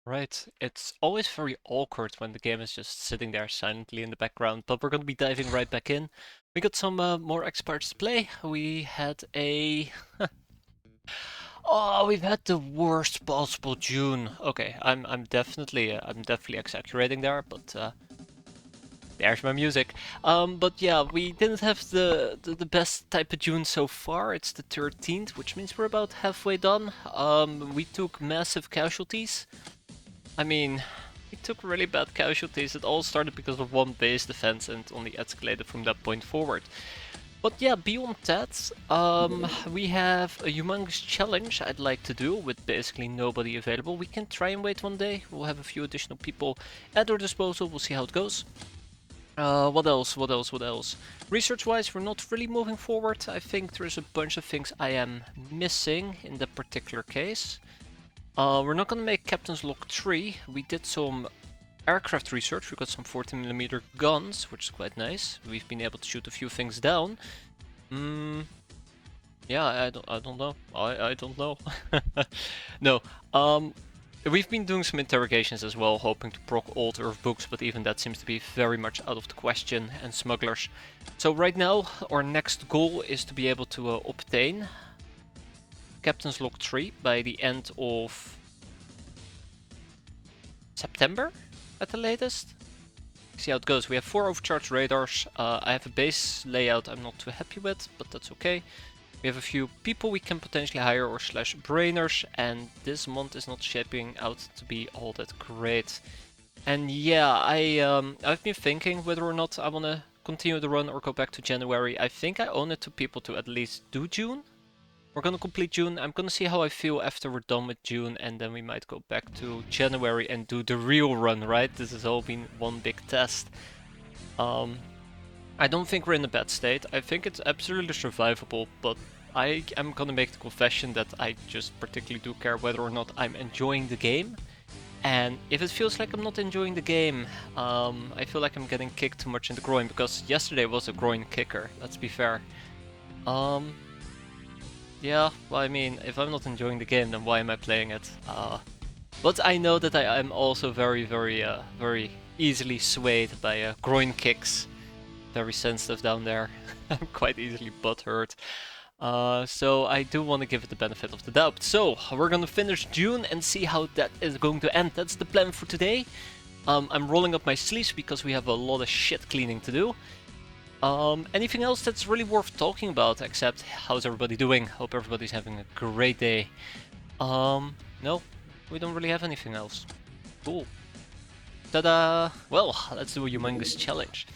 Right. It's always very awkward when the game is just sitting there silently in the background, but we're going to be diving right back in. We got some more experts to play. We had a... Oh, we've had the worst possible June. Okay, I'm definitely exaggerating there, but there's my music. But yeah, we didn't have the best type of June so far. It's the 13th, which means we're about halfway done. We took massive casualties. I mean, we took really bad casualties. It all started because of one base defense and only escalated from that point forward. But yeah, beyond that, we have a humongous challenge I'd like to do with basically nobody available. We can try and wait one day. We'll have a few additional people at our disposal. We'll see how it goes. What else? What else? What else? Research-wise, we're not really moving forward. I think there's a bunch of things I am missing in that particular case. We're not gonna make Captain's Log 3. We did some aircraft research. We got some 40mm guns, which is quite nice. We've been able to shoot a few things down. Yeah, I don't know. I don't know. No. We've been doing some interrogations as well, hoping to proc old Earth books, but even that seems to be very much out of the question, and smugglers. So right now, our next goal is to be able to obtain Captain's Log 3 by the end of September at the latest. See how it goes. We have 4 overcharged radars. I have a base layout I'm not too happy with, but that's okay. We have a few people we can potentially hire or slash brainers, and this month is not shaping out to be all that great. And yeah, I've been thinking whether or not I want to continue the run or go back to January. I think I owe it to people to at least do June. We're gonna complete June. I'm gonna see how I feel after we're done with June, and then we might go back to January and do the real run, right? This has all been one big test. I don't think we're in a bad state. I think it's absolutely survivable, but I am gonna make the confession that I just particularly do care whether or not I'm enjoying the game. And if it feels like I'm not enjoying the game, I feel like I'm getting kicked too much in the groin, because yesterday was a groin kicker, let's be fair. Yeah, well, I mean, if I'm not enjoying the game, then why am I playing it? But I know that I am also very easily swayed by groin kicks. Very sensitive down there. I'm quite easily butthurt. So I do want to give it the benefit of the doubt. So we're gonna finish June and see how that is going to end. That's the plan for today. I'm rolling up my sleeves because we have a lot of shit cleaning to do. Anything else that's really worth talking about, except how's everybody doing? Hope everybody's having a great day. No, we don't really have anything else. Cool. Ta-da! Well, let's do a humongous challenge.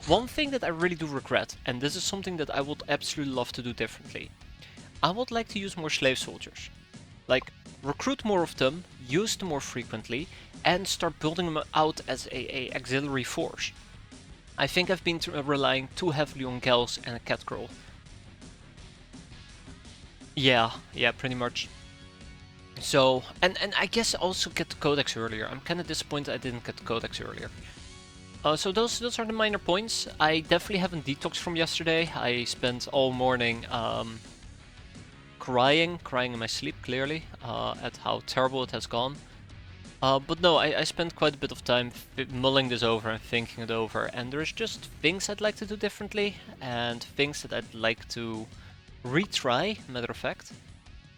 One thing that I really do regret, and this is something that I would absolutely love to do differently. I would like to use more slave soldiers. Like, recruit more of them, use them more frequently, and start building them out as a auxiliary force. I think I've been relying too heavily on gals and a cat girl. Yeah, pretty much. So, and I guess also get the codex earlier. I'm kind of disappointed I didn't get the codex earlier. So those are the minor points. I definitely haven't detoxed from yesterday. I spent all morning crying in my sleep, clearly, at how terrible it has gone. But no, I spent quite a bit of time mulling this over and thinking it over, and there's just things I'd like to do differently, and things that I'd like to retry, matter of fact.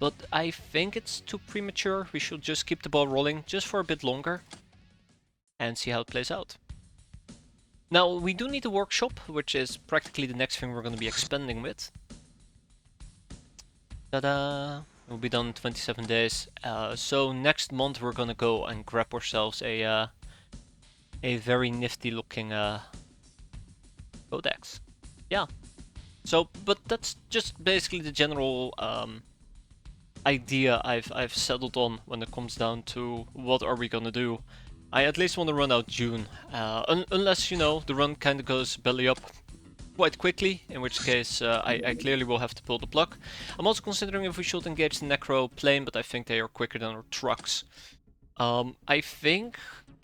But I think it's too premature. We should just keep the ball rolling just for a bit longer and see how it plays out. Now, we do need a workshop, which is practically the next thing we're going to be expanding with. Ta-da! We'll be done in 27 days. So next month we're gonna go and grab ourselves a very nifty looking codex. Yeah. So, but that's just basically the general idea I've settled on when it comes down to what are we gonna do. I at least want to run out June, unless, you know, the run kind of goes belly up quite quickly, in which case I clearly will have to pull the plug. I'm also considering if we should engage the Necro plane, but I think they are quicker than our trucks. I think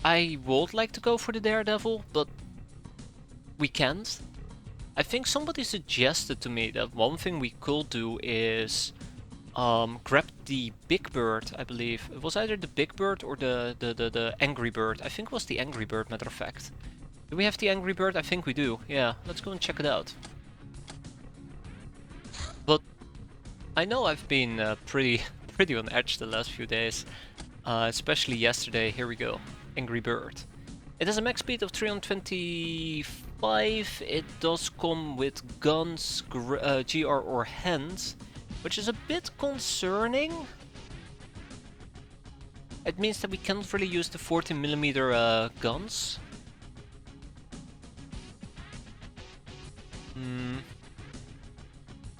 I would like to go for the Daredevil, but we can't. I think somebody suggested to me that one thing we could do is grabbed the big bird, I believe. It was either the big bird or the angry bird. I think it was the angry bird, matter of fact. Do we have the angry bird? I think we do. Yeah, let's go and check it out. But I know I've been pretty on edge the last few days. Especially yesterday. Here we go. Angry bird. It has a max speed of 325. It does come with guns, GR or hands, which is a bit concerning. It means that we can't really use the 40mm guns.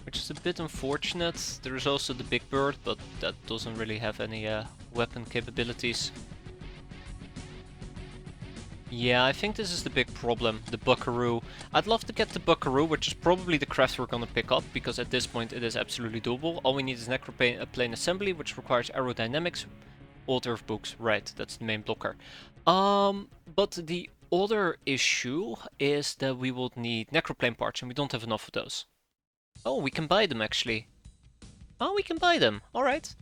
Which is a bit unfortunate. There is also the big bird, but that doesn't really have any weapon capabilities. Yeah, I think this is the big problem, the Buckaroo. I'd love to get the Buckaroo, which is probably the craft we're gonna pick up, because at this point it is absolutely doable. All we need is necroplane assembly, which requires aerodynamics. Altar of books, right, that's the main blocker. But the other issue is that we will need necroplane parts, and we don't have enough of those. Oh, we can buy them actually. Oh, we can buy them, alright.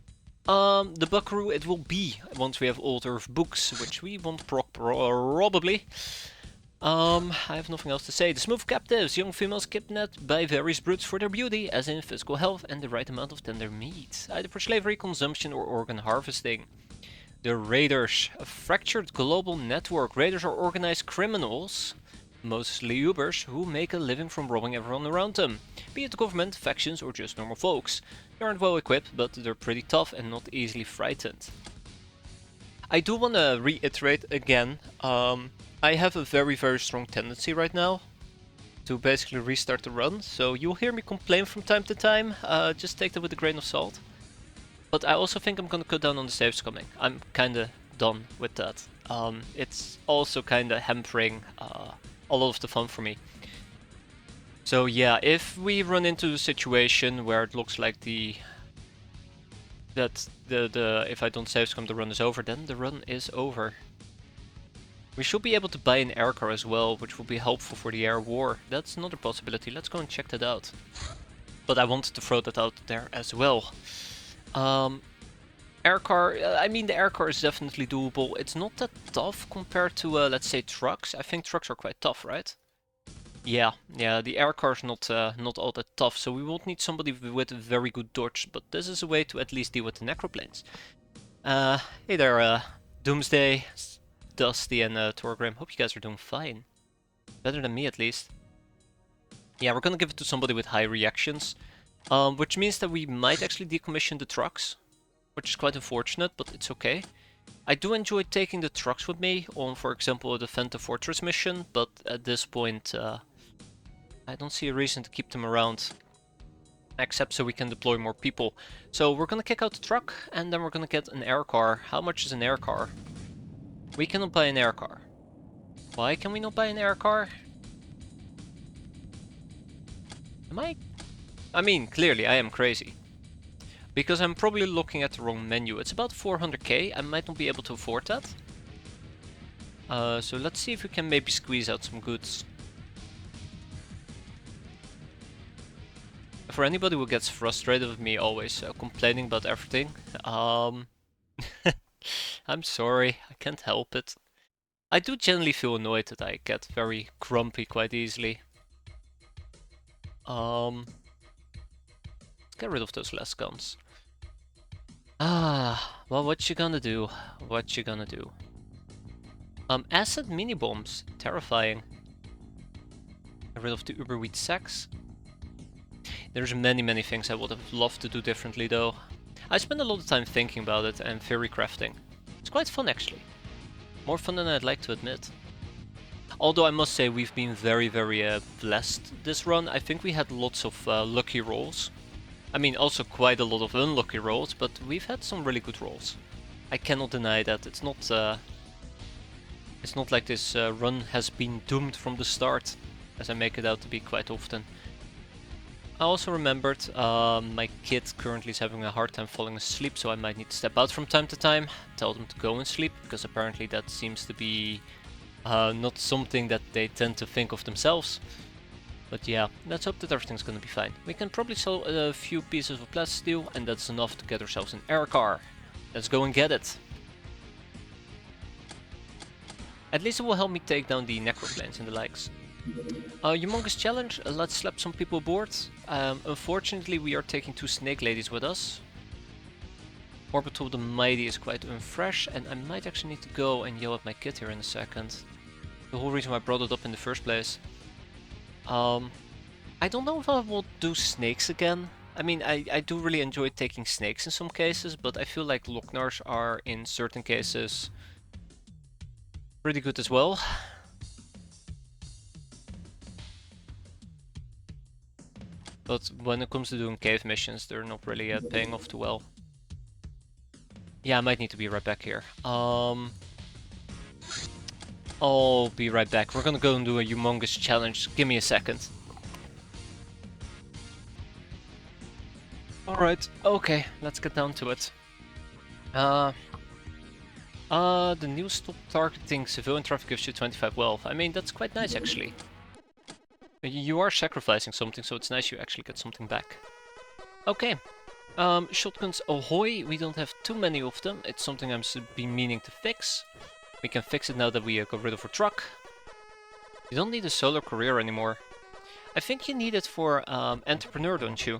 The Buckaroo it will be once we have Altar of Books, which we won't probably. I have nothing else to say. The smooth captives, young females kidnapped by various brutes for their beauty, as in physical health and the right amount of tender meat, either for slavery, consumption, or organ harvesting. The Raiders, a fractured global network. Raiders are organized criminals, mostly Ubers, who make a living from robbing everyone around them, be it the government, factions, or just normal folks. They aren't well equipped, but they're pretty tough and not easily frightened. I do want to reiterate again, I have a very strong tendency right now to basically restart the run, so you'll hear me complain from time to time, just take that with a grain of salt. But I also think I'm gonna cut down on the saves coming. I'm kinda done with that. It's also kinda hampering a lot of the fun for me. So yeah, if we run into a situation where it looks like if I don't save scum the run is over, then the run is over. We should be able to buy an air car as well, which will be helpful for the air war. That's another possibility. Let's go and check that out. But I wanted to throw that out there as well. Air car, I mean the air car is definitely doable. It's not that tough compared to let's say trucks. I think trucks are quite tough, right? Yeah, the air car is not all that tough, so we won't need somebody with a very good dodge, but this is a way to at least deal with the necroplanes. Hey there, Doomsday, Dusty, and Torgrim. Hope you guys are doing fine. Better than me, at least. Yeah, we're gonna give it to somebody with high reactions, which means that we might actually decommission the trucks, which is quite unfortunate, but it's okay. I do enjoy taking the trucks with me on, for example, a Defend the Fortress mission, but at this point, I don't see a reason to keep them around, except so we can deploy more people. So we're gonna kick out the truck, and then we're gonna get an air car. How much is an air car? We cannot buy an air car. Why can we not buy an air car? I mean, clearly I am crazy. Because I'm probably looking at the wrong menu. It's about 400k, I might not be able to afford that. So let's see if we can maybe squeeze out some goods. For anybody who gets frustrated with me always complaining about everything, I'm sorry, I can't help it. I do generally feel annoyed that I get very grumpy quite easily. Let's get rid of those last guns. Well, what you gonna do? What you gonna do? Acid mini bombs, terrifying. Get rid of the Uberweed sacks. There's many things I would have loved to do differently though. I spend a lot of time thinking about it and theory crafting. It's quite fun actually. More fun than I'd like to admit. Although I must say we've been very blessed this run. I think we had lots of lucky rolls. I mean also quite a lot of unlucky rolls, but we've had some really good rolls. I cannot deny that. It's not like this run has been doomed from the start, as I make it out to be quite often. I also remembered my kid currently is having a hard time falling asleep, so I might need to step out from time to time, tell them to go and sleep, because apparently that seems to be not something that they tend to think of themselves. But yeah, let's hope that everything's gonna be fine. We can probably sell a few pieces of plasteel, and that's enough to get ourselves an air car. Let's go and get it. At least it will help me take down the necroplanes and the likes. Humongous challenge, let's slap some people aboard. Unfortunately, we are taking 2 snake ladies with us. Orbital the Mighty is quite unfresh, and I might actually need to go and yell at my kid here in a second. The whole reason why I brought it up in the first place. I don't know if I will do snakes again. I mean, I do really enjoy taking snakes in some cases, but I feel like Locknars are, in certain cases, pretty good as well. But when it comes to doing cave missions, they're not really paying off too well. Yeah, I might need to be right back here. I'll be right back. We're gonna go and do a humongous challenge. Give me a second. Alright, okay, let's get down to it. The new stop targeting civilian traffic gives you 25 wealth. I mean, that's quite nice actually. You are sacrificing something, so it's nice you actually get something back. Okay. Shotguns ahoy, we don't have too many of them. It's something I'm been meaning to fix. We can fix it now that we got rid of our truck. You don't need a solo career anymore. I think you need it for entrepreneur, don't you?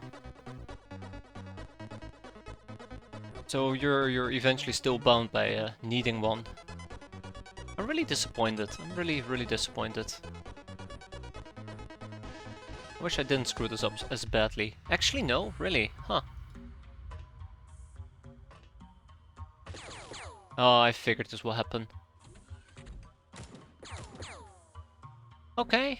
So you're eventually still bound by needing one. I'm really disappointed. I'm really disappointed. I wish I didn't screw this up as badly. Actually, no, really, huh. Oh, I figured this will happen. Okay,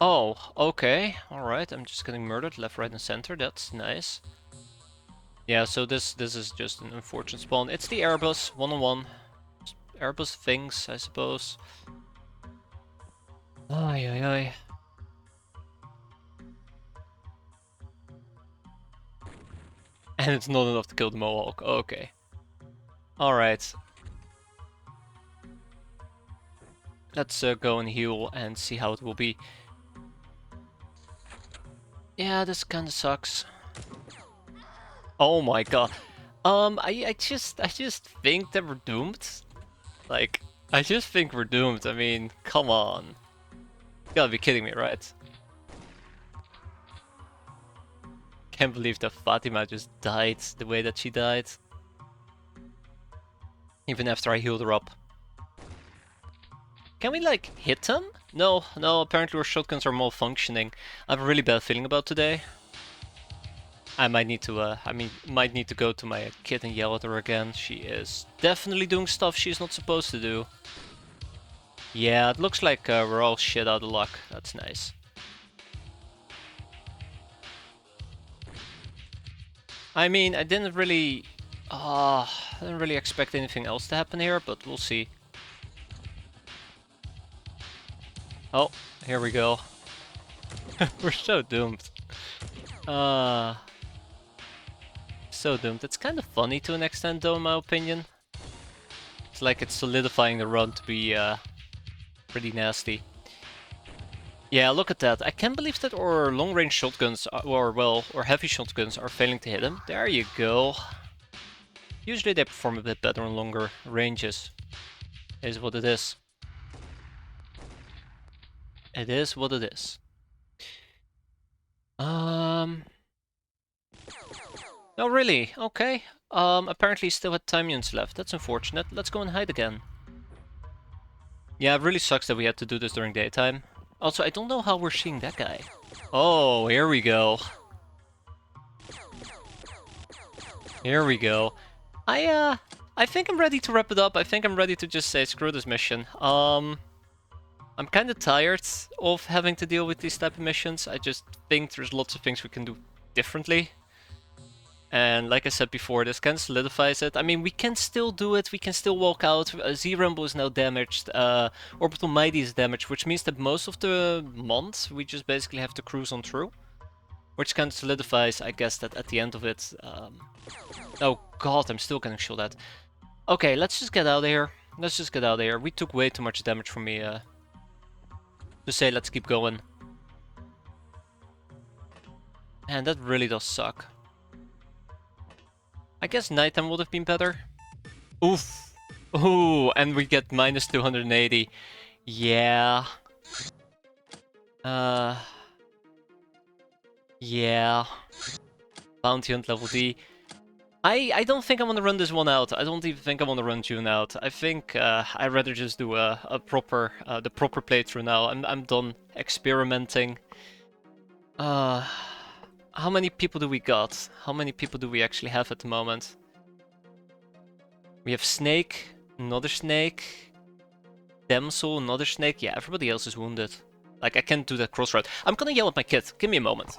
Oh, okay, alright, I'm just getting murdered left, right, and center, that's nice. Yeah, so this is just an unfortunate spawn. It's the Airbus, one-on-one. Airbus things, I suppose. Ay, ay, ay. And it's not enough to kill the Mohawk, okay. Alright. Let's go and heal and see how it will be. Yeah, this kinda sucks. Oh my god. I just think that we're doomed. Like, I just think we're doomed. I mean, come on. You gotta be kidding me, right? Can't believe that Fatima just died the way that she died. Even after I healed her up. Can we, like, hit them? No, apparently our shotguns are malfunctioning. I have a really bad feeling about today. I might need to, might need to go to my kid and yell at her again. She is definitely doing stuff she's not supposed to do. Yeah, it looks like we're all shit out of luck. That's nice. I mean, I didn't really expect anything else to happen here, but we'll see. Oh, here we go. We're so doomed. So doomed. It's kind of funny to an extent though, in my opinion. It's like it's solidifying the run to be pretty nasty. Yeah, look at that. I can't believe that our long-range shotguns, or heavy shotguns are failing to hit him. There you go. Usually they perform a bit better on longer ranges. Is what it is. It is what it is. Oh really? Okay. Apparently he still had time units left. That's unfortunate. Let's go and hide again. Yeah, it really sucks that we had to do this during daytime. Also, I don't know how we're seeing that guy. Oh, here we go. Here we go. I think I'm ready to wrap it up. I think I'm ready to just say screw this mission. I'm kind of tired of having to deal with these type of missions. I just think there's lots of things we can do differently. And like I said before, this kind of solidifies it. I mean, we can still do it. We can still walk out. Z-Rambo is now damaged. Orbital Mighty is damaged, which means that most of the month we just basically have to cruise on through. Which kind of solidifies, I guess, that at the end of it... Oh god, I'm still getting shot at. Okay, let's just get out of here. Let's just get out of here. We took way too much damage from me to say let's keep going. And that really does suck. I guess nighttime would have been better. Oof. Ooh, and we get minus 280. Yeah. Yeah. Bounty hunt level D. I don't think I'm gonna run this one out. I don't even think I'm gonna run June out. I think I'd rather just do the proper playthrough now. I'm done experimenting. How many people do we got? How many people do we actually have at the moment? We have Snake, another Snake, Damsel, another Snake. Yeah, everybody else is wounded. Like, I can't do that cross route. I'm gonna yell at my kid. Give me a moment.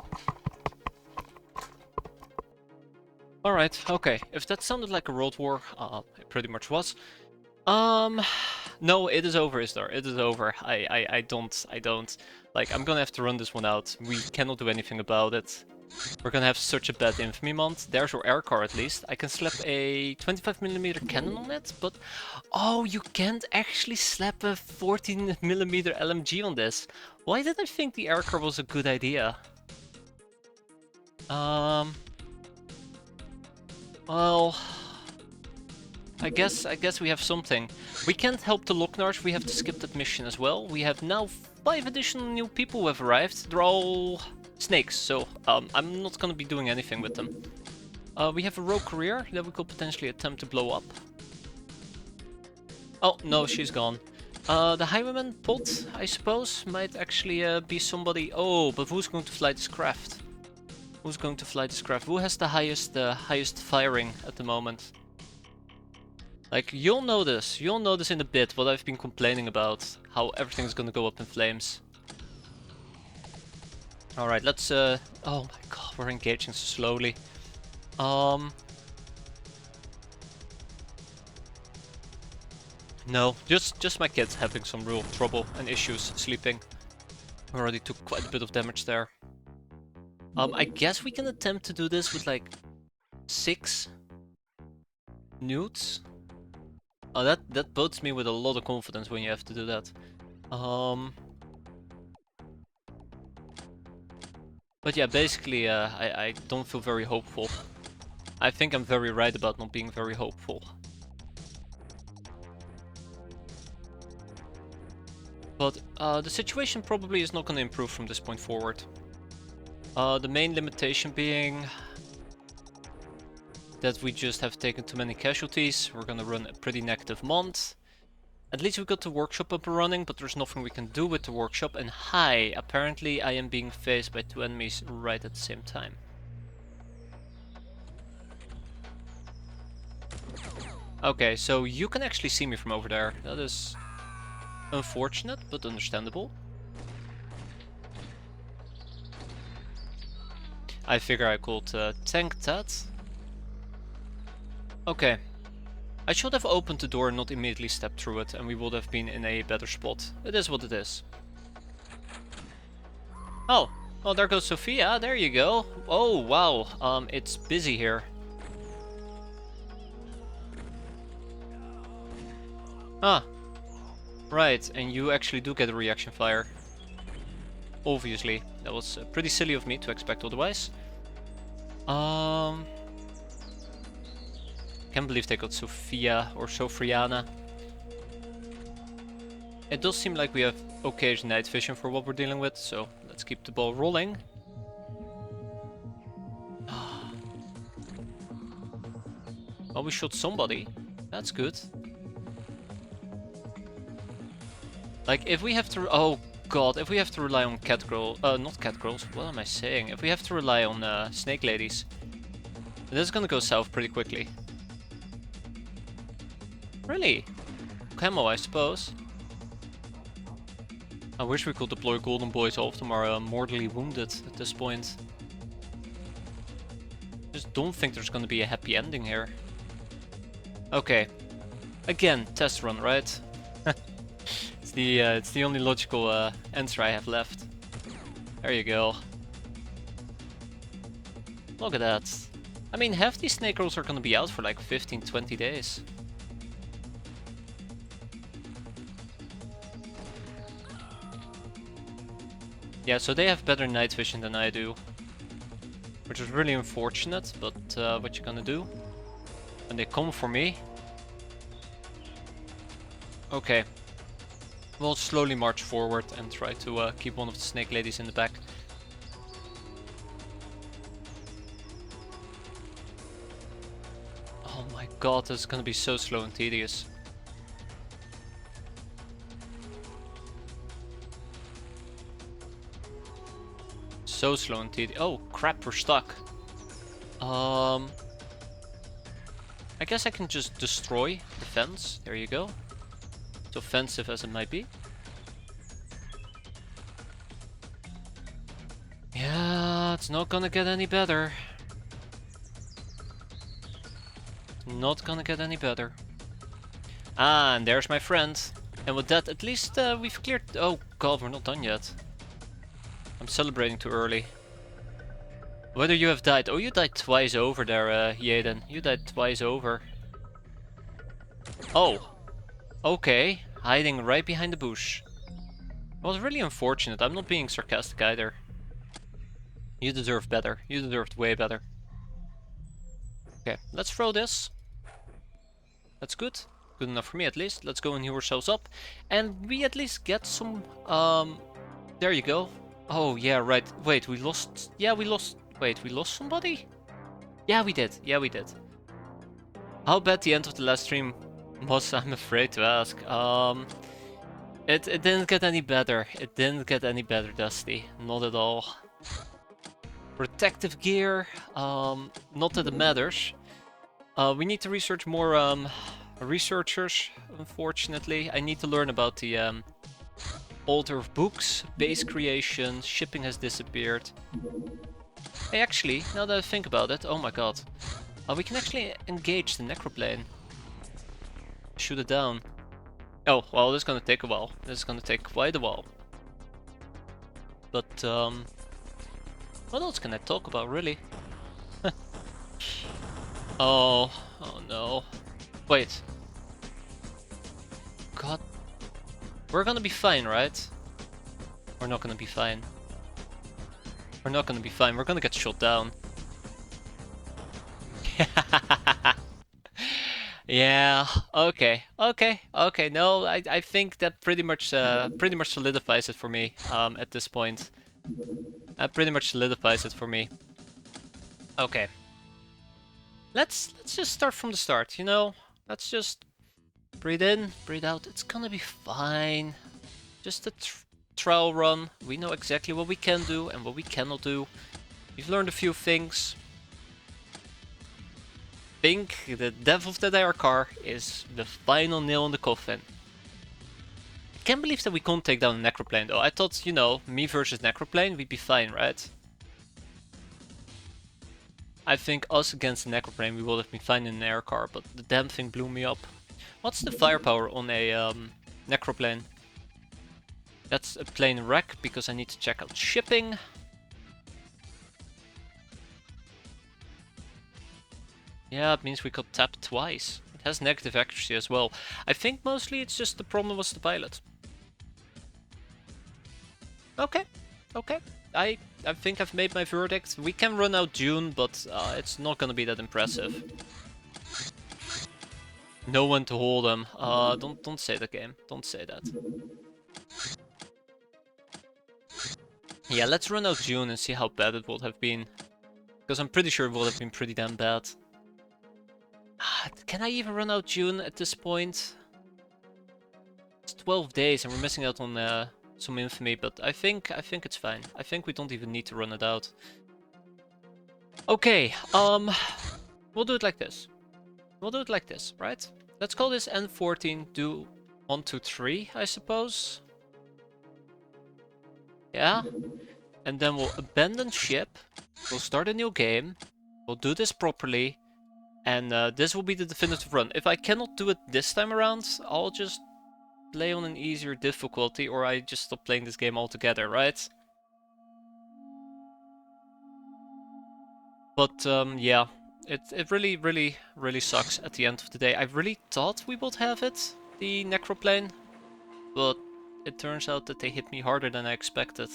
Alright, okay. If that sounded like a world war, it pretty much was. No, it is over, is there? It is over. I don't. Like, I'm gonna have to run this one out. We cannot do anything about it. We're gonna have such a bad infamy month. There's our air car at least. I can slap a 25mm cannon on it, but... Oh, you can't actually slap a 14mm LMG on this. Why did I think the air car was a good idea? Well... I guess we have something. We can't help the Locknarch, we have to skip that mission as well. We have now 5 additional new people who have arrived. They're all snakes, so I'm not gonna be doing anything with them. We have a rogue career that we could potentially attempt to blow up. Oh, no, she's gone. The Highwayman pod, I suppose, might actually be somebody... Oh, but who's going to fly this craft? Who's going to fly this craft? Who has the highest firing at the moment? Like, you'll notice in a bit what I've been complaining about, how everything's gonna go up in flames. Alright, let's, oh my god, we're engaging so slowly. No, just my kids having some real trouble and issues sleeping. We already took quite a bit of damage there. I guess we can attempt to do this with, like, 6 newts. Oh, that bodes me with a lot of confidence when you have to do that. But yeah, basically, I don't feel very hopeful. I think I'm very right about not being very hopeful. But the situation probably is not going to improve from this point forward. The main limitation being that we just have taken too many casualties. We're gonna run a pretty negative month. At least we got the workshop up and running, but there's nothing we can do with the workshop. And hi, apparently I am being faced by 2 enemies right at the same time. Okay, so you can actually see me from over there. That is unfortunate, but understandable. I figure I could tank that. Okay. I should have opened the door and not immediately stepped through it, and we would have been in a better spot. It is what it is. Oh, well, there goes Sophia. There you go. Oh, wow. It's busy here. Ah. Right, and you actually do get a reaction fire. Obviously. That was pretty silly of me to expect otherwise. Can't believe they got Sophia or Sofriana. It does seem like we have okay night vision for what we're dealing with, so let's keep the ball rolling. Oh, we shot somebody. That's good. Like, if we have to... Oh god, if we have to rely on cat girl... not cat girls, what am I saying? If we have to rely on snake ladies, this is gonna go south pretty quickly. Really? Camo, I suppose. I wish we could deploy golden boys all of them are mortally wounded at this point. Just don't think there's gonna be a happy ending here. Okay. Again, test run, right? It's the only logical answer I have left. There you go. Look at that. I mean, half these snake rolls are gonna be out for like 15-20 days. Yeah, so they have better night vision than I do. Which is really unfortunate, but what you gonna do? And they come for me. Okay. We'll slowly march forward and try to keep one of the snake ladies in the back. Oh my god, this is gonna be so slow and tedious. So slow and tedious. Oh crap, we're stuck. I guess I can just destroy the fence. There you go. As offensive as it might be. Yeah, it's not gonna get any better. Not gonna get any better. Ah, and there's my friend. And with that, at least we've cleared... Oh god, we're not done yet. I'm celebrating too early. Whether you have died... Oh, you died twice over there, Jaden. You died twice over. Oh. Okay. Hiding right behind the bush. It was really unfortunate. I'm not being sarcastic either. You deserve better. You deserved way better. Okay, let's throw this. That's good. Good enough for me at least. Let's go and heal ourselves up. And we at least get some... There you go. Oh, yeah, right. Wait, we lost... Yeah, we lost... Wait, we lost somebody? Yeah, we did. Yeah, we did. How bad the end of the last stream was, I'm afraid to ask. It didn't get any better. It didn't get any better, Dusty. Not at all. Protective gear. Not that it matters. We need to research more researchers, unfortunately. I need to learn about the altar of books, base creation, shipping has disappeared. Hey, actually, now that I think about it, oh my god. We can actually engage the necroplane. Shoot it down. Oh, well, this is gonna take a while. This is gonna take quite a while. But, what else can I talk about, really? Oh no. Wait. God. We're gonna be fine, right? We're not gonna be fine. We're not gonna be fine. We're gonna get shot down. Yeah. Okay. No, I think that pretty much solidifies it for me. At this point, that pretty much solidifies it for me. Okay. Let's just start from the start. You know. Let's just breathe in, breathe out. It's gonna be fine. Just a trial run. We know exactly what we can do and what we cannot do. We've learned a few things. I think the death of the Darkar is the final nail in the coffin. I can't believe that we can't take down a Necroplane though. I thought, you know, me versus Necroplane, we'd be fine, right? I think us against the Necroplane, we would have been fine in an Aircar, but the damn thing blew me up. What's the firepower on a Necroplane? That's a plane wreck, because I need to check out shipping. Yeah, it means we got tapped twice. It has negative accuracy as well. I think mostly it's just the problem was the pilot. Okay. I think I've made my verdict. We can run out June, but it's not gonna be that impressive. No one to hold him. Don't say that, game. Don't say that. Yeah, let's run out June and see how bad it would have been. Because I'm pretty sure it would have been pretty damn bad. Can I even run out June at this point? It's 12 days and we're missing out on some infamy, but I think it's fine. I think we don't even need to run it out. Okay, we'll do it like this. We'll do it like this, right? Let's call this N14, do 1, 2, 3, I suppose. Yeah? And then we'll abandon ship. We'll start a new game. We'll do this properly. And this will be the definitive run. If I cannot do it this time around, I'll just play on an easier difficulty, or I just stop playing this game altogether, right? But yeah, it really sucks at the end of the day. I really thought we would have it, the Necroplane, but it turns out that they hit me harder than I expected.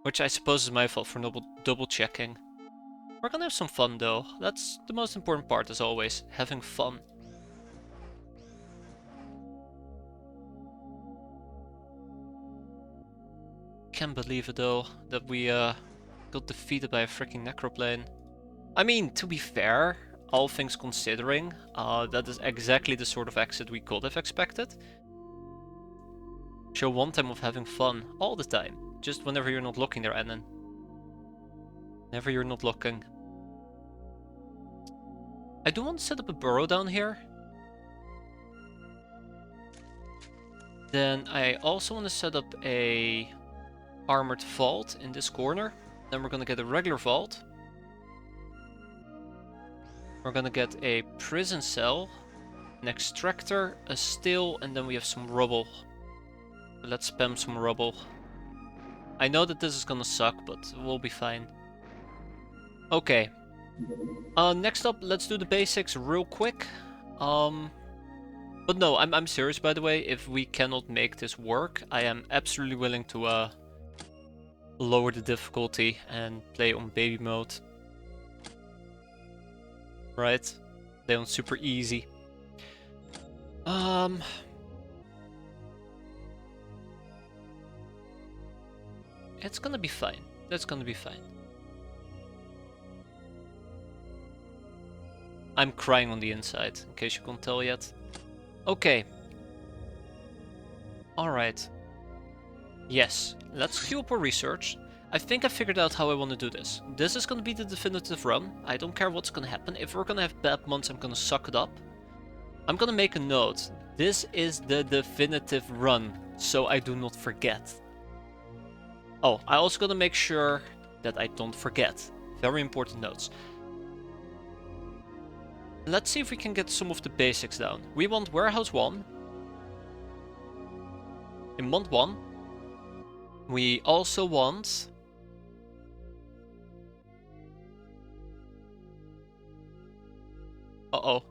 Which I suppose is my fault for double checking. We're gonna have some fun though. That's the most important part as always, having fun. Can't believe it though, that we got defeated by a freaking Necroplane. I mean, to be fair, all things considering, that is exactly the sort of exit we could have expected. Show one time of having fun, all the time. Just whenever you're not looking there, Annan. Whenever you're not looking. I do want to set up a burrow down here. Then I also want to set up a armored vault in this corner. Then we're gonna get a regular vault. We're gonna get a prison cell, an extractor, a still, and then we have some rubble. So let's spam some rubble. I know that this is gonna suck, but we'll be fine. Okay. Next up, let's do the basics real quick. But no, I'm serious, by the way. If we cannot make this work, I am absolutely willing to lower the difficulty and play on baby mode. Right? Play on super easy. It's gonna be fine. That's gonna be fine. I'm crying on the inside, in case you can't tell yet. Okay. Alright. Yes, let's queue up our research. I think I figured out how I want to do this. This is going to be the definitive run. I don't care what's going to happen. If we're going to have bad months, I'm going to suck it up. I'm going to make a note. This is the definitive run, so I do not forget. Oh, I also got to make sure that I don't forget. Very important notes. Let's see if we can get some of the basics down. We want Warehouse 1. In month 1. We also want... Uh-oh.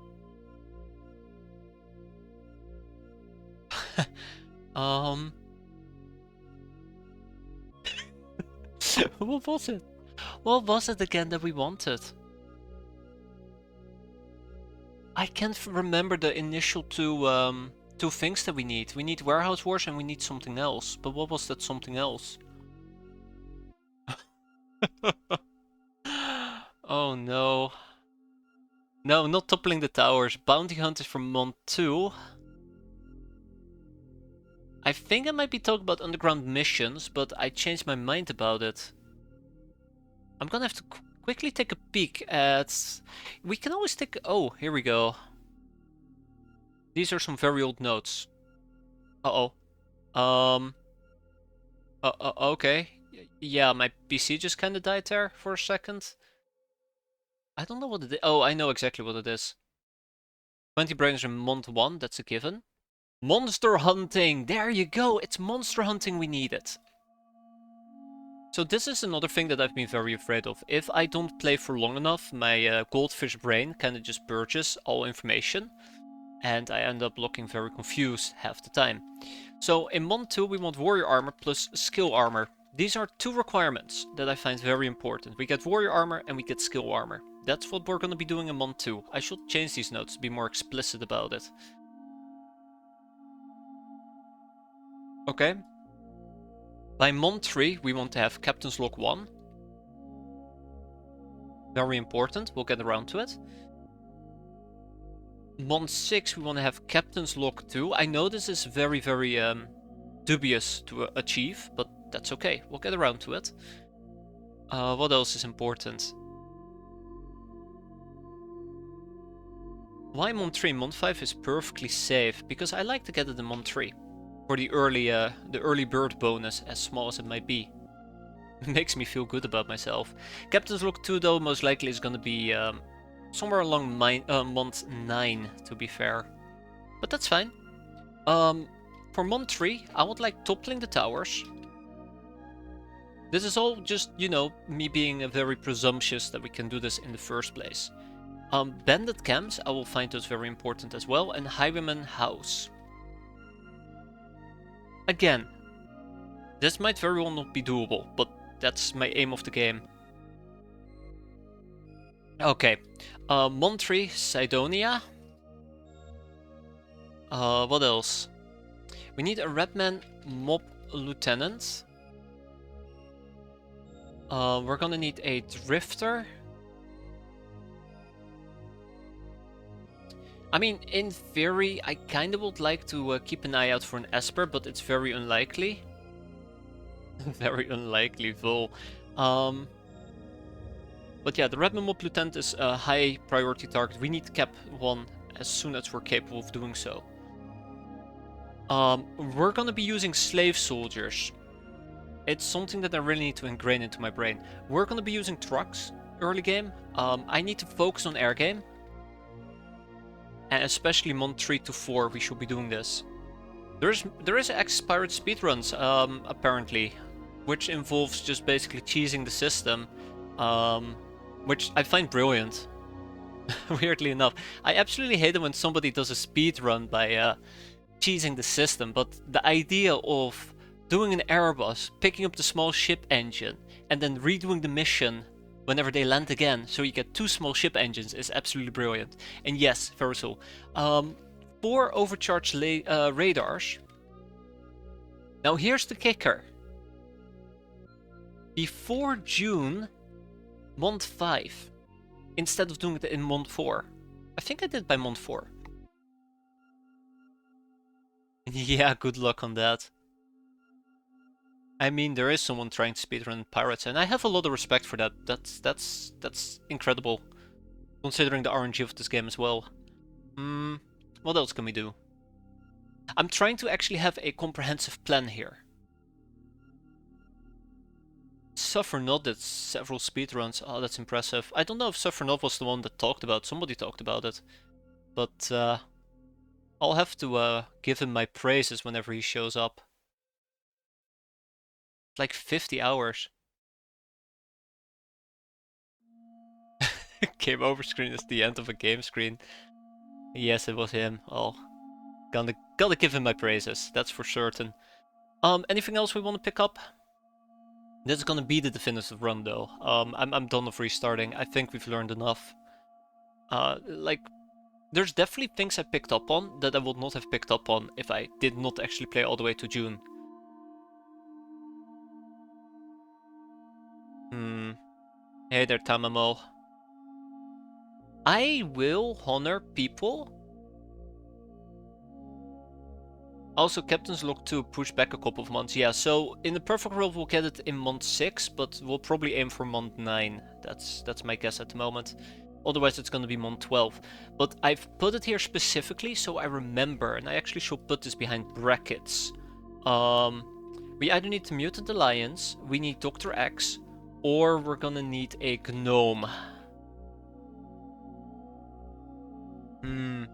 What was it? What was it again that we wanted? I can't remember the initial two things that we need. We need Warehouse Wars and we need something else. But what was that something else? Oh no. No, not toppling the towers. Bounty Hunters from month 2. I think I might be talking about underground missions, but I changed my mind about it. I'm gonna have to quickly take a peek at... We can always take... Oh, here we go. These are some very old notes. Uh-oh. Okay. Yeah, my PC just kinda died there for a second. I don't know what it is. Oh, I know exactly what it is. 20 brains in month 1, that's a given. Monster hunting! There you go! It's monster hunting we needed. So this is another thing that I've been very afraid of. If I don't play for long enough, my goldfish brain kind of just purges all information. And I end up looking very confused half the time. So in month 2 we want warrior armor plus skill armor. These are 2 requirements that I find very important. We get warrior armor and we get skill armor. That's what we're going to be doing in month 2. I should change these notes to be more explicit about it. Okay. By month 3 we want to have Captain's Log 1. Very important, we'll get around to it. Month 6 we want to have Captain's Log 2. I know this is very dubious to achieve, but that's okay, we'll get around to it. What else is important? Why month 3? Month 5 is perfectly safe, because I like to get it in month 3. For the early bird bonus, as small as it might be. It makes me feel good about myself. Captain's Log 2 though most likely is gonna be somewhere along month 9, to be fair. But that's fine. For month 3, I would like toppling the towers. This is all just, you know, me being very presumptuous that we can do this in the first place. Bandit camps, I will find those very important as well, and Highwayman House. Again, this might very well not be doable, but that's my aim of the game. Okay, Montreal, Cydonia. What else? We need a Redman Mob Lieutenant. We're gonna need a Drifter. I mean, in theory, I kinda would like to keep an eye out for an Esper, but it's very unlikely. Very unlikely, though. But yeah, the Redman Mob Lieutenant is a high priority target. We need to cap one as soon as we're capable of doing so. We're gonna be using slave soldiers. It's something that I really need to ingrain into my brain. We're gonna be using trucks early game. I need to focus on air game. And especially Mont 3 to 4, we should be doing this. There is X-piratez speedruns, apparently, which involves just basically cheesing the system, which I find brilliant. Weirdly enough, I absolutely hate it when somebody does a speedrun by cheesing the system, but the idea of doing an Airbus, picking up the small ship engine, and then redoing the mission whenever they land again, so you get 2 small ship engines, is absolutely brilliant. And yes, very so. 4 overcharged radars. Now here's the kicker. Before June, Mont 5, instead of doing it in Mont 4. I think I did by Mont 4. Yeah, good luck on that. I mean, there is someone trying to speedrun pirates, and I have a lot of respect for that. That's incredible, considering the RNG of this game as well. What else can we do? I'm trying to actually have a comprehensive plan here. Suffer Not did several speedruns. Oh, that's impressive. I don't know if Suffer Not was the one that talked about. Somebody talked about it, but I'll have to give him my praises whenever he shows up. Like 50 hours. Game over screen is the end of a game screen. Yes, it was him. Oh, gotta give him my praises. That's for certain. Anything else we want to pick up? This is gonna be the definitive run, though. I'm done with restarting. I think we've learned enough. Like, there's definitely things I picked up on that I would not have picked up on if I did not actually play all the way to June. Hey there, Tamamo. I will honor people. Also, Captain's Log 2 pushed back a couple of months. Yeah, so in the perfect world we'll get it in month 6, but we'll probably aim for month 9. That's my guess at the moment. Otherwise it's gonna be month 12. But I've put it here specifically so I remember, and I actually should put this behind brackets. We either need the Mutant Alliance, we need Dr. X, or we're gonna need a gnome. You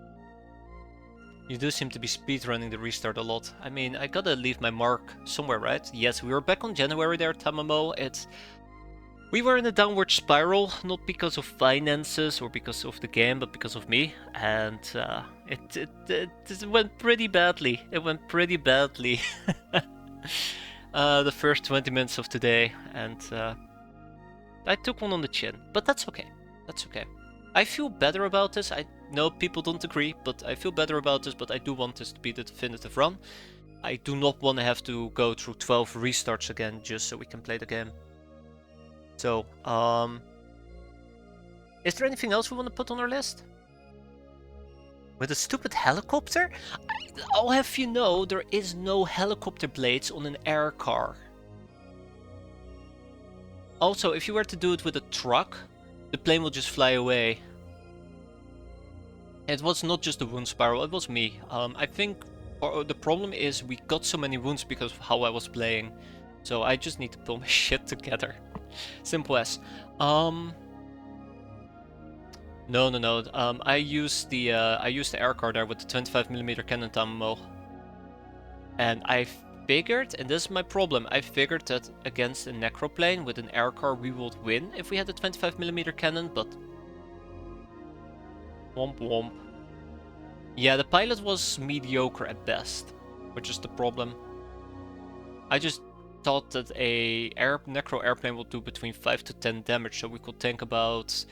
do seem to be speedrunning the restart a lot. I mean, I gotta leave my mark somewhere, right? Yes, we were back on January there, Tamamo. We were in a downward spiral, not because of finances or because of the game, but because of me. And it went pretty badly. It went pretty badly. The first 20 minutes of today, and I took one on the chin. But that's okay. That's okay. I feel better about this. I know people don't agree, but I feel better about this, but I do want this to be the definitive run. I do not want to have to go through 12 restarts again just so we can play the game. So, is there anything else we want to put on our list? With a stupid helicopter? I'll have you know, there is no helicopter blades on an air car. Also, if you were to do it with a truck, the plane will just fly away. It was not just the wound spiral, it was me. I think the problem is we got so many wounds because of how I was playing. So I just need to pull my shit together. Simple as. No. I used the air car there with the 25mm cannon Tamamo. And I figured, and this is my problem, I figured that against a Necroplane with an air car we would win if we had a 25mm cannon, but... Womp womp. Yeah, the pilot was mediocre at best, which is the problem. I just thought that a Necro airplane would do between 5 to 10 damage, so we could tank about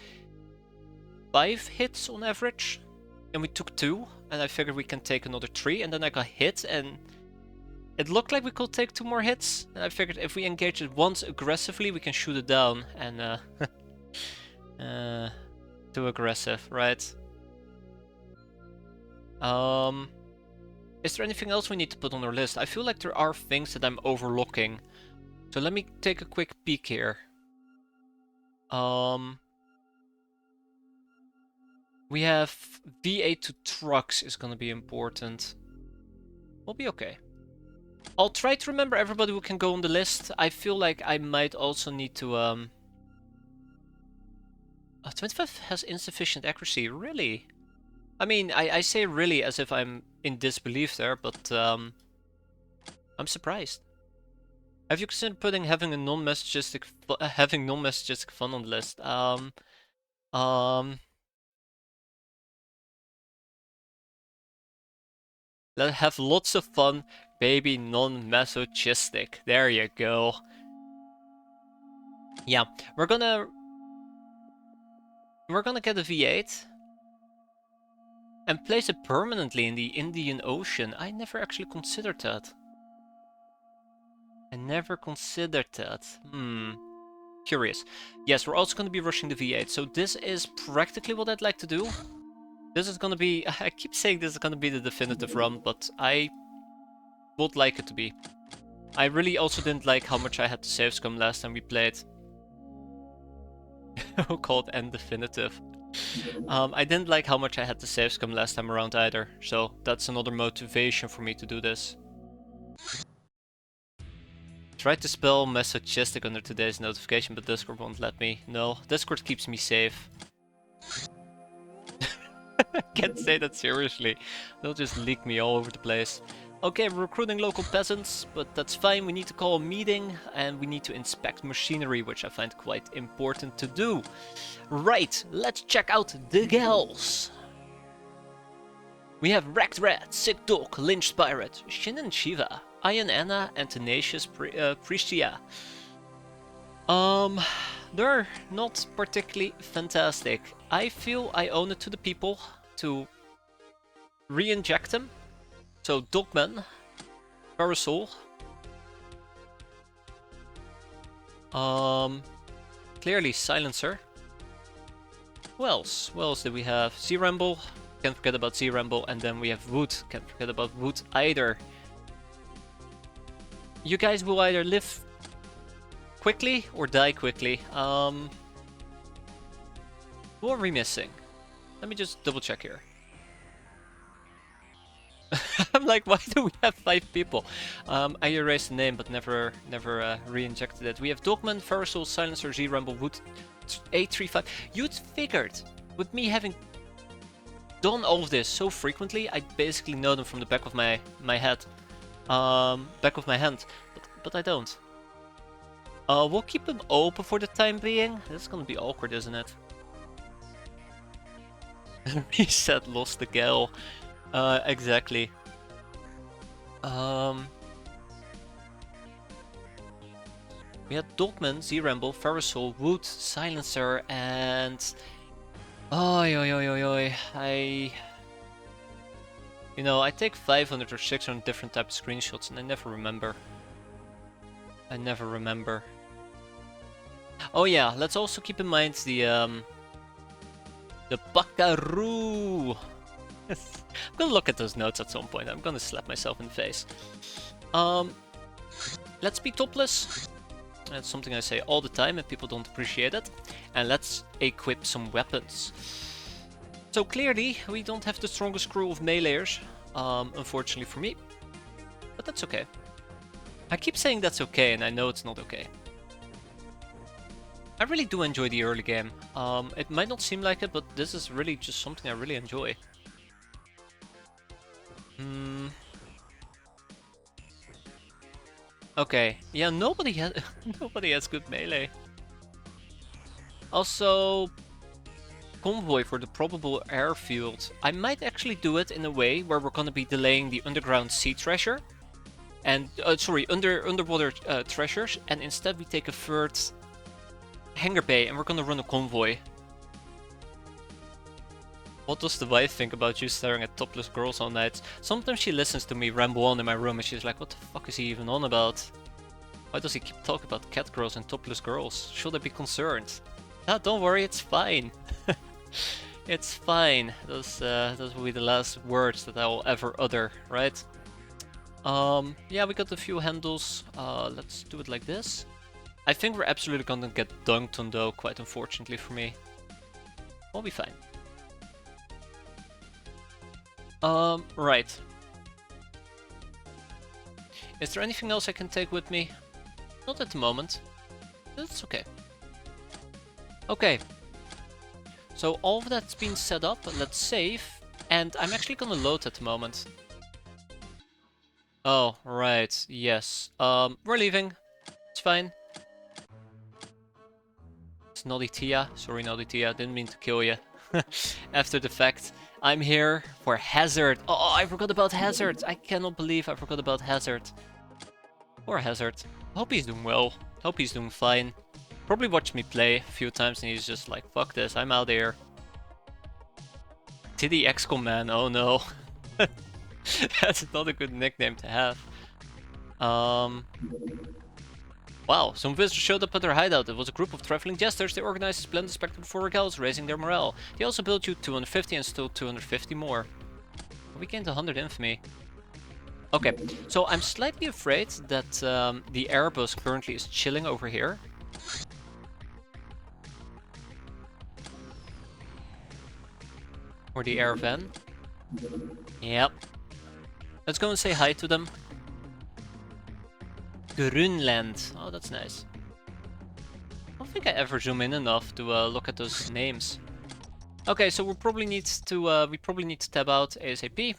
5 hits on average. And we took 2, and I figured we can take another 3, and then I got hit, and it looked like we could take 2 more hits. And I figured if we engage it once aggressively, we can shoot it down, and too aggressive, right? Is there anything else we need to put on our list? I feel like there are things that I'm overlooking. So let me take a quick peek here. We have V8 to trucks is gonna be important. We'll be okay. I'll try to remember everybody who can go on the list. I feel like I might also need to 25 has insufficient accuracy, really? I mean, I say really as if I'm in disbelief there, but I'm surprised. Have you considered putting having non-messagistic fun on the list? Let's have lots of fun, baby, non-masochistic. There you go. Yeah, we're gonna get a V8 and place it permanently in the Indian Ocean. I never actually considered that. Curious. Yes, we're also going to be rushing the V8, so this is practically what I'd like to do. This is going to be... I keep saying this is going to be the definitive run, but I would like it to be. I really also didn't like how much I had to save scum last time we played. Called end definitive. I didn't like how much I had to save scum last time around either, so that's another motivation for me to do this. Tried to spell masochistic under today's notification, but Discord won't let me. No, Discord keeps me safe. Can't say that seriously. They'll just leak me all over the place. Okay, we're recruiting local peasants, but that's fine. We need to call a meeting and we need to inspect machinery, which I find quite important to do. Right, let's check out the gals. We have Wrecked Rat, Sick Dog, Lynched Pirate, Shin and Shiva, Iron Anna, and Tenacious Pristia. They're not particularly fantastic. I feel I owe it to the people to re-inject them. So Dogman, Parasol, clearly Silencer. Who else? What else did we have? Z-Ramble, can't forget about Z-Ramble, and then we have Wood, can't forget about Wood either. You guys will either live quickly or die quickly. Who are we missing? Let me just double check here. I'm like, why do we have 5 people? I erased the name, but never re-injected it. We have Dogman, Farasol, Silencer, Z-Rumble, Wood, 835. You'd figured, with me having done all of this so frequently, I basically know them from the back of my head. Back of my hand, but I don't. We'll keep them open for the time being. That's gonna be awkward, isn't it? Reset, lost the gal. Exactly. We had Dogman, Z-Ramble, Farasol, Wood, Silencer, and... You know, I take 500 or 600 different types of screenshots and I never remember. Oh yeah, let's also keep in mind the Buckaroo! I'm gonna look at those notes at some point. I'm gonna slap myself in the face. Let's be topless. That's something I say all the time and people don't appreciate it. And let's equip some weapons. So clearly, we don't have the strongest crew of meleeers, unfortunately for me. But that's okay. I keep saying that's okay and I know it's not okay. I really do enjoy the early game. It might not seem like it, but this is really just something I really enjoy. Okay, yeah, nobody has nobody has good melee. Also, convoy for the probable airfield. I might actually do it in a way where we're gonna be delaying the underground sea treasure, and underwater treasures, and instead we take a third hangar bay and we're gonna run a convoy. What does the wife think about you staring at topless girls all night? Sometimes she listens to me ramble on in my room and she's like, what the fuck is he even on about? Why does he keep talking about cat girls and topless girls? Should I be concerned? Ah, don't worry, it's fine. It's fine. Those will be the last words that I will ever utter, right? Yeah, we got a few handles. Let's do it like this. I think we're absolutely gonna get dunked on though, quite unfortunately for me. We'll be fine. Right. Is there anything else I can take with me? Not at the moment. That's okay. Okay. So all of that's been set up. Let's save. And I'm actually gonna load at the moment. Oh, right. Yes. We're leaving. It's fine. It's Naughty Tia. Sorry, Naughty Tia. Didn't mean to kill you. After the fact. I'm here for Hazard. Oh, I forgot about Hazard. I cannot believe I forgot about Hazard. Poor Hazard. Hope he's doing well. Hope he's doing fine. Probably watched me play a few times and he's just like, fuck this, I'm out here. Tiddy XCOM man, oh no. That's not a good nickname to have. Wow, some visitors showed up at their hideout. It was a group of traveling jesters. They organized a splendid spectacle for regals, raising their morale. They also built you 250 and stole 250 more. We gained 100 infamy. Okay, so I'm slightly afraid that the Airbus currently is chilling over here. Or the air van. Yep. Let's go and say hi to them. Grunland. Oh, that's nice. I don't think I ever zoom in enough to look at those names. Okay, so we probably need to tab out ASAP.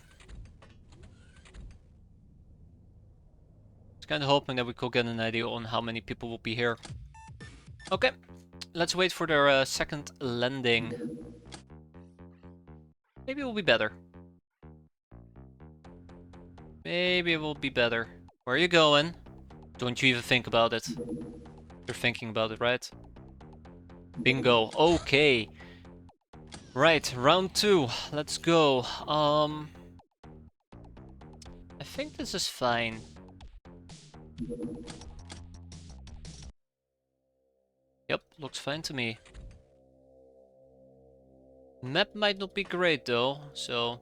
Just kind of hoping that we could get an idea on how many people will be here. Okay, let's wait for their second landing. Maybe it will be better. Maybe it will be better. Where are you going? Don't you even think about it. You're thinking about it, right? Bingo. Okay. Right, round 2. Let's go. I think this is fine. Yep, looks fine to me. Map might not be great though, so...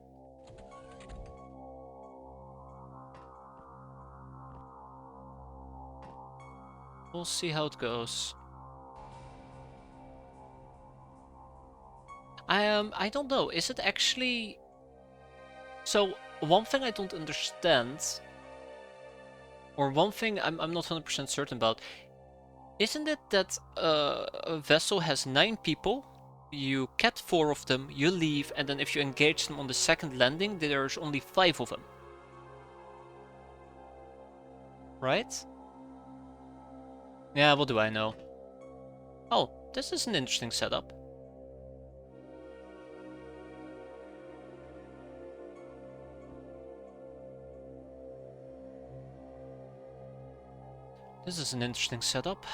we'll see how it goes. I don't know, is it actually... So, one thing I don't understand, or one thing I'm not 100% certain about, isn't it that a vessel has 9 people, you cat 4 of them, you leave, and then if you engage them on the second landing, there's only 5 of them? Right? Yeah, what do I know? Oh, this is an interesting setup. This is an interesting setup.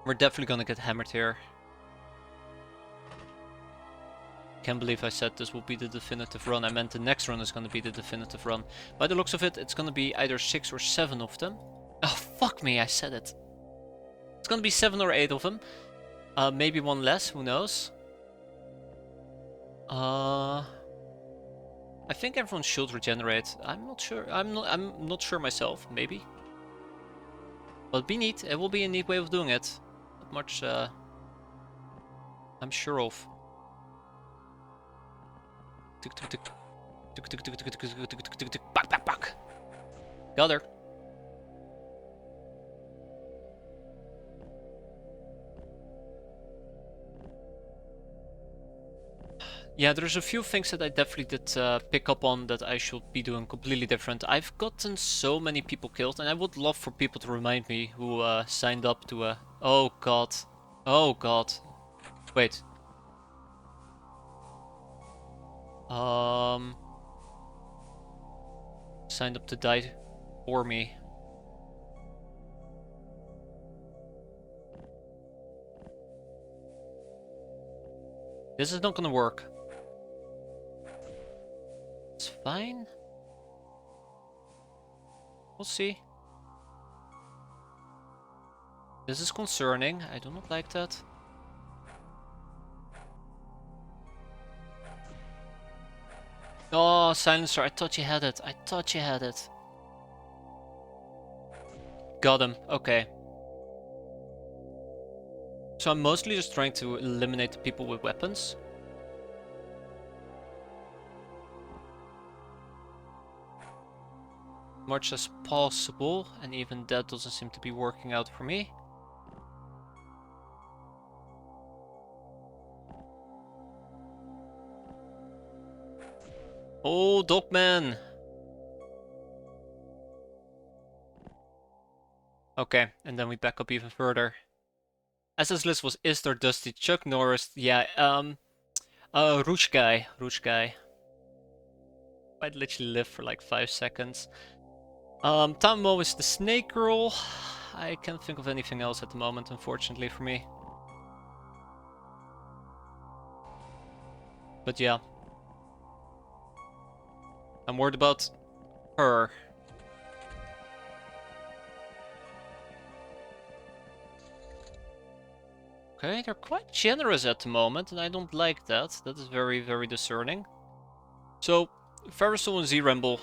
We're definitely gonna get hammered here. Can't believe I said this will be the definitive run. I meant the next run is gonna be the definitive run. By the looks of it, it's gonna be either 6 or 7 of them. Oh, fuck me, I said it. It's gonna be 7 or 8 of them. Maybe one less, who knows? I think everyone should regenerate. I'm not sure. I'm not sure myself, maybe. But it'd be neat. It will be a neat way of doing it. Not much I'm sure of. Back. Got her. Yeah, there's a few things that I definitely did pick up on that I should be doing completely different. I've gotten so many people killed, and I would love for people to remind me who signed up to a... Oh god. Oh god. Wait. Signed up to die for me. This is not gonna work. It's fine. We'll see. This is concerning. I do not like that. Oh, silencer. I thought you had it. I thought you had it. Got him. Okay. So I'm mostly just trying to eliminate the people with weapons. Much as possible, and even that doesn't seem to be working out for me. Oh, Dogman! Okay, and then we back up even further. SS list was Istar, Dusty, Chuck Norris, yeah, Rouge guy. I'd literally live for like 5 seconds. Tammo is the snake girl. I can't think of anything else at the moment, unfortunately for me. But yeah. I'm worried about her. Okay, they're quite generous at the moment, and I don't like that. That is very, very discerning. So, Ferrisol and Z-Ramble.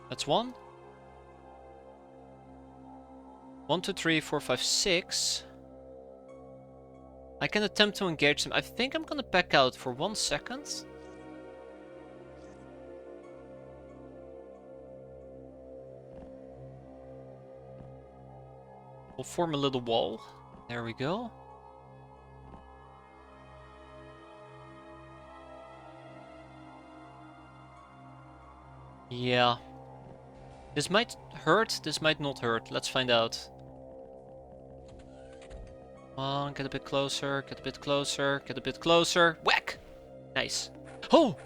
That's 1. 1, 2, 3, 4, 5, 6. I can attempt to engage them. I think I'm gonna back out for 1 second. We'll form a little wall. There we go. Yeah. This might hurt, this might not hurt. Let's find out. Come on, get a bit closer, get a bit closer, get a bit closer. Whack! Nice. Oh!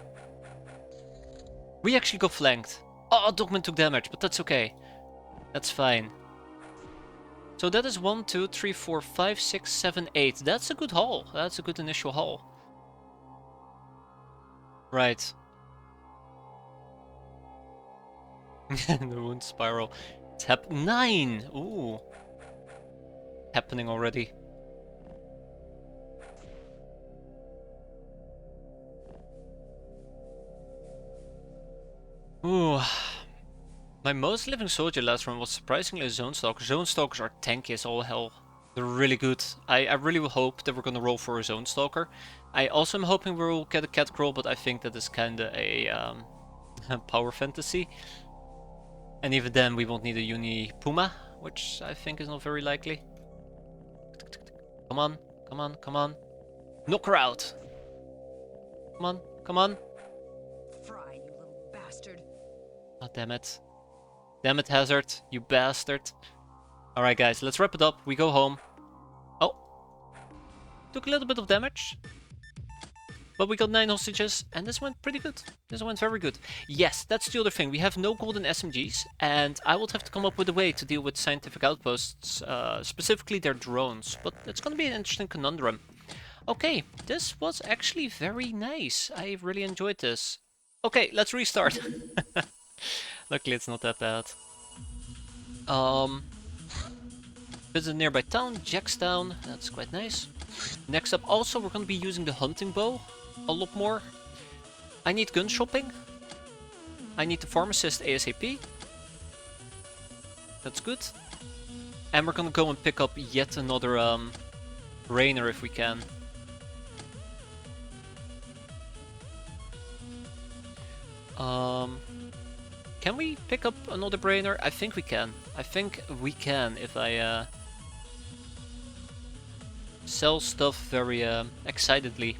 We actually got flanked. Oh, Dogman took damage, but that's okay. That's fine. So that is 1, 2, 3, 4, 5, 6, 7, 8. That's a good haul. That's a good initial haul. Right. The wound spiral. It's 9! Ooh. Happening already. Ooh. My most living soldier last run was surprisingly a Zone Stalker. Zone Stalkers are tanky as all hell. They're really good. I really hope that we're gonna roll for a Zone Stalker. I also am hoping we'll get a Cat Crawl, but I think that is kinda a power fantasy. And even then we won't need a Uni Puma, which I think is not very likely. Come on, come on, come on. Knock her out! Come on, come on. Fry, you little bastard. Oh, damn it. Damn it, Hazard, you bastard. Alright guys, let's wrap it up. We go home. Oh. Took a little bit of damage. But we got 9 hostages, and this went pretty good. This went very good. Yes, that's the other thing. We have no golden SMGs, and I will have to come up with a way to deal with scientific outposts, specifically their drones. But it's going to be an interesting conundrum. Okay, this was actually very nice. I really enjoyed this. Okay, let's restart. Luckily, it's not that bad. Visit a nearby town, Jackstown. That's quite nice. Next up, also, we're going to be using the hunting bow a lot more. I need gun shopping. I need the farm assist ASAP. That's good. And we're gonna go and pick up yet another Rainer if we can. Can we pick up another Brainer? I think we can. I think we can if I sell stuff very excitedly.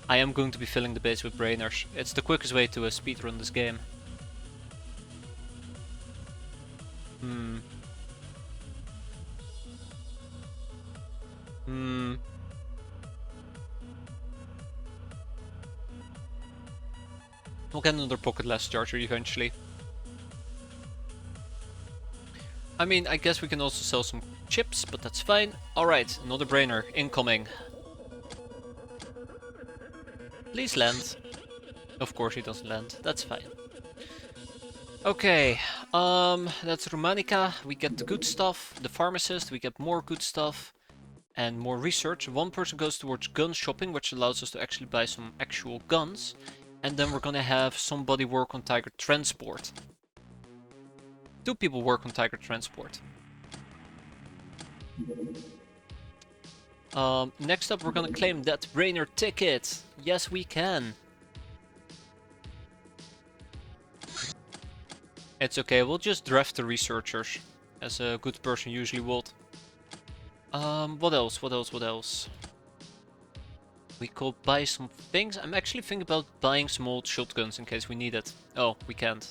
I am going to be filling the base with brainers. It's the quickest way to speedrun this game. We'll get another pocketless charger eventually. I mean, I guess we can also sell some chips, but that's fine. Alright, another brainer incoming. Please land. Of course he doesn't land, that's fine. Okay, that's Rumanica. We get the good stuff. The pharmacist, we get more good stuff. And more research. One person goes towards gun shopping, which allows us to actually buy some actual guns. And then we're gonna have somebody work on Tiger Transport. 2 people work on Tiger Transport. Next up we're gonna claim that brainer ticket. Yes, we can. It's okay, we'll just draft the researchers, as a good person usually would. What else? We could buy some things. I'm actually thinking about buying some old shotguns in case we need it. Oh, we can't.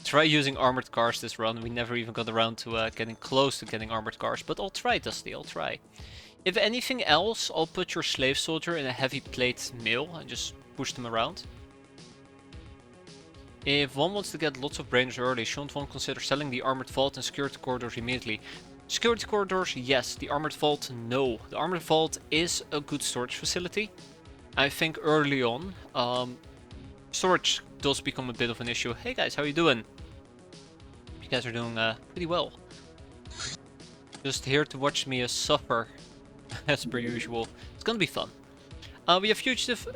Try using armored cars this run. We never even got around to getting close to getting armored cars, but I'll try, Dusty, I'll try. If anything else, I'll put your slave soldier in a heavy plate mill and just push them around. If one wants to get lots of brains early, shouldn't one consider selling the armored vault and security corridors immediately? Security corridors, yes. The armored vault, no. The armored vault is a good storage facility. I think early on, storage does become a bit of an issue. Hey guys, how you doing? You guys are doing pretty well. Just here to watch me suffer, as per usual. It's gonna be fun. We have fugitive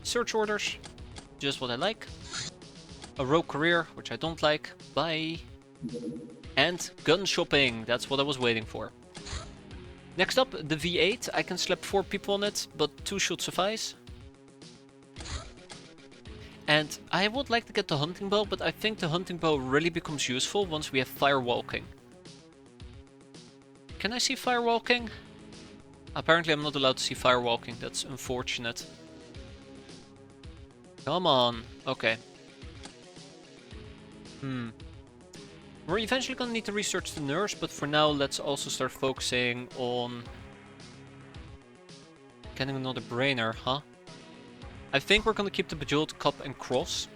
search orders, just what I like. A rogue career, which I don't like. Bye. And gun shopping, that's what I was waiting for. Next up, the V8. I can slap 4 people on it, but 2 should suffice. And I would like to get the hunting bow, but I think the hunting bow really becomes useful once we have firewalking. Can I see firewalking? Apparently I'm not allowed to see firewalking, that's unfortunate. Come on, okay. We're eventually gonna need to research the nurse, but for now let's also start focusing on getting another brainer, huh? I think we're gonna keep the Bejeweled Cup and Cross.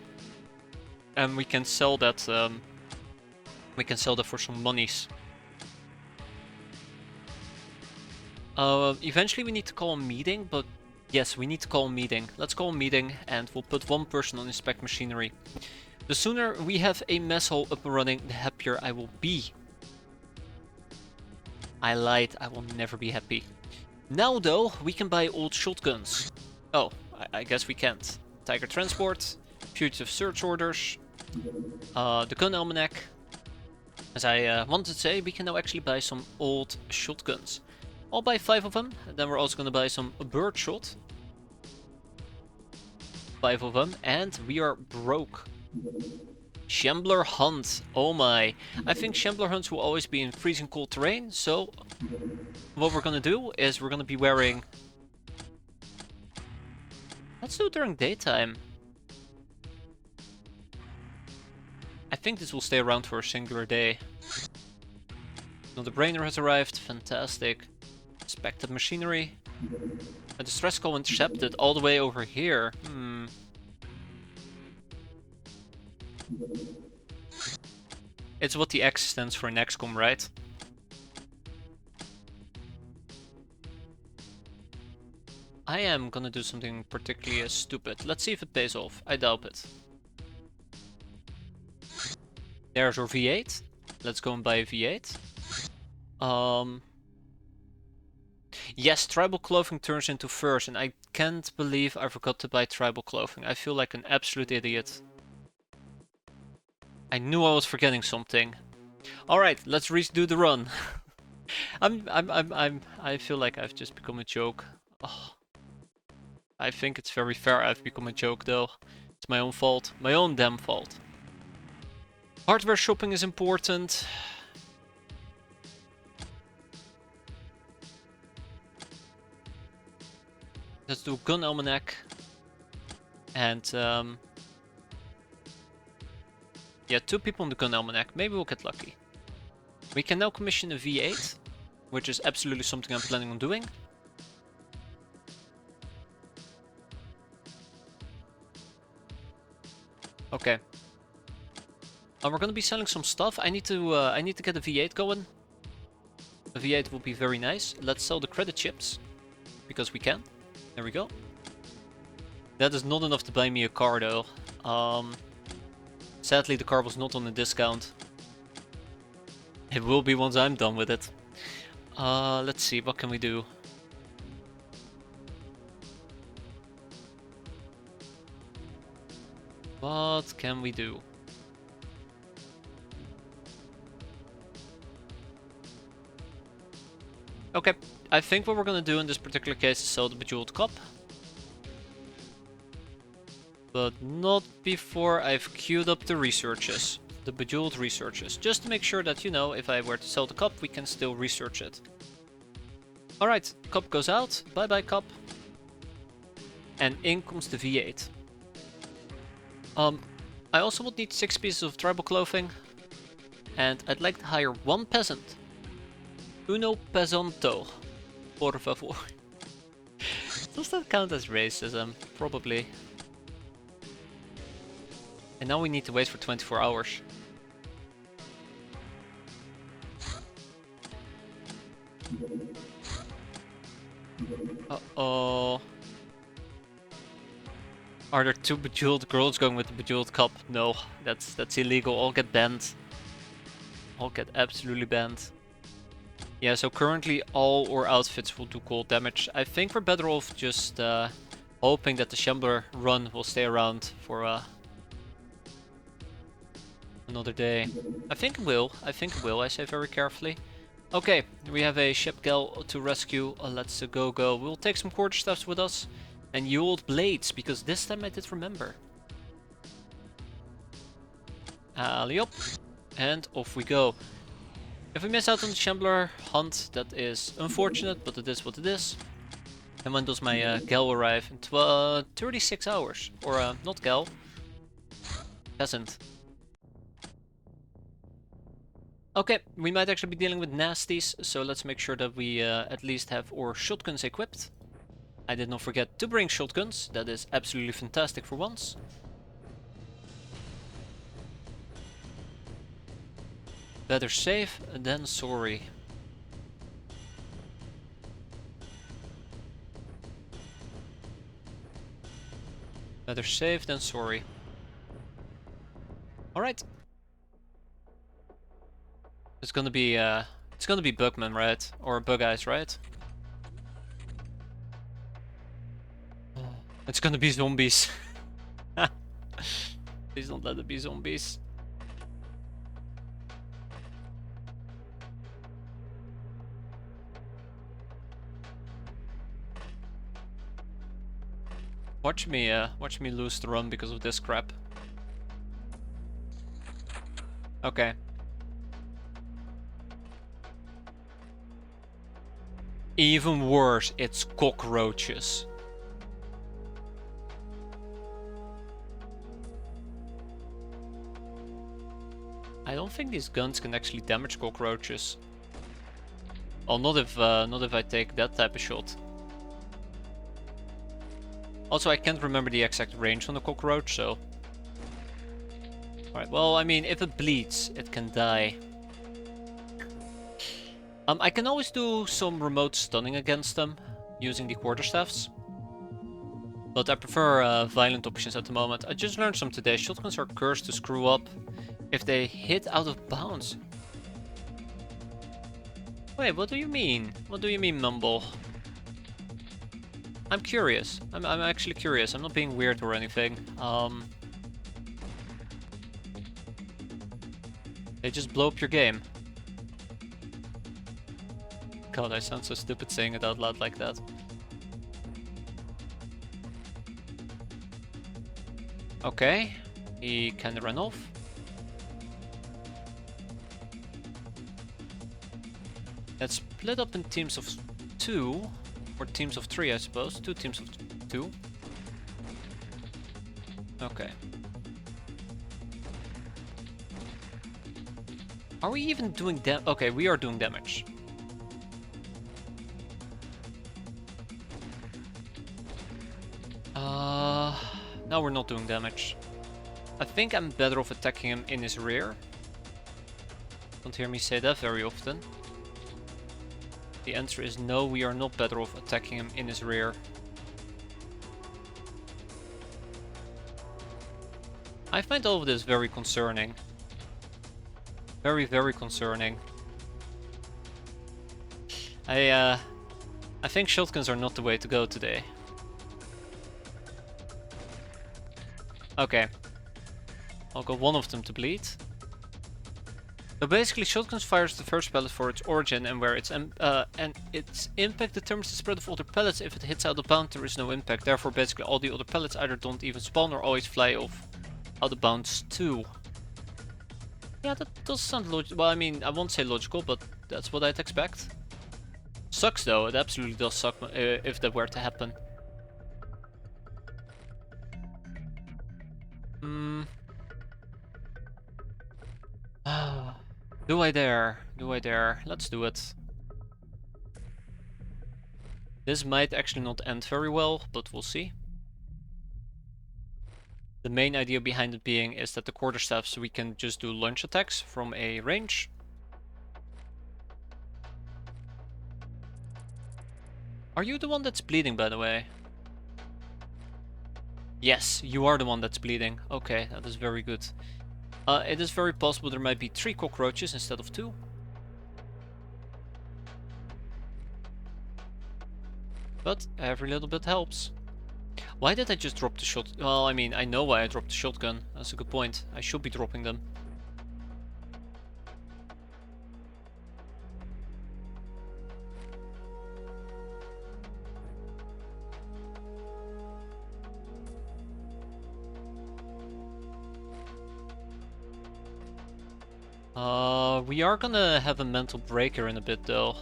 And we can sell that for some monies. Eventually we need to call a meeting, but yes, we need to call a meeting. Let's call a meeting and we'll put 1 person on inspect machinery. The sooner we have a mess hall up and running, the happier I will be. I lied, I will never be happy. Now though, we can buy old shotguns. Oh, I guess we can't. Tiger Transport, fugitive search orders, the gun almanac. As I wanted to say, we can now actually buy some old shotguns. I'll buy 5 of them, and then we're also gonna buy some birdshot. 5 of them, and we are broke. Shambler Hunt, oh my. I think Shambler Hunts will always be in freezing cold terrain, so what we're gonna do is we're gonna be wearing... Let's do it during daytime. I think this will stay around for a singular day. Another brainer has arrived, fantastic. Inspected machinery. A distress call intercepted all the way over here. It's what the X stands for in XCOM, right? I am gonna do something particularly stupid. Let's see if it pays off. I doubt it. There's our V8. Let's go and buy a V8. Yes, tribal clothing turns into furs, and I can't believe I forgot to buy tribal clothing. I feel like an absolute idiot. I knew I was forgetting something. All right, let's redo the run. I feel like I've just become a joke. Oh. I think it's very fair I've become a joke though. It's my own fault. My own damn fault. Hardware shopping is important. Let's do gun almanac. And yeah, 2 people in the gun almanac. Maybe we'll get lucky. We can now commission a V8, which is absolutely something I'm planning on doing. Okay. We're gonna be selling some stuff. I need to get a V8 going. A V8 will be very nice. Let's sell the credit chips because we can. There we go. That is not enough to buy me a car though. Sadly, the car was not on a discount. It will be once I'm done with it. Let's see, what can we do? What can we do? Okay, I think what we're gonna do in this particular case is sell the Bejeweled Cup. But not before I've queued up the researches. The Bejeweled researches. Just to make sure that, you know, if I were to sell the cup, we can still research it. Alright, cup goes out. Bye bye cup. And in comes the V8. I also would need 6 pieces of tribal clothing. And I'd like to hire 1 peasant. Uno pesanto. Por favor. Does that count as racism? Probably. And now we need to wait for 24 hours. Uh-oh. Are there 2 bejeweled girls going with the bejeweled cup? No, that's illegal. I'll get banned. I'll get absolutely banned. Yeah, so currently all our outfits will do cold damage. I think we're better off just hoping that the Shambler run will stay around for another day. I think it will. I think it will. I say very carefully. Okay, we have a ship gal to rescue. Let's go. We'll take some quarterstaffs with us. And Yuled blades, because this time I did remember. Alley up. And off we go. If we miss out on the Shambler hunt, that is unfortunate, but it is what it is. And when does my gal arrive? In 36 hours. Or not gal. Peasant. Okay, we might actually be dealing with nasties, so let's make sure that we at least have our shotguns equipped. I did not forget to bring shotguns. That is absolutely fantastic for once. Better safe than sorry. Better safe than sorry. Alright. It's gonna be Bugman, right? Or Bug Eyes, right? It's gonna be zombies. Please don't let it be zombies. Watch me lose the run because of this crap. Okay. Even worse, it's cockroaches. I don't think these guns can actually damage cockroaches. Oh, not if I take that type of shot. Also, I can't remember the exact range on the cockroach, so... Alright, well, I mean, if it bleeds, it can die. I can always do some remote stunning against them, using the quarterstaffs. But I prefer violent options at the moment. I just learned some today. Shotguns are cursed to screw up if they hit out of bounds. Wait, what do you mean? What do you mean, Mumble? I'm curious. I'm actually curious. I'm not being weird or anything. They just blow up your game. God, I sound so stupid saying it out loud like that. Okay, he kinda ran off. Let's split up in teams of 2. Or teams of 3, I suppose. 2 teams of 2. Okay. Are we even doing damage? Okay, we are doing damage. No, we're not doing damage. I think I'm better off attacking him in his rear. Don't hear me say that very often. The answer is no, we are not better off attacking him in his rear. I find all of this very concerning. Very, very concerning. I think shotguns are not the way to go today. Okay. I'll go one of them to bleed. So basically, shotguns fires the first pellet for its origin and where its impact determines the spread of other pellets. If it hits out of bounds, there is no impact. Therefore, basically, all the other pellets either don't even spawn or always fly off out of bounds too. Yeah, that does sound logical. Well, I mean, I won't say logical, but that's what I'd expect. Sucks though. It absolutely does suck if that were to happen. Do I dare? Do I dare? Let's do it. This might actually not end very well, but we'll see. The main idea behind it being is that the quarterstaffs we can just do launch attacks from a range. Are you the one that's bleeding, by the way? Yes, you are the one that's bleeding. Okay, that is very good. It is very possible there might be 3 cockroaches instead of 2. But every little bit helps. Why did I just drop the shot? Well, I mean, I know why I dropped the shotgun. That's a good point. I should be dropping them. We are gonna have a mental breaker in a bit though.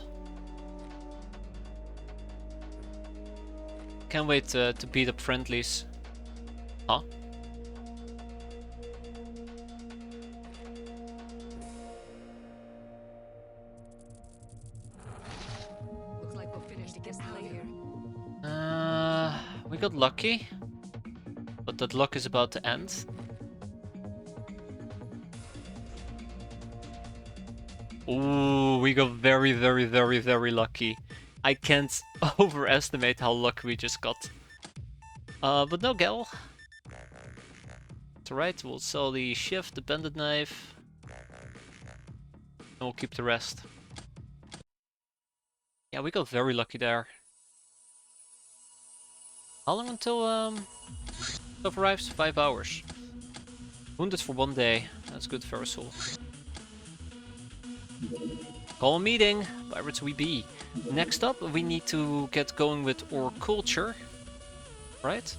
Can't wait to beat up friendlies. Huh? Looks like we're finished to get out of here. We got lucky, but that luck is about to end. Ooh, we got very, very, very, very lucky. I can't overestimate how lucky we just got. But no, Gal. It's alright, we'll sell the shift, the bended knife. And we'll keep the rest. Yeah, we got very lucky there. How long until stuff arrives? 5 hours. Wounded for 1 day. That's good, Verisol. Call a meeting. Pirates we be. Next up, we need to get going with our culture. Right?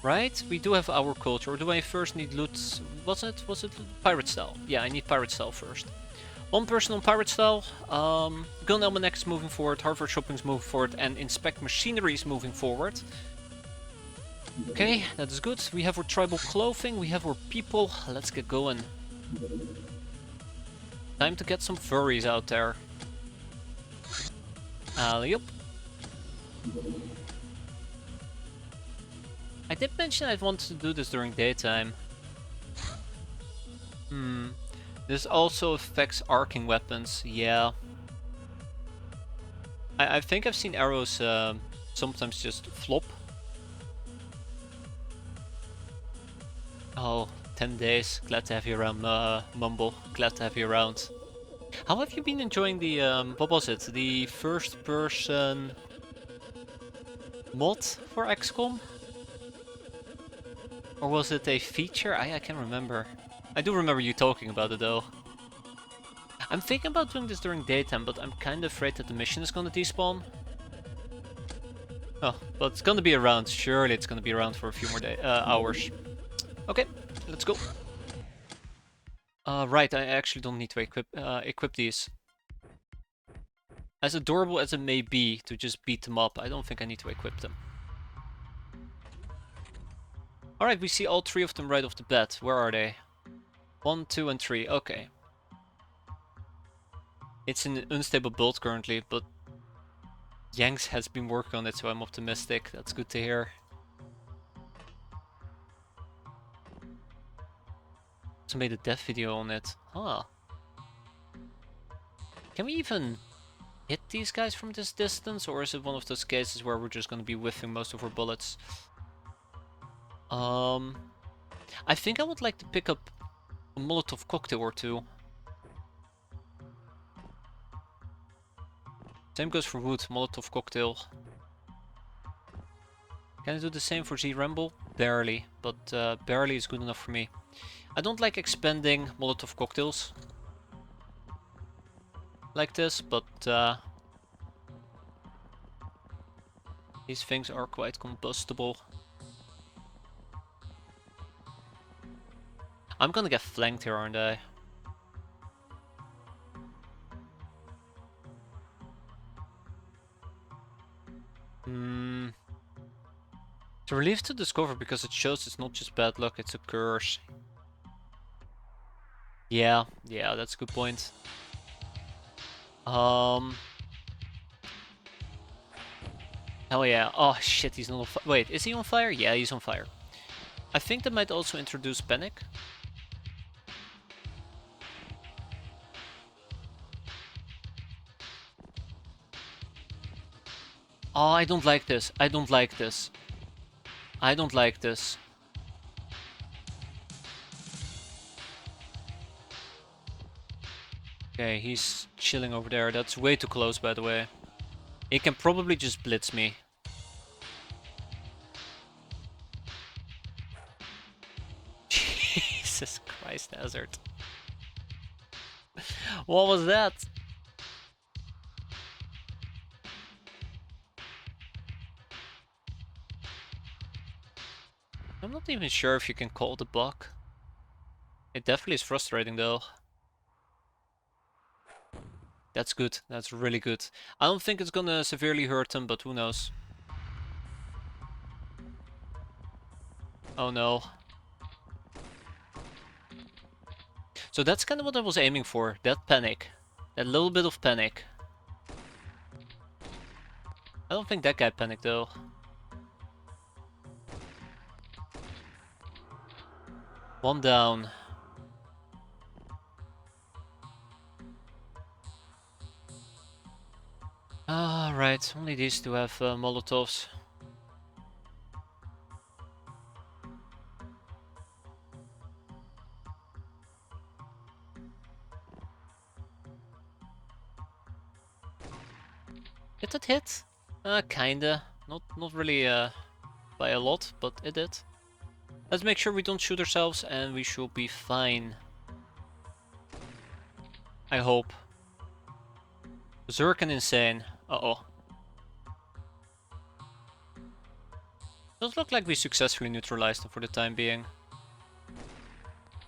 Right? We do have our culture. Or do I first need loot? Was it pirate style? Yeah, I need pirate style first. 1 person on pirate style. Gun Almanac is moving forward. Harvard Shopping is moving forward. And Inspect Machinery is moving forward. Okay, that is good. We have our tribal clothing. We have our people. Let's get going. Time to get some furries out there. Alley-up. I did mention I'd wanted to do this during daytime. This also affects arcing weapons, yeah. I think I've seen arrows sometimes just flop. Oh, 10 days. Glad to have you around, Mumble. Glad to have you around. How have you been enjoying the, what was it? The first person mod for XCOM? Or was it a feature? I can't remember. I do remember you talking about it though. I'm thinking about doing this during daytime, but I'm kind of afraid that the mission is gonna despawn. Oh, but it's gonna be around. Surely it's gonna be around for a few more hours. Okay, let's go. Right, I actually don't need to equip these. As adorable as it may be to just beat them up, I don't think I need to equip them. Alright, we see all 3 of them right off the bat. Where are they? 1, 2, and 3. Okay. It's in an unstable build currently, but Yanks has been working on it, so I'm optimistic. That's good to hear. Also made a death video on it. Huh. Can we even hit these guys from this distance, or is it one of those cases where we're just going to be whiffing most of our bullets? I think I would like to pick up a Molotov cocktail or 2. Same goes for wood, Molotov cocktail. Can I do the same for Z-Ramble? Barely, but barely is good enough for me. I don't like expending Molotov cocktails like this, but these things are quite combustible. I'm gonna get flanked here, aren't I? It's a relief to discover because it shows it's not just bad luck, it's a curse. Yeah, that's a good point. Hell yeah. Oh shit, he's not on fire. Wait, is he on fire? Yeah, he's on fire. I think that might also introduce panic. Oh, I don't like this. I don't like this. I don't like this. Okay, he's chilling over there. That's way too close, by the way. He can probably just blitz me. Jesus Christ, Hazard. What was that? I'm not even sure if you can call the bug. It definitely is frustrating though. That's good. That's really good. I don't think it's gonna severely hurt him, but who knows. Oh no. So that's kind of what I was aiming for. That panic. That little bit of panic. I don't think that guy panicked though. One down. Ah, right. Only these two have Molotovs. Did that hit? Kinda. Not really by a lot, but it did. Let's make sure we don't shoot ourselves and we should be fine. I hope. Berserk and insane. Uh-oh. Does look like we successfully neutralized them for the time being.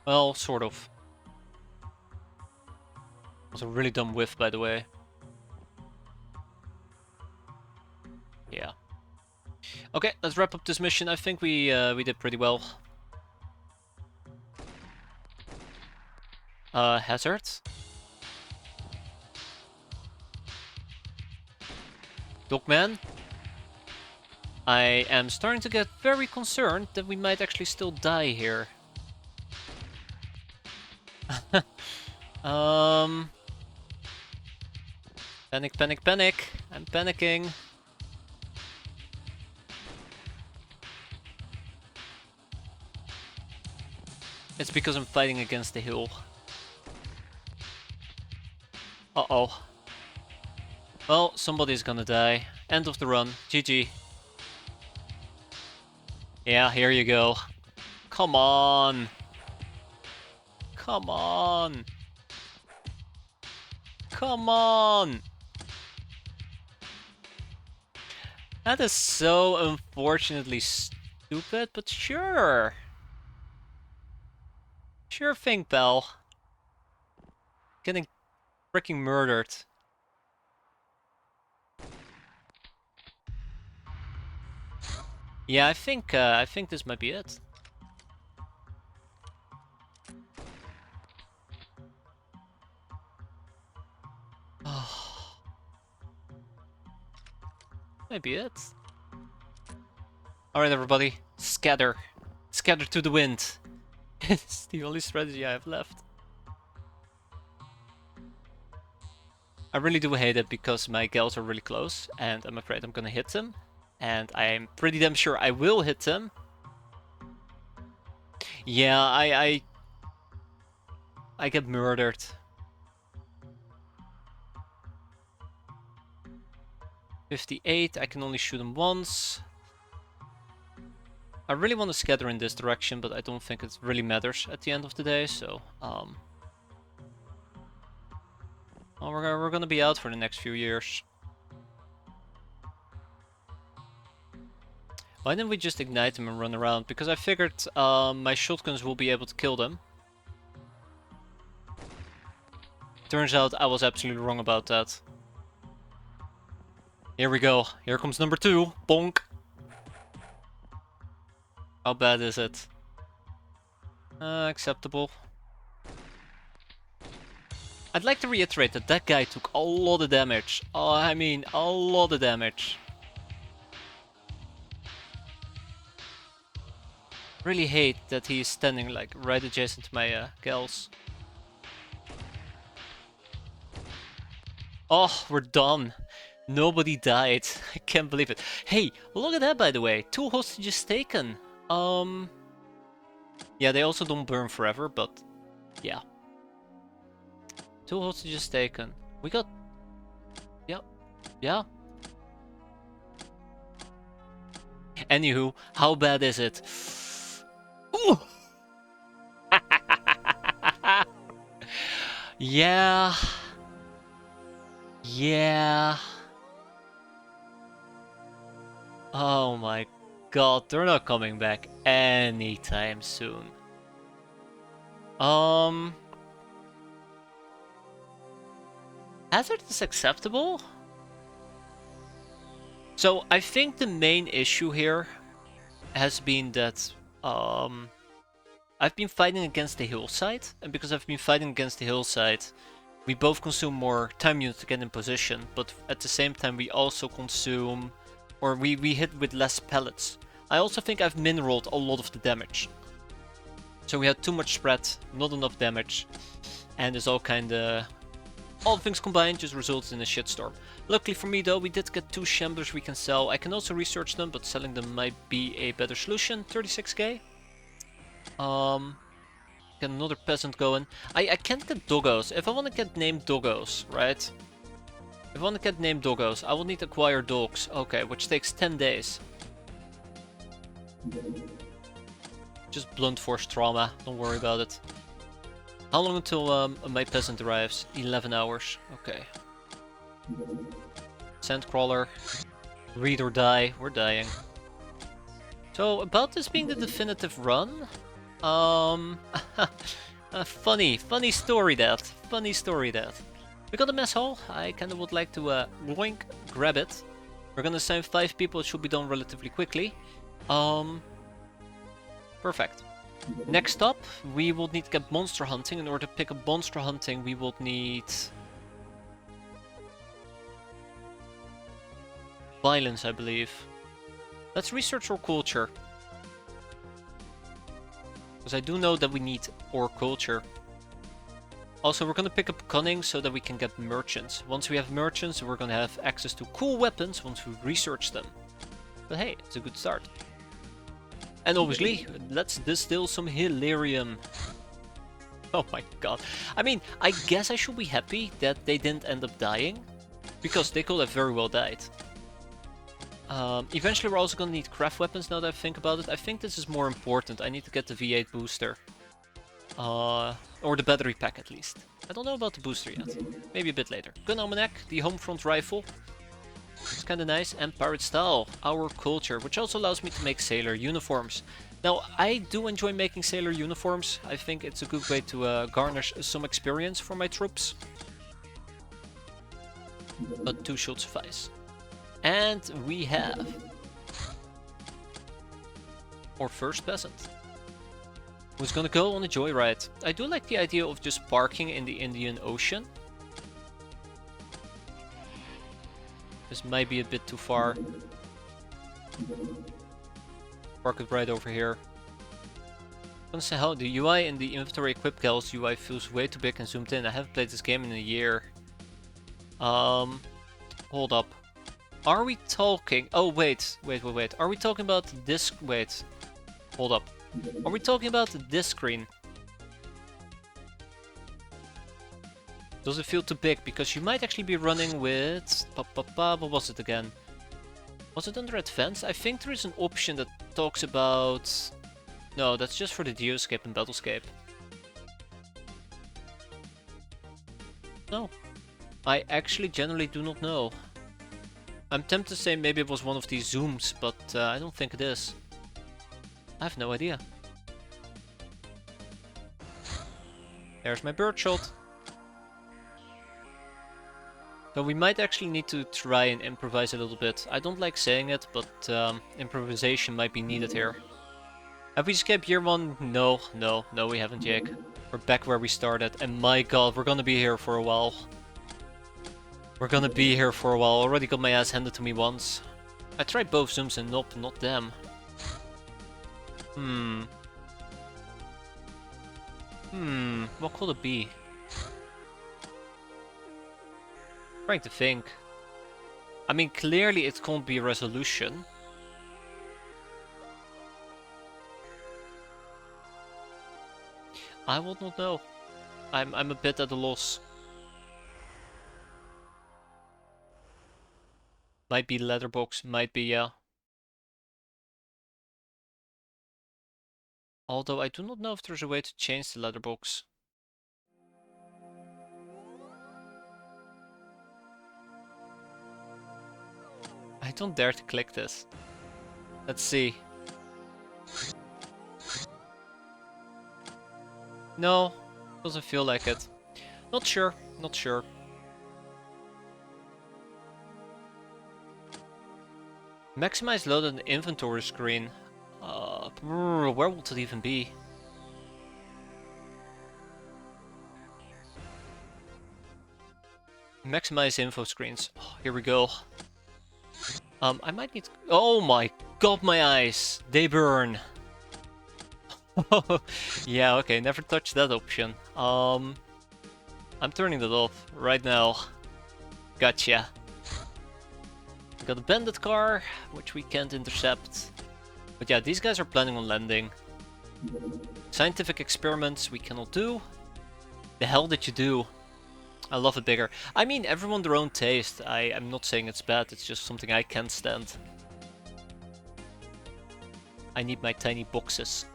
Well, sort of. Was a really dumb whiff, by the way. Yeah. Okay, let's wrap up this mission. I think we did pretty well. Hazard. Dogman. I am starting to get very concerned that we might actually still die here. Panic, panic, panic. I'm panicking. It's because I'm fighting against the hill. Uh-oh. Well, somebody's gonna die. End of the run. GG. Yeah, here you go. Come on. Come on. Come on. That is so unfortunately stupid, but sure. Sure thing, pal. Getting freaking murdered. Yeah, I think this might be it. Maybe it. Alright everybody, scatter. Scatter to the wind. It's the only strategy I have left. I really do hate it because my gals are really close and I'm afraid I'm gonna hit them. And I'm pretty damn sure I will hit them. Yeah, I get murdered. .58, I can only shoot him once. I really want to scatter in this direction, but I don't think it really matters at the end of the day, so... well, we're gonna be out for the next few years. Why didn't we just ignite them and run around? Because I figured my shotguns will be able to kill them. Turns out I was absolutely wrong about that. Here we go. Here comes number 2. Bonk. How bad is it? Acceptable. I'd like to reiterate that that guy took a lot of damage. Oh, I mean, a lot of damage. Really hate that he's standing like right adjacent to my gals. Oh, we're done. Nobody died. I can't believe it. Hey, look at that, by the way. 2 hostages taken. Yeah, they also don't burn forever, but yeah. 2 hostages taken. We got... Yeah. Yeah. Anywho, how bad is it? Ooh! Yeah. Yeah. Oh my god, they're not coming back anytime soon. Hazard is acceptable? So I think the main issue here has been that I've been fighting against the hillside, and because I've been fighting against the hillside, we both consume more time units to get in position, but at the same time we also consume, or we hit with less pellets. I also think I've min-rolled a lot of the damage. So we had too much spread, not enough damage, and it's all kinda... all things combined just results in a shitstorm. Luckily for me though, we did get 2 shamblers we can sell. I can also research them, but selling them might be a better solution. 36k. Get another peasant going. I can't get doggos. If I want to get named doggos, right? If I want to get named doggos, I will need to acquire dogs. Okay, which takes 10 days. Just blunt force trauma, don't worry about it. How long until my peasant arrives? 11 hours. Okay. Sandcrawler. Read or die. We're dying. So, about this being the definitive run... funny story that. Funny story that. We got a mess hall. I kinda would like to boink, grab it. We're gonna assign 5 people. It should be done relatively quickly. Perfect. Next up, we will need to get monster hunting. In order to pick up monster hunting, we will need... violence, I believe. Let's research our culture. Because I do know that we need our culture. Also, we're gonna pick up cunning so that we can get merchants. Once we have merchants, we're gonna have access to cool weapons once we research them. But hey, it's a good start. And obviously, let's distill some Hilarium. Oh my god. I mean, I guess I should be happy that they didn't end up dying. Because they could have very well died. Eventually we're also gonna need craft weapons now that I think about it. I think this is more important. I need to get the V8 booster. Or the battery pack at least. I don't know about the booster yet. Maybe a bit later. Gun Almanac, the Homefront rifle. It's kinda nice. And Pirate Style, our culture, which also allows me to make sailor uniforms. Now, I do enjoy making sailor uniforms. I think it's a good way to garnish some experience for my troops. But 2 should suffice. And we have Or first peasant. Who's gonna go on a joyride? I do like the idea of just parking in the Indian Ocean. This might be a bit too far. Park it right over here. I'm gonna say how the UI in the inventory equip gals UI feels way too big and zoomed in. I haven't played this game in a year. Hold up. Are we talking? Oh wait. Are we talking about this? Wait. Hold up. Are we talking about this screen? Does it feel too big? Because you might actually be running with... What was it again? Was it under advanced? I think there is an option that talks about... No, that's just for the Geoscape and Battlescape. No. I actually generally do not know. I'm tempted to say maybe it was one of these zooms, but I don't think it is. I have no idea. There's my bird shot. So we might actually need to try and improvise a little bit. I don't like saying it, but improvisation might be needed here. Have we escaped year 1? No, we haven't, Jake. We're back where we started, and my god, we're gonna be here for a while. Already got my ass handed to me once. I tried both zooms and nope, not them. What could it be? Trying to think. I mean, clearly it can't be a resolution. I would not know. I'm a bit at a loss. Might be letterbox, might be, yeah. Although I do not know if there's a way to change the letterbox. I don't dare to click this. Let's see. No, doesn't feel like it. Not sure. Maximize load on the inventory screen. Where would it even be? Maximize info screens. Oh, here we go. I might need to... Oh my god, my eyes! They burn! Yeah, okay, never touch that option. I'm turning that off right now. Gotcha. We got a bandit car, which we can't intercept. But yeah, these guys are planning on landing. Scientific experiments we cannot do. The hell did you do? I love it bigger. I mean, everyone their own taste. I'm not saying it's bad, it's just something I can't stand. I need my tiny boxes.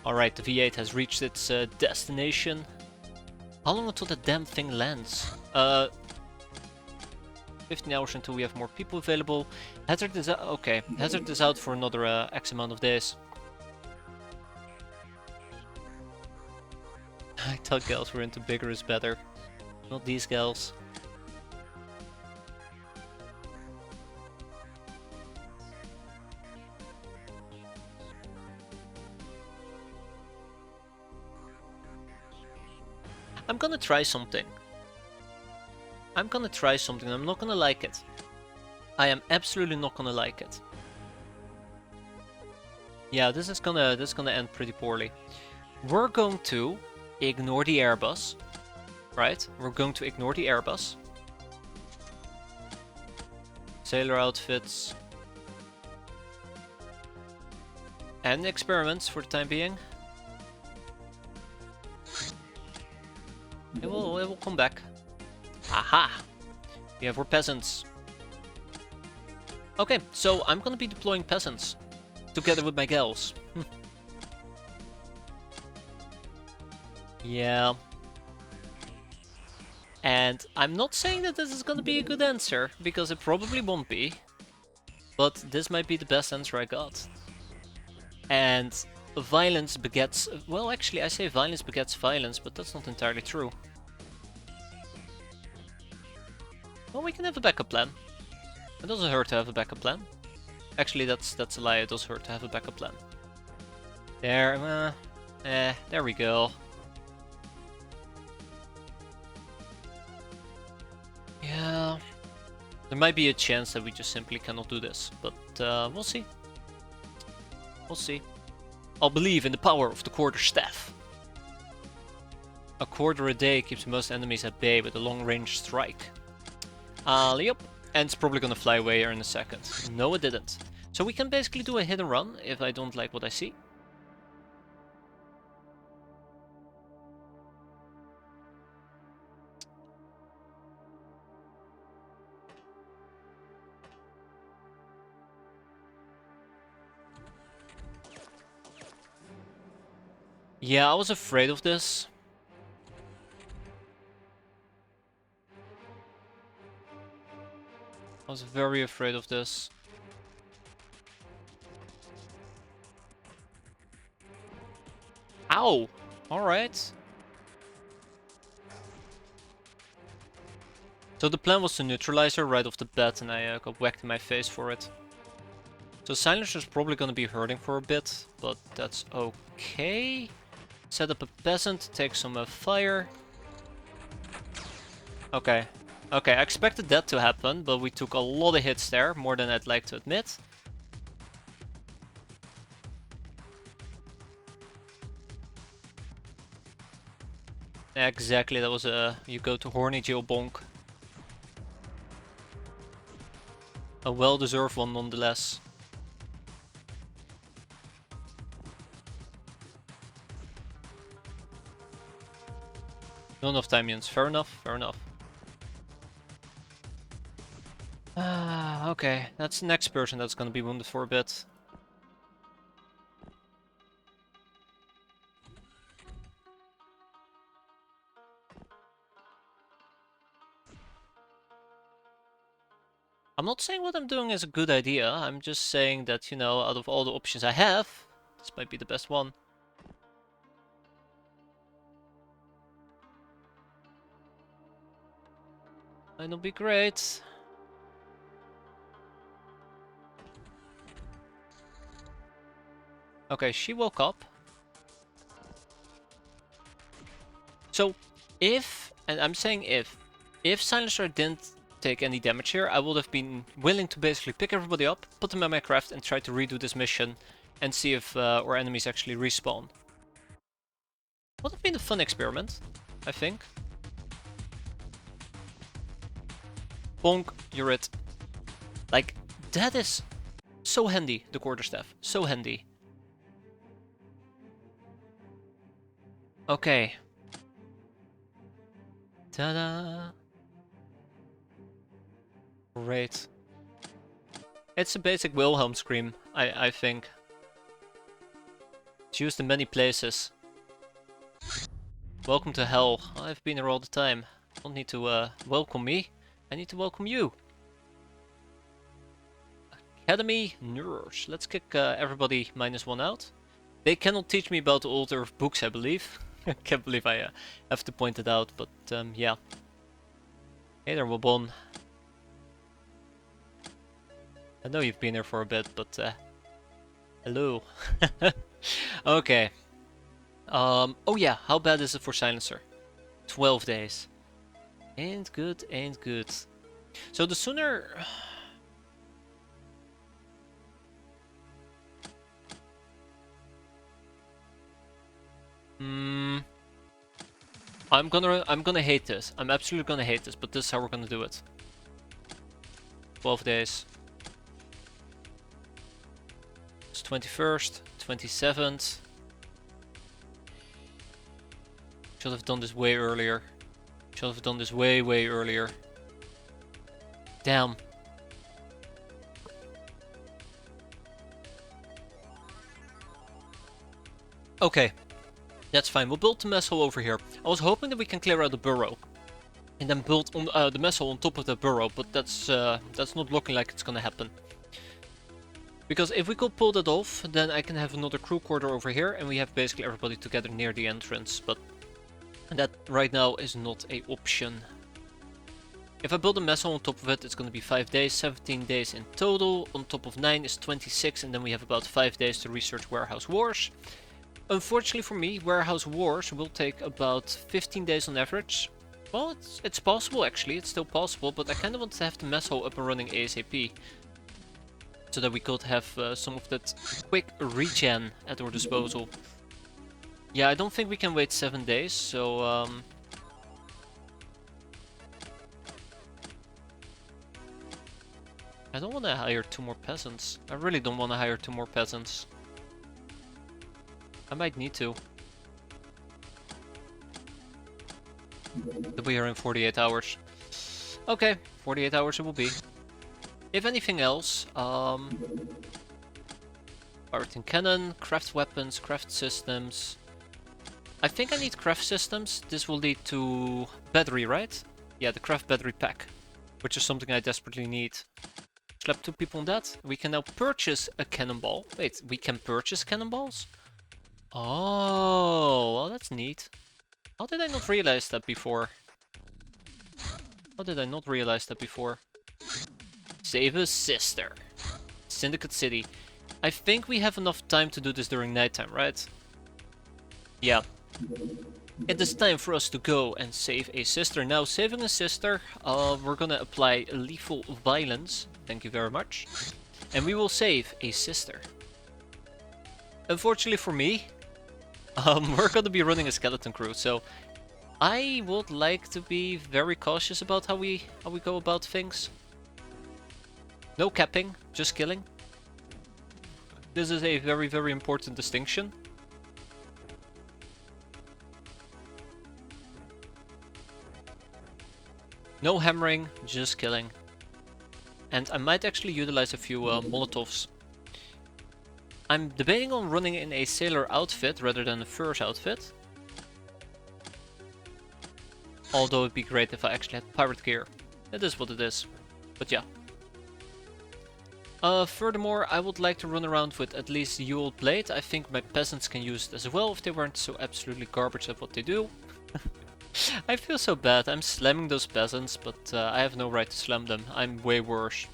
Alright, the V8 has reached its destination. How long until the damn thing lands? 15 hours until we have more people available. Hazard is out. Okay, Hazard is out for another X amount of days. I thought gals were into bigger is better. Not these gals. I'm gonna try something. I'm not gonna like it. I am absolutely not gonna like it. Yeah, this is gonna end pretty poorly. We're going to ignore the Airbus. Right? We're going to ignore the Airbus. Sailor outfits. And experiments for the time being. It will come back. Aha! We have our peasants. Okay, so I'm gonna be deploying peasants. Together with my gals. Yeah. And I'm not saying that this is gonna be a good answer, because it probably won't be. But this might be the best answer I got. And violence begets... Well, actually, I say violence begets violence, but that's not entirely true. Well, we can have a backup plan. It doesn't hurt to have a backup plan. Actually, that's a lie. It does hurt to have a backup plan. There, there we go. Yeah, there might be a chance that we just simply cannot do this, but we'll see. We'll see. I'll believe in the power of the quarterstaff. A quarter a day keeps most enemies at bay with a long-range strike. Yep. And it's probably gonna fly away here in a second. No, it didn't. So we can basically do a hit and run if I don't like what I see. Yeah, I was afraid of this. I was very afraid of this. Ow! Alright. So the plan was to neutralize her right off the bat, and I got whacked in my face for it. So Silencer's probably gonna be hurting for a bit, but that's okay. Set up a peasant, take some fire. Okay. Okay, I expected that to happen, but we took a lot of hits there, more than I'd like to admit. Exactly, that was a you go to horny jail bonk. A well-deserved one nonetheless. Not enough time, Jens. Fair enough, fair enough. Okay, that's the next person that's gonna be wounded for a bit. I'm not saying what I'm doing is a good idea, I'm just saying that, you know, out of all the options I have, this might be the best one. Might not be great. Okay, she woke up. So, if, and I'm saying if Silencer didn't take any damage here, I would have been willing to basically pick everybody up, put them in my craft, and try to redo this mission and see if our enemies actually respawn. Would have been a fun experiment, I think. Bonk, you're it. Like, that is so handy, the quarterstaff. So handy. Okay. Ta-da! Great. It's a basic Wilhelm scream, I think. It's used in many places. Welcome to hell. I've been here all the time. Don't need to welcome me. I need to welcome you. Academy Nurse. Let's kick everybody -1 out. They cannot teach me about the older books, I believe. I can't believe I have to point it out, but yeah. Hey there, Wabon. I know you've been here for a bit, but hello. Okay. Oh yeah, how bad is it for Silencer? 12 days. Ain't good, ain't good. So the sooner... I'm gonna hate this. I'm absolutely gonna hate this, but this is how we're gonna do it. 12 days. It's 21st, 27th. Should have done this way earlier. Should have done this way earlier. Damn. Okay. That's fine. We'll build the mess hall over here. I was hoping that we can clear out the burrow. And then build on, the mess hall on top of the burrow. But that's not looking like it's gonna happen. Because if we could pull that off, then I can have another crew quarter over here. And we have basically everybody together near the entrance. But that right now is not an option. If I build a missile on top of it, it's going to be 5 days, 17 days in total. On top of 9 is 26, and then we have about 5 days to research Warehouse Wars. Unfortunately for me, Warehouse Wars will take about 15 days on average. Well, it's possible actually, it's still possible, but I kind of want to have the mess hall up and running ASAP. So that we could have some of that quick regen at our disposal. Yeah, I don't think we can wait 7 days, so I don't want to hire 2 more peasants. I really don't want to hire 2 more peasants. I might need to. They'll be here in 48 hours. Okay, 48 hours it will be. If anything else, pirating cannon, craft weapons, craft systems. I think I need craft systems. This will lead to battery, right? Yeah, the craft battery pack, which is something I desperately need. Slap 2 people on that. We can now purchase a cannonball. Wait, we can purchase cannonballs? Oh, well that's neat. How did I not realize that before? How did I not realize that before? Save a sister. Syndicate City. I think we have enough time to do this during nighttime, right? Yeah. It is time for us to go and save a sister. Now, saving a sister, we're gonna apply lethal violence. Thank you very much. And we will save a sister. Unfortunately for me, we're gonna be running a skeleton crew, so I would like to be very cautious about how we go about things. No capping, just killing. This is a very, very important distinction. No hammering, just killing. And I might actually utilize a few Molotovs. I'm debating on running in a sailor outfit rather than a furs outfit. Although it'd be great if I actually had pirate gear. It is what it is. But yeah. Furthermore, I would like to run around with at least Yule Blade. I think my peasants can use it as well if they weren't so absolutely garbage at what they do. I feel so bad. I'm slamming those peasants, but I have no right to slam them. I'm way worse.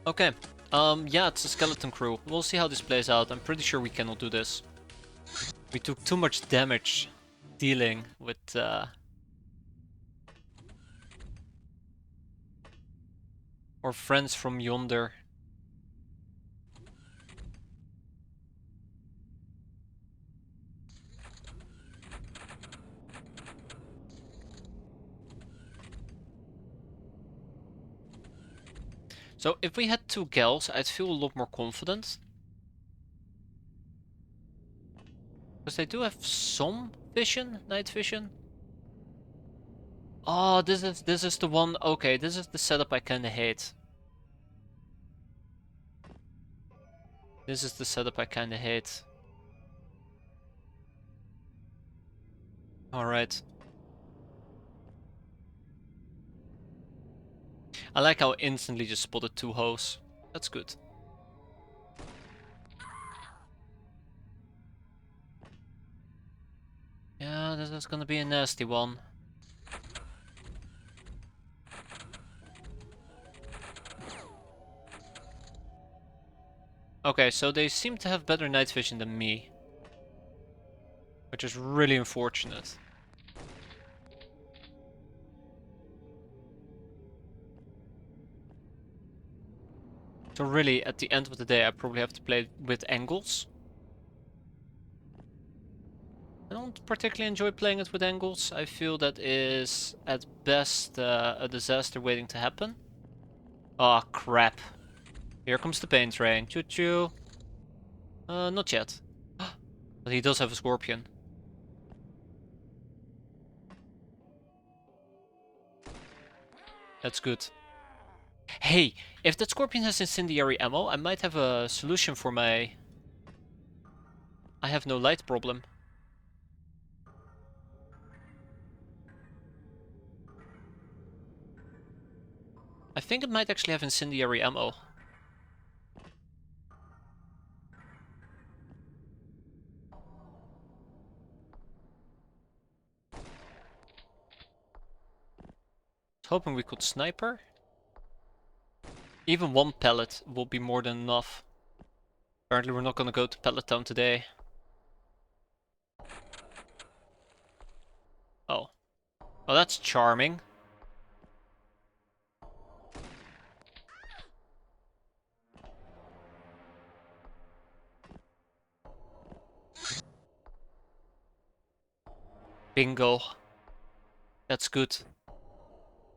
Okay. Yeah, it's a skeleton crew. We'll see how this plays out. I'm pretty sure we cannot do this. We took too much damage dealing with our friends from yonder. So if we had 2 gals, I'd feel a lot more confident. Because they do have some vision, night vision. Oh, this is the one. Okay, this is the setup I kinda hate. This is the setup I kinda hate. Alright. I like how I instantly just spotted 2 hoes. That's good. Yeah, this is gonna be a nasty one. Okay, so they seem to have better night vision than me. Which is really unfortunate. So really, at the end of the day, I probably have to play with angles. I don't particularly enjoy playing it with angles. I feel that is, at best, a disaster waiting to happen. Oh crap. Here comes the pain train. Choo choo. Not yet. But he does have a scorpion. That's good. Hey, if that scorpion has incendiary ammo, I might have a solution for my... I have no light problem. I think it might actually have incendiary ammo. was hoping we could sniper. Even one pellet will be more than enough. Apparently we're not gonna go to Pellet Town today. Oh. Oh, that's charming. Bingo. That's good.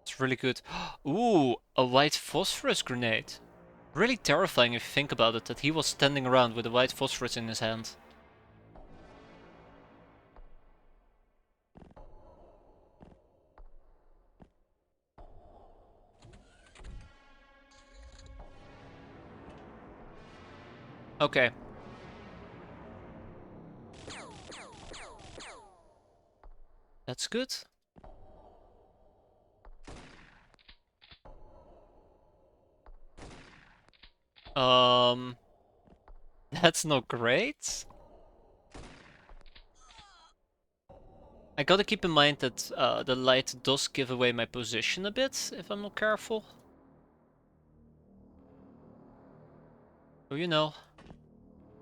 It's really good. Ooh, a white phosphorus grenade. Really terrifying if you think about it, that he was standing around with a white phosphorus in his hand. Okay. That's good. That's not great. I gotta keep in mind that the light does give away my position a bit, if I'm not careful. So you know,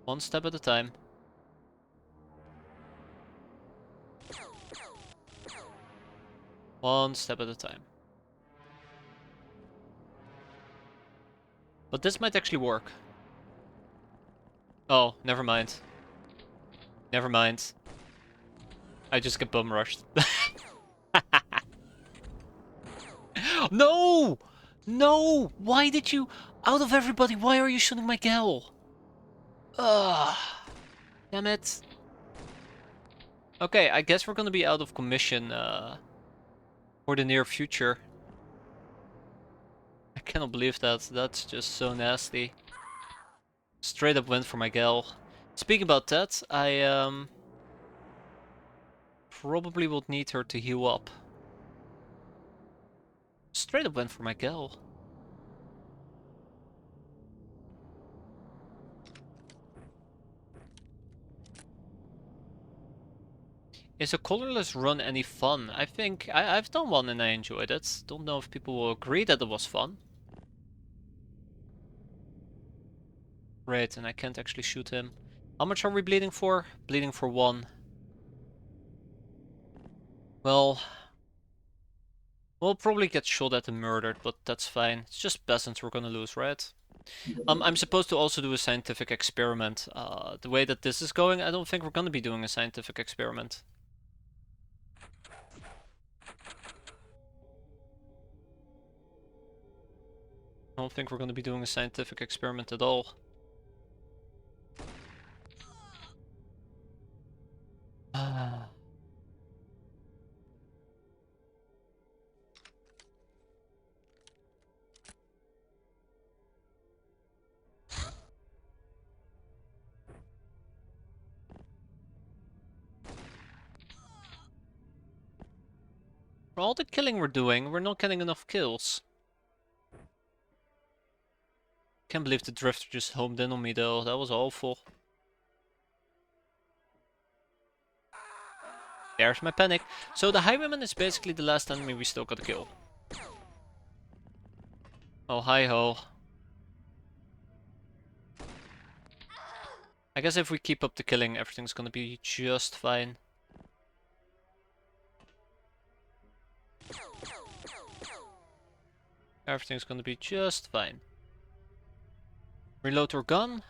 one step at a time. One step at a time. But this might actually work. Oh, never mind. Never mind. I just get bum rushed. No! No! Why did you... Out of everybody, why are you shooting my gal? Ugh. Damn it. Okay, I guess we're gonna be out of commission for the near future. I cannot believe that. That's just so nasty. Straight up went for my gal. Speaking about that, I probably would need her to heal up. Straight up went for my gal. Is a colorless run any fun? I think I've done one and I enjoyed it. Don't know if people will agree that it was fun. Right, and I can't actually shoot him. How much are we bleeding for? Bleeding for 1. Well, we'll probably get shot at and murdered, but that's fine. It's just peasants we're gonna lose, right? I'm supposed to also do a scientific experiment. The way that this is going, I don't think we're gonna be doing a scientific experiment. I don't think we're gonna be doing a scientific experiment at all. For all the killing we're doing, we're not getting enough kills. Can't believe the drifter just homed in on me though, that was awful. There's my panic. So the highwayman is basically the last enemy we still gotta kill. Oh hi ho. I guess if we keep up the killing, everything's gonna be just fine. Everything's gonna be just fine. Reload our gun.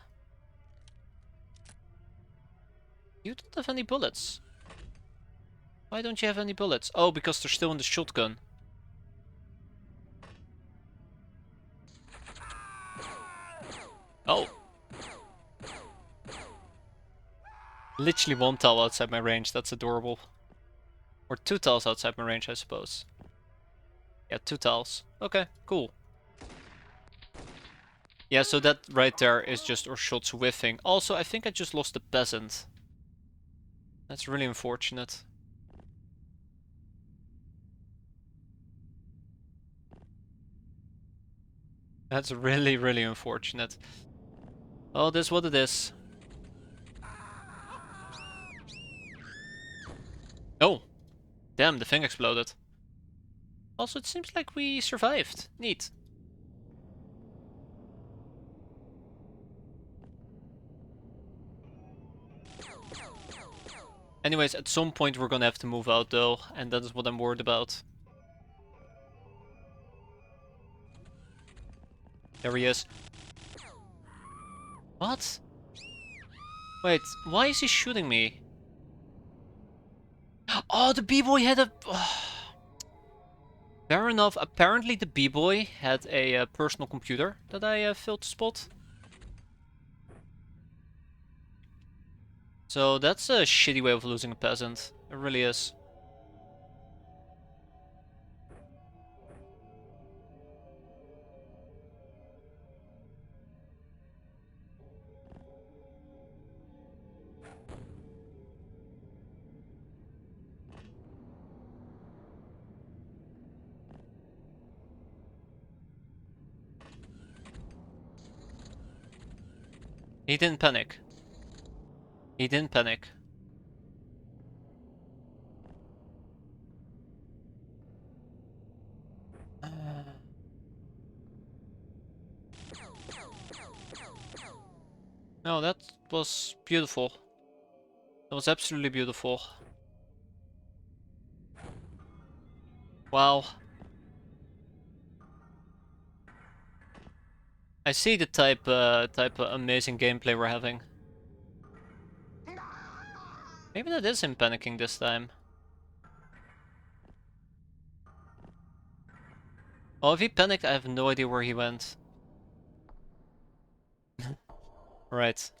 You don't have any bullets. Why don't you have any bullets? Oh, because they're still in the shotgun. Oh. Literally 1 tile outside my range, that's adorable. Or 2 tiles outside my range, I suppose. Yeah, 2 tiles. Okay, cool. Yeah, so that right there is just our shots whiffing. Also, I think I just lost a peasant. That's really unfortunate. That's really, really unfortunate. Oh, this is what it is. Oh! Damn, the thing exploded. Also, it seems like we survived. Neat. Anyways, at some point we're gonna have to move out though, and that is what I'm worried about. There he is. What? Wait, why is he shooting me? Oh, the B-boy had a... Fair enough. Apparently the B-boy had a personal computer that I failed to spot. So that's a shitty way of losing a peasant. It really is. He didn't panic. He didn't panic. No, that was beautiful. That was absolutely beautiful. Wow. I see the type of amazing gameplay we're having. Maybe that is him panicking this time. Oh, if he panicked, I have no idea where he went. Right.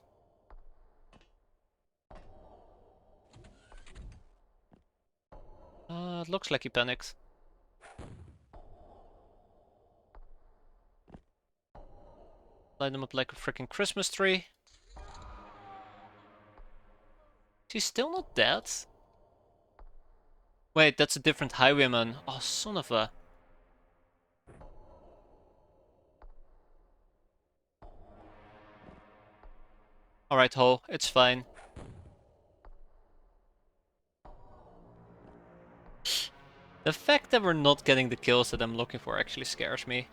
It looks like he panicked. Light him up like a freaking Christmas tree. Is he still not dead? Wait, that's a different highwayman. Oh, son of a... Alright, Ho, it's fine. The fact that we're not getting the kills that I'm looking for actually scares me.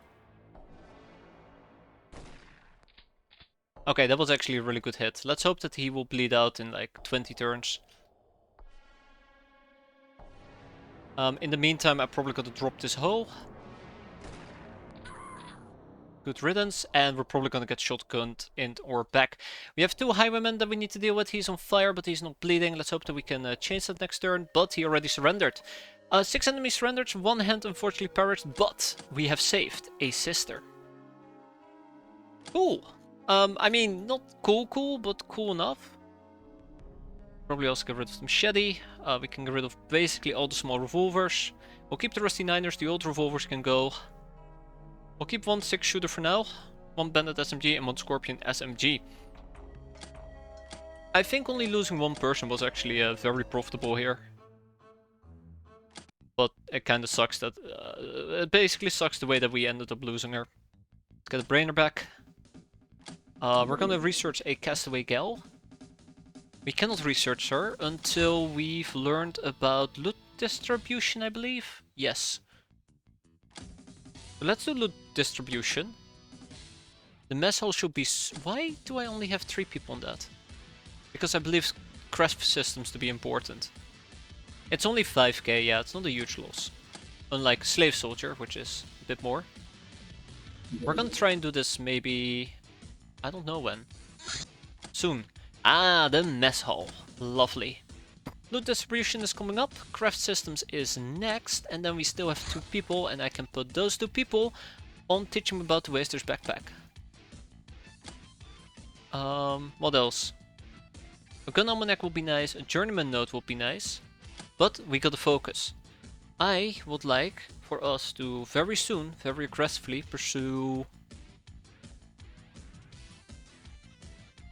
Okay, that was actually a really good hit. Let's hope that he will bleed out in like 20 turns. In the meantime, I probably gotta drop this Ho. Good riddance, and we're probably gonna get shotgunned in or back. We have two highwaymen that we need to deal with. He's on fire, but he's not bleeding. Let's hope that we can change that next turn, but he already surrendered. 6 enemies surrendered, 1 hand unfortunately perished, but we have saved a sister. Cool. I mean, not cool, but cool enough. Probably also get rid of the machete. We can get rid of basically all the small revolvers. We'll keep the rusty 9ers, the old revolvers can go. We'll keep 1 6-shooter for now, 1 bandit SMG and 1 scorpion SMG. I think only losing 1 person was actually very profitable here. But it kinda sucks that... it basically sucks the way that we ended up losing her. Let's get a brainer back. We're gonna research a castaway gal. We cannot research her until we've learned about loot distribution, I believe. Yes. Let's do loot distribution. The mess hall should be... Why do I only have 3 people on that? Because I believe craft systems to be important. It's only 5k, yeah, it's not a huge loss. Unlike Slave Soldier, which is a bit more. We're gonna try and do this maybe... I don't know when. Soon. Ah, the mess hall. Lovely. Loot distribution is coming up, craft systems is next, and then we still have 2 people, and I can put those 2 people on teaching about the Waster's backpack. What else? A gun almanac will be nice, a journeyman note will be nice, but we gotta focus. I would like for us to very soon, very aggressively pursue...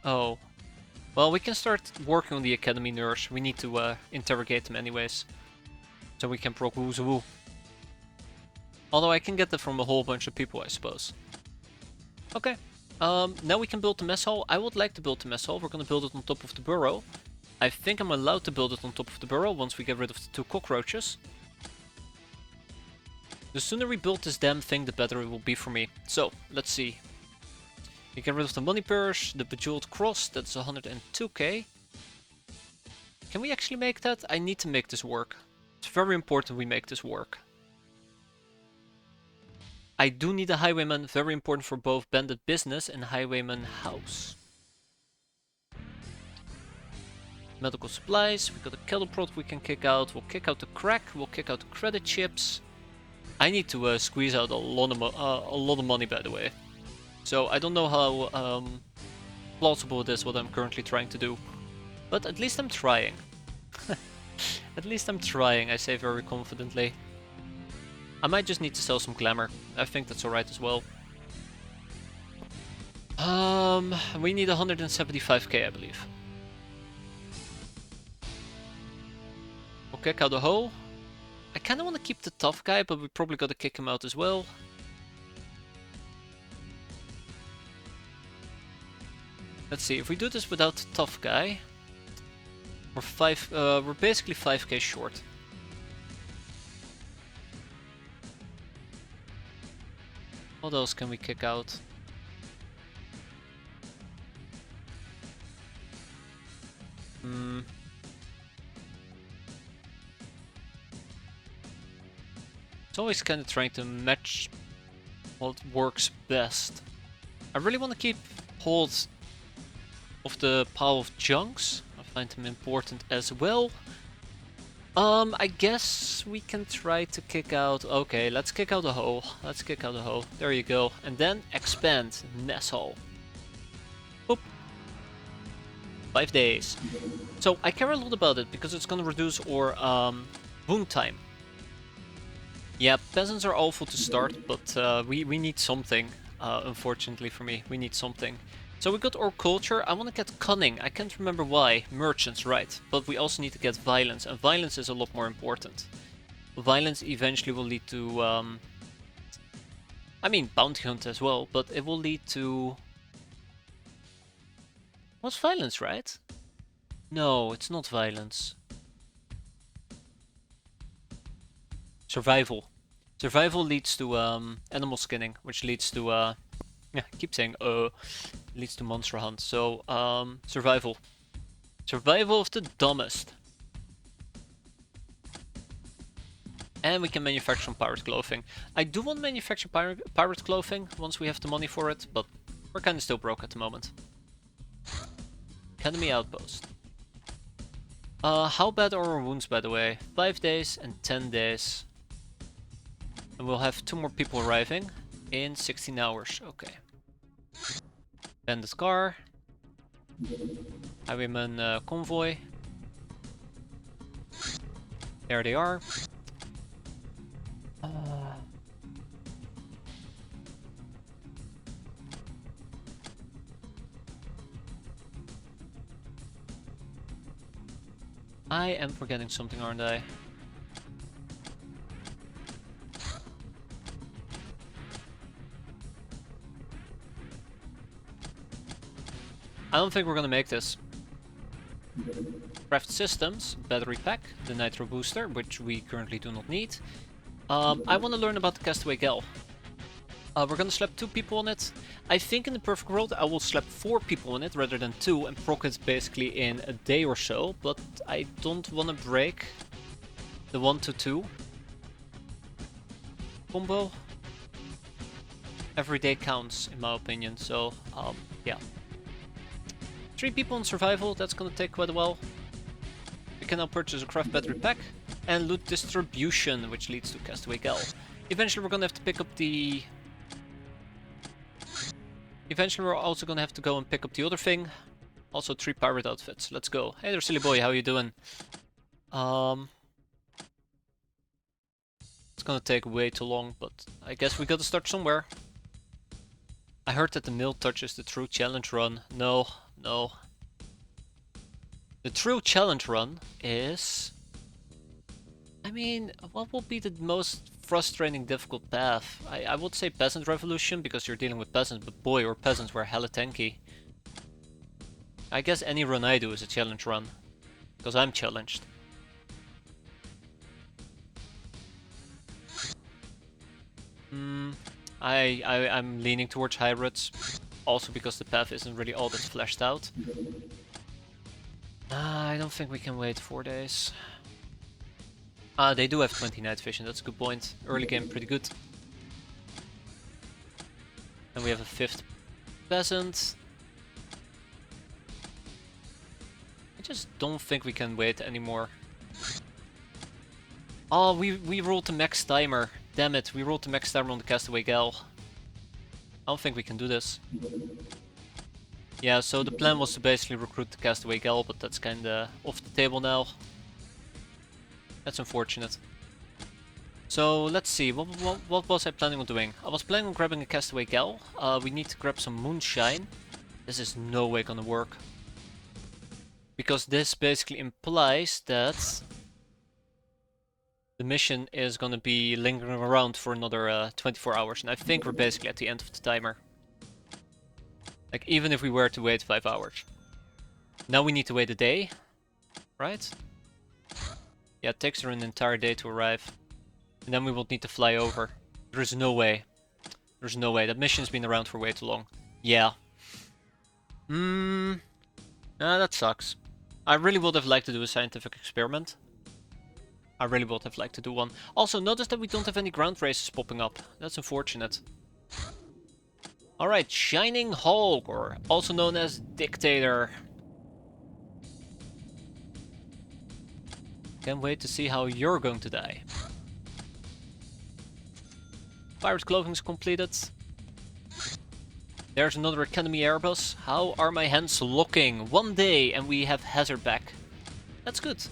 Oh. Well, we can start working on the academy nurse. We need to interrogate them anyways. So we can proc woo. Although I can get that from a whole bunch of people, I suppose. Okay. Now we can build the mess hall. I would like to build the mess hall. We're gonna build it on top of the burrow. I think I'm allowed to build it on top of the burrow once we get rid of the 2 cockroaches. The sooner we build this damn thing, the better it will be for me. So, let's see. We get rid of the money purse, the bejeweled cross, that's 102k. Can we actually make that? I need to make this work. It's very important we make this work. I do need a highwayman, very important for both bandit business and highwayman house. Medical supplies, we got a cattle prod we can kick out, we'll kick out the crack, we'll kick out the credit chips. I need to squeeze out a lot of money, by the way. So I don't know how plausible it is what I'm currently trying to do. But at least I'm trying. At least I'm trying, I say very confidently. I might just need to sell some glamour. I think that's alright as well. We need 175k, I believe. We'll kick out the hoe. I kinda wanna keep the tough guy, but we probably gotta kick him out as well. Let's see, if we do this without the tough guy, we're basically 5k short. What else can we kick out? It's always kind of trying to match what works best. I really want to keep hold of the pile of junks. I find them important as well. I guess we can try to kick out... Okay, let's kick out the hoe. Let's kick out the hoe. There you go. And then expand mess hall. Boop. 5 days. So I care a lot about it because it's gonna reduce our wound time. Yeah, peasants are awful to start, but we need something. Unfortunately for me, we need something. So we got our culture. I want to get cunning. I can't remember why. Merchants, right. But we also need to get violence, and violence is a lot more important. Violence eventually will lead to... I mean, bounty hunt as well, but it will lead to... What's violence, right? No, it's not violence. Survival. Survival leads to animal skinning, which leads to... yeah, I keep saying leads to monster hunt. So, survival. Survival of the dumbest. And we can manufacture some pirate clothing. I do want to manufacture pirate clothing once we have the money for it, but we're kind of still broke at the moment. Academy outpost. How bad are our wounds, by the way? 5 days and 10 days. And we'll have 2 more people arriving in 16 hours. Okay. Bandit car. Highwayman convoy. There they are. I am forgetting something, aren't I? I don't think we're gonna make this. Craft systems, battery pack, the nitro booster, which we currently do not need. I want to learn about the Castaway Gal. We're gonna slap 2 people on it. I think in the perfect world I will slap 4 people on it rather than 2 and proc it basically in a day or so, but I don't want to break the 1 to 2 combo. Every day counts in my opinion, so yeah. 3 people in survival, that's gonna take quite a while. We can now purchase a craft battery pack and loot distribution, which leads to Castaway Gal. Eventually we're gonna have to pick up the... Eventually we're also gonna have to go and pick up the other thing. Also 3 pirate outfits. Let's go. Hey there, silly boy, how you doing? It's gonna take way too long, but I guess we gotta start somewhere. I heard that the mill touches the true challenge run. No. No. The true challenge run is... I mean, what will be the most frustrating, difficult path? I would say Peasant Revolution, because you're dealing with peasants, but boy, our peasants were hella tanky. I guess any run I do is a challenge run, because I'm challenged. I'm leaning towards hybrids, also because the path isn't really all that fleshed out. I don't think we can wait 4 days. They do have 20 night vision, that's a good point. Early game pretty good. And we have a 5th peasant. I just don't think we can wait anymore. Oh, we rolled the max timer. Damn it, we rolled the max timer on the Castaway Gal. I don't think we can do this. Yeah, so the plan was to basically recruit the Castaway Gal, but that's kinda off the table now. That's unfortunate. So let's see, what was I planning on doing? I was planning on grabbing a Castaway Gal. We need to grab some moonshine. This is no way gonna work. Because this basically implies that the mission is gonna be lingering around for another 24 hours. And I think we're basically at the end of the timer. Like, even if we were to wait 5 hours. Now we need to wait a day, right? Yeah, it takes her an entire day to arrive. And then we will need to fly over. There's no way. There's no way. That mission's been around for way too long. Yeah. That sucks. I really would have liked to do a scientific experiment. I really would have liked to do one. Also, notice that we don't have any ground races popping up. That's unfortunate. Alright, Shining Hulk, or also known as Dictator. Can't wait to see how you're going to die. Pirate clothing is completed. There's another Academy Airbus. How are my hands looking? 1 day and we have Hazard back. That's good.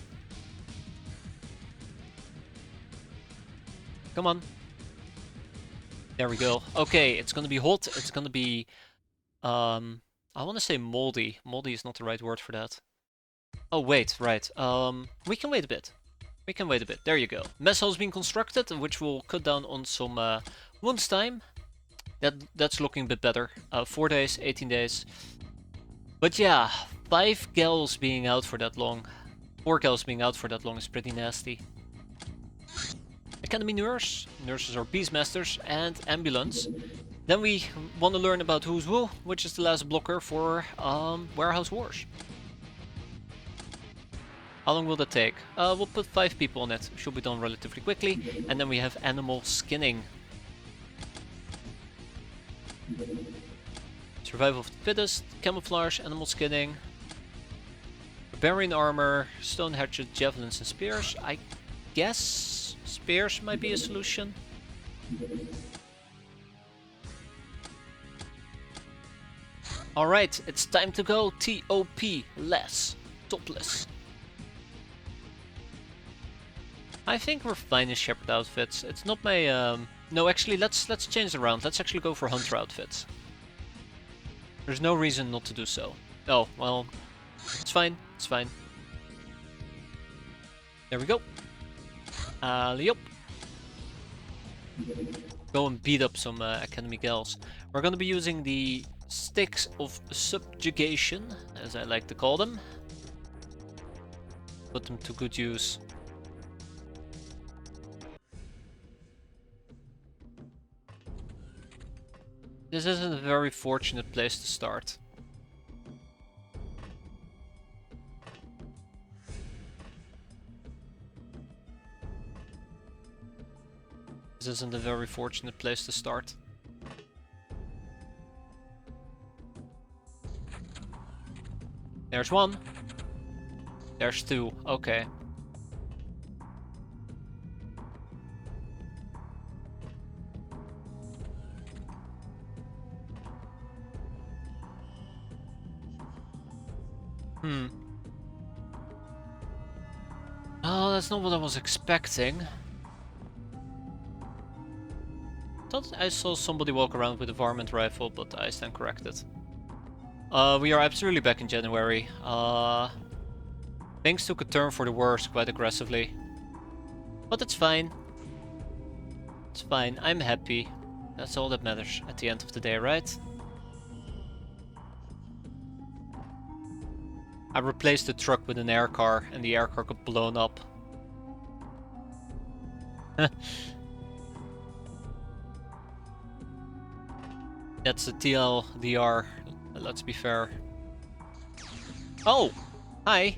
Come on. There we go. Okay, it's gonna be hot. It's gonna be... I want to say moldy. Moldy is not the right word for that. Oh, wait, right. We can wait a bit. We can wait a bit. There you go. Mess hall's been constructed, which will cut down on some wounds time. That's looking a bit better. 4 days, 18 days. But yeah, 5 gals being out for that long. 4 gals being out for that long is pretty nasty. Academy nurse. Nurses are beastmasters and ambulance. Then we want to learn about who's who, which is the last blocker for Warehouse Wars. How long will that take? We'll put 5 people on it. Should be done relatively quickly. And then we have animal skinning. Survival of the fittest, camouflage, animal skinning, barbarian armor, stone hatchet, javelins and spears. I guess spears might be a solution. Alright, it's time to go TOP, less, topless. I think we're fine in shepherd outfits. It's not my no, actually let's change it around. Let's actually go for hunter outfits. There's no reason not to do so. Oh, well, it's fine. It's fine. There we go. Yup. Go and beat up some Academy gals. We're gonna be using the sticks of subjugation, as I like to call them. Put them to good use. This isn't a very fortunate place to start. This isn't a very fortunate place to start. There's one. There's 2. Okay. Oh, that's not what I was expecting. Thought I saw somebody walk around with a varmint rifle, but I stand corrected. We are absolutely back in January. Things took a turn for the worse quite aggressively. But it's fine. It's fine, I'm happy. That's all that matters at the end of the day, right? I replaced the truck with an air car, and the air car got blown up. That's a TLDR, let's be fair. Oh! Hi!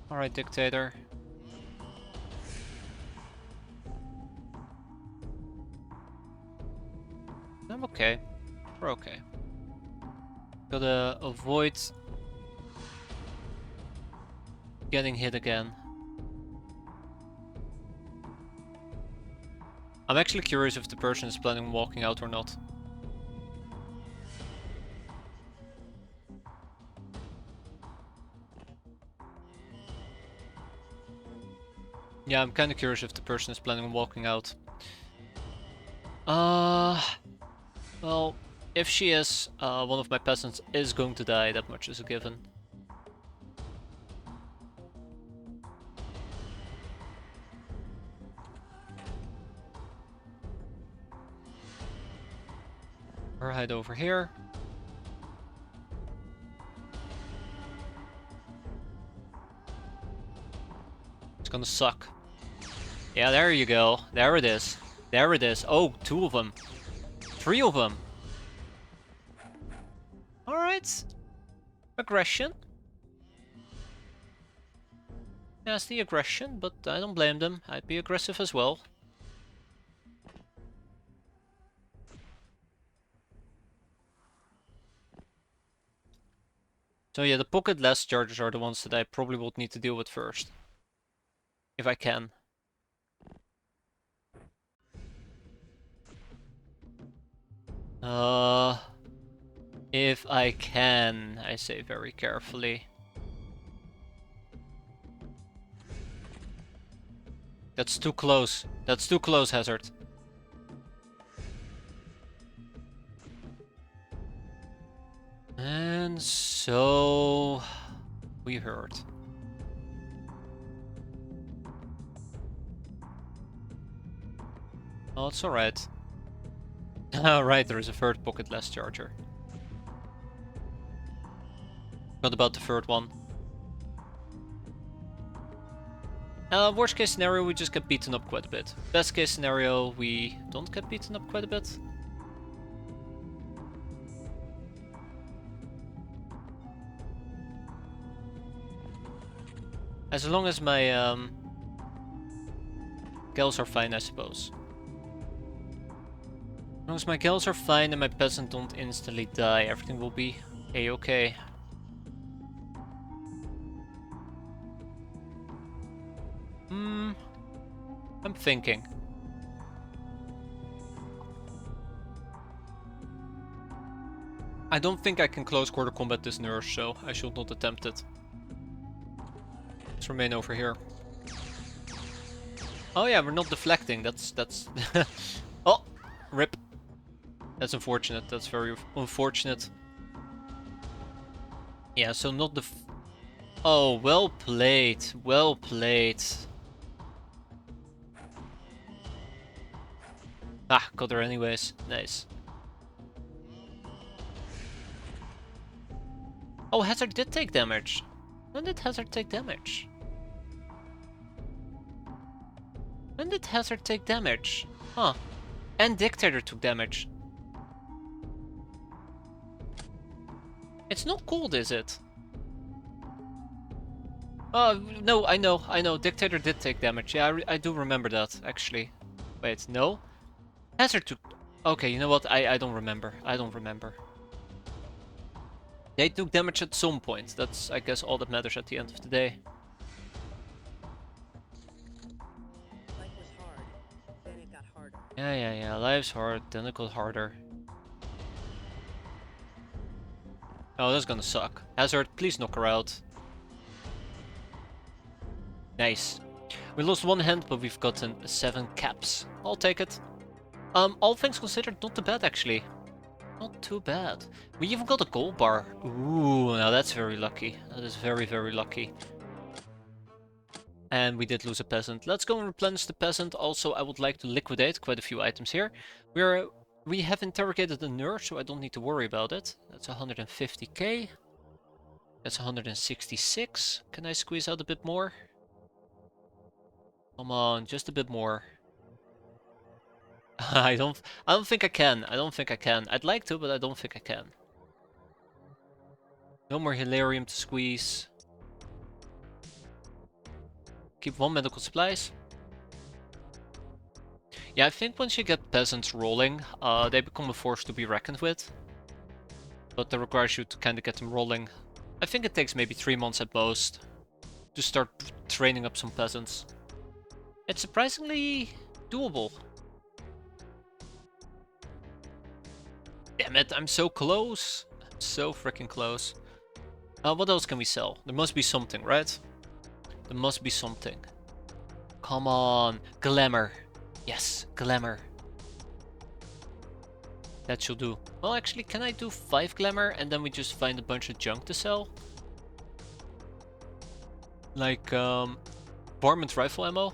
Alright, Dictator. I'm okay. We're okay. Gotta avoid getting hit again. I'm actually curious if the person is planning on walking out or not. Yeah, I'm kinda curious if the person is planning on walking out. Well, if she is, one of my peasants is going to die, that much is a given. Or hide over here. It's gonna suck. Yeah, there you go. There it is. There it is. Oh, 2 of them. 3 of them. Alright. Aggression. Nasty aggression, but I don't blame them. I'd be aggressive as well. So yeah, the pocket less charges are the ones that I probably would need to deal with first. If I can. If I can, I say very carefully. That's too close. That's too close, Hazard. And so we heard. Oh, it's alright. Alright, there is a third pocket less charger. What about the third one? Worst case scenario, we just get beaten up quite a bit. Best case scenario, we don't get beaten up quite a bit. As long as my gals are fine, I suppose. As long as my gals are fine and my peasant don't instantly die, everything will be a-okay. I'm thinking. I don't think I can close quarter combat this nurse, so I should not attempt it. Let's remain over here. Oh yeah, we're not deflecting. That's oh, rip. That's unfortunate. That's very unfortunate. Yeah, so not oh, well played. Well played. Ah, got her anyways. Nice. Oh, Hazard did take damage. When did Hazard take damage? When did Hazard take damage? Huh. And Dictator took damage. It's not cold, is it? Oh, no, I know. Dictator did take damage. Yeah, I do remember that, actually. Wait, no? Hazard took... Okay, you know what? I don't remember. I don't remember. They took damage at some point. That's, I guess, all that matters at the end of the day. Life was hard, then it got harder. Yeah. Life's hard, then it got harder. Oh, that's gonna suck. Hazard, please knock her out. Nice. We lost 1 hand, but we've gotten 7 caps. I'll take it. All things considered, not too bad actually. Not too bad. We even got a gold bar. Ooh, now that's very lucky. That is very, very lucky. And we did lose a peasant. Let's go and replenish the peasant. Also, I would like to liquidate quite a few items here. We have interrogated the nurse, so I don't need to worry about it. That's 150k. That's 166. Can I squeeze out a bit more? Come on, just a bit more. I don't think I can. I don't think I can. I'd like to, but I don't think I can. No more Hilarium to squeeze. Keep 1 medical supplies. Yeah, I think once you get peasants rolling, they become a force to be reckoned with. But that requires you to kind of get them rolling. I think it takes maybe 3 months at most to start training up some peasants. It's surprisingly doable. Damn it, I'm so close. I'm so freaking close. What else can we sell? There must be something, right? There must be something. Come on, glamour. Yes, glamour. That should do. Well, actually, can I do 5 glamour and then we just find a bunch of junk to sell? Like, varmint rifle ammo.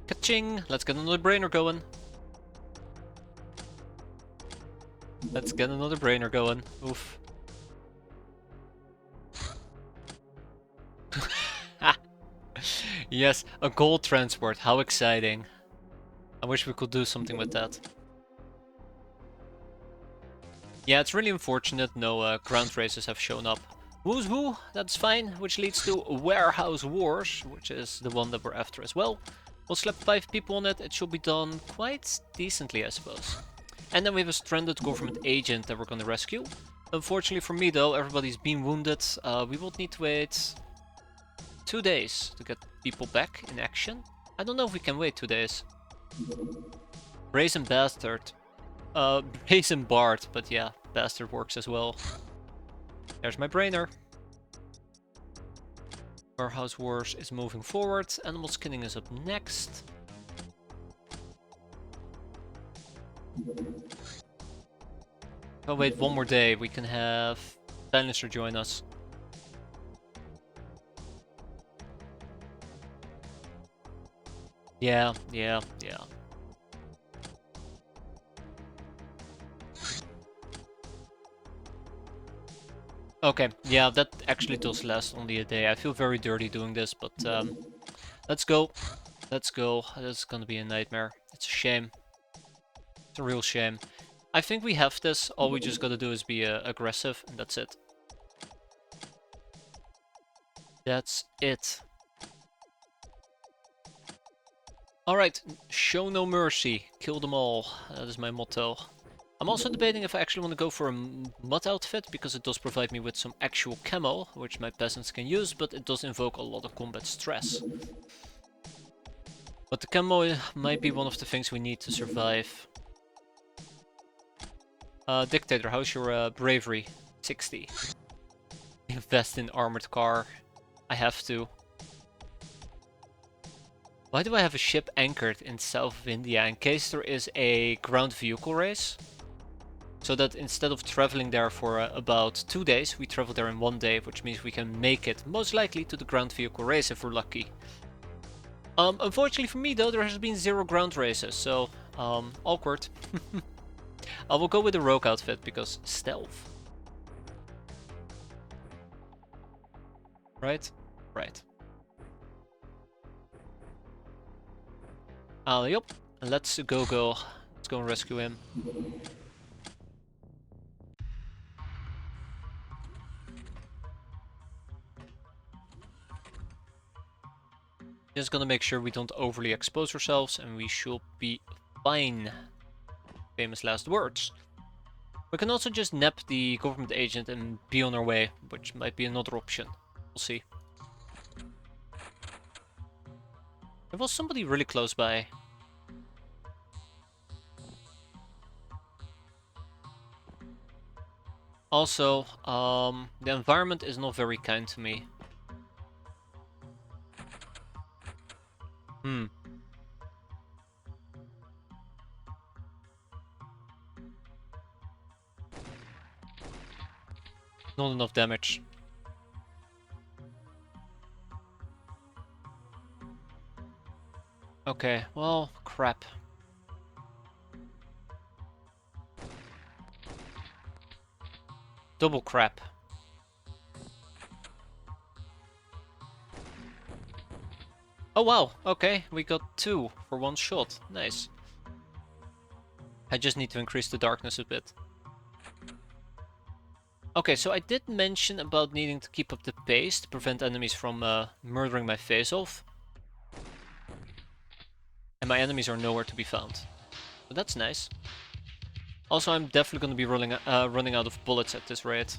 Ka-ching! Let's get another brainer going. Let's get another brainer going. Oof. Yes, a gold transport. How exciting. I wish we could do something with that. Yeah, it's really unfortunate no ground races have shown up. Who's who? That's fine, which leads to Warehouse Wars, which is the one that we're after as well. We'll slap 5 people on it. It should be done quite decently, I suppose. And then we have a stranded government agent that we're gonna rescue. Unfortunately for me though, everybody's been wounded. We will need to wait 2 days to get people back in action. I don't know if we can wait 2 days. Brazen Bastard. Brazen Bard, but yeah, Bastard works as well. There's my brainer. Warehouse Wars is moving forward. Animal skinning is up next. Oh wait, 1 more day. We can have Bannister join us. Yeah. Okay, yeah, that actually does last only a day. I feel very dirty doing this, but let's go. Let's go. This is gonna be a nightmare. It's a shame. It's a real shame. I think we have this. All we just gotta do is be aggressive, and that's it. That's it. Alright, show no mercy. Kill them all. That is my motto. I'm also debating if I actually want to go for a mud outfit, because it does provide me with some actual camo, which my peasants can use, but it does invoke a lot of combat stress. But the camo might be one of the things we need to survive. Dictator, how's your bravery? 60. Invest in armored car. I have to. Why do I have a ship anchored in south of India in case there is a ground vehicle race? So that instead of traveling there for about 2 days, we travel there in 1 day, which means we can make it most likely to the ground vehicle race if we're lucky. Unfortunately for me though, there has been 0 ground races, so awkward. I will go with the rogue outfit because stealth. Right? Right. Yup. Let's go. Let's go and rescue him. Just gonna make sure we don't overly expose ourselves and we should be fine. Famous last words. We can also just nap the government agent and be on our way, which might be another option. We'll see. There was somebody really close by. Also, the environment is not very kind to me. Not enough damage. Okay, well, crap. Double crap. Oh wow, okay, we got 2 for 1 shot. Nice. I just need to increase the darkness a bit. Okay, so I did mention about needing to keep up the pace to prevent enemies from murdering my face off. And my enemies are nowhere to be found. But that's nice. Also, I'm definitely going to be running out of bullets at this rate.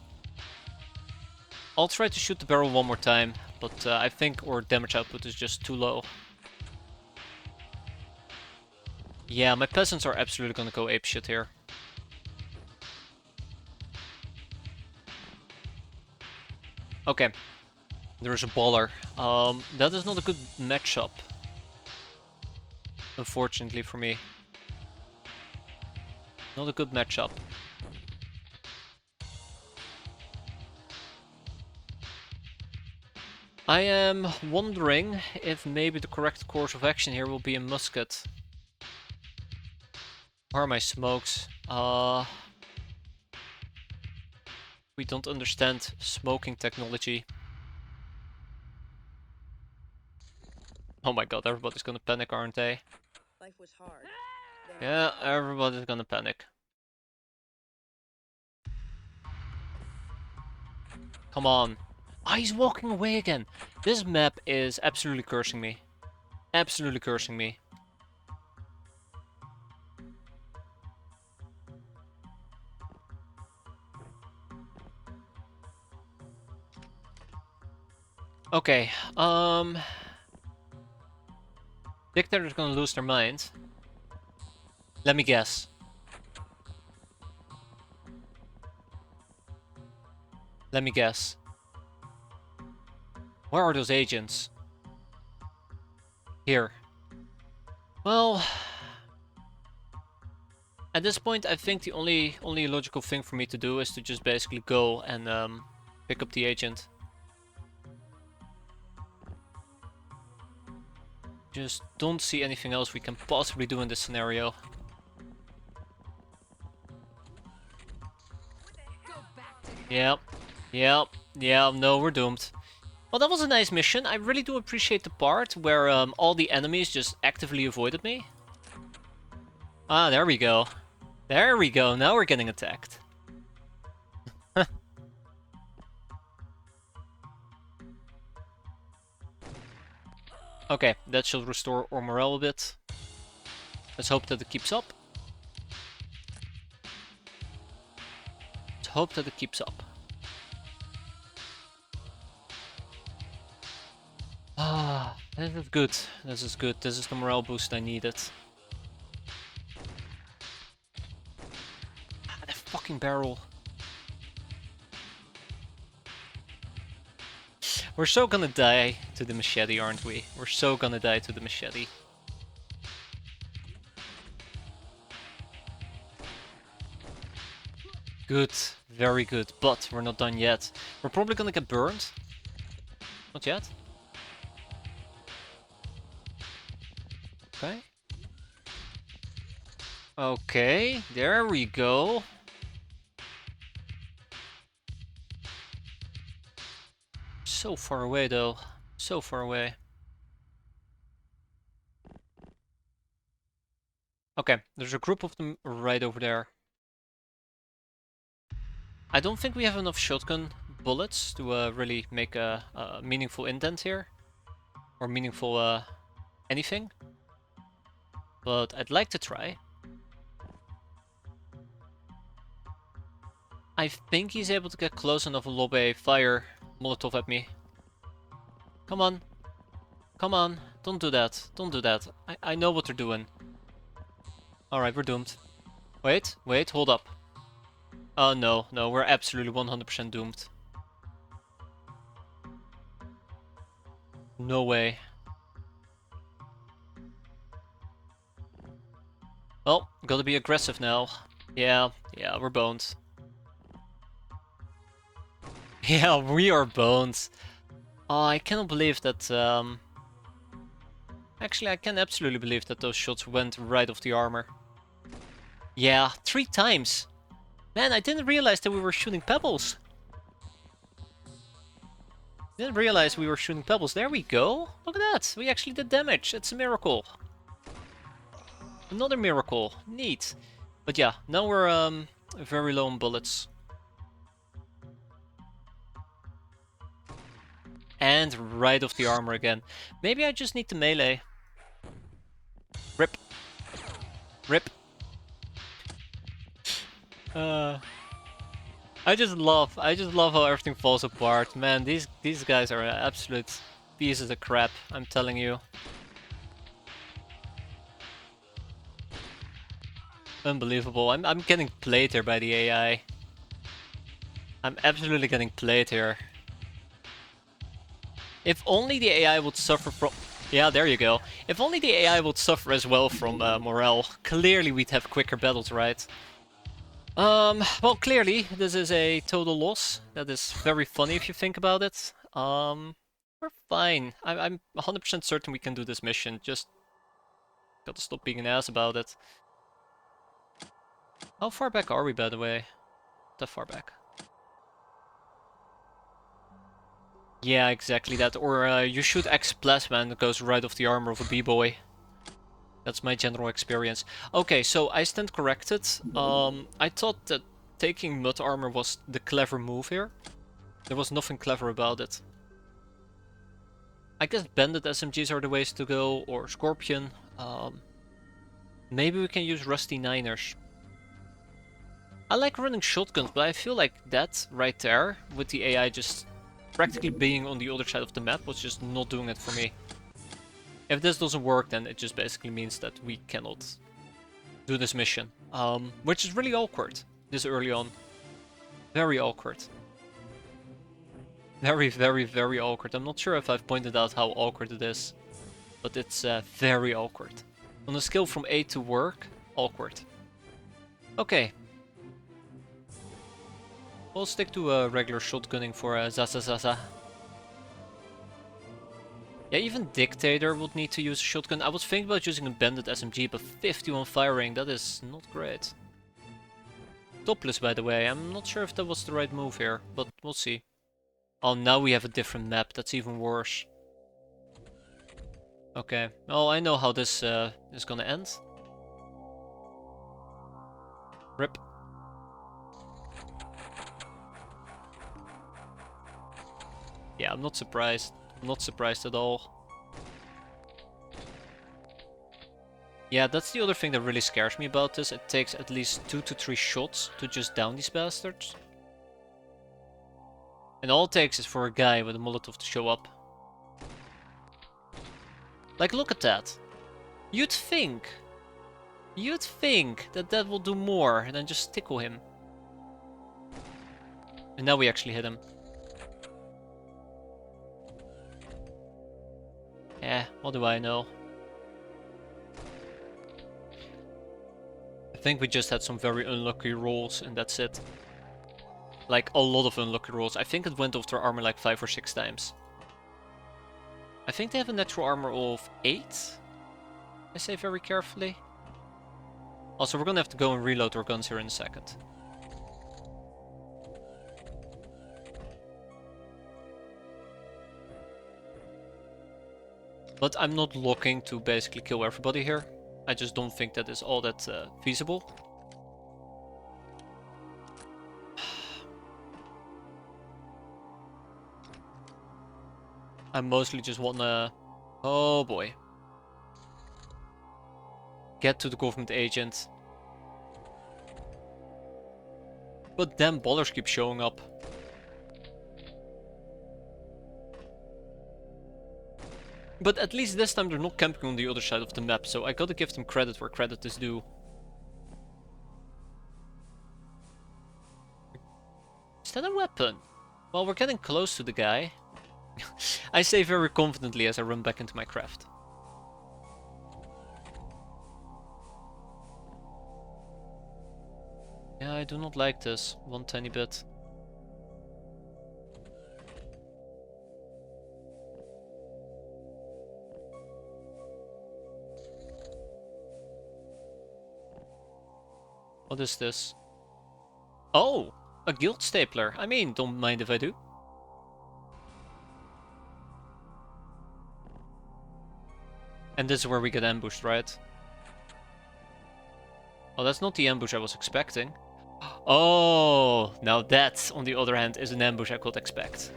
I'll try to shoot the barrel one more time, but I think our damage output is just too low. Yeah, my peasants are absolutely going to go apeshit here. Okay, there's a baller. That is not a good matchup, unfortunately for me. Not a good matchup. I am wondering if maybe the correct course of action here will be a musket. Where are my smokes? We don't understand smoking technology. Oh my god, everybody's gonna panic, aren't they? Life was hard. Then Yeah, everybody's gonna panic. Come on. Ah, he's walking away again. This map is absolutely cursing me. Absolutely cursing me. Okay, Deter is gonna lose their mind. Let me guess. Let me guess. Where are those agents? Here. Well, at this point, I think the only logical thing for me to do is to just basically go and pick up the agent. Just don't see anything else we can possibly do in this scenario. Yep, yep, yeah, no, we're doomed. Well, that was a nice mission. I really do appreciate the part where all the enemies just actively avoided me. Ah, there we go. There we go, now we're getting attacked. Okay, that should restore our morale a bit. Let's hope that it keeps up. Let's hope that it keeps up. Ah, this is good. This is good. This is the morale boost I needed. Ah, that fucking barrel. We're so gonna die to the machete, aren't we? We're so gonna die to the machete. Good, very good, but we're not done yet. We're probably gonna get burned. Not yet. Okay. Okay, there we go. So far away though, so far away. Okay, there's a group of them right over there. I don't think we have enough shotgun bullets to really make a meaningful indent here. Or meaningful anything. But I'd like to try. I think he's able to get close enough to lob a fire Molotov at me. Come on. Come on. Don't do that. Don't do that. I know what they're doing. Alright, we're doomed. Wait, wait, hold up. Oh no, no, we're absolutely 100% doomed. No way. Well, gotta be aggressive now. Yeah, we're boned. Yeah, we are boned. Oh, I cannot believe that Actually, I can absolutely believe that those shots went right off the armor. Yeah, 3 times. Man, I didn't realize that we were shooting pebbles. Didn't realize we were shooting pebbles. There we go. Look at that. We actually did damage. It's a miracle. Another miracle. Neat. But yeah, now we're very low on bullets. And right off the armor again. Maybe I just need the melee. Rip. Rip. I just love how everything falls apart. Man, these guys are absolute pieces of crap, I'm telling you. Unbelievable. I'm getting played here by the AI. I'm absolutely getting played here. If only the AI would suffer from... Yeah, there you go. If only the AI would suffer as well from morale. Clearly we'd have quicker battles, right? Well, clearly this is a total loss. That is very funny if you think about it. We're fine. I'm 100% certain we can do this mission. Just gotta stop being an ass about it. How far back are we, by the way? That far back. Yeah, exactly that. Or you shoot X-piratez and it goes right off the armor of a B-boy. That's my general experience. Okay, so I stand corrected. I thought that taking mud armor was the clever move here. There was nothing clever about it. I guess bandit SMGs are the ways to go, or Scorpion. Maybe we can use Rusty Niners. I like running shotguns, but I feel like that right there, with the AI just practically being on the other side of the map, was just not doing it for me. If this doesn't work, then it just basically means that we cannot do this mission. Which is really awkward, this early on. Very awkward. Very, very, very awkward. I'm not sure if I've pointed out how awkward it is, but it's very awkward. On a scale from 8 to work, awkward. Okay. We'll stick to regular shotgunning for Zaza. Yeah, even Dictator would need to use a shotgun. I was thinking about using a bandit SMG, but 51 firing, that is not great. Topless, by the way. I'm not sure if that was the right move here, but we'll see. Oh, now we have a different map. That's even worse. Okay. Oh, I know how this is gonna end. Rip. Yeah, I'm not surprised. I'm not surprised at all. Yeah, that's the other thing that really scares me about this. It takes at least 2 to 3 shots to just down these bastards. And all it takes is for a guy with a Molotov to show up. Like, look at that. You'd think that that will do more than just tickle him. And now we actually hit him. Eh, what do I know? I think we just had some very unlucky rolls and that's it. Like, a lot of unlucky rolls. I think it went off their armor like 5 or 6 times. I think they have a natural armor of 8. I say very carefully. Also, we're gonna have to go and reload our guns here in a second. But I'm not looking to basically kill everybody here. I just don't think that is all that feasible. I mostly just wanna... Oh boy. Get to the government agent. But damn ballers keep showing up. But at least this time they're not camping on the other side of the map, so I gotta give them credit where credit is due. Is that a weapon? Well, we're getting close to the guy. I say very confidently as I run back into my craft. Yeah, I do not like this one tiny bit. What is this? Oh, a guild stapler. I mean, don't mind if I do. And this is where we get ambushed, right? Oh, that's not the ambush I was expecting. Oh, now that, on the other hand, is an ambush I could expect.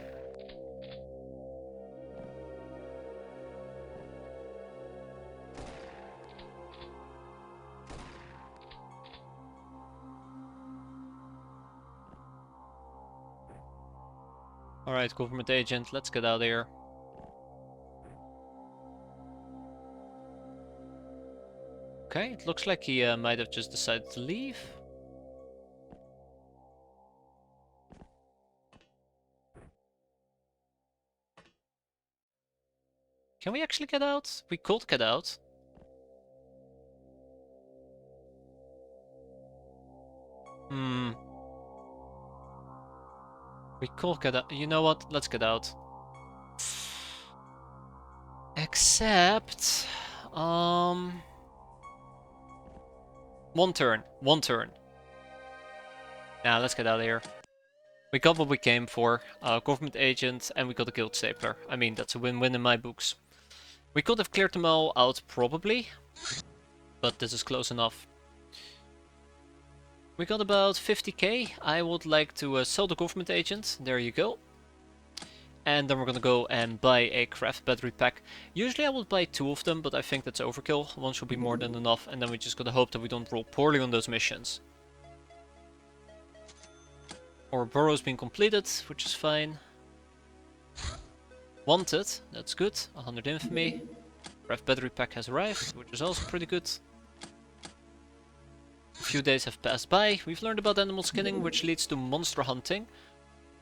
Alright, government agent, let's get out of here. Okay, it looks like he might have just decided to leave. Can we actually get out? We could get out. We could get out. You know what? Let's get out. Except... One turn. One turn. Nah, let's get out of here. We got what we came for. Government agent, and we got a guild stapler. I mean, that's a win-win in my books. We could have cleared them all out, probably. But this is close enough. We got about 50k. I would like to sell the government agent. There you go. And then we're gonna go and buy a craft battery pack. Usually I would buy 2 of them, but I think that's overkill. 1 should be more than enough. And then we just gotta hope that we don't roll poorly on those missions. Our burrow's been completed, which is fine. Wanted, that's good. 100 infamy. Craft battery pack has arrived, which is also pretty good. A few days have passed by. We've learned about animal skinning, which leads to monster hunting.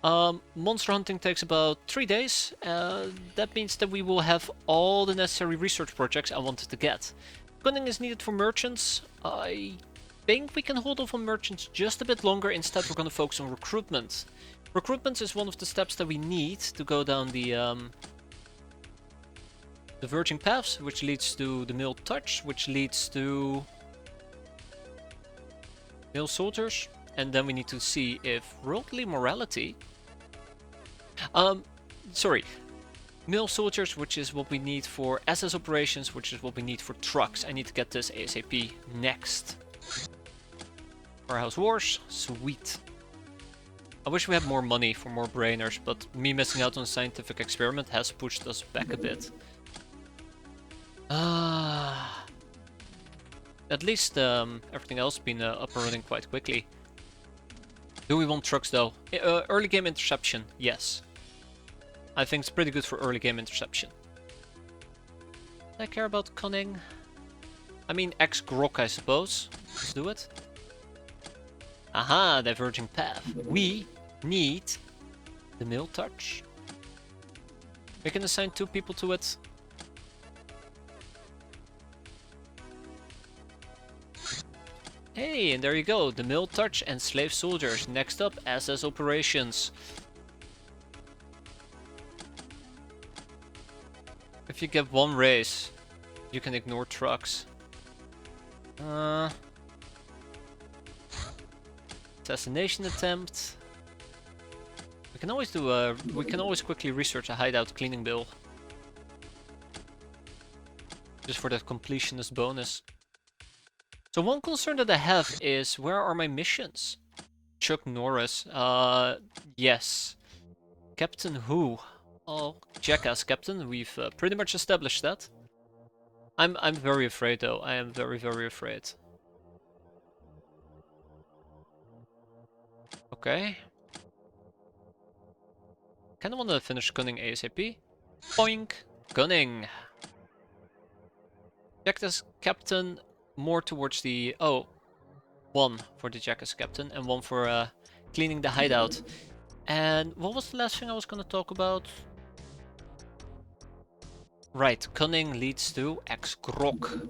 Monster hunting takes about 3 days. That means that we will have all the necessary research projects I wanted to get. Cunning is needed for merchants. I think we can hold off on merchants just a bit longer. Instead, we're going to focus on recruitment. Recruitment is one of the steps that we need to go down the verging paths, which leads to the male touch, which leads to male soldiers, and then we need to see if worldly morality. Sorry, male soldiers, which is what we need for SS operations, which is what we need for trucks. I need to get this ASAP next. Warehouse wars, sweet. I wish we had more money for more brainers, but me missing out on a scientific experiment has pushed us back a bit. At least everything else has been up and running quite quickly. Do we want trucks though? Early game interception, yes. I think it's pretty good for early game interception. Do I care about cunning? I mean X-Grok, I suppose. Let's do it. Aha, diverging path. We need the male touch. We can assign 2 people to it. Hey, and there you go, the male touch and slave soldiers. Next up, SS operations. If you get 1 race, you can ignore trucks. Assassination attempt. We can always do we can always quickly research a hideout cleaning bill. Just for that completionist bonus. So one concern that I have is, where are my missions? Chuck Norris. Yes. Captain who? Oh, Jackass Captain. We've pretty much established that. I'm very afraid though. I am very, very afraid. Okay. Kinda wanna finish gunning ASAP. Boink! Gunning! Jackass Captain, more towards the... Oh, 1 for the Jackass Captain and 1 for cleaning the hideout. And what was the last thing I was gonna talk about? Right, cunning leads to X-Grok.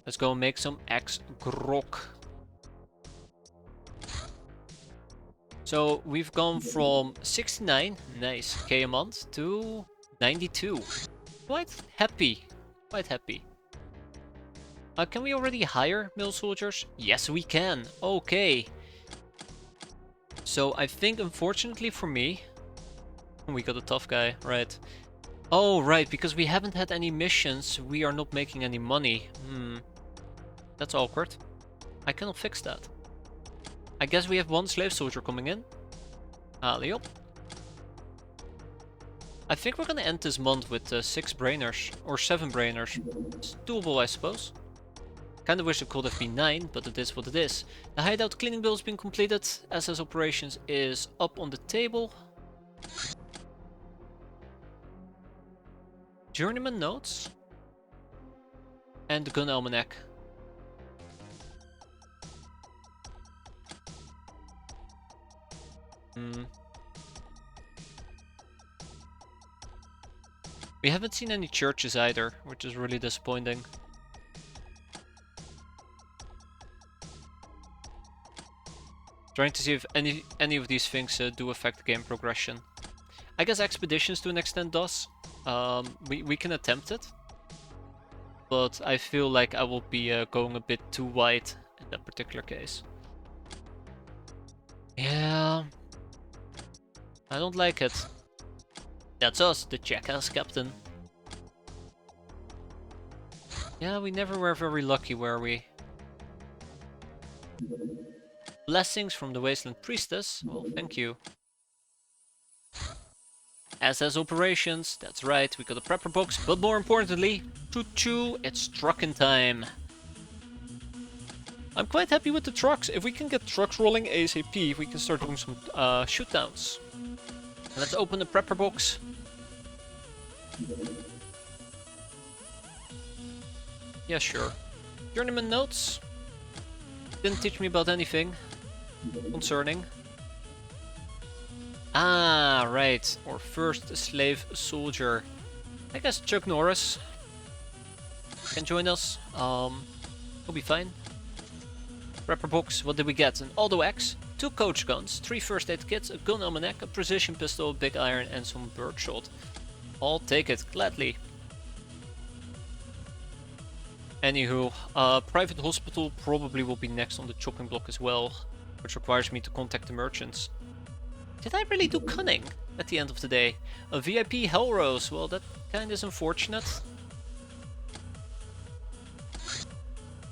Let's go and make some X-Grok. So we've gone from 69, nice, K a month, to 92. Quite happy, quite happy. Can we already hire mill soldiers? Yes, we can. Okay. So I think, unfortunately for me, we got a tough guy, right? Oh, right, because we haven't had any missions, we are not making any money. That's awkward. I cannot fix that. I guess we have one slave soldier coming in. Alley up. I think we're gonna end this month with 6 brainers, or 7 brainers. It's doable, I suppose. Kinda wish it could have been 9, but it is what it is. The hideout cleaning bill has been completed. SS operations is up on the table. Journeyman notes. And the gun almanac. We haven't seen any churches either, which is really disappointing. Trying to see if any of these things do affect game progression. I guess expeditions to an extent does. We can attempt it, but I feel like I will be going a bit too wide in that particular case. Yeah, I don't like it. That's us, the jackass captain. Yeah, we never were very lucky, were we? Blessings from the Wasteland Priestess. Well, thank you. SS operations, that's right, we got a prepper box, but more importantly, choo-choo, it's trucking time. I'm quite happy with the trucks. If we can get trucks rolling ASAP, we can start doing some shootdowns. Let's open the prepper box. Yeah, sure. Journeyman notes. Didn't teach me about anything concerning. Ah, right. Our first slave soldier. I guess Chuck Norris can join us. He'll be fine. Prepper box, what did we get? An Auto X, 2 coach guns, 3 first aid kits, a gun almanac, a precision pistol, big iron and some birdshot. I'll take it, gladly. Anywho, private hospital probably will be next on the chopping block as well, which requires me to contact the merchants. Did I really do cunning at the end of the day? A VIP Hellrose, well that kinda is unfortunate.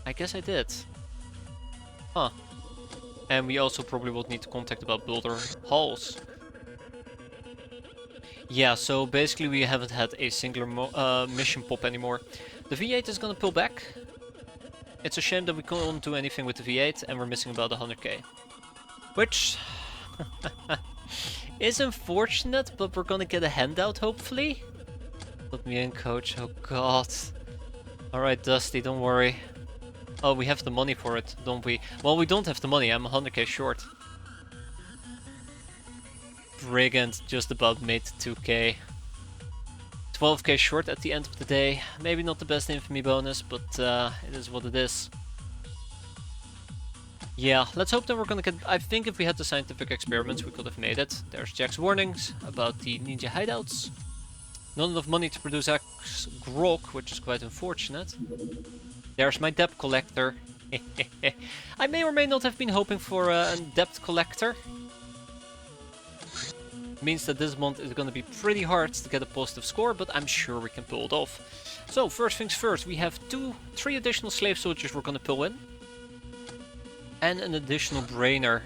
I guess I did. Huh. And we also probably will need to contact about builder halls. Yeah, so basically we haven't had a singular mission pop anymore. The V8 is gonna pull back. It's a shame that we can't do anything with the V8 and we're missing about 100k. Which is unfortunate, but we're gonna get a handout hopefully. Put me in, coach, oh god. Alright Dusty, don't worry. Oh, we have the money for it, don't we? Well, we don't have the money, I'm 100k short. Brigand just about made 2k. 12k short at the end of the day. Maybe not the best infamy bonus, but it is what it is. Yeah, let's hope that we're gonna get... I think if we had the scientific experiments, we could have made it. There's Jack's warnings about the ninja hideouts. Not enough money to produce X grog, which is quite unfortunate. There's my debt collector. I may or may not have been hoping for a debt collector. Means that this month is gonna be pretty hard to get a positive score, but I'm sure we can pull it off. So, first things first, we have 3 additional slave soldiers we're gonna pull in. And an additional brainer.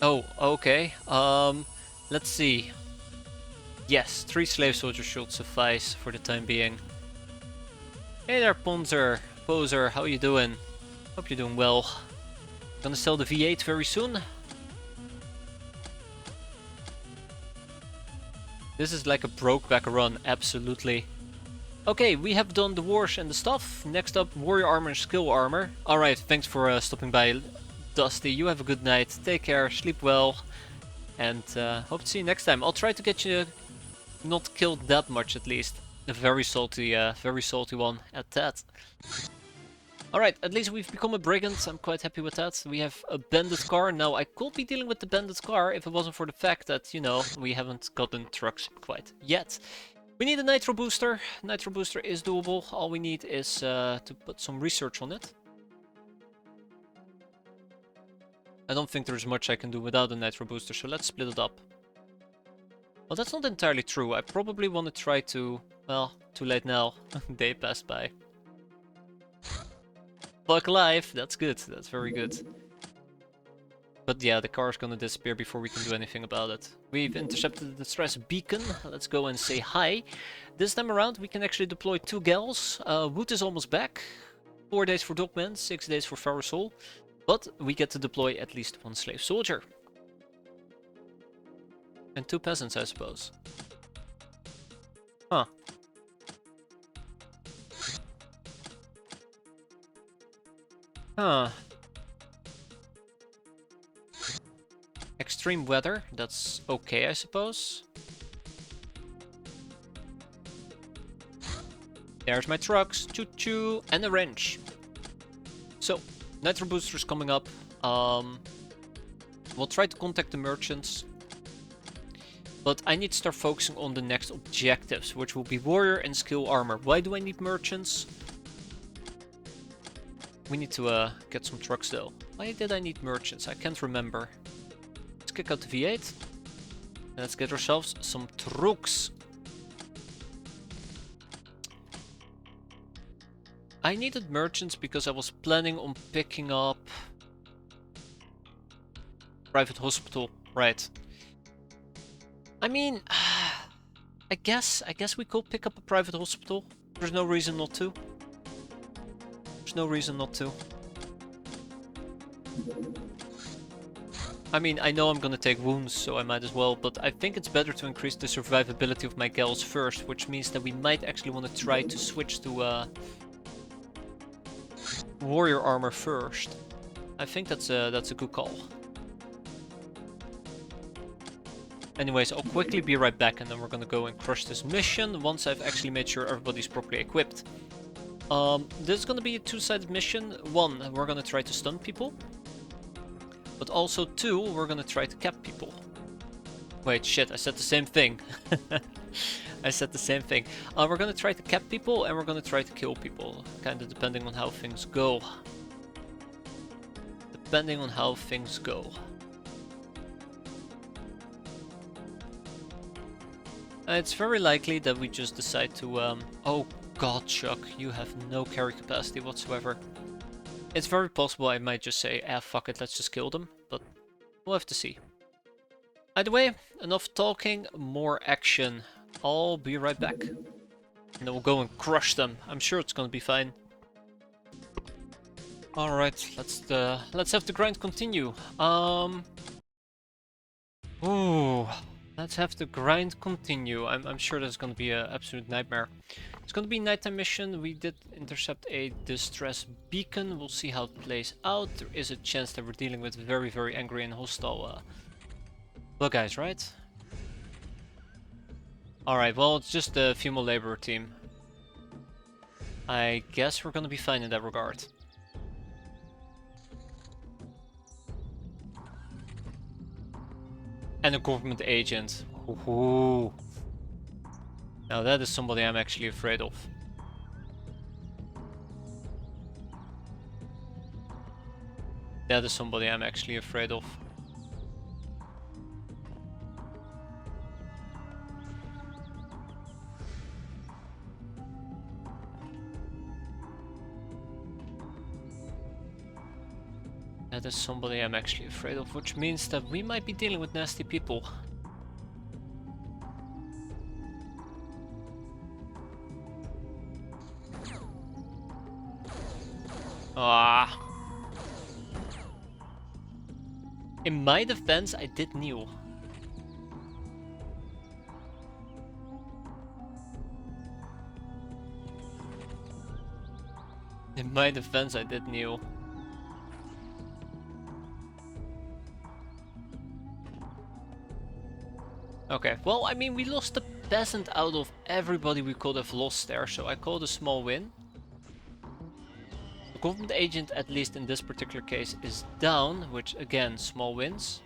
Oh, okay. Let's see. Yes, 3 slave soldiers should suffice for the time being. Hey there, Poser, how you doing? Hope you're doing well. Gonna sell the V8 very soon. This is like a Brokeback run, absolutely. Okay, we have done the wars and the stuff. Next up, warrior armor and skill armor. Alright, thanks for stopping by, Dusty. You have a good night. Take care, sleep well. And hope to see you next time. I'll try to get you not killed that much at least. A very salty one at that. Alright, at least we've become a brigand. I'm quite happy with that. We have a bandit car. Now, I could be dealing with the bandit car if it wasn't for the fact that, you know, we haven't gotten trucks quite yet. We need a nitro booster. Nitro booster is doable. All we need is to put some research on it. I don't think there's much I can do without a nitro booster, so let's split it up. Well, that's not entirely true. I probably want to try to... Well, too late now. Day passed by. Buck alive! That's good. That's very good. But yeah, the car's gonna disappear before we can do anything about it. We've intercepted the distress beacon. Let's go and say hi. This time around we can actually deploy 2 gals. Wood is almost back. 4 days for Dogman, 6 days for Pharisol. But we get to deploy at least 1 slave soldier. And 2 peasants, I suppose. Huh. Huh. Extreme weather, that's okay, I suppose. There's my trucks, choo-choo, and a wrench. So, nitro boosters coming up. We'll try to contact the merchants. But I need to start focusing on the next objectives, which will be warrior and skill armor. Why do I need merchants? We need to get some trucks though. Why did I need merchants? I can't remember. Let's kick out the V8. And let's get ourselves some trucks. I needed merchants because I was planning on picking up private hospital, right? I mean, I guess we could pick up a private hospital. There's no reason not to. There's no reason not to. I mean, I know I'm gonna take wounds, so I might as well, but I think it's better to increase the survivability of my gals first, which means that we might actually want to try to switch to warrior armor first. I think that's a good call. Anyways, I'll quickly be right back and then we're gonna go and crush this mission once I've actually made sure everybody's properly equipped. This is gonna be a 2-sided mission. 1, we're gonna try to stun people. But also 2, we're gonna try to cap people. Wait, shit, I said the same thing. I said the same thing. We're gonna try to cap people and we're gonna try to kill people. Kinda depending on how things go. Depending on how things go. It's very likely that we just decide to, oh god, Chuck, you have no carry capacity whatsoever. It's very possible I might just say, ah, fuck it, let's just kill them, but we'll have to see. Either way, enough talking, more action. I'll be right back. And then we'll go and crush them. I'm sure it's gonna be fine. Alright, let's have the grind continue. Ooh. Let's have the grind continue. I'm sure that's gonna be an absolute nightmare. It's gonna be a nighttime mission. We did intercept a distress beacon. We'll see how it plays out. There is a chance that we're dealing with very, very angry and hostile well guys, right? Alright, well it's just a female laborer team. I guess we're gonna be fine in that regard. And a government agent. Ooh. Now that is somebody I'm actually afraid of. That is somebody I'm actually afraid of. That is somebody I'm actually afraid of, which means that we might be dealing with nasty people. Ah. In my defense, I did kneel. In my defense, I did kneel. Okay, well, I mean, we lost the peasant out of everybody we could have lost there, so I call it a small win. The government agent, at least in this particular case, is down, which again, small wins.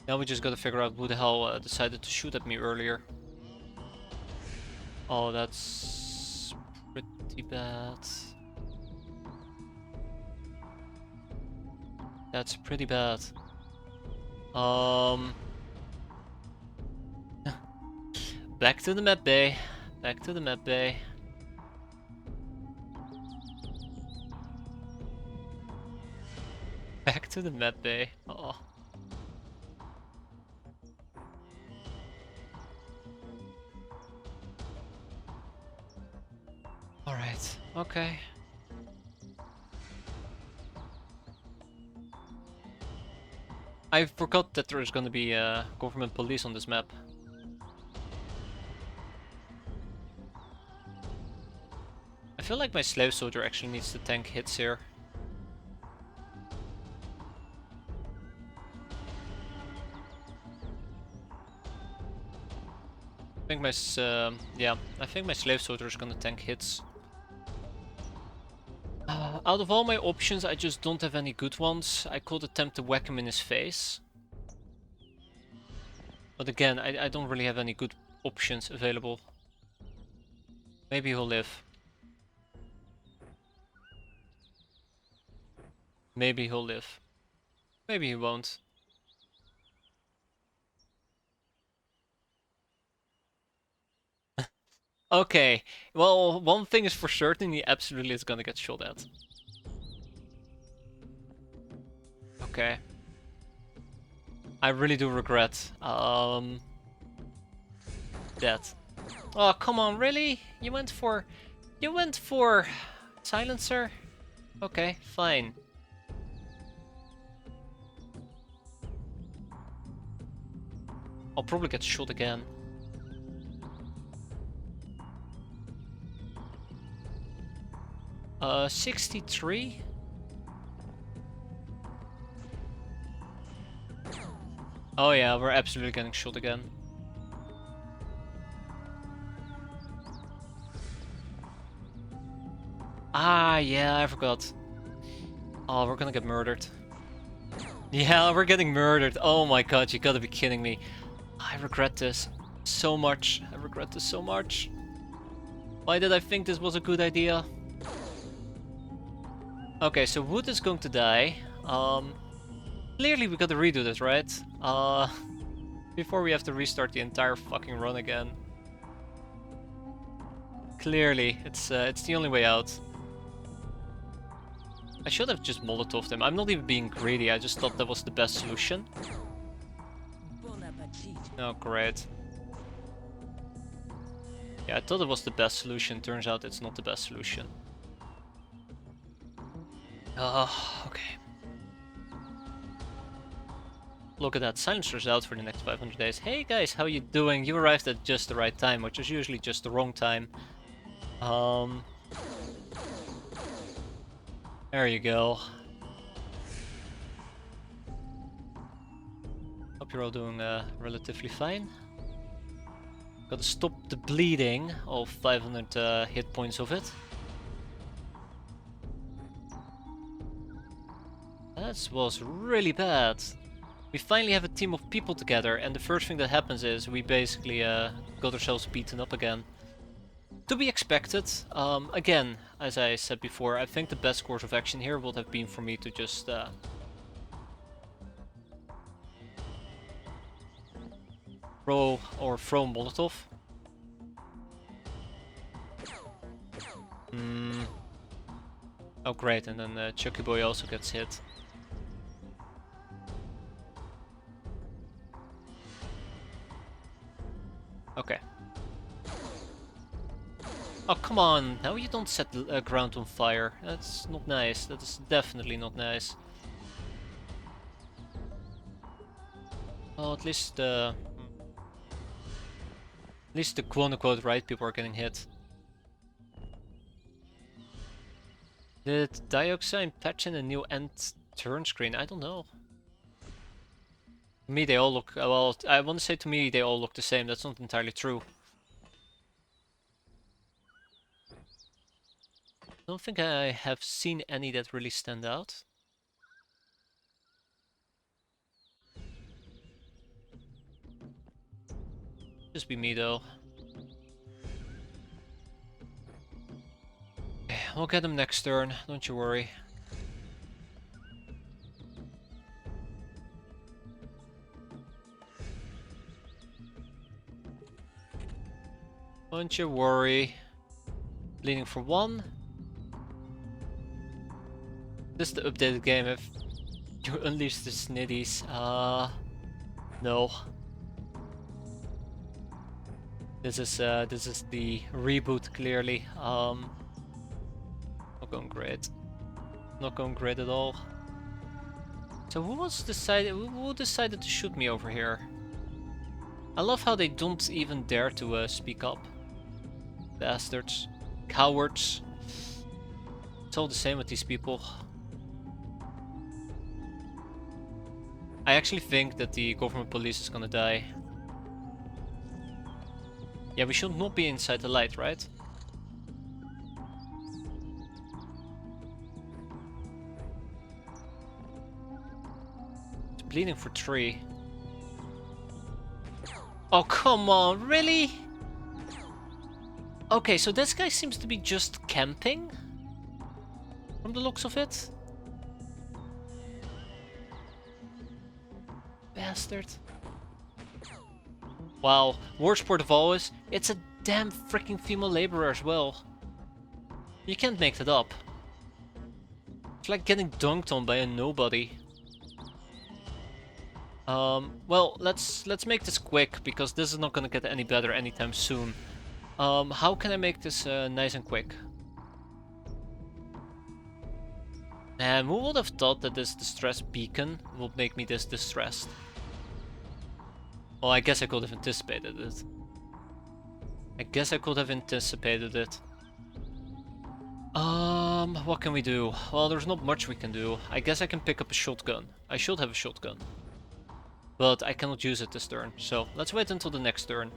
Now we just gotta figure out who the hell decided to shoot at me earlier. Oh, that's pretty bad. That's pretty bad. Back to the map bay. Back to the map bay. Back to the map bay. Oh. Alright, okay. I forgot that there is gonna be government police on this map. I feel like my slave soldier actually needs to tank hits here. I think I think my slave soldier is gonna tank hits. Out of all my options, I just don't have any good ones. I could attempt to whack him in his face. But again, I don't really have any good options available. Maybe he'll live. Maybe he'll live. Maybe he won't. Okay, well, one thing is for certain, he absolutely is gonna get shot at. Okay. I really do regret that. Oh, come on, really? You went for silencer? Okay, fine. I'll probably get shot again. 63? Oh yeah, we're absolutely getting shot again. Ah, yeah, I forgot. Oh, we're gonna get murdered. Yeah, we're getting murdered. Oh my god, you gotta be kidding me. I regret this so much. I regret this so much. Why did I think this was a good idea? Okay, so Wood is going to die. Clearly we gotta redo this, right? Before we have to restart the entire fucking run again. Clearly, it's the only way out. I should have just Molotoved him. I'm not even being greedy, I just thought that was the best solution. Oh, great. Yeah, I thought it was the best solution, turns out it's not the best solution. Okay. Look at that, Silencer's out for the next 500 days. Hey guys, how you doing? You arrived at just the right time, which is usually just the wrong time. There you go. Hope you're all doing relatively fine. Gotta stop the bleeding of 500 hit points of it. That was really bad. We finally have a team of people together, and the first thing that happens is we basically got ourselves beaten up again. To be expected. Again, as I said before, I think the best course of action here would have been for me to just throw Molotov. Oh great, and then Chucky Boy also gets hit. Okay. Oh, come on. Now you don't set the ground on fire. That's not nice. That is definitely not nice. Well, at least the quote-unquote right people are getting hit. Did Dioxine patch in a new end turn screen? I don't know. To me they all look, well, I want to say to me they all look the same. That's not entirely true. I don't think I have seen any that really stand out. Just be me though. Okay, we'll get him next turn, don't you worry. Don't you worry. Bleeding for 1. This is the updated game if you unleash the snitties. No. This is the reboot clearly. Not going great. Not going great at all. So who decided to shoot me over here? I love how they don't even dare to speak up. Bastards. Cowards. It's all the same with these people. I actually think that the government police is gonna die. Yeah, we should not be inside the light, right? It's bleeding for 3. Oh, come on, really? Okay, so this guy seems to be just camping? From the looks of it? Bastard. Wow, worst part of all is, it's a damn freaking female laborer as well. You can't make that up. It's like getting dunked on by a nobody. Well, let's make this quick, because this is not gonna get any better anytime soon. How can I make this nice and quick? Man, who would have thought that this distress beacon would make me this distressed? Well, I guess I could have anticipated it. I guess I could have anticipated it. What can we do? Well, there's not much we can do. I guess I can pick up a shotgun. I should have a shotgun. But I cannot use it this turn, so let's wait until the next turn.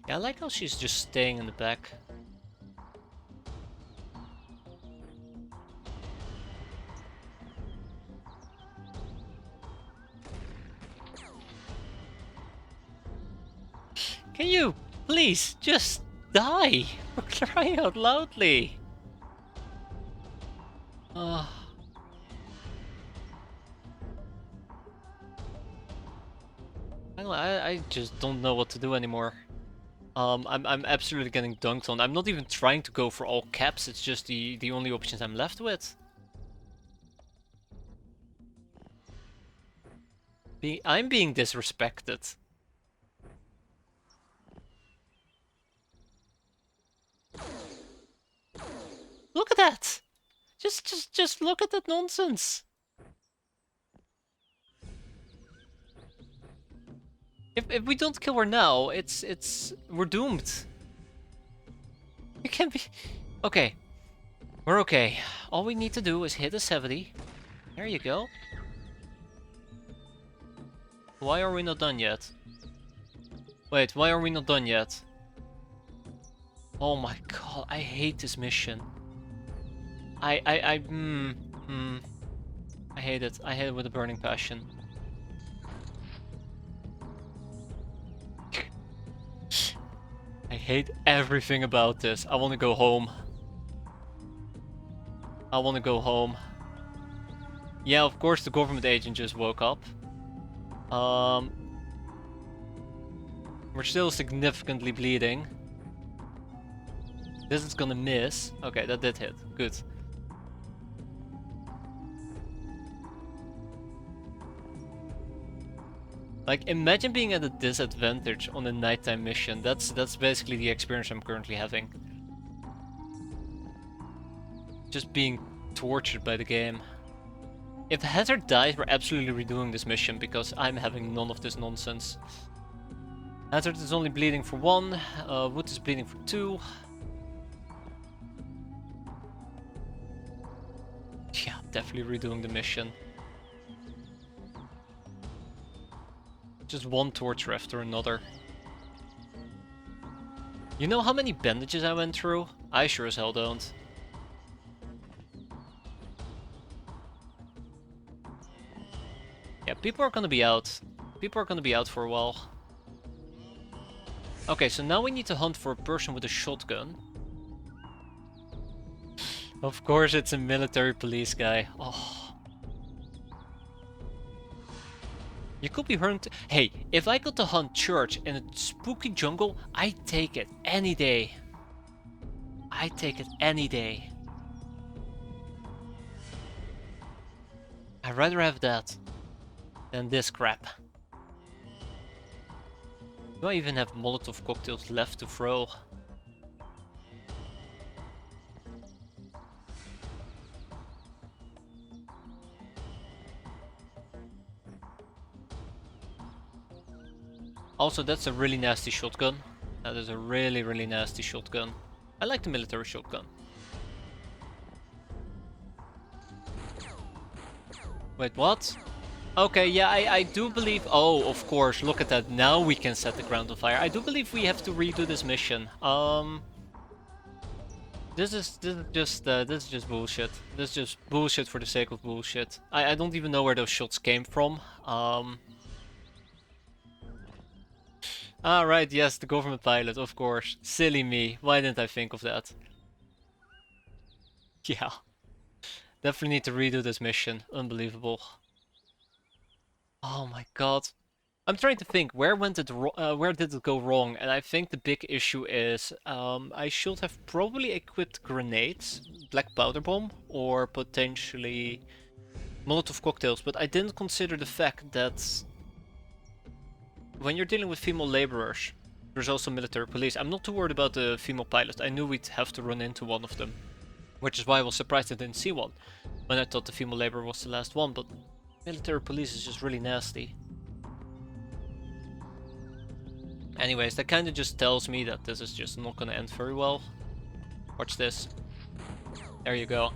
Yeah, I like how she's just staying in the back. Can you please just die? For crying out loudly. I just don't know what to do anymore. I'm absolutely getting dunked on. I'm not even trying to go for all caps, it's just the only options I'm left with. I'm being disrespected. Look at that! Just look at that nonsense! If we don't kill her now, we're doomed. We can't be... Okay. We're okay. All we need to do is hit a 70. There you go. Why are we not done yet? Wait, why are we not done yet? Oh my god, I hate this mission. I hate it. I hate it with a burning passion. I hate everything about this. I want to go home. I want to go home. Yeah, of course the government agent just woke up. We're still significantly bleeding. This is gonna miss. Okay, that did hit. Good. Like, imagine being at a disadvantage on a nighttime mission. That's basically the experience I'm currently having. Just being tortured by the game. If Heather dies, we're absolutely redoing this mission because I'm having none of this nonsense. Heather is only bleeding for 1. Wood is bleeding for 2. Yeah, definitely redoing the mission. Just one torture after another. You know how many bandages I went through? I sure as hell don't. people are gonna be out. People are gonna be out for a while. Okay, so now we need to hunt for a person with a shotgun. Of course it's a military police guy. Oh. You could be hurt. Hey, if I got to hunt church in a spooky jungle, I'd take it any day. I'd take it any day. I'd rather have that than this crap. Do I even have Molotov cocktails left to throw? Also, that's a really nasty shotgun. That is a really, really nasty shotgun. I like the military shotgun. Wait, what? Okay, yeah, I do believe... Oh, of course, look at that. Now we can set the ground on fire. I do believe we have to redo this mission. This is just bullshit. This is just bullshit for the sake of bullshit. I don't even know where those shots came from. Ah, right, yes, the government pilot, of course. Silly me. Why didn't I think of that? Yeah. Definitely need to redo this mission. Unbelievable. Oh my god. I'm trying to think, where did it go wrong? And I think the big issue is, I should have probably equipped grenades, black powder bomb, or potentially Molotov cocktails, but I didn't consider the fact that when you're dealing with female laborers, there's also military police. I'm not too worried about the female pilot. I knew we'd have to run into one of them, which is why I was surprised I didn't see one, when I thought the female laborer was the last one, but military police is just really nasty. Anyways, that kind of just tells me that this is just not gonna end very well. Watch this. There you go.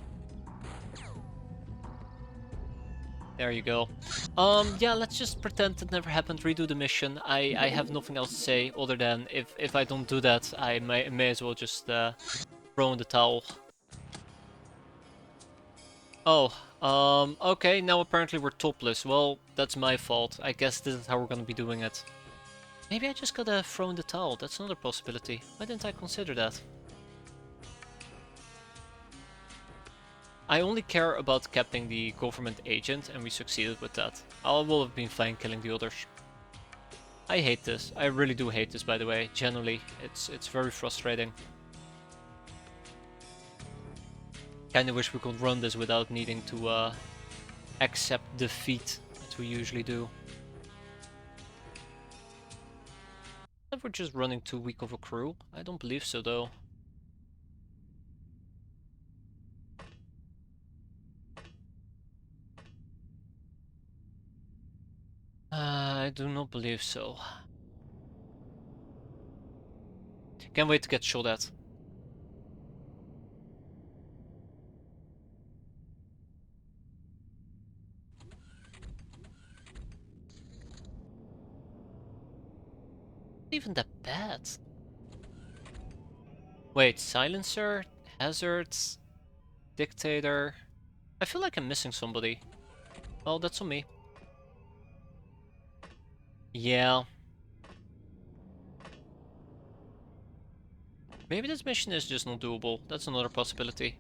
There you go. Yeah, let's just pretend it never happened, redo the mission. I have nothing else to say other than if I don't do that, I may as well just throw in the towel. Oh, okay, now apparently we're topless. Well, that's my fault. I guess this is how we're gonna be doing it. Maybe I just gotta throw in the towel. That's another possibility. Why didn't I consider that? I only care about capturing the government agent, and we succeeded with that. I will have been fine killing the others. I hate this. I really do hate this, by the way. Generally, it's very frustrating. Kinda wish we could run this without needing to accept defeat, as we usually do. If we're just running too weak of a crew? I don't believe so, though. I do not believe so. Can't wait to get shot at. Not even that bad. Wait, silencer, hazards, dictator. I feel like I'm missing somebody. Oh, that's on me. Yeah. Maybe this mission is just not doable. That's another possibility.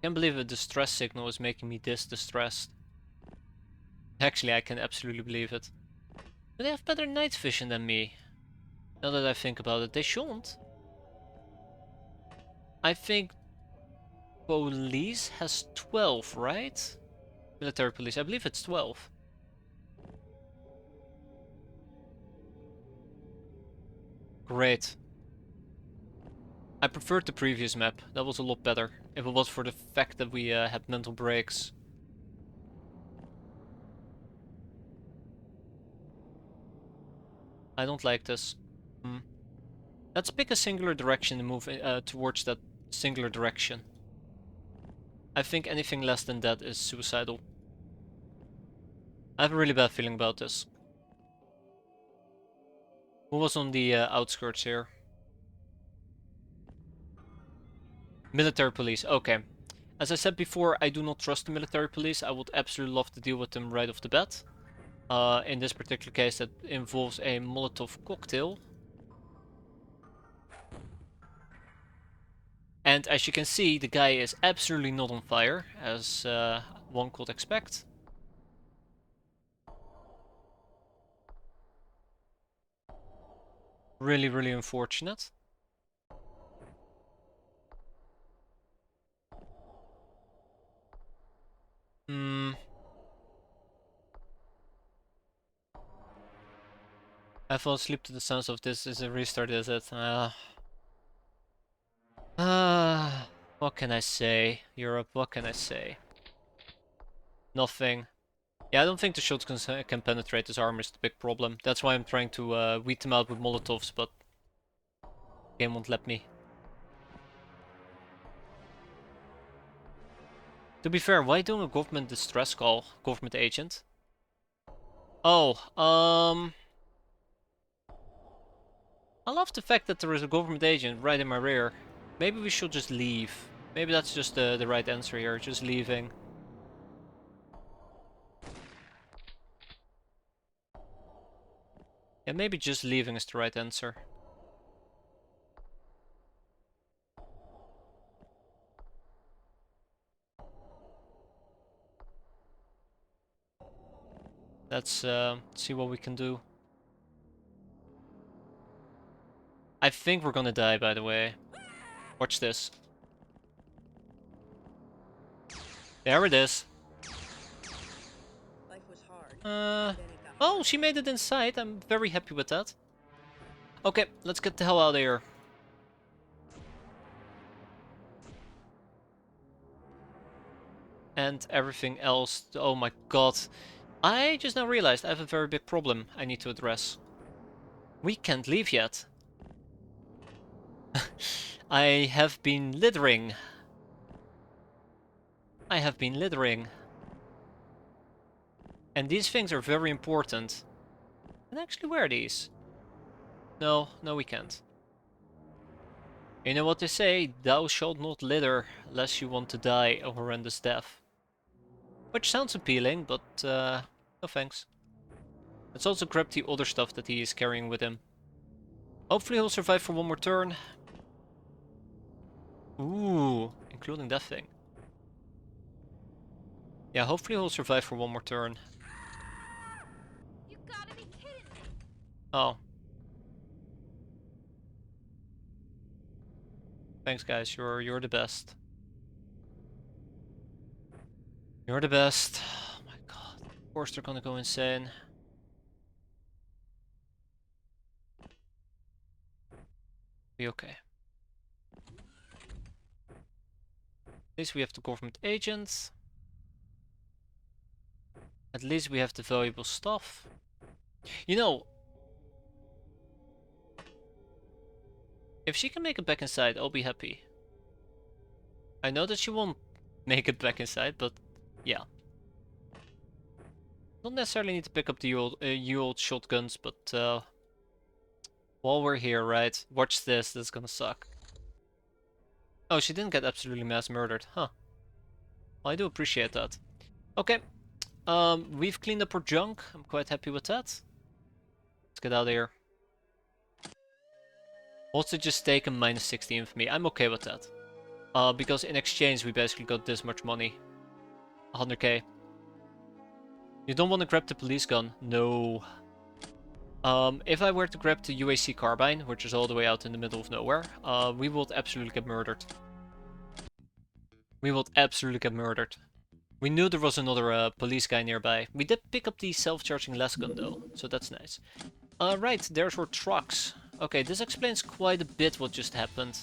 Can't believe a distress signal is making me this distressed. Actually, I can absolutely believe it. Do they have better night vision than me? Now that I think about it, they shouldn't. I think police has 12, right? Military police, I believe it's 12. Great. I preferred the previous map. That was a lot better. If it was for the fact that we had mental breaks. I don't like this. Let's pick a singular direction and move towards that singular direction. I think anything less than that is suicidal. I have a really bad feeling about this. Who was on the outskirts here? Military police, okay. As I said before, I do not trust the military police. I would absolutely love to deal with them right off the bat. In this particular case, that involves a Molotov cocktail. And as you can see, the guy is absolutely not on fire, as one could expect. Really, really unfortunate. I fall asleep to the sounds of this. Is a restart, is it? What can I say? Europe, what can I say? Nothing. Yeah, I don't think the shots can penetrate this armor is the big problem. That's why I'm trying to weed them out with Molotovs, but the game won't let me. To be fair, why doing a government distress call? Government agent? Oh, I love the fact that there is a government agent right in my rear. Maybe we should just leave. Maybe that's just the right answer here, just leaving. Yeah, maybe just leaving is the right answer. Let's see what we can do. I think we're gonna die, by the way. Watch this. There it is. Life was hard. Then it got Oh, she made it inside. I'm very happy with that. Okay, let's get the hell out of here. And everything else. Oh my god. I just now realized I have a very big problem I need to address. We can't leave yet. I have been littering. I have been littering. And these things are very important. And actually wear these. No, we can't. You know what they say, thou shalt not litter, lest you want to die a horrendous death. Which sounds appealing, but no thanks. Let's also grab the other stuff that he is carrying with him. Hopefully he'll survive for one more turn. Ooh, including that thing. Yeah, hopefully he'll survive for one more turn. You gotta be kidding me! Oh. Thanks guys, you're the best. You're the best. Oh my god. Of course they're gonna go insane. Be okay. At least we have the government agents. At least we have the valuable stuff. You know, if she can make it back inside, I'll be happy. I know that she won't make it back inside, but yeah. Don't necessarily need to pick up the old shotguns, but while we're here, right? Watch this. This is gonna suck. Oh, she didn't get absolutely mass murdered, huh? Well, I do appreciate that. Okay. We've cleaned up our junk. I'm quite happy with that. Let's get out of here. Hostage is taken minus 16 for me. I'm okay with that. Because in exchange we basically got this much money. 100k. You don't want to grab the police gun? No. If I were to grab the UAC carbine, which is all the way out in the middle of nowhere, we would absolutely get murdered. We would absolutely get murdered. We knew there was another police guy nearby. We did pick up the self-charging las gun though, so that's nice. Right, there's our trucks. Okay, this explains quite a bit what just happened.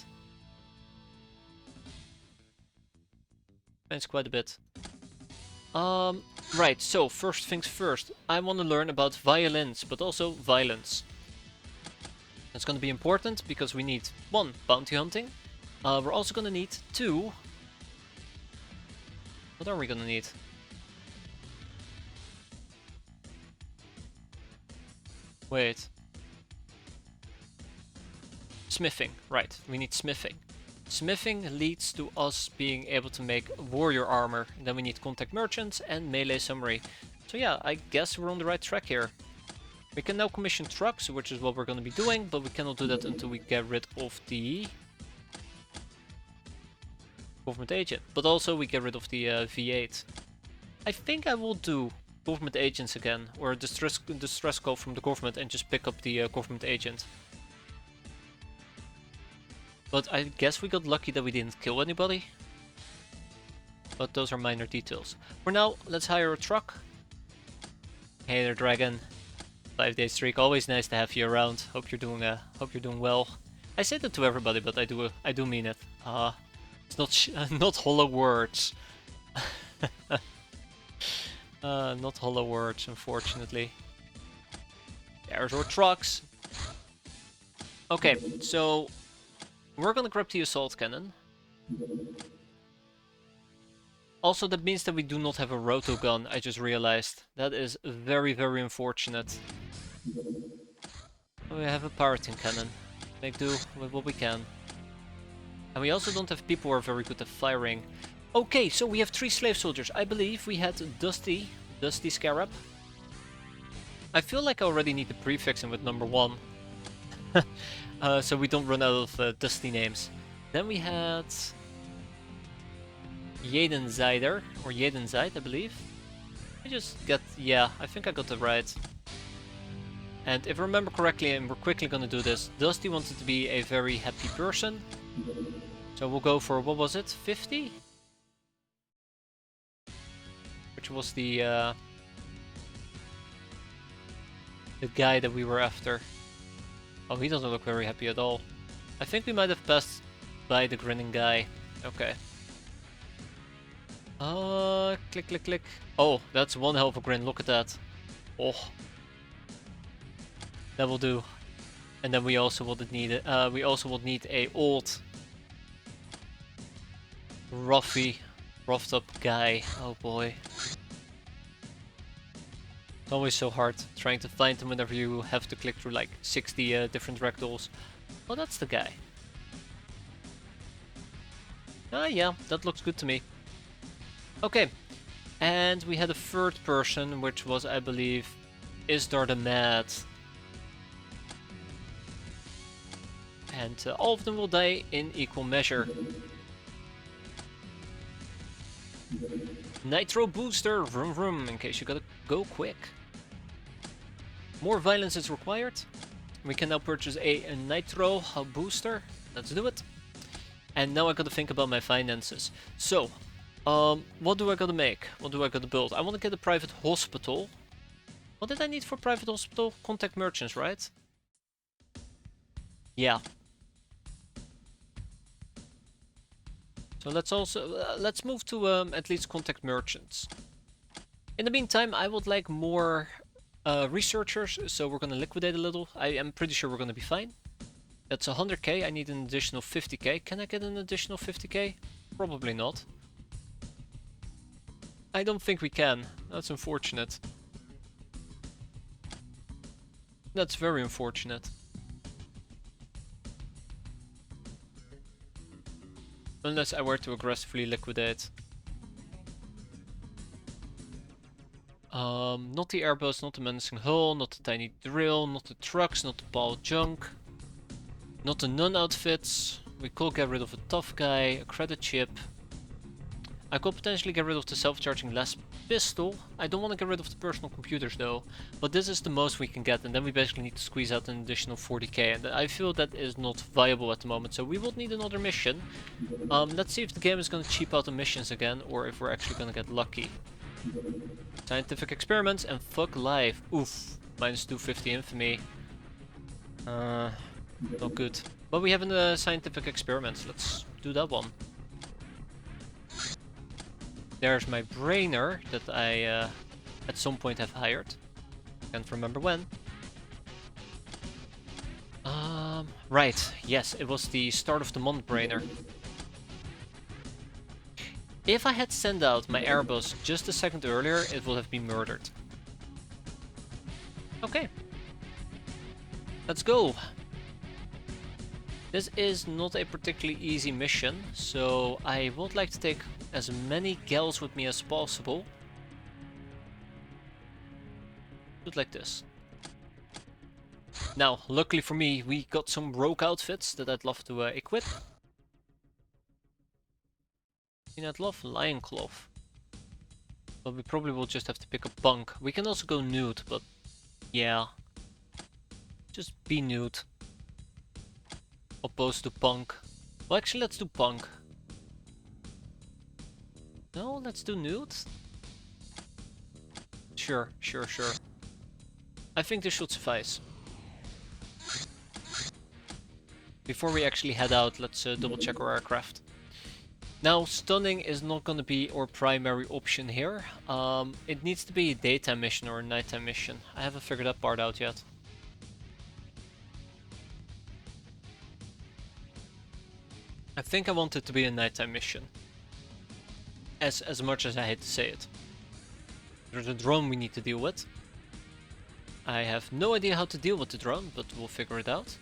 Explains quite a bit. Right, so first things first. I want to learn about violins, but also violence. That's going to be important because we need 1. Bounty hunting. We're also going to need 2. What are we going to need? Wait. Smithing, right. We need smithing. Smithing leads to us being able to make warrior armor. Then we need contact merchants and melee summary. So yeah, I guess we're on the right track here. We can now commission trucks, which is what we're going to be doing, but we cannot do that until we get rid of the government agent. But also we get rid of the V8. I think I will do government agents again, or a distress call from the government and just pick up the government agent. But I guess we got lucky that we didn't kill anybody. But those are minor details. For now, let's hire a truck. Hey there, Dragon. 5-day streak, always nice to have you around. Hope you're doing well. I say that to everybody, but I do mean it. It's not hollow words. Not hollow words, unfortunately. There's our trucks. Okay, so we're gonna grab the assault cannon. Also, that means that we do not have a roto gun, I just realized. That is very, very unfortunate. We have a pirating cannon. Make do with what we can. And we also don't have people who are very good at firing. Okay, so we have 3 slave soldiers. I believe we had Dusty Scarab. I feel like I already need to prefix him with number 1. So we don't run out of Dusty names. Then we had Jedenzeider, or Jedenzeit, I believe. Yeah, I think I got it right. And if I remember correctly, and we're quickly gonna do this, Dusty wanted to be a very happy person. So we'll go for, what was it, 50? Which was the guy that we were after. Oh, he doesn't look very happy at all. I think we might have passed by the grinning guy. Okay. Click, click, click. Oh, that's one hell of a grin, look at that. Oh. That will do. And then we also will need a old roughed up guy. Oh boy. It's always so hard trying to find them whenever you have to click through like 60 different ragdolls. Oh, that's the guy. Ah, yeah, that looks good to me. Okay, and we had a third person, which was, I believe, Isdar the Mad. And all of them will die in equal measure. Nitro booster, vroom vroom, in case you gotta go quick. More violence is required. We can now purchase a nitro booster. Let's do it. And now I gotta think about my finances. So, what do I gotta make? What do I gotta build? I wanna get a private hospital. What did I need for private hospital? Contact merchants, right? Yeah. So let's move to at least contact merchants. In the meantime, I would like more researchers, so we're gonna liquidate a little. I am pretty sure we're gonna be fine. That's 100k, I need an additional 50k. Can I get an additional 50k? Probably not. I don't think we can. That's unfortunate. That's very unfortunate. Unless I were to aggressively liquidate. Not the airbus, not the menacing hull, not the tiny drill, not the trucks, not the ball junk. Not the nun outfits. We could get rid of a tough guy, a credit chip. I could potentially get rid of the self-charging last pistol. I don't want to get rid of the personal computers though. But this is the most we can get, and then we basically need to squeeze out an additional 40k. And I feel that is not viable at the moment, so we will need another mission. Let's see if the game is going to cheap out the missions again, or if we're actually going to get lucky. Scientific experiments and fuck life. Oof. Minus 250 infamy. Not good. But we have in scientific experiments. Let's do that one. There's my brainer that I at some point have hired. Can't remember when. Right, yes, it was the start of the month brainer. If I had sent out my Airbus just a second earlier, it would have been murdered. Okay. Let's go. This is not a particularly easy mission, so I would like to take as many gals with me as possible. Do it like this. Now, luckily for me, we got some rogue outfits that I'd love to equip. I'd love lion cloth. But we probably will just have to pick a punk. We can also go nude, but yeah. Just be nude. Opposed to punk. Well, actually, let's do punk. No, let's do nude. Sure. I think this should suffice. Before we actually head out, let's double check our aircraft. Now, stunning is not going to be our primary option here. It needs to be a daytime mission or a nighttime mission. I haven't figured that part out yet. I think I want it to be a nighttime mission. As much as I hate to say it. There's a drone we need to deal with. I have no idea how to deal with the drone, but we'll figure it out.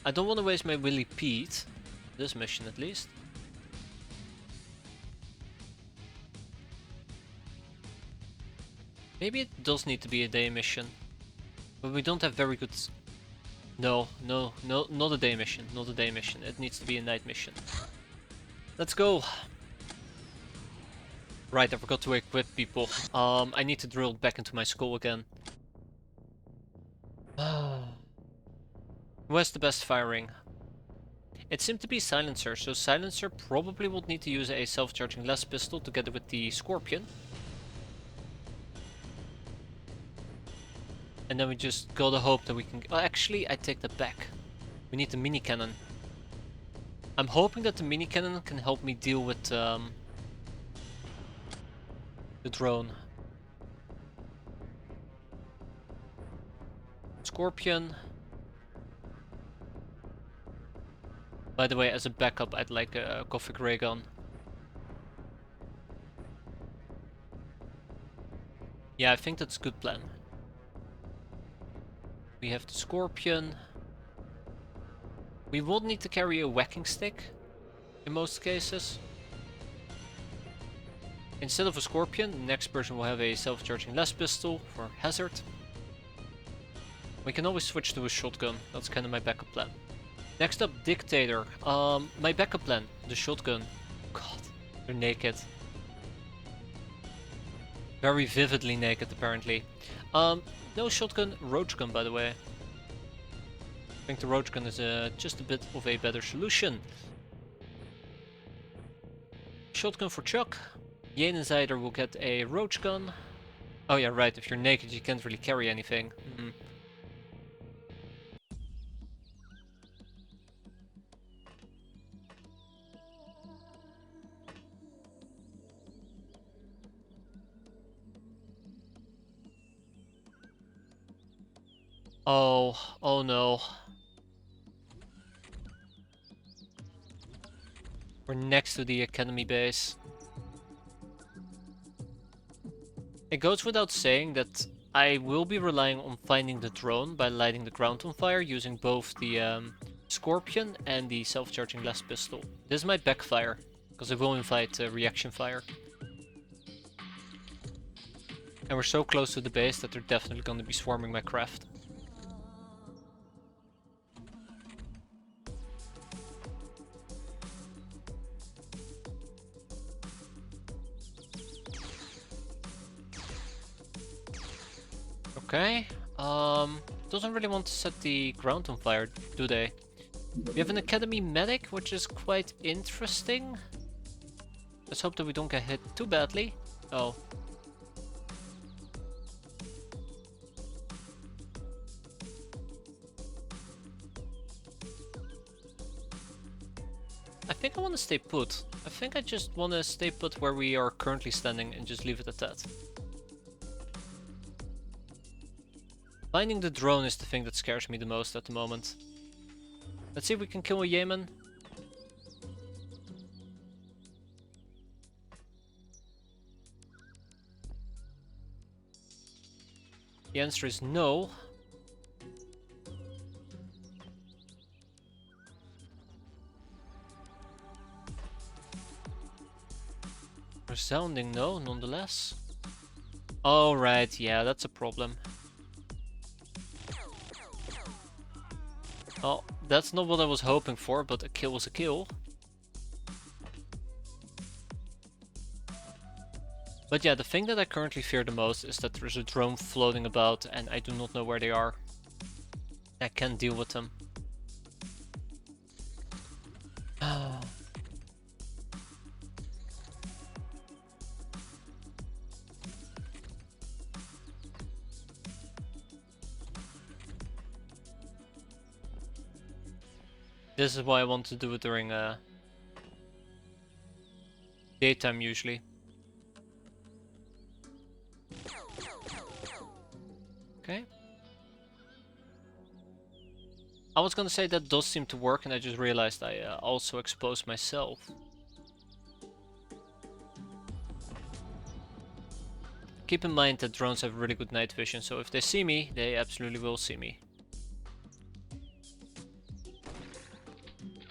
I don't want to waste my Willy Pete. This mission at least. Maybe it does need to be a day mission. But we don't have very good... No, not a day mission. Not a day mission. It needs to be a night mission. Let's go. Right, I forgot to equip people. I need to drill back into my skull again. Who has the best firing? It seemed to be Silencer, so Silencer probably would need to use a self-charging las pistol together with the Scorpion. And then we just gotta hope that we can... Oh, actually, I take that back. We need the mini cannon. I'm hoping that the mini cannon can help me deal with the drone. Scorpion. By the way, as a backup, I'd like a Gothic ray gun. Yeah, I think that's a good plan. We have the Scorpion. We will need to carry a whacking stick in most cases. Instead of a Scorpion, the next person will have a self-charging las pistol for hazard. We can always switch to a shotgun. That's kind of my backup plan. Next up, Dictator. My backup plan, the shotgun. God, they're naked. Very vividly naked, apparently. No shotgun, roach gun, by the way. I think the roach gun is just a bit of a better solution. Shotgun for Chuck. Yen and Zyder will get a roach gun. Oh yeah, right, if you're naked you can't really carry anything. Oh no. We're next to the academy base. It goes without saying that I will be relying on finding the drone by lighting the ground on fire using both the Scorpion and the self-charging las pistol. This might backfire, because it will invite reaction fire. And we're so close to the base that they're definitely going to be swarming my craft. Okay, doesn't really want to set the ground on fire, do they? We have an academy medic, which is quite interesting. Let's hope that we don't get hit too badly. Oh. I think I want to stay put. I think I just want to stay put where we are currently standing and just leave it at that. Finding the drone is the thing that scares me the most at the moment. Let's see if we can kill a Yemen. The answer is no. Resounding no, nonetheless. Oh, right, yeah, that's a problem. Oh, that's not what I was hoping for, but a kill was a kill. But yeah, the thing that I currently fear the most is that there's a drone floating about and I do not know where they are. I can't deal with them. This is why I want to do it during daytime usually. Okay. I was gonna say that does seem to work and I just realized I also exposed myself. Keep in mind that drones have really good night vision, so if they see me, they absolutely will see me.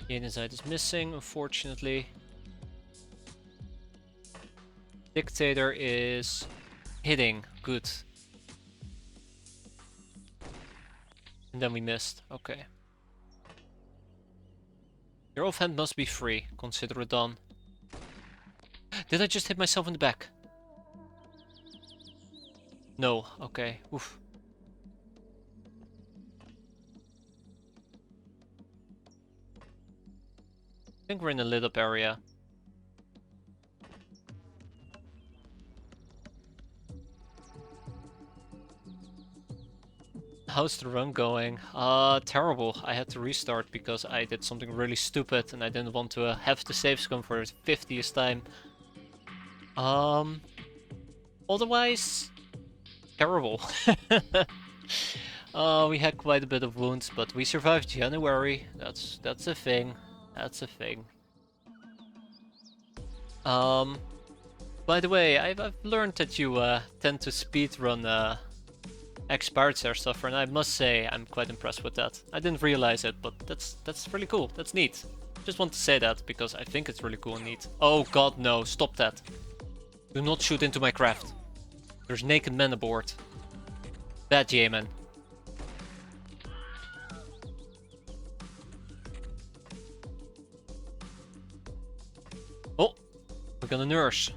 The inside is missing, unfortunately. Dictator is hitting, good. And then we missed, okay. Your offhand must be free, consider it done. Did I just hit myself in the back? No, okay, oof. I think we're in a lit up area. How's the run going? Terrible. I had to restart because I did something really stupid and I didn't want to have the save scum for the 50th time. Otherwise, terrible. We had quite a bit of wounds, but we survived January. That's a thing. That's a thing. By the way, I've learned that you tend to speedrun X-piratez stuff, and I must say I'm quite impressed with that. I didn't realize it, but that's really cool. That's neat. Just want to say that because I think it's really cool and neat. Oh god, no! Stop that! Do not shoot into my craft. There's naked men aboard. Bad Yemen. Oh, we're gonna nurse.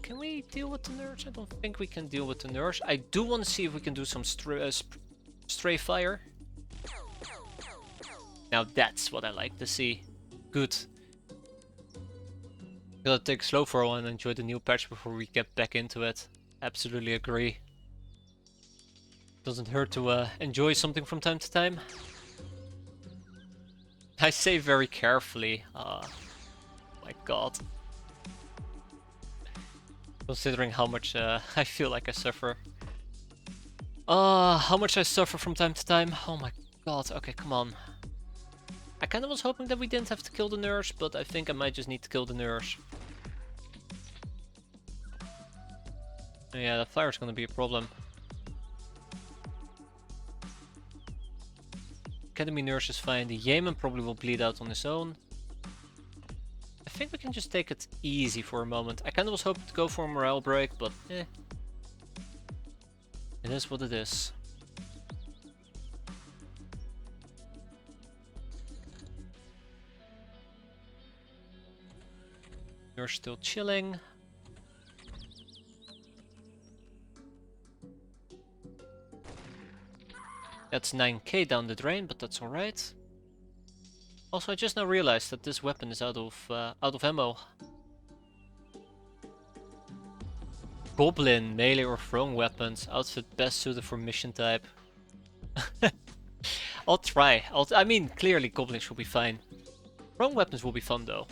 Can we deal with the nurse? I don't think we can deal with the nurse. I do want to see if we can do some stray fire. Now that's what I like to see. Good. Gotta take it slow for a while and enjoy the new patch before we get back into it. Absolutely agree. Doesn't hurt to enjoy something from time to time. I say very carefully. My god. Considering how much I feel like I suffer. How much I suffer from time to time. Oh my god, okay, come on. I kinda was hoping that we didn't have to kill the nurse, but I think I might just need to kill the nurse. Yeah, the fire's gonna be a problem. Academy nurse is fine. The Yemen probably will bleed out on his own. I think we can just take it easy for a moment. I kinda was hoping to go for a morale break, but eh. It is what it is. You're still chilling. That's 9k down the drain, but that's alright. Also, I just now realized that this weapon is out of ammo. Goblin, melee or thrown weapons. Outfit best suited for mission type. I'll try. I mean, clearly goblins should be fine. Thrown weapons will be fun though.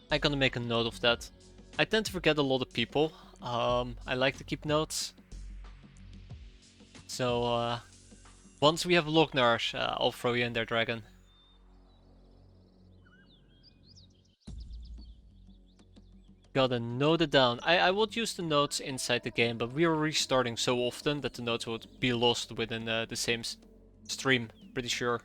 I'm gonna make a note of that. I tend to forget a lot of people. I like to keep notes. So, once we have Lognars, I'll throw you in there, Dragon. Gotta note it down. I would use the notes inside the game, but we are restarting so often that the notes would be lost within the same stream, pretty sure.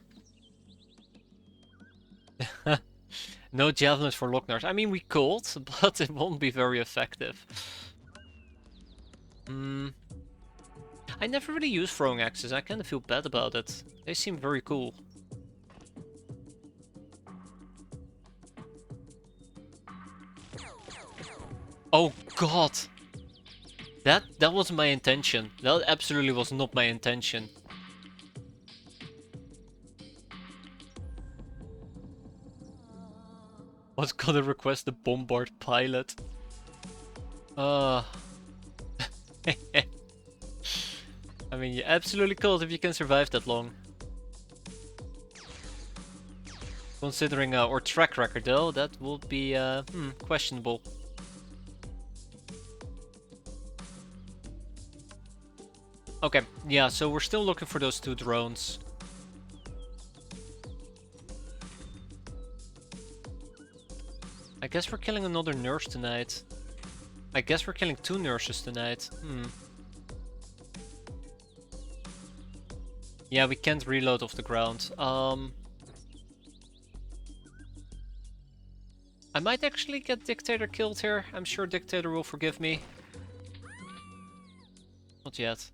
No javelins for Locknars. I mean, we could, but it won't be very effective. I never really use throwing axes. I kind of feel bad about it. They seem very cool. Oh god! That wasn't my intention. That absolutely was not my intention. Was gonna request the bombard pilot. I mean, you absolutely could if you can survive that long. Considering our track record though, that would be questionable. Okay, yeah, so we're still looking for those 2 drones. I guess we're killing another nurse tonight. I guess we're killing 2 nurses tonight. Yeah, we can't reload off the ground. I might actually get Dictator killed here. I'm sure Dictator will forgive me. Not yet.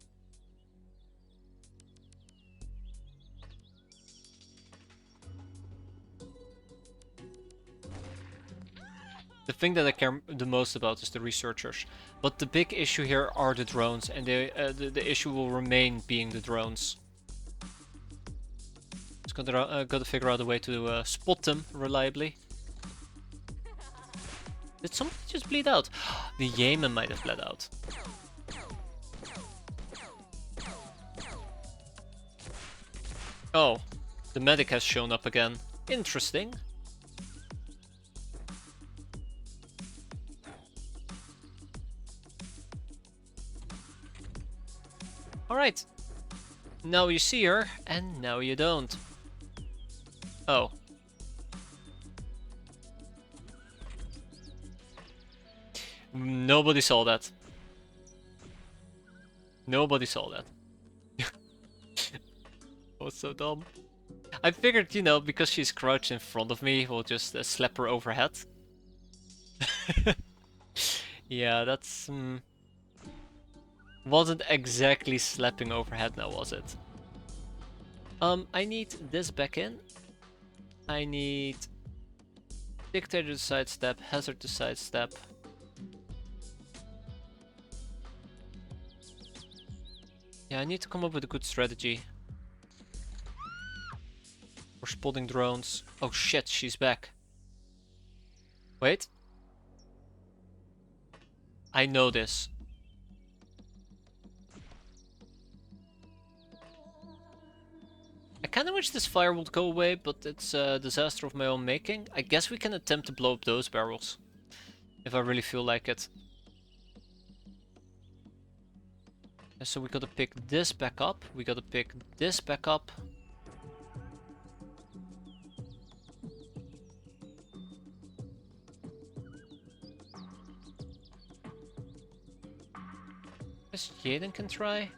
The thing that I care the most about is the researchers. But the big issue here are the drones, and the issue will remain being the drones. Just gotta figure out a way to spot them reliably. Did somebody just bleed out? The Yemen might have bled out. Oh, the medic has shown up again. Interesting. Alright. Now you see her, and now you don't. Oh. Nobody saw that. Nobody saw that. Was so dumb. I figured, you know, because she's crouched in front of me, we'll just slap her overhead. Yeah, that's... wasn't exactly slapping overhead now, was it? I need this back in. I need Dictator to sidestep, Hazard to sidestep. Yeah, I need to come up with a good strategy. We're spotting drones. Oh shit, she's back. Wait. I know this. I kinda wish this fire would go away, but it's a disaster of my own making. I guess we can attempt to blow up those barrels. If I really feel like it. So we gotta pick this back up. We gotta pick this back up. Guess Jaden can try.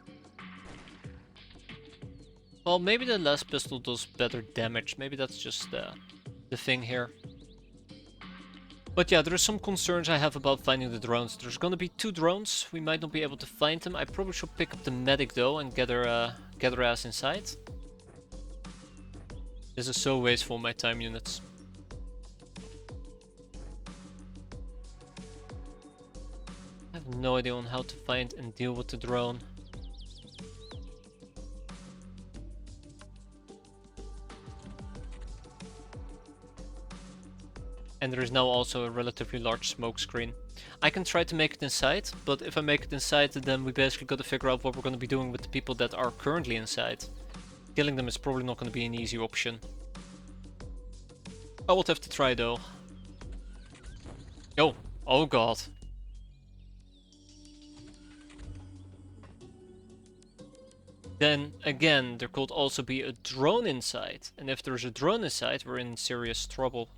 Well, maybe the last pistol does better damage. Maybe that's just the thing here. But yeah, there are some concerns I have about finding the drones. There's gonna be 2 drones. We might not be able to find them. I probably should pick up the medic though and get her ass inside. This is so wasteful, my time units. I have no idea on how to find and deal with the drone. And there is now also a relatively large smoke screen. I can try to make it inside, but if I make it inside, then we basically got to figure out what we're going to be doing with the people that are currently inside. Killing them is probably not going to be an easy option. I would have to try though. Oh, oh god. Then again, there could also be a drone inside. And if there's a drone inside, we're in serious trouble.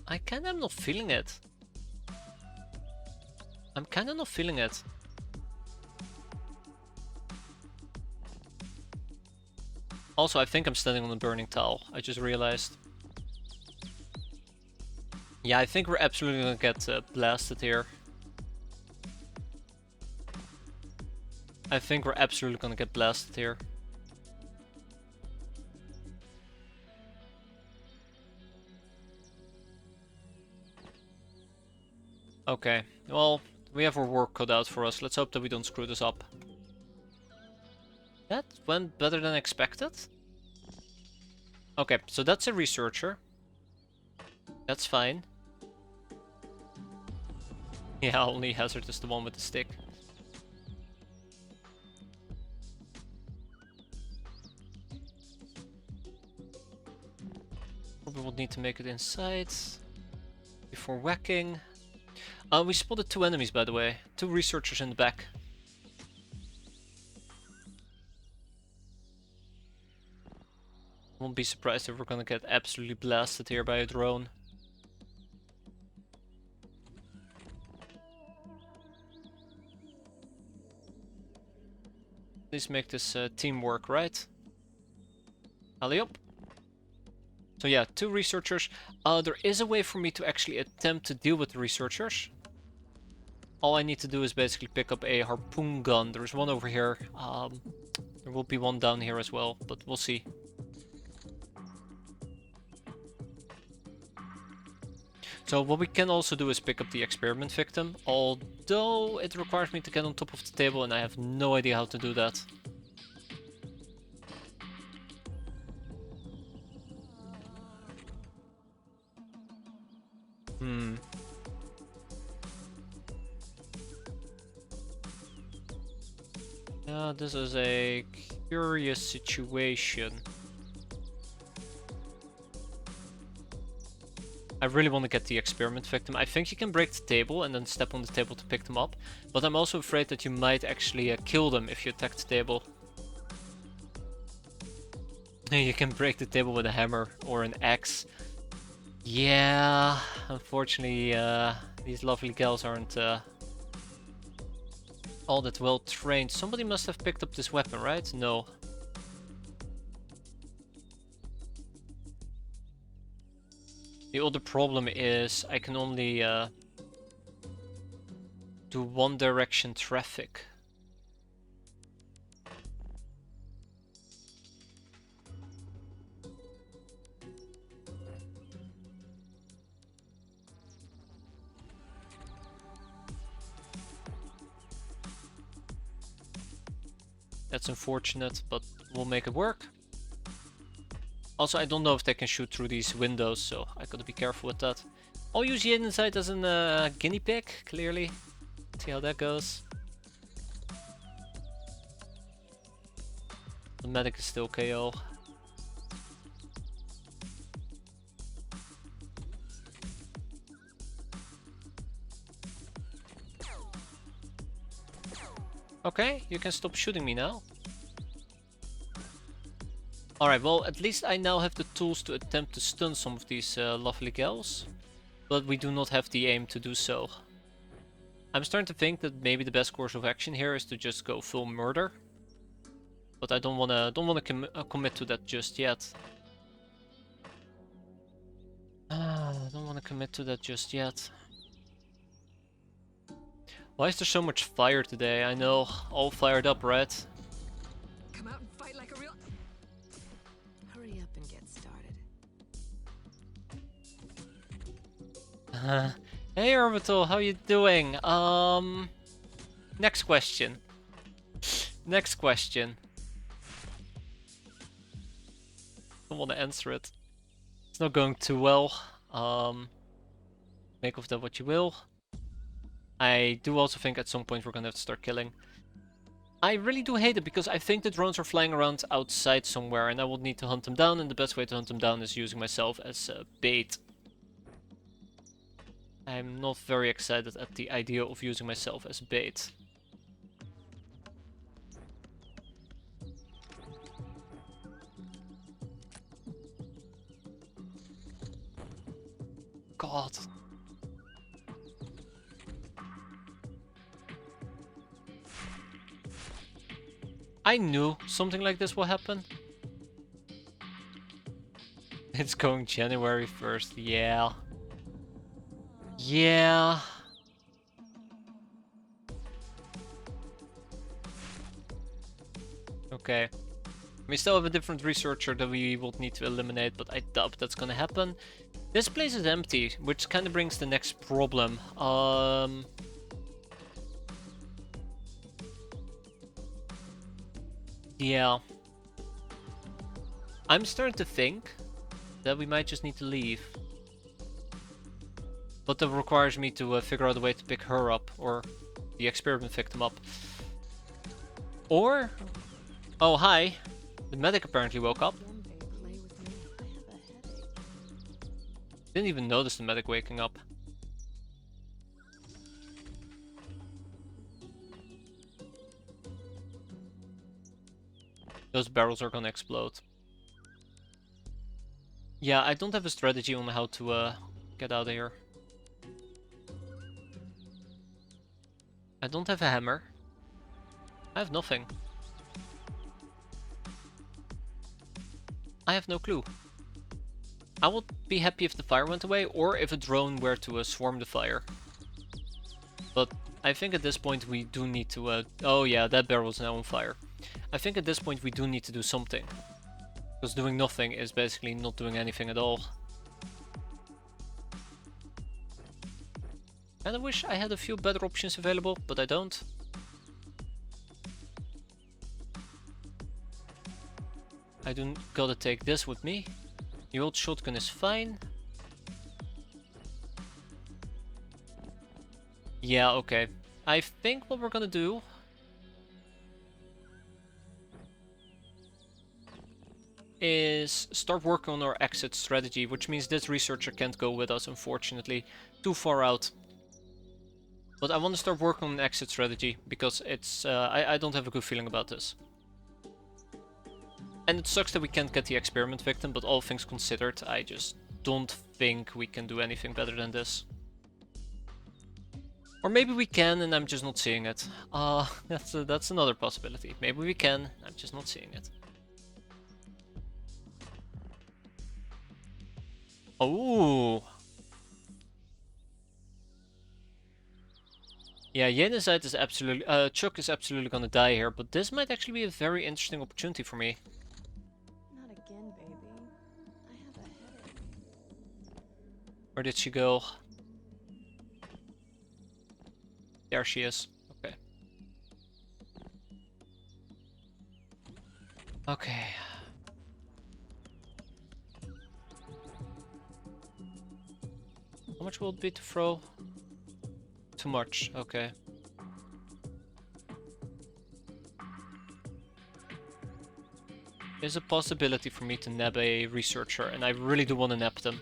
I kinda am not feeling it. I'm kinda not feeling it. Also, I think I'm standing on a burning towel. I just realized. Yeah, I think we're absolutely gonna get blasted here. I think we're absolutely gonna get blasted here. Okay, well, we have our work cut out for us. Let's hope that we don't screw this up. That went better than expected. Okay, so that's a researcher. That's fine. Yeah, only Hazard is the one with the stick. Probably will need to make it inside before whacking. We spotted 2 enemies, by the way. 2 researchers in the back. Won't be surprised if we're gonna get absolutely blasted here by a drone. Please make this teamwork, right? Alley up. So yeah, 2 researchers. There is a way for me to actually attempt to deal with the researchers. All I need to do is basically pick up a harpoon gun. There's one over here. There will be one down here as well, but we'll see. So what we can also do is pick up the experiment victim, although it requires me to get on top of the table and I have no idea how to do that. Yeah, this is a curious situation. I really want to get the experiment victim. I think you can break the table and then step on the table to pick them up. But I'm also afraid that you might actually kill them if you attack the table. You can break the table with a hammer or an axe. Yeah, unfortunately these lovely gals aren't all that well trained. Somebody must have picked up this weapon, right? No. The other problem is I can only do one direction traffic. That's unfortunate, but we'll make it work. Also, I don't know if they can shoot through these windows, so I gotta be careful with that. I'll use the inside as a guinea pig, clearly. See how that goes. The medic is still KO. Okay, you can stop shooting me now. Alright, well, at least I now have the tools to attempt to stun some of these lovely gals. But we do not have the aim to do so. I'm starting to think that maybe the best course of action here is to just go full murder. But I don't wanna commit to that just yet. I don't wanna commit to that just yet. Why is there so much fire today? I know, all fired up, right? Come out and fight like a real... Hurry up and get started. Hey Orbital, how you doing? Next question. Next question. I don't want to answer it. It's not going too well. Make of that what you will. I do also think at some point we're gonna have to start killing. I really do hate it because I think the drones are flying around outside somewhere and I will need to hunt them down, and the best way to hunt them down is using myself as bait. I'm not very excited at the idea of using myself as bait. God. I knew something like this will happen. It's going January 1st, yeah. Yeah. Okay. We still have a different researcher that we will need to eliminate, but I doubt that's gonna happen. This place is empty, which kind of brings the next problem. Yeah. I'm starting to think that we might just need to leave. But that requires me to figure out a way to pick her up, or the experiment victim up. Or... Oh, hi. The medic apparently woke up. Didn't even notice the medic waking up. Those barrels are gonna explode. Yeah, I don't have a strategy on how to get out of here. I don't have a hammer. I have nothing. I have no clue. I would be happy if the fire went away, or if a drone were to swarm the fire. But I think at this point we do need to... oh yeah, that barrel is now on fire. I think at this point we do need to do something. Because doing nothing is basically not doing anything at all. And I wish I had a few better options available, but I don't. I do gotta take this with me. The old shotgun is fine. Yeah, okay. I think what we're gonna do is start working on our exit strategy, which means this researcher can't go with us, unfortunately. Too far out. But I want to start working on an exit strategy, because it's I don't have a good feeling about this. And it sucks that we can't get the experiment victim, but all things considered, I just don't think we can do anything better than this. Or maybe we can, and I'm just not seeing it. That's another possibility. Maybe we can, I'm just not seeing it. Oh. Yeah, Yenizite is absolutely... Chuck is absolutely gonna die here, but this might actually be a very interesting opportunity for me. Not again, baby. I have a headache. Where did she go? There she is. Okay. Okay. How much will it be to throw? Too much, okay. There's a possibility for me to nab a researcher, and I really do want to nab them.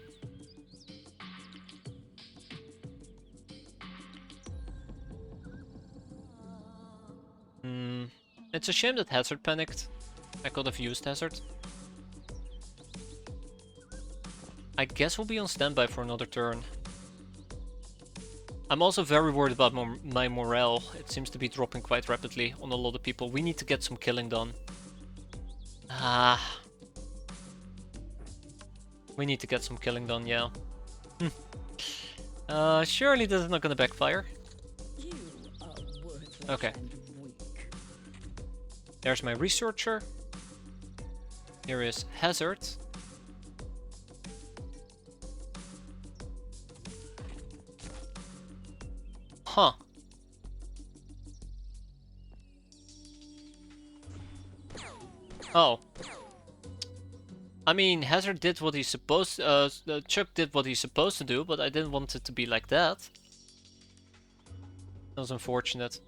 It's a shame that Hazard panicked. I could have used Hazard. I guess we'll be on standby for another turn. I'm also very worried about my morale. It seems to be dropping quite rapidly on a lot of people. We need to get some killing done. We need to get some killing done, yeah. Surely this is not gonna backfire. You are worthless Okay. and weak. There's my researcher. Here is Hazard. Huh. Oh. I mean, Hazard did what he's supposed Chuck did what he's supposed to do, but I didn't want it to be like that. That was unfortunate.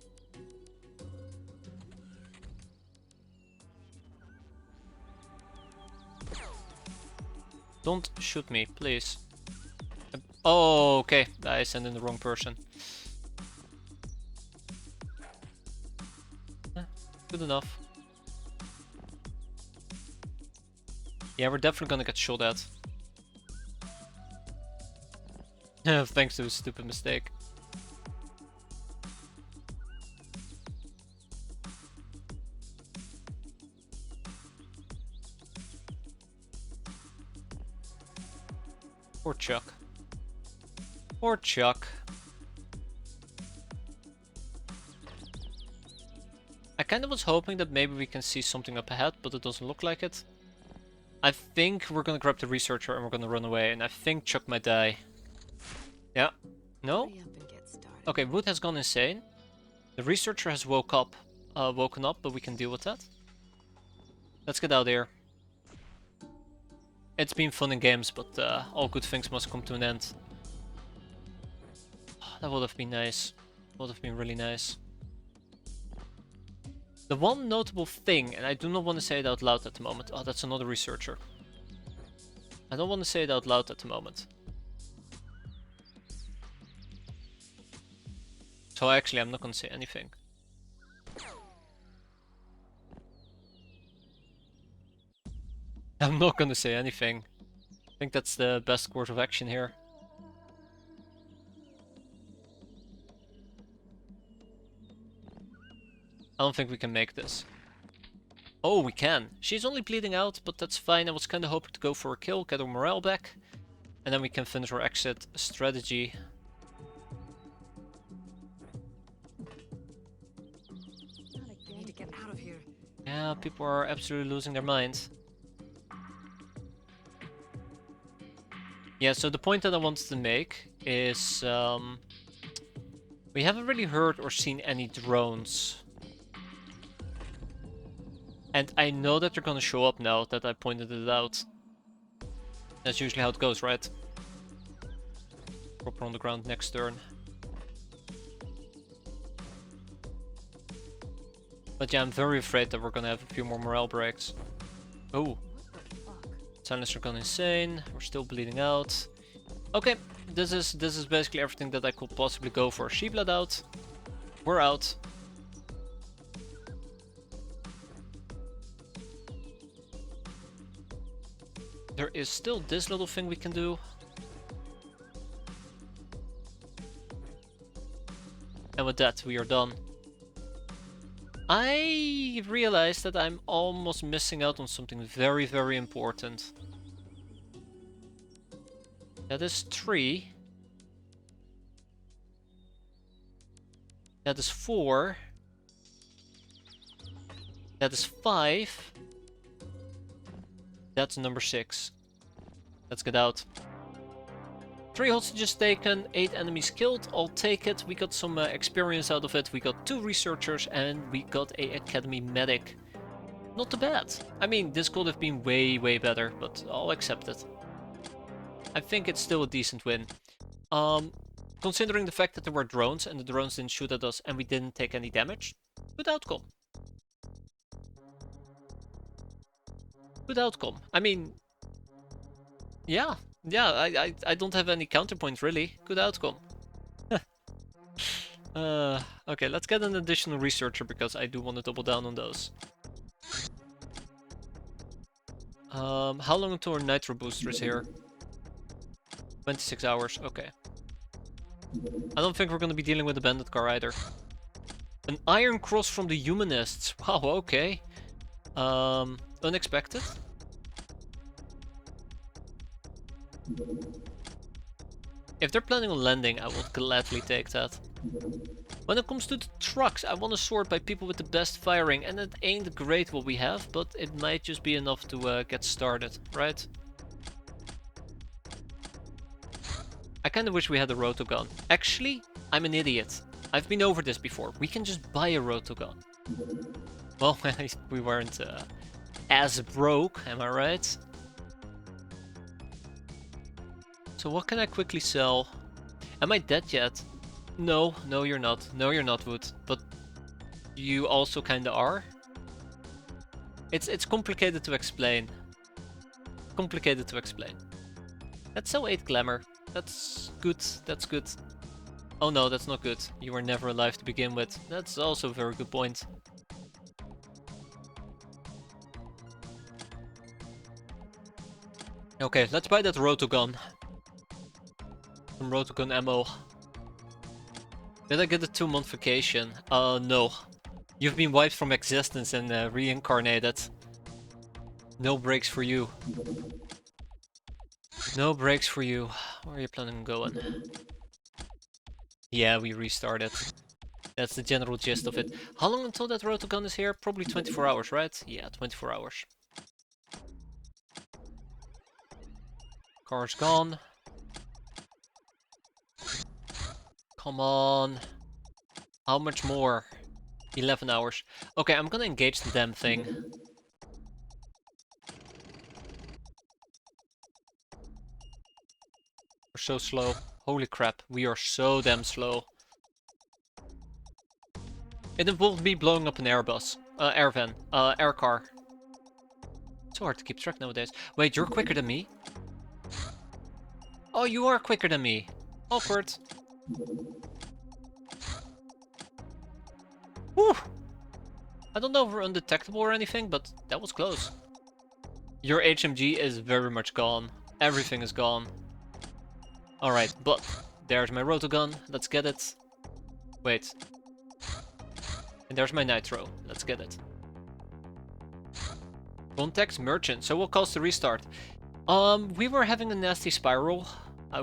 Don't shoot me, please. Oh, okay. I sent in the wrong person. Good enough. Yeah, we're definitely gonna get shot at. Thanks to a stupid mistake. Poor Chuck. Poor Chuck. I kind of was hoping that maybe we can see something up ahead, but it doesn't look like it. I think we're gonna grab the researcher and we're gonna run away, and I think Chuck might die. Yeah. No? Hurry up and get started. Okay, Wood has gone insane. The researcher has woken up, but we can deal with that. Let's get out here. It's been fun in games, but all good things must come to an end. That would have been nice. Would have been really nice. The one notable thing, and I do not want to say it out loud at the moment. Oh, that's another researcher. I don't want to say it out loud at the moment. So actually, I'm not going to say anything. I'm not going to say anything. I think that's the best course of action here. I don't think we can make this. Oh, we can. She's only bleeding out, but that's fine. I was kind of hoping to go for a kill, get her morale back. And then we can finish our exit strategy. I need to get out of here. Yeah, people are absolutely losing their minds. Yeah, so the point that I wanted to make is... we haven't really heard or seen any drones. And I know that they're gonna show up now that I pointed it out. That's usually how it goes, right? Proper on the ground next turn. But yeah, I'm very afraid that we're gonna have a few more morale breaks. Oh. Silencer gone insane. We're still bleeding out. Okay, this is basically everything that I could possibly go for. She bled out. We're out. There is still this little thing we can do. And with that, we are done. I realized that I'm almost missing out on something very, very important. That is 3. That is 4. That is 5. That's number 6. Let's get out. 3 hostages taken, 8 enemies killed. I'll take it. We got some experience out of it. We got 2 researchers and we got a academy medic. Not too bad. I mean, this could have been way, way better, but I'll accept it. I think it's still a decent win. Considering the fact that there were drones and the drones didn't shoot at us and we didn't take any damage, good outcome. Good outcome. I mean, yeah, I don't have any counterpoint really. Good outcome. Okay, let's get an additional researcher because I do want to double down on those. How long until our nitro booster is here? 26 hours, okay. I don't think we're gonna be dealing with a bandit car either. An iron cross from the humanists. Wow, okay. Unexpected. If they're planning on landing, I would gladly take that. When it comes to the trucks, I want to sort by people with the best firing, and it ain't great what we have, but it might just be enough to get started, right? I kinda wish we had a rotogun. Actually, I'm an idiot. I've been over this before. We can just buy a rotogun. Well, we weren't as broke, am I right? So what can I quickly sell? Am I dead yet? No, no you're not. No you're not, Wood. But you also kinda are. It's complicated to explain. Complicated to explain. Let's sell 8 glamour. That's good, that's good. Oh no, that's not good. You were never alive to begin with. That's also a very good point. Okay, let's buy that rotogun. Some rotogun ammo. Did I get a 2-month vacation? No. You've been wiped from existence and reincarnated. No breaks for you. No breaks for you. Where are you planning on going? Yeah, we restarted. That's the general gist of it. How long until that rotogun is here? Probably 24 hours, right? Yeah, 24 hours. Car's gone. Come on. How much more? 11 hours. Okay, I'm gonna engage the damn thing. We're so slow. Holy crap, we are so damn slow. It involved me blowing up an airbus. Air van. Air car. So hard to keep track nowadays. Wait, you're quicker than me? Oh, you are quicker than me. Awkward. Whew. I don't know if we're undetectable or anything, but that was close. Your HMG is very much gone. Everything is gone. Alright, but there's my rotogun. Let's get it. Wait. And there's my nitro. Let's get it. Context merchant. So what caused the restart? We were having a nasty spiral.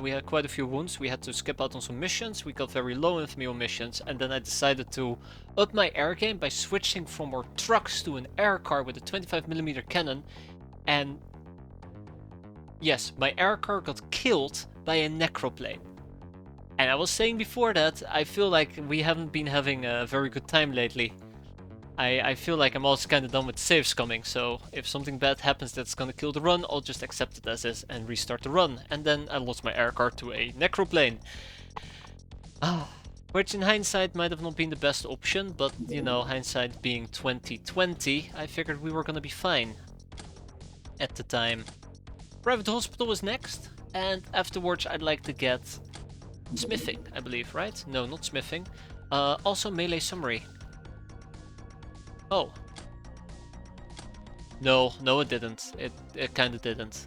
We had quite a few wounds. We had to skip out on some missions. We got very low infamy on missions. And then I decided to up my air game by switching from our trucks to an air car with a 25mm cannon. And yes, my air car got killed by a necroplane. And I was saying before that, I feel like we haven't been having a very good time lately. I feel like I'm also kind of done with saves coming, so if something bad happens that's gonna kill the run, I'll just accept it as is and restart the run. And then I lost my air car to a necroplane. Which in hindsight might have not been the best option, but you know, hindsight being 2020, I figured we were gonna be fine at the time. Private hospital is next, and afterwards I'd like to get smithing, I believe, right? No, not smithing. Also melee summary. Oh. No, it didn't. It kinda didn't.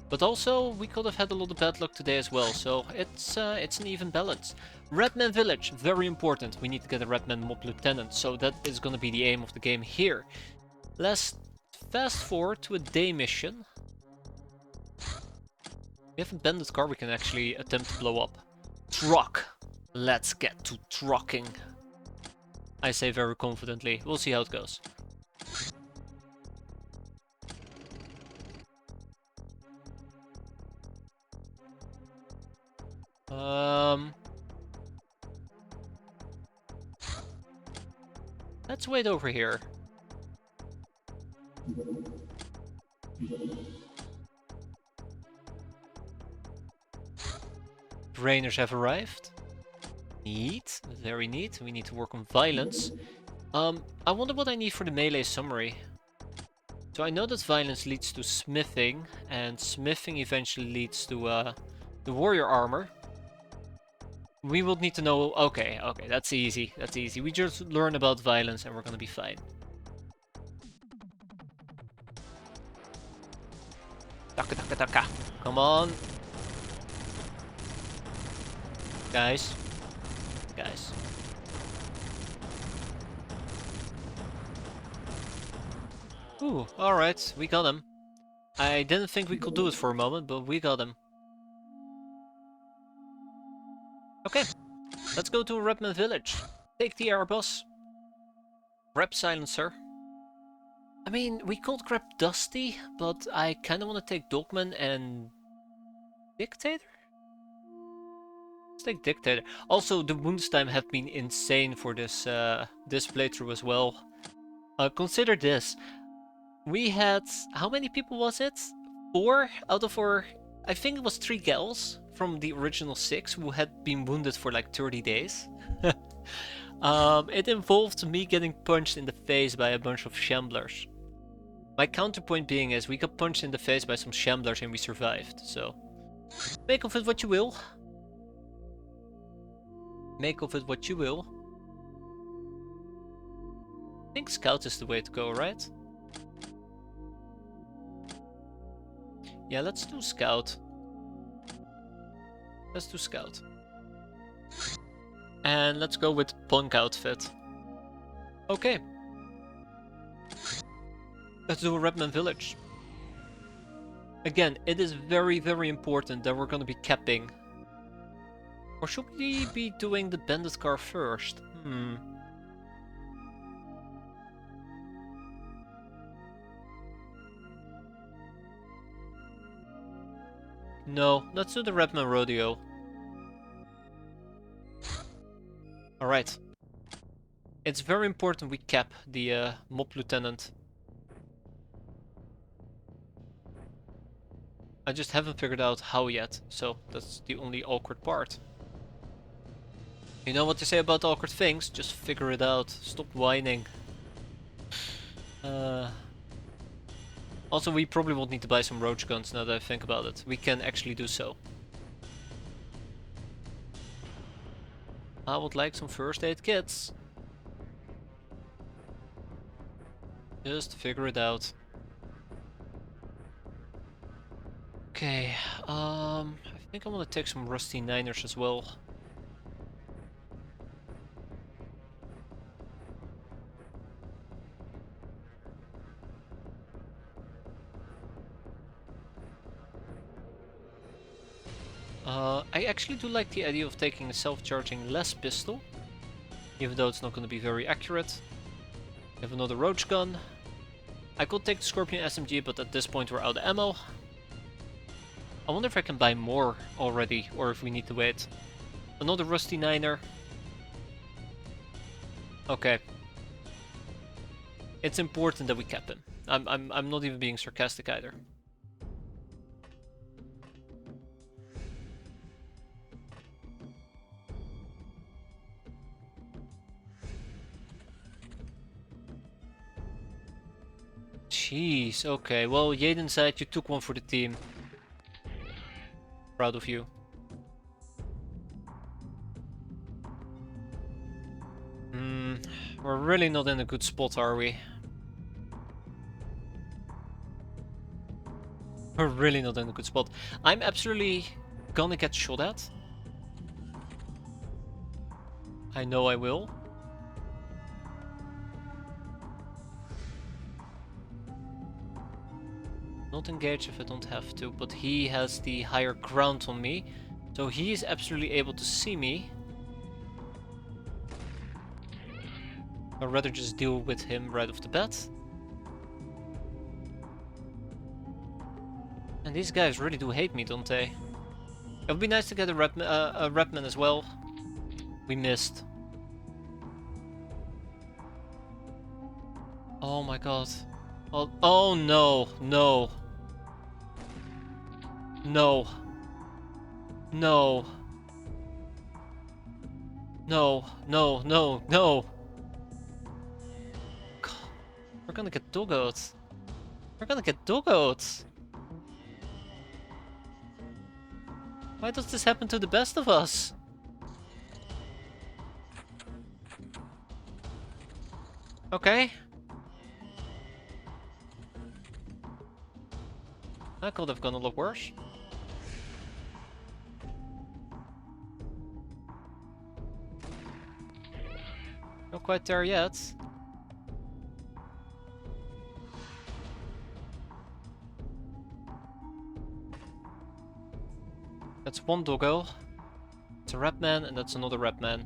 But also, we could have had a lot of bad luck today as well, so it's an even balance. Redman Village, very important. We need to get a Redman Mob Lieutenant, so that is gonna be the aim of the game here. Let's fast forward to a day mission. We have a bandit car we can actually attempt to blow up. Truck! Let's get to trucking. I say very confidently. We'll see how it goes. Let's wait over here. Rainers have arrived. Neat, very neat. We need to work on violence. I wonder what I need for the melee summary. So I know that violence leads to smithing, and smithing eventually leads to the warrior armor. We will need to know. Okay, that's easy. That's easy. We just learn about violence and we're gonna be fine. Taka taka taka. Come on. Guys. Ooh, alright, we got him. I didn't think we could do it for a moment, but we got him. Okay, let's go to Redman Village. Take the airbus. Grab silencer. I mean, we could grab Dusty, but I kinda wanna take Dogman and Dictator? Let's take Dictator. Also, the wounds time have been insane for this this playthrough as well. Consider this. We had, how many people was it? 4 out of our, I think it was 3 gals from the original 6 who had been wounded for like 30 days. It involved me getting punched in the face by a bunch of shamblers. My counterpoint being is we got punched in the face by some shamblers and we survived, so make of it what you will. Make of it what you will. I think scout is the way to go, right? Yeah, let's do scout. Let's do scout. And let's go with punk outfit. Okay. Let's do a Redman village. Again, it is very, very important that we're gonna be capping. Or should we be doing the bandit car first? No, let's do the Redman rodeo. Alright. It's very important we cap the mob lieutenant. I just haven't figured out how yet, so that's the only awkward part. You know what they say about awkward things? Just figure it out. Stop whining. Also, we probably won't need to buy some roach guns now that I think about it. We can actually do so. I would like some first aid kits. Just figure it out. Okay, I think I want to take some rusty niners as well. I actually do like the idea of taking a self-charging less pistol, even though it's not going to be very accurate. We have another roach gun. I could take the Scorpion SMG, but at this point we're out of ammo. I wonder if I can buy more already, or if we need to wait. Another rusty niner. Okay. It's important that we cap him. I'm not even being sarcastic either. Jeez, okay. Well, Jaden said you took one for the team. Proud of you. We're really not in a good spot, are we? We're really not in a good spot. I'm absolutely gonna get shot at. I know I will. Not engage if I don't have to, but he has the higher ground on me, so he is absolutely able to see me. I'd rather just deal with him right off the bat. And these guys really do hate me, don't they? It would be nice to get a Redman as well. We missed. Oh my god. Oh no, no. No. No. No, no, no, no. God, we're gonna get doggoed. We're gonna get doggoed. Why does this happen to the best of us? Okay. That could have gone a lot worse. Not quite there yet. That's one doggo. It's a Redman, and that's another Redman.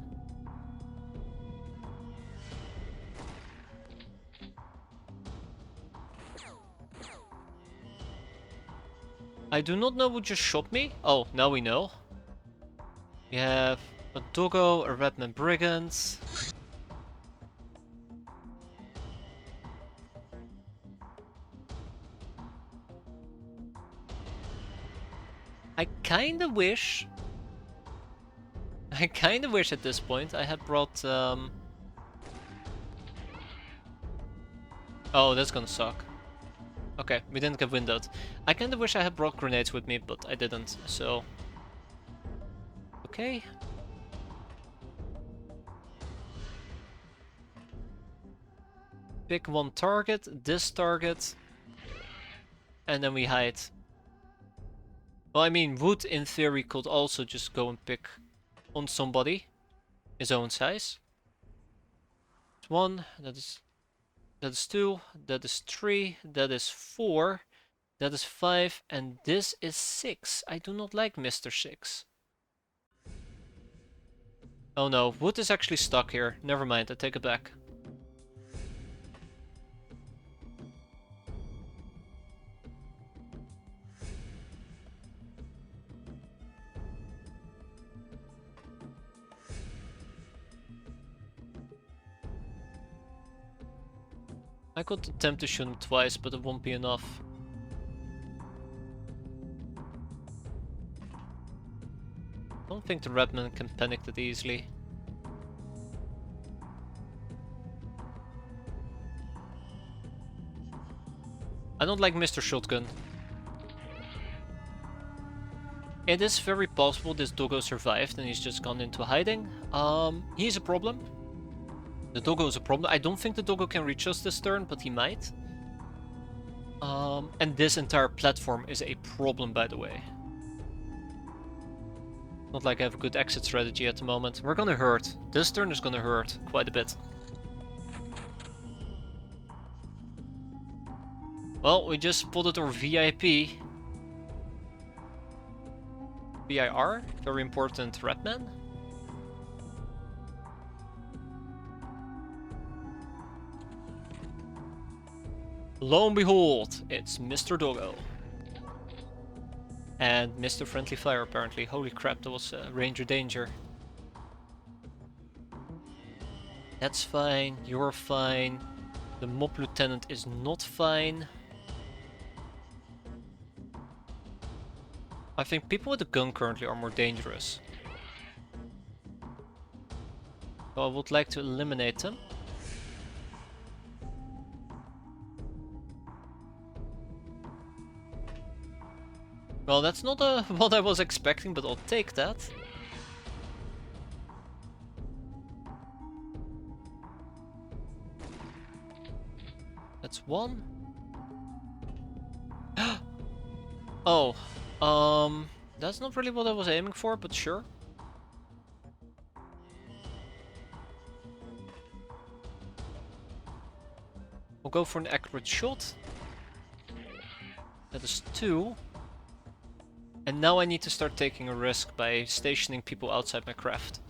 I do not know who just shot me. Oh, now we know. We have a doggo, a Redman brigand. I kinda wish at this point I had brought oh, that's gonna suck. Okay, we didn't get windowed. I kinda wish I had brought grenades with me, but I didn't, so... Okay. Pick one target, this target, and then we hide. Well, I mean, Wood in theory could also just go and pick on somebody his own size. That's 1, that is 2, that is 3, that is 4, that is 5, and this is 6. I do not like Mr. 6. Oh no, Wood is actually stuck here. Never mind, I take it back. I could attempt to shoot him twice, but it won't be enough. I don't think the Redman can panic that easily. I don't like Mr. Shotgun. It is very possible this doggo survived and he's just gone into hiding. He's a problem. The doggo is a problem. I don't think the doggo can reach us this turn, but he might. And this entire platform is a problem, by the way. Not like I have a good exit strategy at the moment. We're gonna hurt. This turn is gonna hurt quite a bit. Well, we just spotted our VIP. VIR, very important Redman. Lo and behold, it's Mr. Doggo. And Mr. Friendly Fire, apparently. Holy crap, that was Ranger Danger. That's fine, you're fine. The Mob Lieutenant is not fine. I think people with a gun currently are more dangerous. So I would like to eliminate them. Well, that's not what I was expecting, but I'll take that. That's 1. Oh, that's not really what I was aiming for, but sure. We'll go for an accurate shot. That is 2. And now I need to start taking a risk by stationing people outside my craft.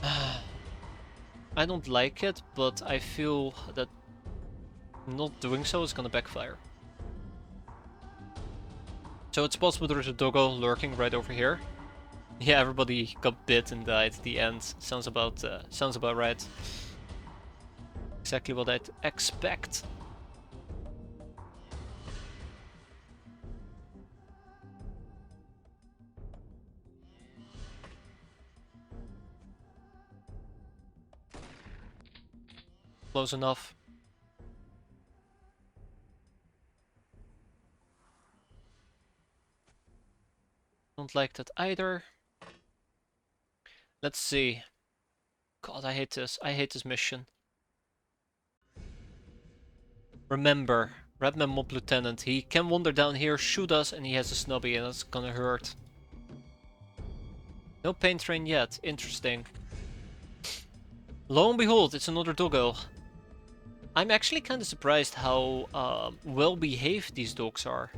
I don't like it, but I feel that not doing so is gonna backfire. So it's possible there's a doggo lurking right over here. Yeah, everybody got bit and died at the end. Sounds about right. Exactly what I'd expect. Close enough. Don't like that either. Let's see. God, I hate this. I hate this mission. Remember, Redman Mob Lieutenant. He can wander down here, shoot us, and he has a snubby, and that's gonna hurt. No pain train yet. Interesting. Lo and behold, it's another doggo. I'm actually kind of surprised how well behaved these dogs are.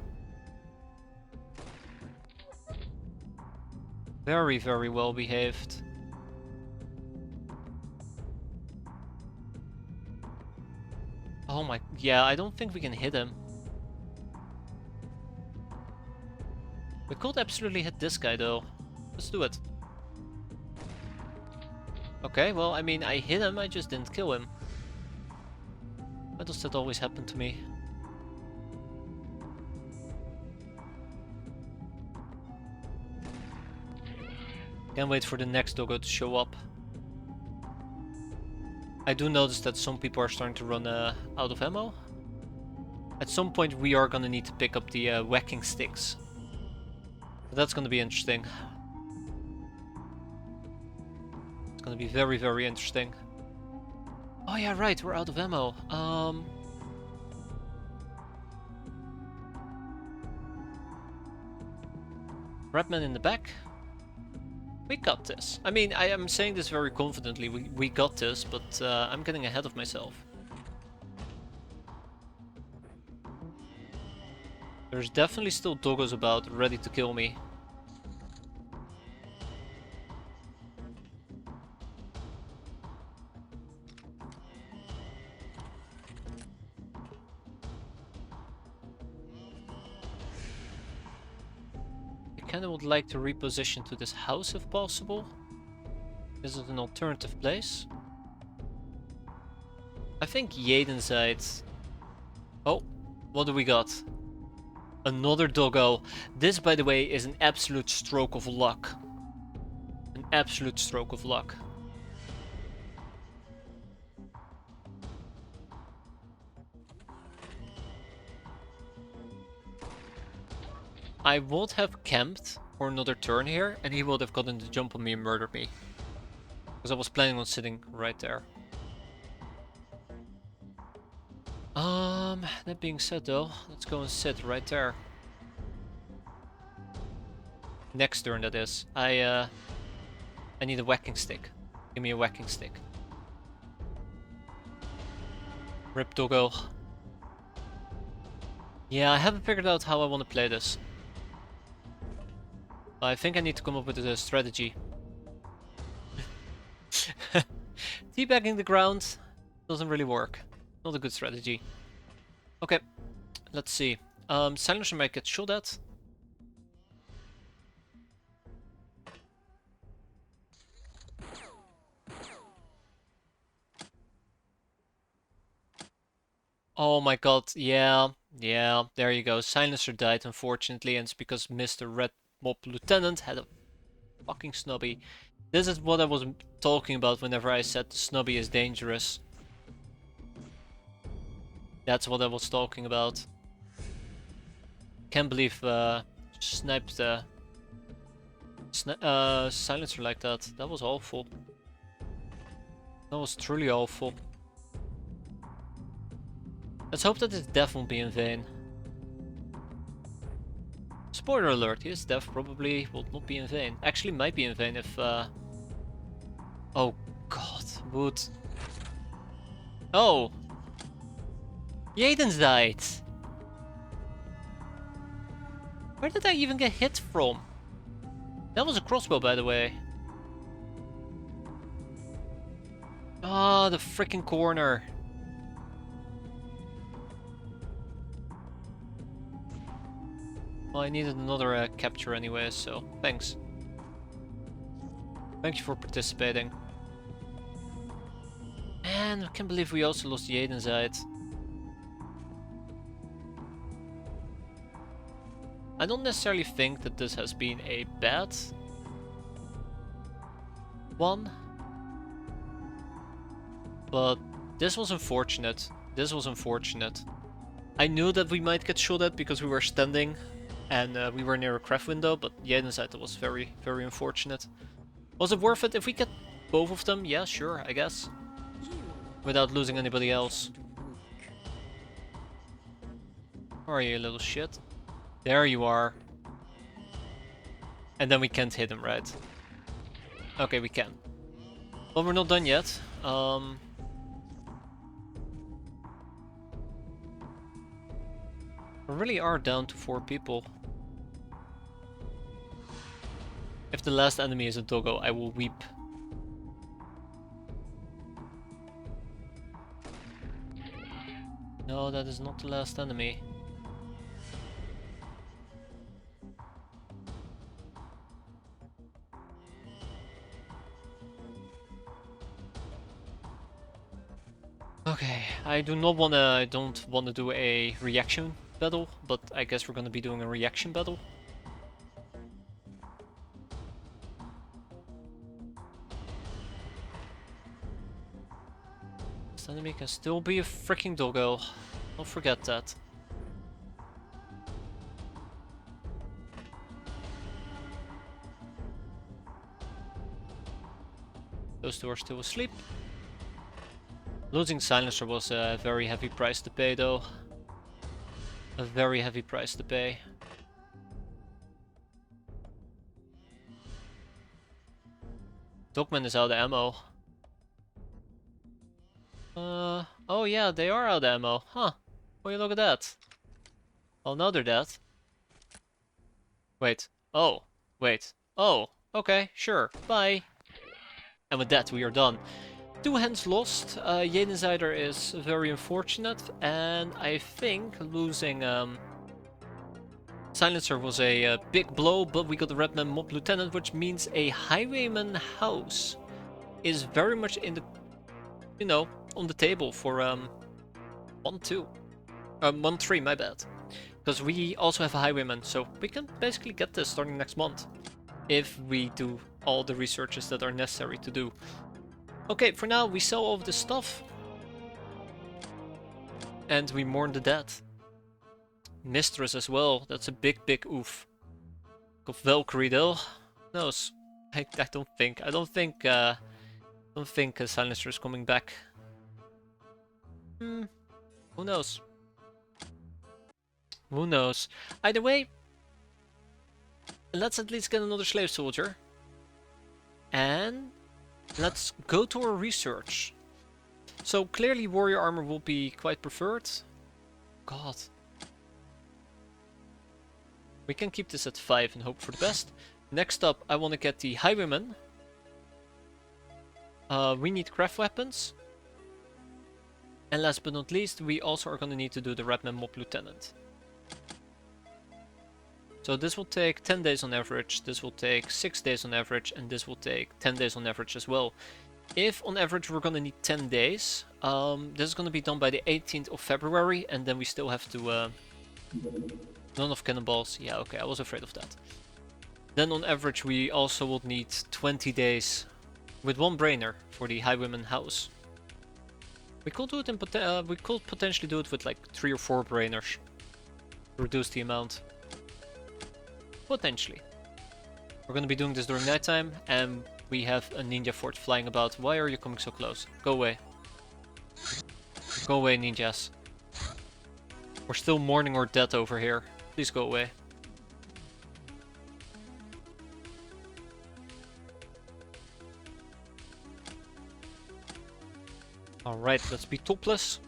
Very, very well behaved. Oh my, yeah, I don't think we can hit him. We could absolutely hit this guy though. Let's do it. Okay, well, I mean, I hit him, I just didn't kill him. Why does that always happen to me? Can't wait for the next doggo to show up. I do notice that some people are starting to run out of ammo. At some point we are gonna need to pick up the whacking sticks. But that's gonna be interesting. It's gonna be very, very interesting. Oh yeah, right, we're out of ammo. Redman in the back. We got this. I mean, I am saying this very confidently. We got this, but I'm getting ahead of myself. There's definitely still doggos about, ready to kill me. I kinda would like to reposition to this house if possible. This is an alternative place. I think Yedenside. Oh, what do we got? Another doggo. This, by the way, is an absolute stroke of luck. An absolute stroke of luck. I would have camped for another turn here, and he would have gotten the jump on me and murdered me. Because I was planning on sitting right there. That being said though, let's go and sit right there. Next turn, that is. I need a whacking stick. Give me a whacking stick. Rip doggo. Yeah, I haven't figured out how I want to play this. I think I need to come up with a strategy. Teabagging the ground doesn't really work. Not a good strategy. Okay, let's see. Silencer might get shot at. Oh my god, yeah, there you go. Silencer died, unfortunately, and it's because Mr. Red Mob Lieutenant had a fucking snubby. This is what I was talking about whenever I said the snubby is dangerous. That's what I was talking about. Can't believe sniped the silencer like that. That was awful. That was truly awful. Let's hope that his death won't be in vain. Spoiler alert, his death probably will not be in vain. Actually might be in vain if oh god, would. Oh! Jaden's died! Where did I even get hit from? That was a crossbow, by the way. Ah, the freaking corner. Well, I needed another capture anyway, so thanks. Thank you for participating. And I can't believe we also lost Yedenside. I don't necessarily think that this has been a bad one, but this was unfortunate. This was unfortunate. I knew that we might get shot at because we were standing and we were near a craft window, but Yedenside was very, very unfortunate. Was it worth it? If we get both of them, yeah, sure, I guess. Without losing anybody else. Where are you, little shit? There you are. And then we can't hit him, right? Okay, we can. Well, we're not done yet. We really are down to 4 people. If the last enemy is a doggo, I will weep. No, that is not the last enemy. Okay, I don't want to do a reaction battle, but I guess we're gonna be doing a reaction battle. This enemy can still be a freaking doggo. Don't forget that. Those two are still asleep. Losing Silencer was a very heavy price to pay though. A very heavy price to pay. Dogman is out of ammo. Oh yeah, they are out of ammo. Huh. Well, look at that. Oh, now they're dead. Wait. Oh. Wait. Oh. Okay, sure. Bye. And with that, we are done. 2 hands lost. Jedenzider is very unfortunate. And I think losing Silencer was a big blow, but we got the Redman Mob Lieutenant, which means a Highwayman house is very much in the, you know, on the table for 1-2. 1-3, my bad. Because we also have a Highwayman, so we can basically get this starting next month. If we do all the researches that are necessary to do. Okay, for now we sell all of this stuff. And we mourn the dead. Mistress as well, that's a big oof. Got Valkyrie though. No, I don't think Silencer is coming back. Who knows? Who knows? Either way, let's at least get another slave soldier. And let's go to our research. So clearly warrior armor will be quite preferred. God. We can keep this at 5 and hope for the best. Next up, I want to get the Highwayman. We need craft weapons. And last but not least, we also are going to need to do the Redman Mob Lieutenant. So this will take 10 days on average, this will take 6 days on average, and this will take 10 days on average as well. If on average we're going to need 10 days, this is going to be done by the 18th of February, and then we still have to... None of cannonballs. Yeah, okay, I was afraid of that. Then on average we also will need 20 days with 1 brainer for the Highwayman house. We could do it in we could potentially do it with like 3 or 4 brainers. Reduce the amount. Potentially. We're gonna be doing this during nighttime, and we have a ninja fort flying about. Why are you coming so close? Go away. Go away, ninjas. We're still mourning our dead over here. Please go away. Alright, let's be topless.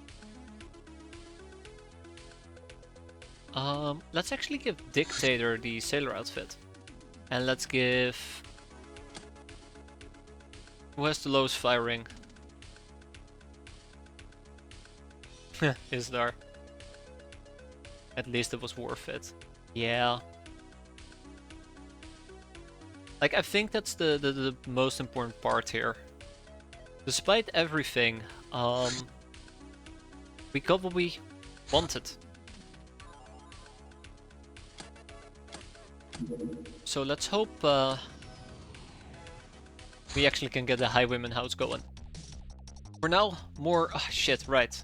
Let's actually give Dictator the sailor outfit. And let's give... Who has the lowest firing? Is there? At least it was worth it. Yeah. Like, I think that's the most important part here. Despite everything, we got what we wanted. So let's hope we actually can get the Highwayman house going. For now, more... Oh, shit, right.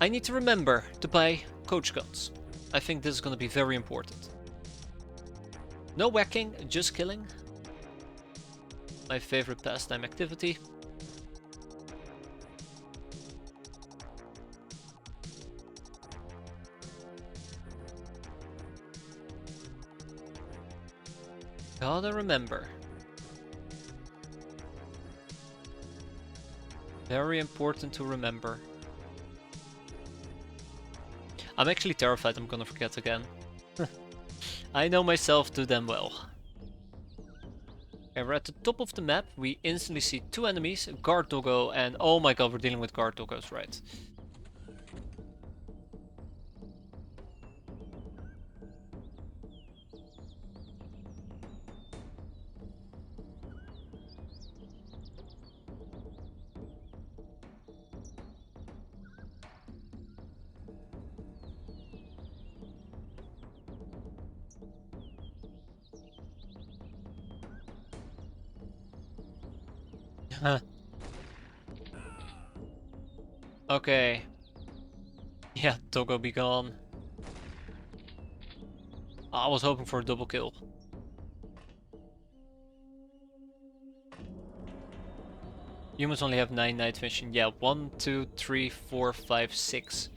I need to remember to buy coach guns. I think this is going to be very important. No whacking, just killing. My favorite pastime activity. Gotta remember. Very important to remember. I'm actually terrified I'm gonna forget again. I know myself too damn well. Okay, we're at the top of the map. We instantly see 2 enemies, a guard doggo, and oh my god, we're dealing with guard doggos, right? Okay. Yeah, doggo be gone. I was hoping for a double kill. Humans only have 9 night vision. Yeah, 1, 2, 3, 4, 5, 6.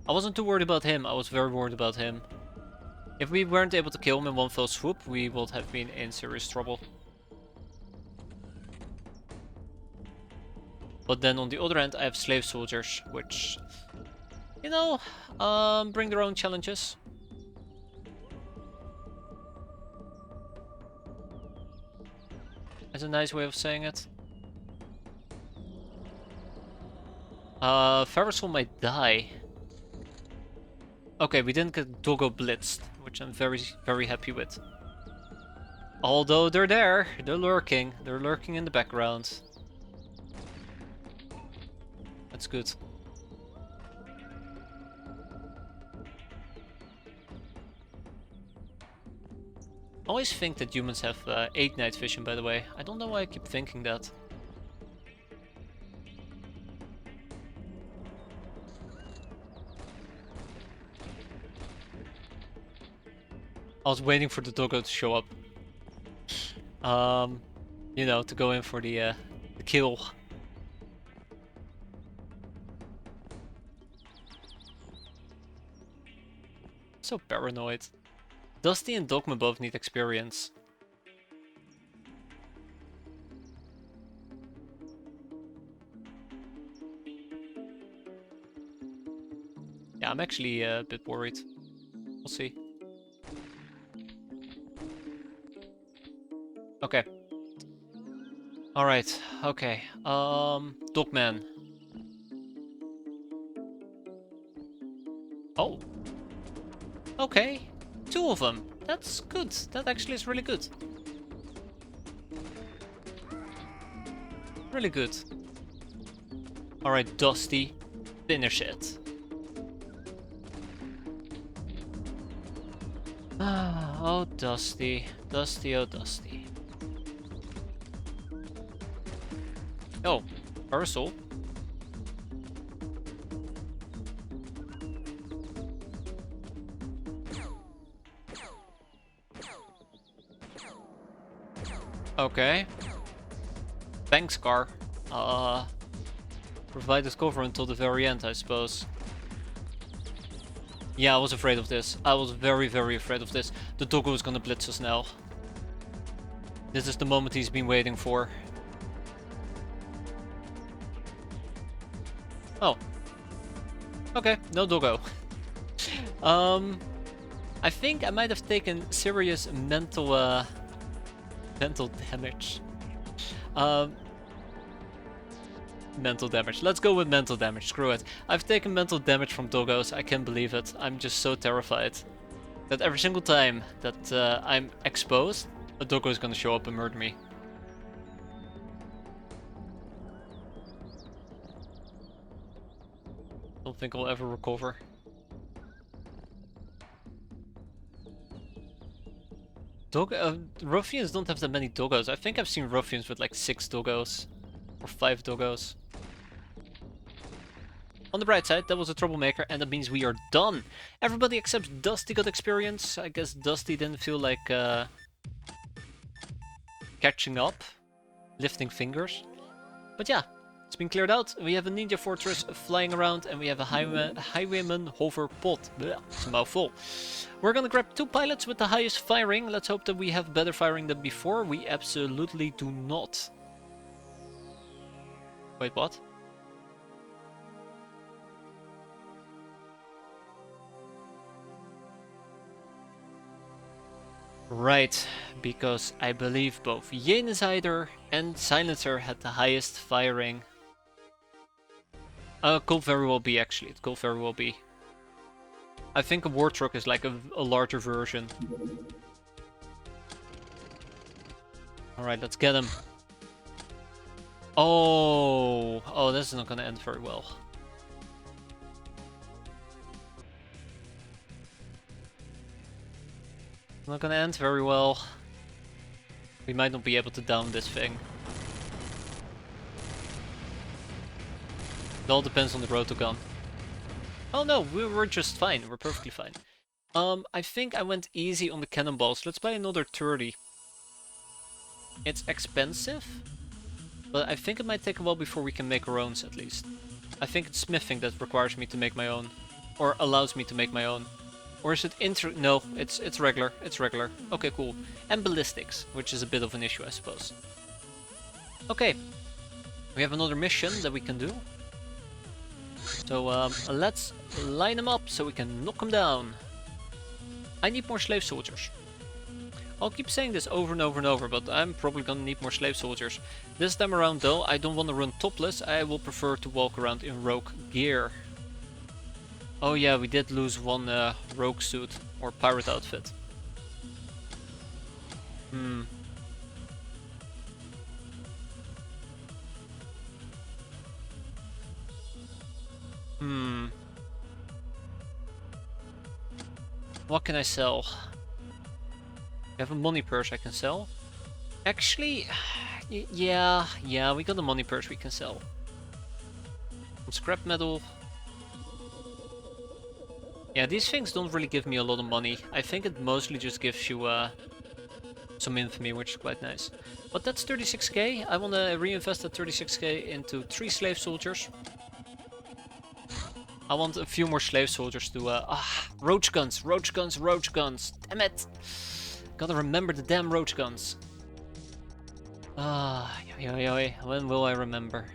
I wasn't too worried about him. I was very worried about him. If we weren't able to kill him in one fell swoop, we would have been in serious trouble. But then on the other end, I have slave soldiers, which, you know, bring their own challenges. That's a nice way of saying it. Ferrisol might die. Okay, we didn't get Doggo blitzed, which I'm very, very happy with. Although they're there, they're lurking in the background. That's good. I always think that humans have 8 night vision, by the way. I don't know why I keep thinking that. I was waiting for the doggo to show up. You know, to go in for the kill. So paranoid. Dusty and Dogma both need experience. Yeah, I'm actually a bit worried. We'll see. Okay. Alright, okay. Dogman. Oh. Okay. 2 of them. That's good. That actually is really good. Really good. Alright, Dusty. Finish it. Oh, Dusty. Dusty, oh, Dusty. Oh, Ursel. Okay. Thanks, Car. Provide us cover until the very end, I suppose. Yeah, I was afraid of this. I was very, very afraid of this. The doggo is gonna blitz us now. This is the moment he's been waiting for. Oh. Okay, no doggo. I think I might have taken serious mental damage. Mental damage. Let's go with mental damage. Screw it. I've taken mental damage from doggos. I can't believe it. I'm just so terrified that every single time that I'm exposed, a doggo is gonna show up and murder me. Don't think I'll ever recover. Ruffians don't have that many doggos. I think I've seen ruffians with like 6 doggos. Or 5 doggos. On the bright side, that was a troublemaker, and that means we are done. Everybody except Dusty got experience. I guess Dusty didn't feel like catching up, lifting fingers. But yeah, it's been cleared out. We have a ninja fortress flying around, and we have a highwayman hover pod. Blech, it's a mouthful. We're gonna grab 2 pilots with the highest firing. Let's hope that we have better firing than before. We absolutely do not. Wait, what? Right, because I believe both Yenesider and Silencer had the highest firing. Could very well be, actually. It could very well be. I think a war truck is like a larger version. Alright, let's get him. Oh, this is not gonna end very well. Not gonna end very well. We might not be able to down this thing. It all depends on the rotogun. Oh no, we're just fine. We're perfectly fine. I think I went easy on the cannonballs. Let's buy another 30. It's expensive, but I think it might take a while before we can make our own at least. I think it's smithing that requires me to make my own. Or allows me to make my own. Or is it no, it's regular. It's regular. Okay, cool. And ballistics, which is a bit of an issue, I suppose. Okay. We have another mission that we can do. So let's line them up so we can knock them down. I need more slave soldiers. I'll keep saying this over and over and over, but I'm probably gonna need more slave soldiers. This time around though, I don't want to run topless, I will prefer to walk around in rogue gear. Oh yeah, we did lose one rogue suit, or pirate outfit. What can I sell? I have a money purse I can sell. Actually, yeah, we got a money purse we can sell. Some scrap metal. Yeah, these things don't really give me a lot of money. I think it mostly just gives you some infamy, which is quite nice. But that's 36k. I want to reinvest that 36k into 3 slave soldiers. I want a few more slave soldiers to... roach guns, roach guns, roach guns. Damn it! Gotta remember the damn roach guns. When will I remember?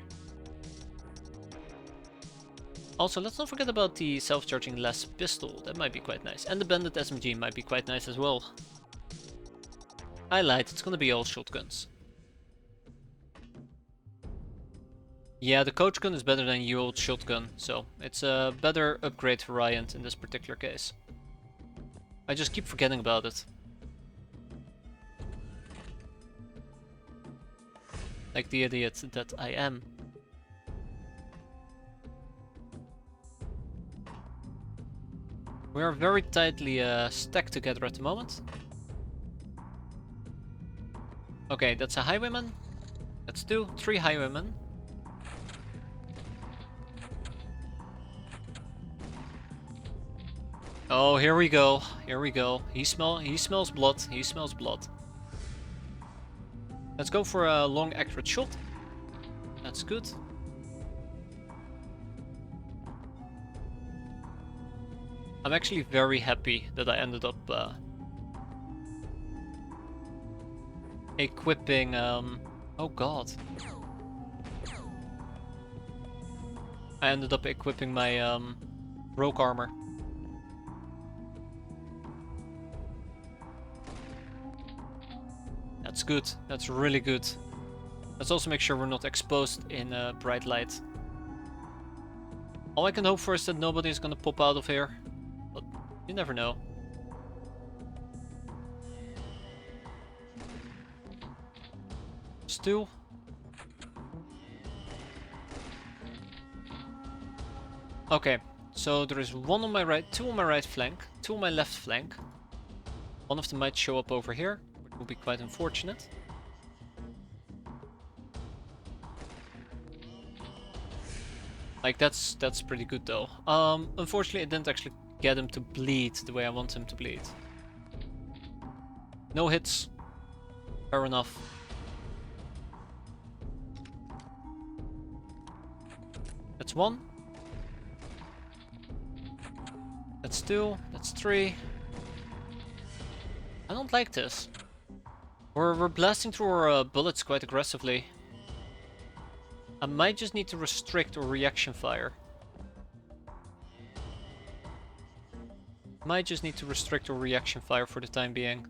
Also, let's not forget about the self-charging less pistol. That might be quite nice. And the bandit SMG might be quite nice as well. I lied, it's gonna be all shotguns. Yeah, the coach gun is better than your old shotgun, so it's a better upgrade variant in this particular case. I just keep forgetting about it. Like the idiot that I am. We are very tightly stacked together at the moment. Okay, that's a highwayman. That's 2, 3 highwaymen. Oh, here we go. Here we go. He smells blood. He smells blood. Let's go for a long accurate shot. That's good. I'm actually very happy that I ended up equipping oh god. I ended up equipping my rogue armor. That's good. That's really good. Let's also make sure we're not exposed in bright light. All I can hope for is that nobody's gonna pop out of here. But you never know. Still. Okay, so there is 1 on my right, 2 on my right flank, 2 on my left flank. One of them might show up over here, which will be quite unfortunate. Like that's pretty good though. Unfortunately, I didn't actually get him to bleed the way I want him to bleed. No hits. Fair enough. That's 1. That's 2. That's 3. I don't like this. We're blasting through our bullets quite aggressively. I might just need to restrict our reaction fire. Might just need to restrict our reaction fire for the time being.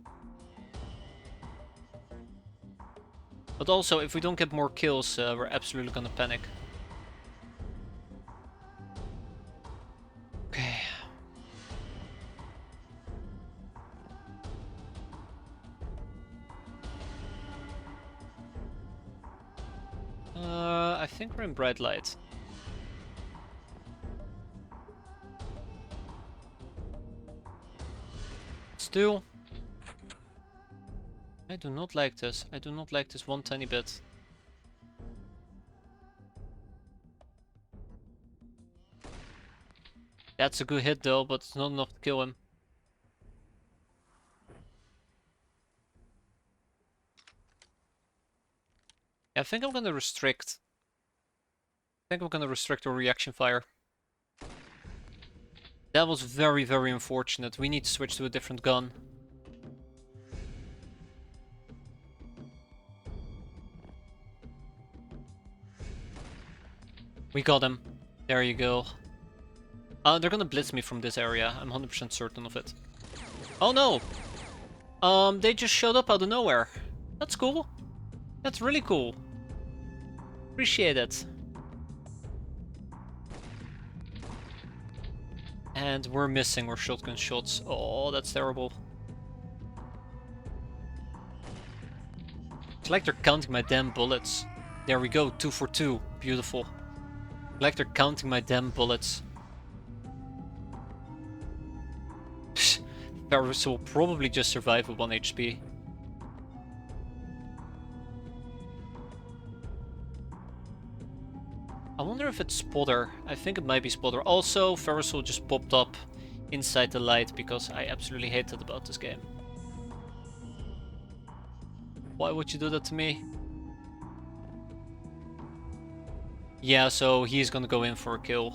But also, if we don't get more kills, we're absolutely gonna panic. Okay. I think we're in bright light. Still, I do not like this. I do not like this one tiny bit. That's a good hit though, but it's not enough to kill him. Yeah, I think I'm gonna restrict. I think I'm gonna restrict our reaction fire. That was very, very unfortunate. We need to switch to a different gun. We got him. There you go. They're gonna blitz me from this area. I'm 100% certain of it. Oh no! They just showed up out of nowhere. That's cool. That's really cool. Appreciate it. And we're missing our shotgun shots. Oh, that's terrible. It's like they're counting my damn bullets. There we go, 2 for 2. Beautiful. Like they're counting my damn bullets. Ferris will probably just survive with 1 HP. I wonder if it's Spotter. I think it might be Spotter. Also, Ferris will just popped up inside the light because I absolutely hate that about this game. Why would you do that to me? Yeah, so he's gonna go in for a kill.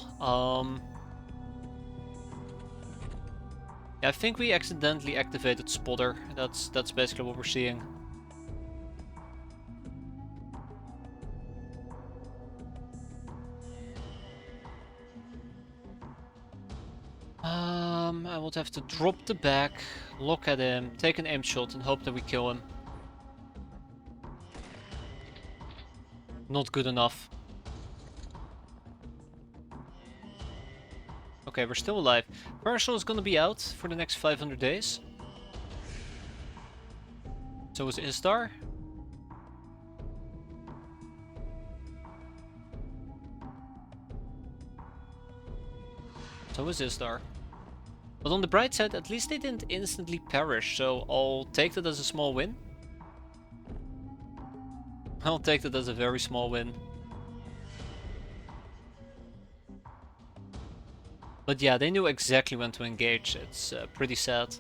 Yeah, I think we accidentally activated Spotter. That's basically what we're seeing. I would have to drop the back, look at him, take an aim shot and hope that we kill him. Not good enough. Okay, we're still alive. Marshall is gonna be out for the next 500 days. So is Istar. So is Istar. But on the bright side, at least they didn't instantly perish, so I'll take that as a small win. I'll take that as a very small win. But yeah, they knew exactly when to engage. It's pretty sad.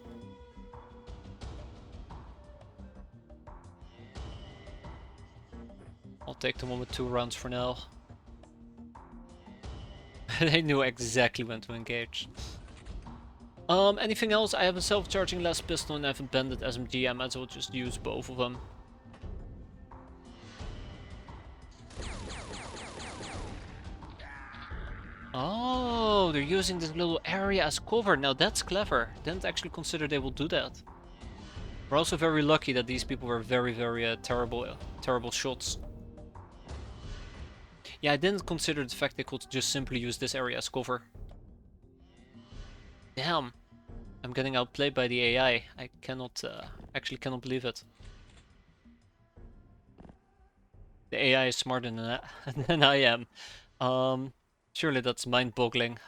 I'll take the one with 2 rounds for now. They knew exactly when to engage. Anything else? I have a self-charging last pistol and I have a bandit SMG. I might as well just use both of them. Oh, they're using this little area as cover. Now that's clever. Didn't actually consider they will do that. We're also very lucky that these people were very, very terrible shots. Yeah, I didn't consider the fact they could just simply use this area as cover. Damn. I'm getting outplayed by the AI. I cannot, actually cannot believe it. The AI is smarter than I am. Surely that's mind-boggling.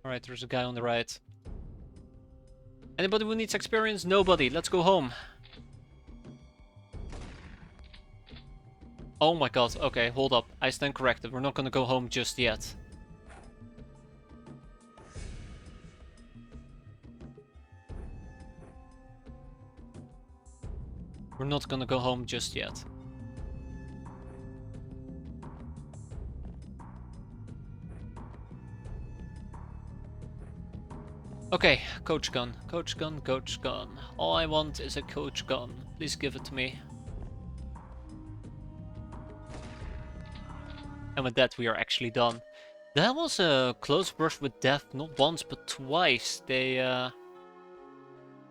Alright, there's a guy on the right. Anybody who needs experience? Nobody. Let's go home. Oh my god. Okay, hold up. I stand corrected. We're not gonna go home just yet. We're not gonna go home just yet. Okay, coach gun, coach gun, coach gun. All I want is a coach gun. Please give it to me. And with that we are actually done. That was a close brush with death, not once but twice. They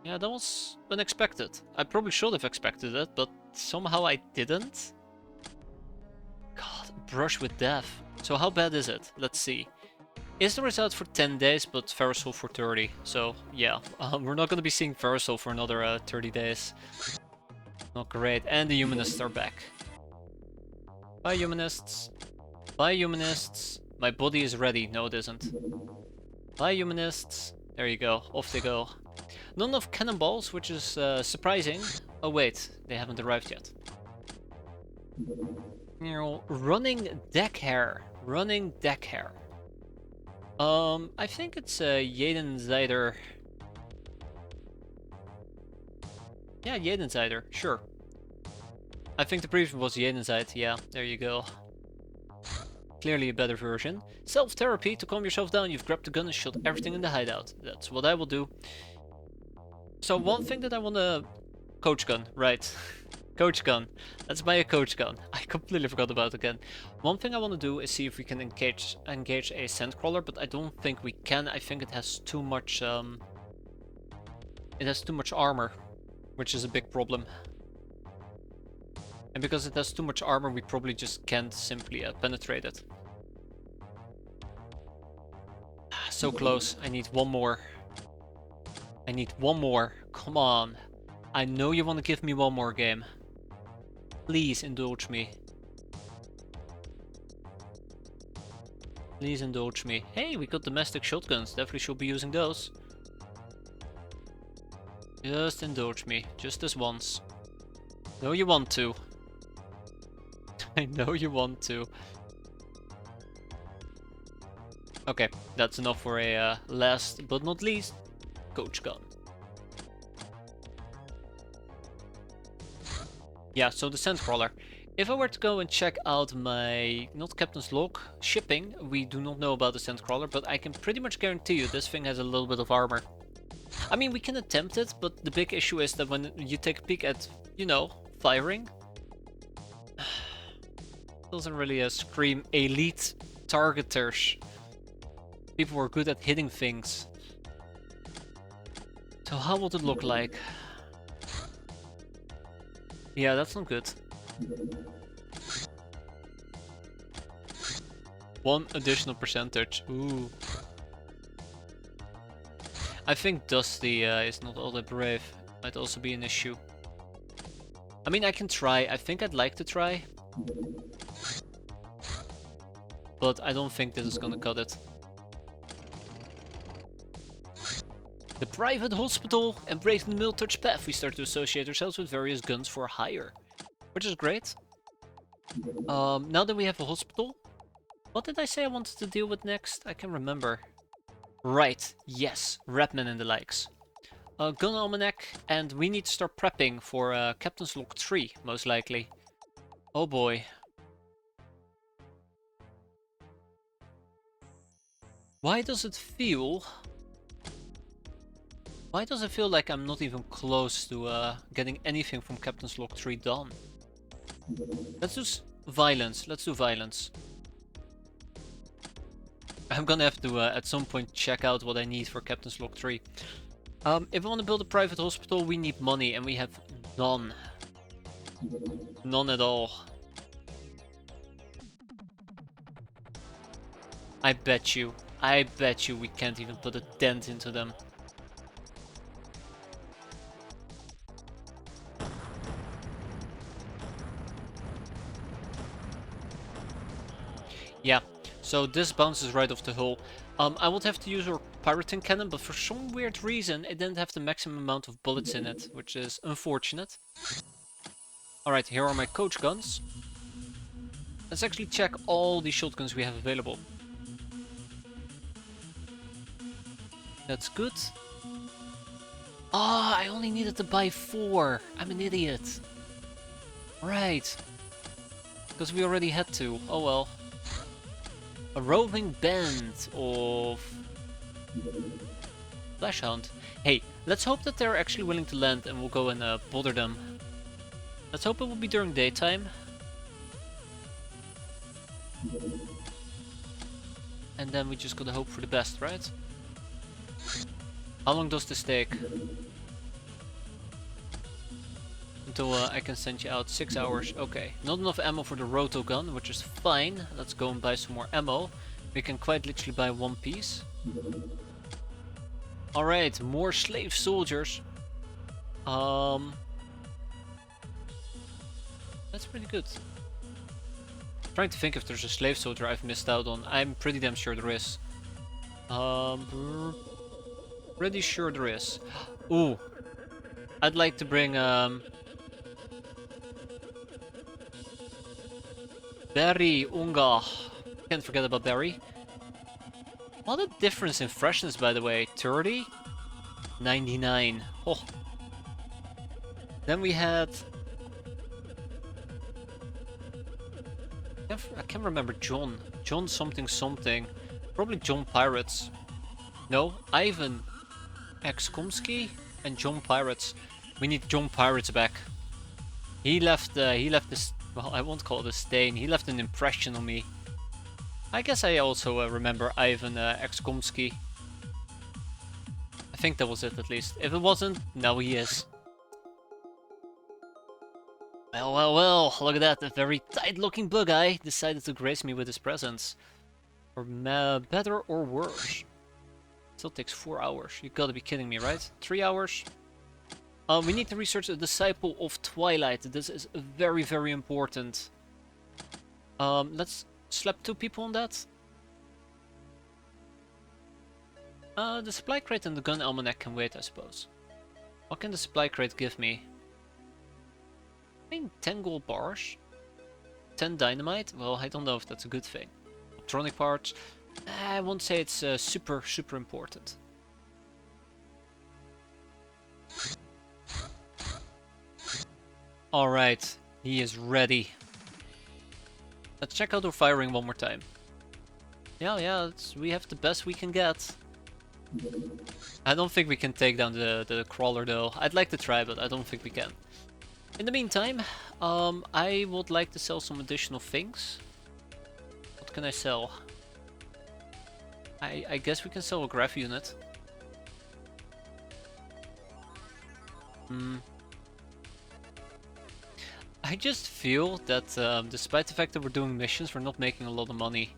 yeah, that was unexpected. I probably should have expected it, but somehow I didn't. God, brush with death. So how bad is it? Let's see. Istar is out for 10 days, but Ferrisol for 30. So yeah, we're not gonna be seeing Ferrisol for another 30 days. Not great. And the humanists are back. Bye humanists. Bye humanists. My body is ready. No it isn't. Bye humanists. There you go. Off they go. None of cannonballs, which is surprising. Oh wait, they haven't arrived yet. Running deck hair. Running deck hair. I think it's Jaden Zyder. Yeah, Jaden Zyder, sure. I think the previous was Jaden Zyder, yeah, there you go. Clearly a better version. Self-therapy, to calm yourself down, you've grabbed the gun and shot everything in the hideout. That's what I will do. So one thing that I wanna... Coach gun, right. Coach gun. Let's buy a coach gun. I completely forgot about it again. One thing I want to do is see if we can engage a sandcrawler, but I don't think we can. I think it has too much armor, which is a big problem. And because it has too much armor, we probably just can't simply penetrate it. So close. I need one more. I need one more. Come on. I know you want to give me one more game. Please indulge me. Please indulge me. Hey, we got domestic shotguns. Definitely should be using those. Just indulge me. Just this once. No, you want to. I know you want to. Okay, that's enough for a last but not least coach gun. Yeah, so the sandcrawler. If I were to go and check out my, not Captain's Log, shipping, we do not know about the sandcrawler, but I can pretty much guarantee you this thing has a little bit of armor. I mean, we can attempt it, but the big issue is that when you take a peek at, you know, firing, doesn't really scream elite targeters. People who are good at hitting things. So how would it look like? Yeah, that's not good. 1 additional percentage. Ooh. I think Dusty is not all that brave. Might also be an issue. I mean, I can try. I think I'd like to try. But I don't think this is gonna cut it. The private hospital, embracing the mill-touch path, we start to associate ourselves with various guns for hire. Which is great. Now that we have a hospital, what did I say I wanted to deal with next? I can remember. Right, yes, Redman and the likes. Gun almanac, and we need to start prepping for Captain's Log 3, most likely. Oh boy. Why does it feel like I'm not even close to getting anything from Captain's Log 3 done? Let's do violence. Let's do violence. I'm gonna have to at some point check out what I need for Captain's Log 3. If I want to build a private hospital, we need money, and we have none. None at all. I bet you we can't even put a dent into them. Yeah, so this bounces right off the hull. I would have to use our pirating cannon, but for some weird reason it didn't have the maximum amount of bullets in it, which is unfortunate. Alright, here are my coach guns. Let's actually check all the shotguns we have available. That's good. Ah, I only needed to buy 4. I'm an idiot. Right. Because we already had to. Oh well. A roving band of Flashhound. Hey, let's hope that they're actually willing to land and we'll go and bother them. Let's hope it will be during daytime. And then we just gotta hope for the best, right? How long does this take? Until I can send you out 6 hours. Okay, not enough ammo for the roto gun, which is fine. Let's go and buy some more ammo. We can quite literally buy 1 piece. Alright, more slave soldiers. That's pretty good. I'm trying to think if there's a slave soldier I've missed out on. I'm pretty damn sure there is. Pretty sure there is. Ooh, I'd like to bring Barry Unga. Can't forget about Barry. What a difference in freshness, by the way. 30, 99. Oh. Then we had. I can't remember John. John something something. Probably John Pirates. No, Ivan Xkomsky? And John Pirates. We need John Pirates back. He left this, well, I won't call it a stain. He left an impression on me. I guess I also remember Ivan Xkomsky. I think that was it at least. If it wasn't, now he is. Well, well, well, look at that. A very tight-looking bug eye decided to grace me with his presence. Or better or worse. Still takes 4 hours. You gotta be kidding me, right? 3 hours? We need to research a disciple of Twilight. This is very, very important. Let's slap 2 people on that. The supply crate and the gun almanac can wait, I suppose. What can the supply crate give me? I think 10 gold bars. 10 dynamite? Well, I don't know if that's a good thing. Electronic parts? I won't say it's super, super important. Alright, he is ready. Let's check out our firing one more time. Yeah, we have the best we can get. I don't think we can take down the crawler though. I'd like to try, but I don't think we can. In the meantime, I would like to sell some additional things. What can I sell? I guess we can sell a graph unit. I just feel that despite the fact that we're doing missions, we're not making a lot of money.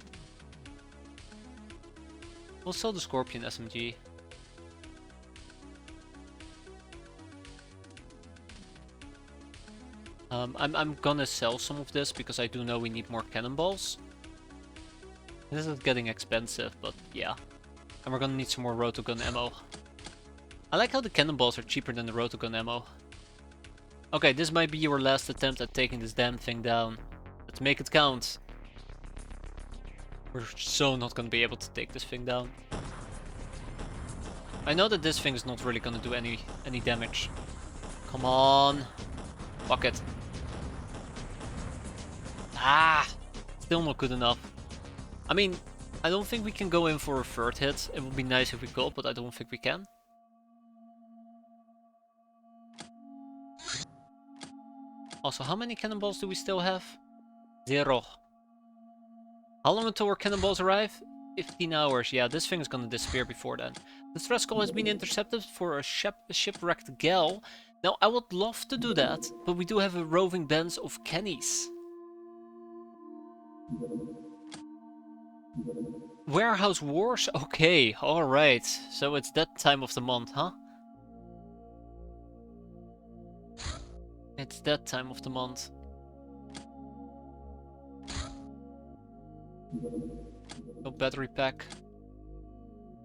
We'll sell the Scorpion SMG. I'm gonna sell some of this because I do know we need more cannonballs. This is getting expensive, but yeah. And we're gonna need some more rotogun ammo. I like how the cannonballs are cheaper than the rotogun ammo. Okay, this might be your last attempt at taking this damn thing down. Let's make it count. We're so not gonna be able to take this thing down. I know that this thing is not really gonna do any damage. Come on. Fuck it. Ah! Still not good enough. I mean, I don't think we can go in for a third hit. It would be nice if we could, but I don't think we can. Also, how many cannonballs do we still have? 0. How long until our cannonballs arrive? 15 hours. Yeah, this thing is gonna disappear before then. The stress call has been intercepted for a shipwrecked gal. Now, I would love to do that, but we do have a roving band of Kennys. Warehouse Wars? Okay, alright. So it's that time of the month, huh? It's that time of the month. No battery pack.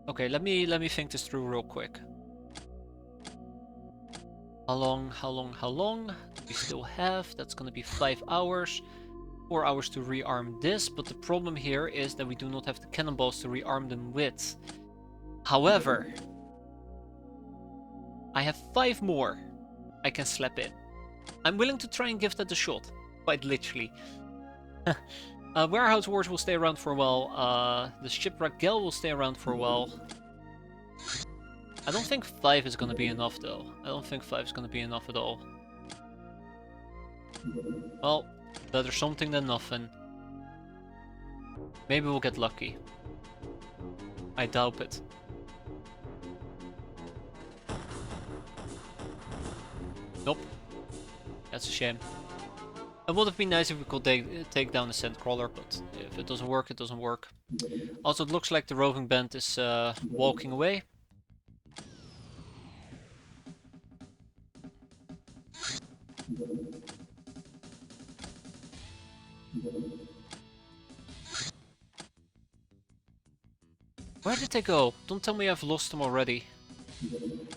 Okay, let me think this through real quick. How long do we still have? That's gonna be 5 hours. 4 hours to rearm this, but the problem here is that we do not have the cannonballs to rearm them with. However, I have 5 more I can slap in. I'm willing to try and give that a shot, quite literally. Warehouse Wars will stay around for a while, the Shipwreck Gal will stay around for a while. I don't think 5 is gonna be enough though. I don't think 5 is gonna be enough at all. Well, better something than nothing. Maybe we'll get lucky. I doubt it. Nope. That's a shame. It would have been nice if we could take down the scent crawler, but if it doesn't work, it doesn't work. Also, it looks like the roving band is walking away. Where did they go? Don't tell me I've lost them already. Did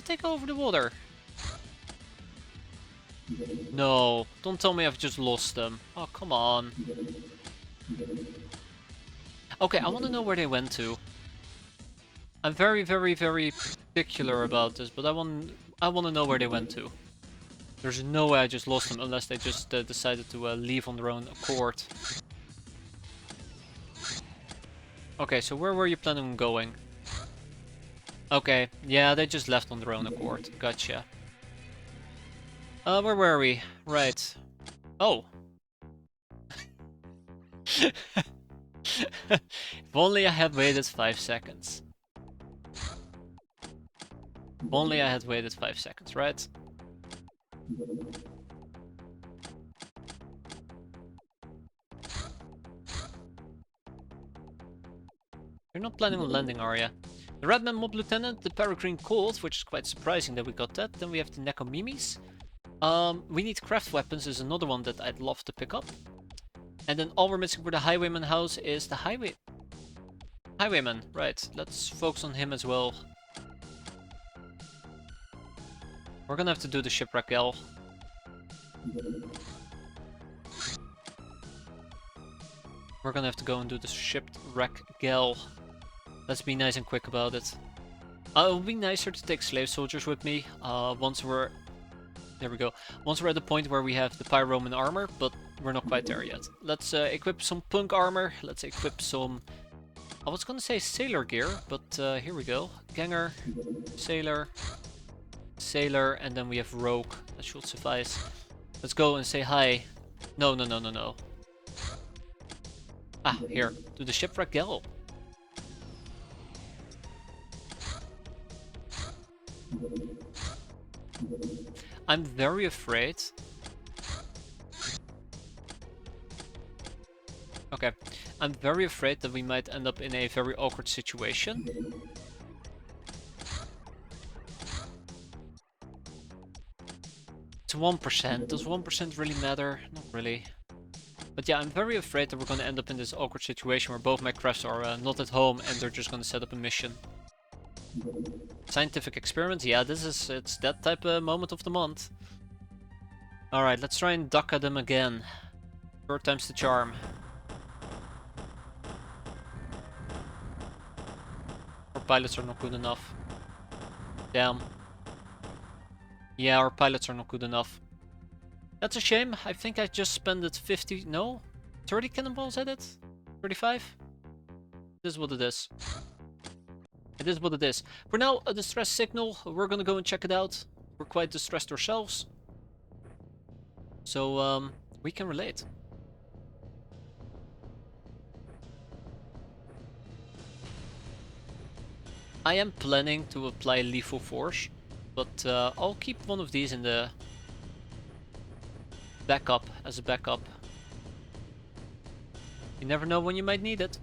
they go over the water? No, don't tell me I've just lost them. Oh, come on. Okay, I want to know where they went to. I'm very particular about this, but I want to know where they went to. There's no way I just lost them unless they just decided to leave on their own accord. Okay, so where were you planning on going? Okay, yeah, they just left on their own accord. Gotcha. Where were we? Right. Oh. If only I had waited 5 seconds. If only I had waited 5 seconds, right? You're not planning on landing, are ya? The Redman Mob Lieutenant, the Peregrine Colt, which is quite surprising that we got that. Then we have the Nekomimis. We need craft weapons is another one that I'd love to pick up. And then all we're missing for the Highwayman house is the Highwayman, right. Let's focus on him as well. We're gonna have to do the Shipwreck Gal. We're gonna have to go and do the Shipwreck Gal. Let's be nice and quick about it. It would be nicer to take slave soldiers with me once we're... There we go. Once we're at the point where we have the Pyroman armor, but we're not quite there yet. Let's equip some punk armor. Let's equip some... I was gonna say sailor gear, but here we go. Ganger, sailor, sailor, and then we have rogue. That should suffice. Let's go and say hi. No, no, no, no, no. Ah, here. Do the Shipwreck Gal. I'm very afraid. Okay. I'm very afraid that we might end up in a very awkward situation. It's 1%. Does 1% really matter? Not really. But yeah, I'm very afraid that we're going to end up in this awkward situation where both my crafts are not at home and they're just going to set up a mission. Scientific experiment, yeah, it's that type of moment of the month. Alright, let's try and duck at them again. 4 times the charm. Our pilots are not good enough. Damn. Yeah, our pilots are not good enough. That's a shame. I think I just spent 50, no? 30 cannonballs at it? 35? This is what it is. It is what it is. For now, a distress signal. We're gonna go and check it out. We're quite distressed ourselves. So, we can relate. I am planning to apply lethal force, but I'll keep one of these in the backup, as a backup. You never know when you might need it.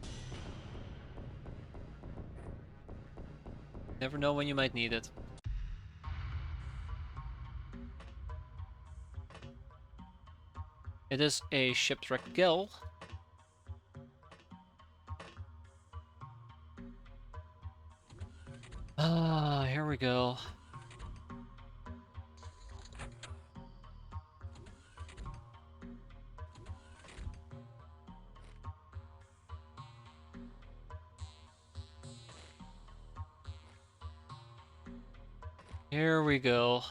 Never know when you might need it. It is a Shipwreck Gal. Ah, here we go. Here we go.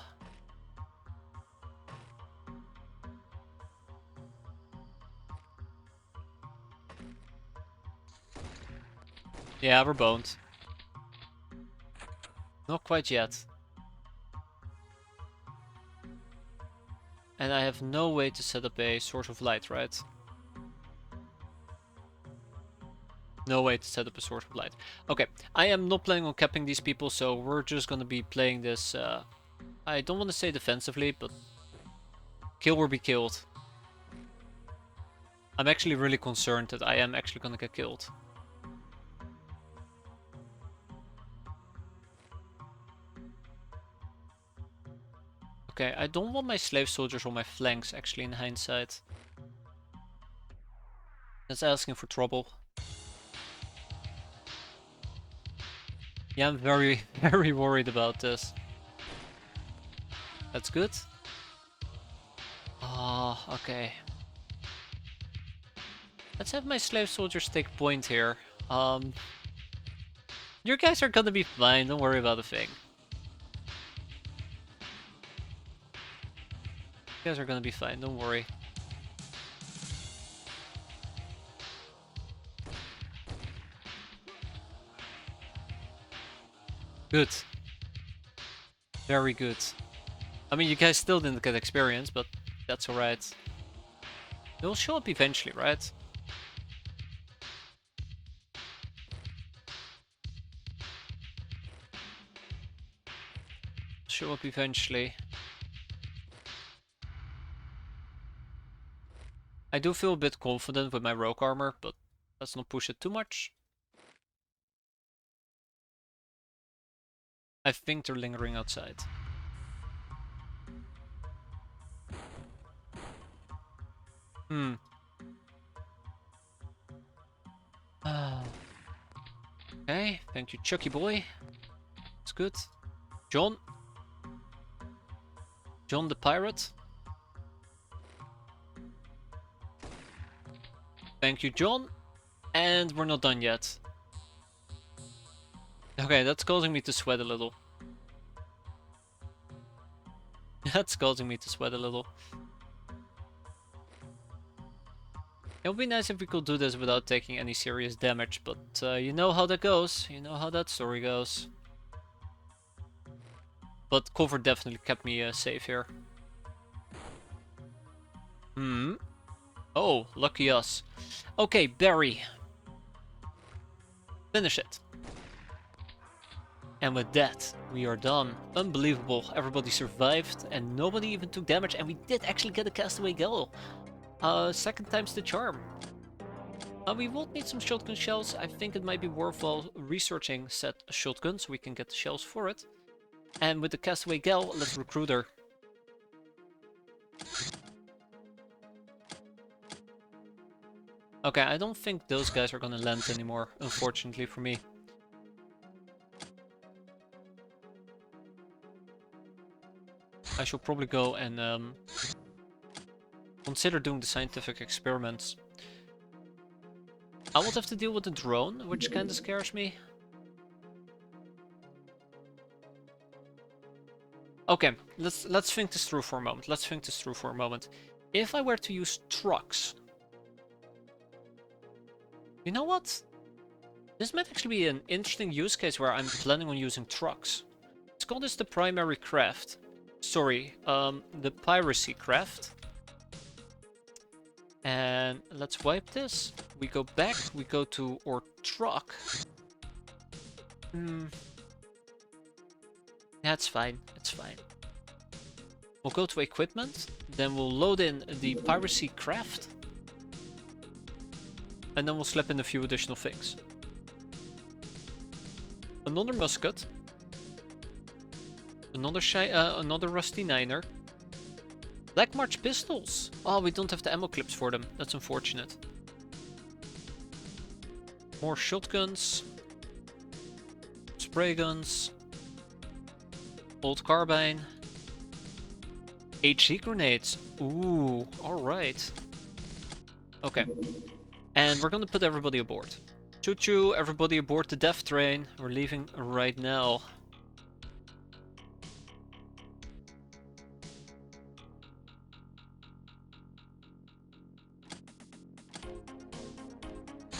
Yeah, we're boned. Not quite yet. And I have no way to set up a source of light, right? No way to set up a source of light. Okay, I am not planning on capping these people, so we're just gonna be playing this, I don't want to say defensively, but kill or be killed. I'm actually really concerned that I am actually gonna get killed. Okay, I don't want my slave soldiers on my flanks, actually, in hindsight. That's asking for trouble. Yeah, I'm very, very worried about this. That's good. Ah, okay. Let's have my slave soldiers take point here. Your guys are gonna be fine, don't worry about a thing. You guys are gonna be fine, don't worry. Good. Very good. I mean, you guys still didn't get experience, but that's alright. They'll show up eventually, right? Show up eventually. I do feel a bit confident with my rogue armor, but let's not push it too much. I think they're lingering outside. Okay, thank you, Chucky boy. It's good. John. John the pirate. Thank you, John. And we're not done yet. Okay, that's causing me to sweat a little. That's causing me to sweat a little. It would be nice if we could do this without taking any serious damage, but you know how that goes. You know how that story goes. But cover definitely kept me safe here. Oh, lucky us. Okay, Barry. Finish it. And with that, we are done. Unbelievable. Everybody survived and nobody even took damage. And we did actually get a castaway gal. Second time's the charm. We will need some shotgun shells. I think it might be worthwhile researching said shotgun so we can get the shells for it. And with the castaway gal, let's recruit her. Okay, I don't think those guys are gonna land anymore, unfortunately for me. I should probably go and consider doing the scientific experiments. I would have to deal with the drone, which kinda scares me. Okay, let's think this through for a moment. If I were to use trucks, you know what? This might actually be an interesting use case where I'm planning on using trucks. Let's call this the primary craft. Sorry, the piracy craft. And let's wipe this. We go back, we go to our truck. That's fine, it's fine. We'll go to equipment, then we'll load in the piracy craft. And then we'll slap in a few additional things. Another musket. Another rusty niner. Black March pistols. Oh, we don't have the ammo clips for them. That's unfortunate. More shotguns. Spray guns. Old carbine. HE grenades. Ooh, alright. Okay. And we're gonna put everybody aboard. Choo choo, everybody aboard the death train. We're leaving right now.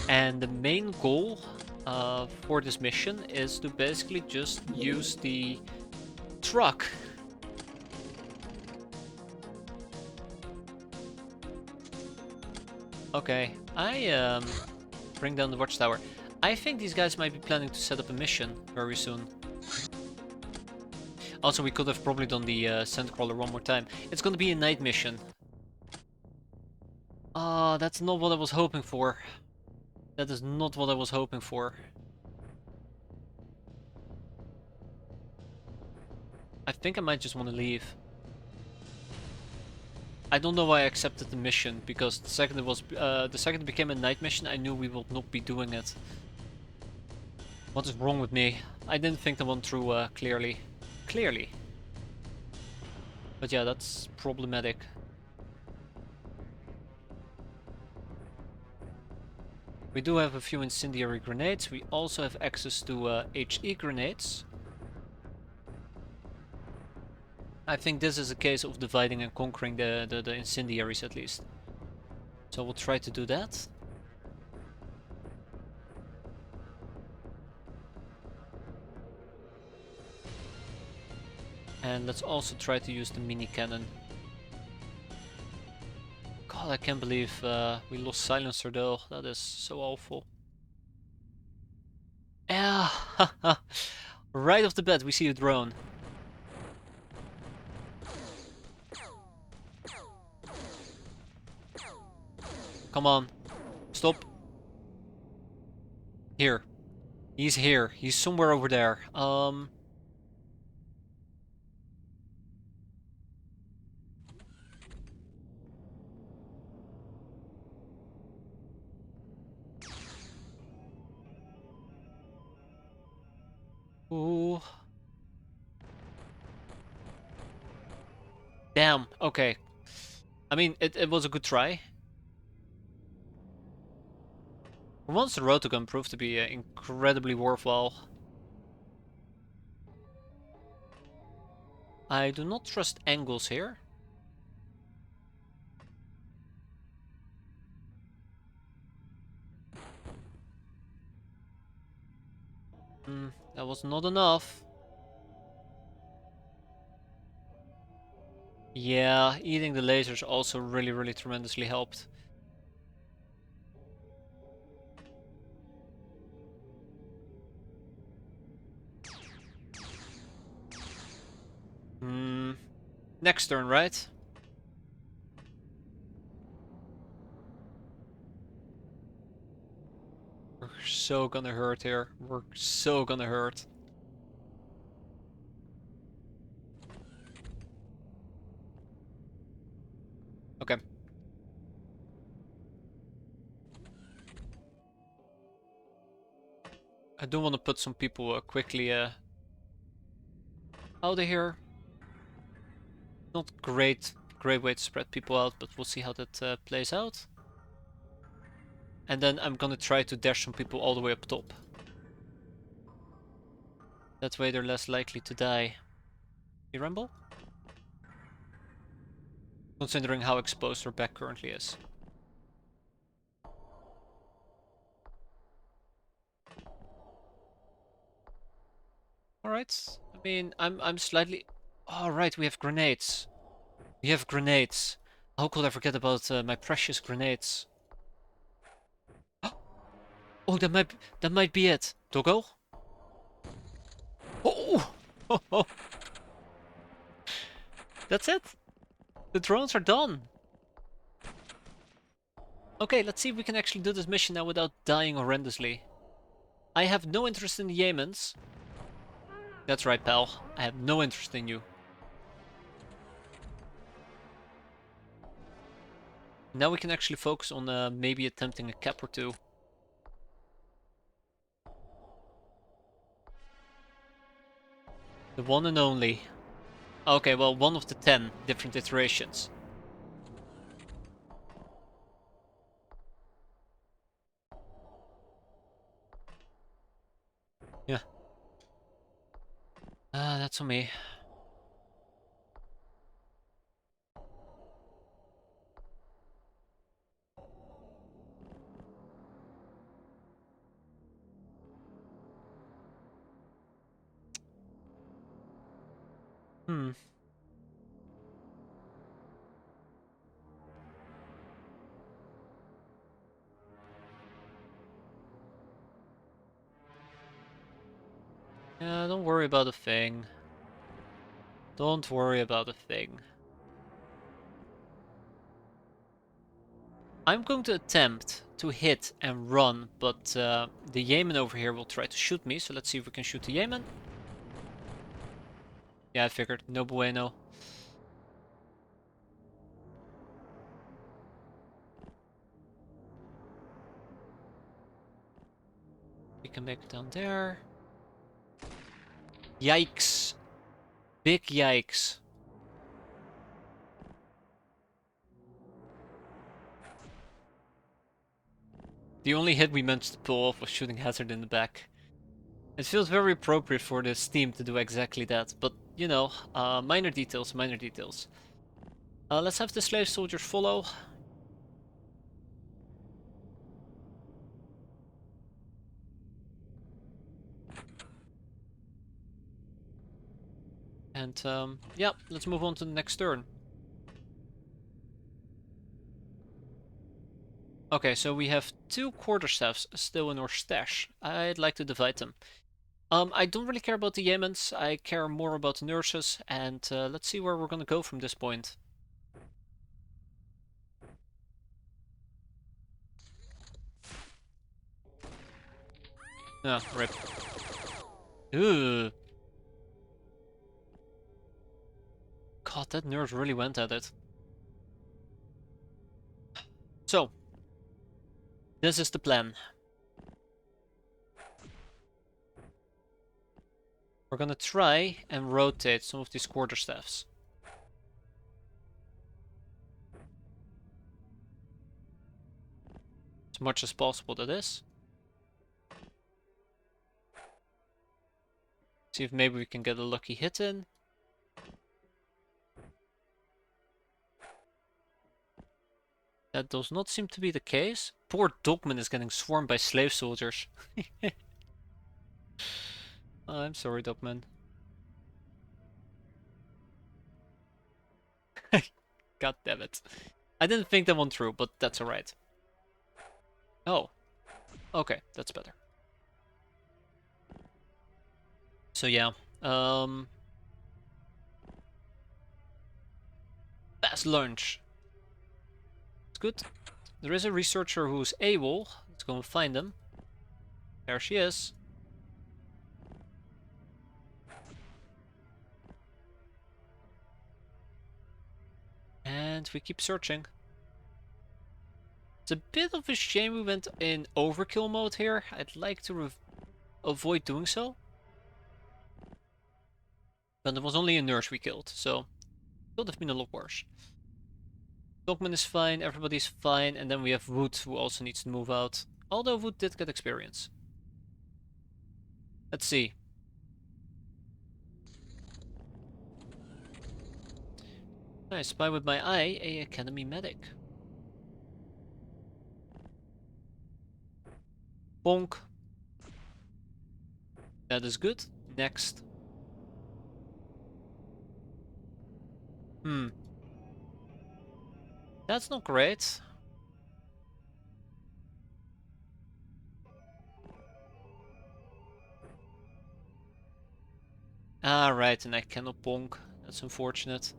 And the main goal for this mission is to basically just use the truck. Okay, I bring down the watchtower. I think these guys might be planning to set up a mission very soon. Also, we could have probably done the Sandcrawler one more time. It's gonna be a night mission. Ah, that's not what I was hoping for. That is not what I was hoping for. I think I might just want to leave. I don't know why I accepted the mission, because the second it became a night mission, I knew we would not be doing it. What is wrong with me? I didn't think that one through clearly. But yeah, that's problematic. We do have a few incendiary grenades. We also have access to HE grenades. I think this is a case of dividing and conquering the incendiaries at least. So we'll try to do that. And let's also try to use the mini cannon. God, I can't believe we lost silencer though. That is so awful. Yeah, right off the bat we see a drone. Come on, stop. Here. He's here. He's somewhere over there. Ooh. Damn, okay. I mean, it was a good try. For once, the rotogun proved to be incredibly worthwhile. I do not trust angles here. That was not enough. Yeah, eating the lasers also really tremendously helped. Next turn, right? We're so gonna hurt here. We're so gonna hurt. Okay. I do want to put some people quickly out of here. Not great way to spread people out, but we'll see how that plays out. And then I'm gonna try to dash some people all the way up top. That way they're less likely to die. You ramble? Considering how exposed our back currently is. Alright. I mean, I'm slightly... Alright, we have grenades. We have grenades. How could I forget about my precious grenades? Oh, that might be it. Doggo? Oh! That's it. The drones are done. Okay, let's see if we can actually do this mission now without dying horrendously. I have no interest in the Yemens. That's right, pal. I have no interest in you. Now we can actually focus on maybe attempting a cap or two. The one and only. Okay, well, one of the 10 different iterations. Yeah. That's on me. Hmm. Yeah, don't worry about a thing. Don't worry about a thing. I'm going to attempt to hit and run, but the Yemen over here will try to shoot me, so let's see if we can shoot the Yemen. Yeah, I figured. No bueno. We can make it down there. Yikes. Big yikes. The only hit we managed to pull off was shooting Hazard in the back. It feels very appropriate for this team to do exactly that, but you know, minor details, minor details. Let's have the slave soldiers follow. And yeah, let's move on to the next turn. Okay, so we have 2 quarterstaffs still in our stash. I'd like to divide them. I don't really care about the Yemens, I care more about the nurses, and let's see where we're gonna go from this point. Ah, rip. Ooh. God, that nurse really went at it. So, this is the plan. We're gonna try and rotate some of these quarterstaffs. As much as possible, that is. See if maybe we can get a lucky hit in. That does not seem to be the case. Poor Dogman is getting swarmed by slave soldiers. I'm sorry, Dogman. God damn it. I didn't think that one through, but that's alright. Oh. Okay, that's better. So yeah. Fast lunch. It's good. There is a researcher who's AWOL. Let's go and find him. There she is. And we keep searching. It's a bit of a shame we went in overkill mode here. I'd like to avoid doing so. But it was only a nurse we killed, so it could have been a lot worse. Dogman is fine, everybody's fine, and then we have Wood who also needs to move out. Although Wood did get experience. Let's see. I spy with my eye a academy medic. Bonk. That is good. Next. That's not great. Ah, right, and I cannot bonk. That's unfortunate.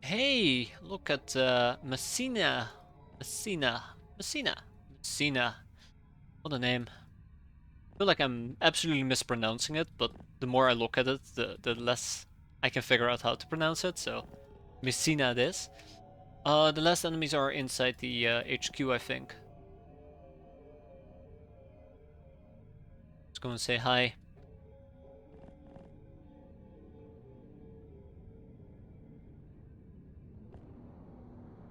Hey, look at Messina. Messina. What a name. I feel like I'm absolutely mispronouncing it, but the more I look at it, the less I can figure out how to pronounce it, so Messina it is. The last enemies are inside the HQ, I think. Let's go and say hi.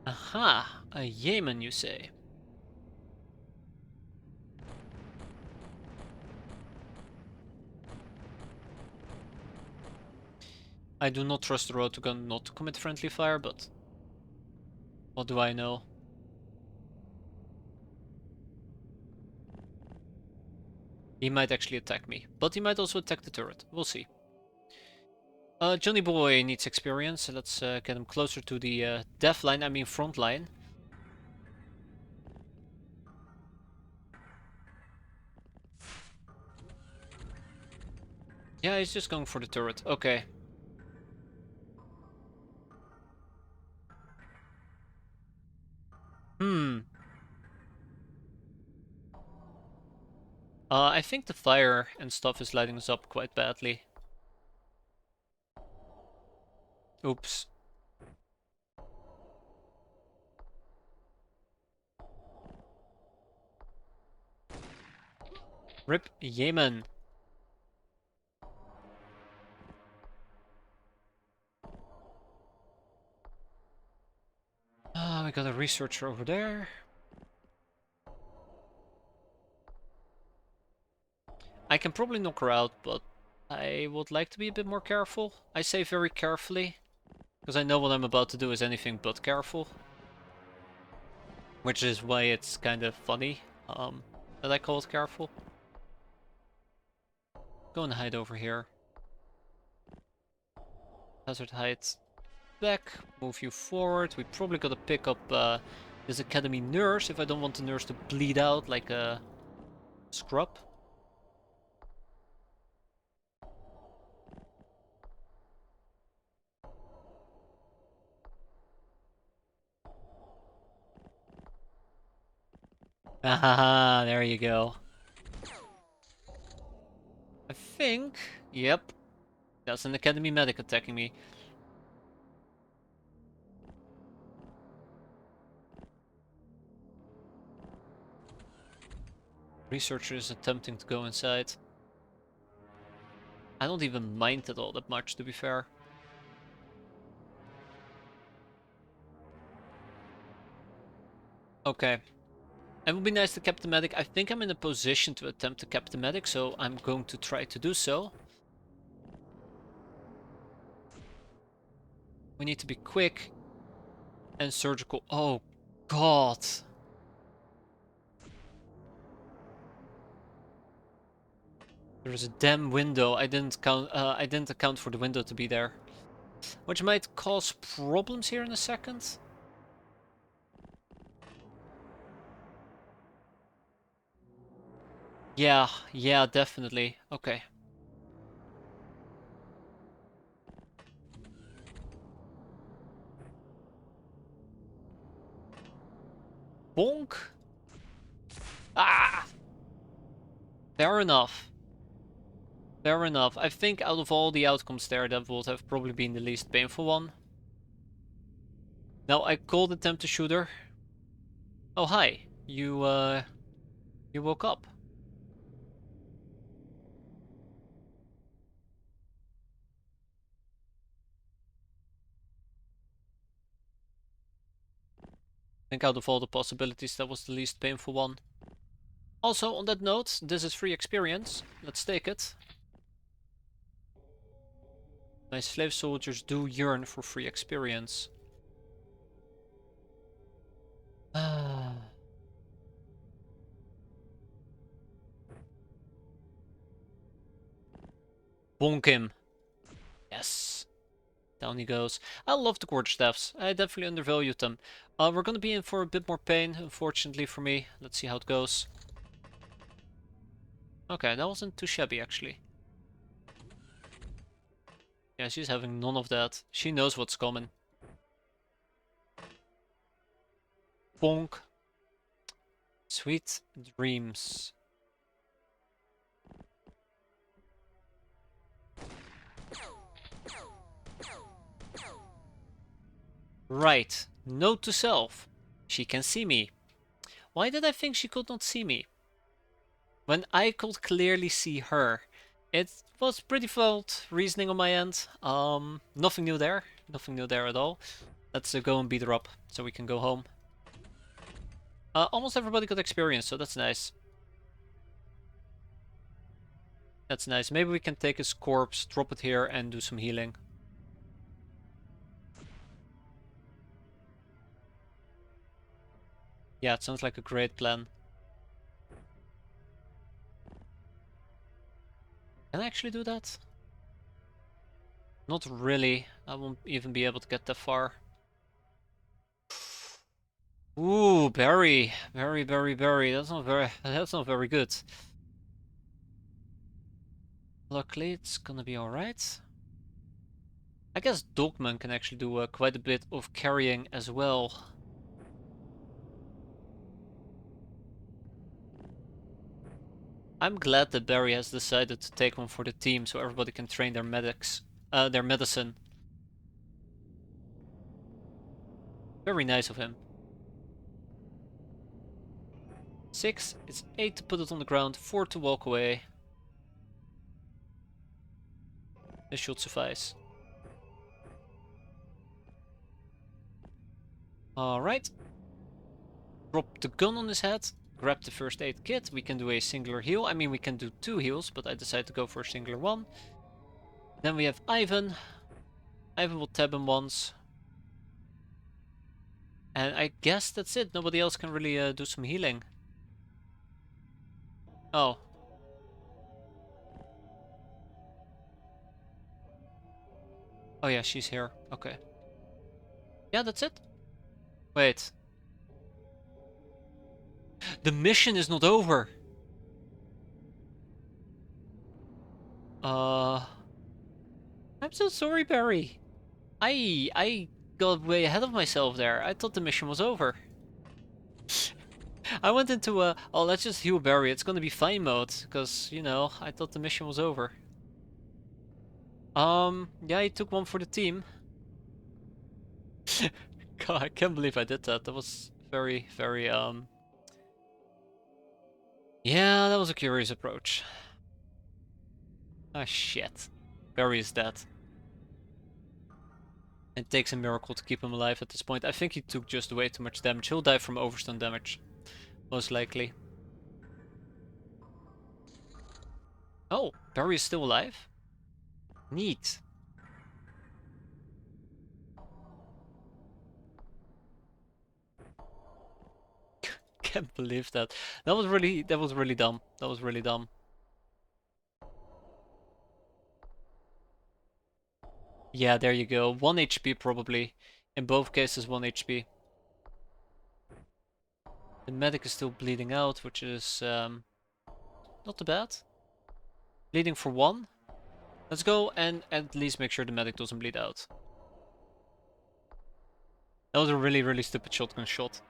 Aha! A Yemen, you say? I do not trust the road to gun not to commit friendly fire, but what do I know? He might actually attack me, but he might also attack the turret. We'll see. Johnny Boy needs experience, so let's get him closer to the def line, I mean front line. Yeah, he's just going for the turret. Okay. I think the fire and stuff is lighting us up quite badly. Oops. Rip Yemen. We got a researcher over there. I can probably knock her out, but I would like to be a bit more careful. I say very carefully, because I know what I'm about to do is anything but careful. Which is why it's kind of funny that I call it careful. Go and hide over here. Hazard hide back. Move you forward. We probably gotta pick up this academy nurse if I don't want the nurse to bleed out like a scrub. Ah, there you go. I think, yep, that's an academy medic attacking me. Researcher is attempting to go inside. I don't even mind it all that much, to be fair. Okay. It would be nice to cap the medic. I think I'm in a position to attempt to cap the medic, so I'm going to try to do so. We need to be quick and surgical. Oh, God. There's a damn window. I didn't account for the window to be there, which might cause problems here in a second. Yeah, definitely. Okay. Bonk. Ah! Fair enough. Fair enough. I think out of all the outcomes there, that would have probably been the least painful one. Now I called attempt to shooter. Oh, hi. You woke up. I think out of all the possibilities, that was the least painful one. Also, on that note, this is free experience. Let's take it. My slave soldiers do yearn for free experience. Bonk him. Yes. Down he goes. I love the quarterstaffs. I definitely undervalued them. We're gonna be in for a bit more pain, unfortunately for me. Let's see how it goes. Okay, that wasn't too shabby, actually. Yeah, she's having none of that. She knows what's coming. Bonk. Sweet dreams. Right. Note to self. She can see me. Why did I think she could not see me? When I could clearly see her. It was pretty flawed reasoning on my end. Nothing new there. Nothing new there at all. Let's go and beat her up so we can go home. Almost everybody got experience, so that's nice. That's nice. Maybe we can take his corpse, drop it here, and do some healing. Yeah, it sounds like a great plan. Can I actually do that? Not really. I won't even be able to get that far. Ooh, berry. Very, very, very. That's not very good. Luckily, it's gonna be alright. I guess Dogman can actually do quite a bit of carrying as well. I'm glad that Barry has decided to take one for the team so everybody can train their medics, their medicine. Very nice of him. 6, it's 8 to put it on the ground, 4 to walk away. This should suffice. Alright. Drop the gun on his head. Grab the first aid kit. We can do a singular heal. I mean, we can do 2 heals, but I decided to go for a singular one. Then we have Ivan. Ivan will tab him once. And I guess that's it. Nobody else can really do some healing. Oh. Oh yeah, she's here. Okay. Yeah, that's it. Wait. The mission is not over. I'm so sorry, Barry. I got way ahead of myself there. I thought the mission was over. I went into oh, let's just heal Barry. It's gonna be fine mode, because, you know, I thought the mission was over. Yeah, he took one for the team. God, I can't believe I did that. That was very, very, yeah, that was a curious approach. Ah, shit. Barry is dead. It takes a miracle to keep him alive at this point. I think he took just way too much damage. He'll die from overstun damage. Most likely. Oh, Barry is still alive? Neat. Can't believe that. That was really dumb. That was really dumb. Yeah, there you go. 1 HP probably. In both cases 1 HP. The medic is still bleeding out, which is not too bad. Bleeding for 1. Let's go and at least make sure the medic doesn't bleed out. That was a really, really stupid shotgun shot.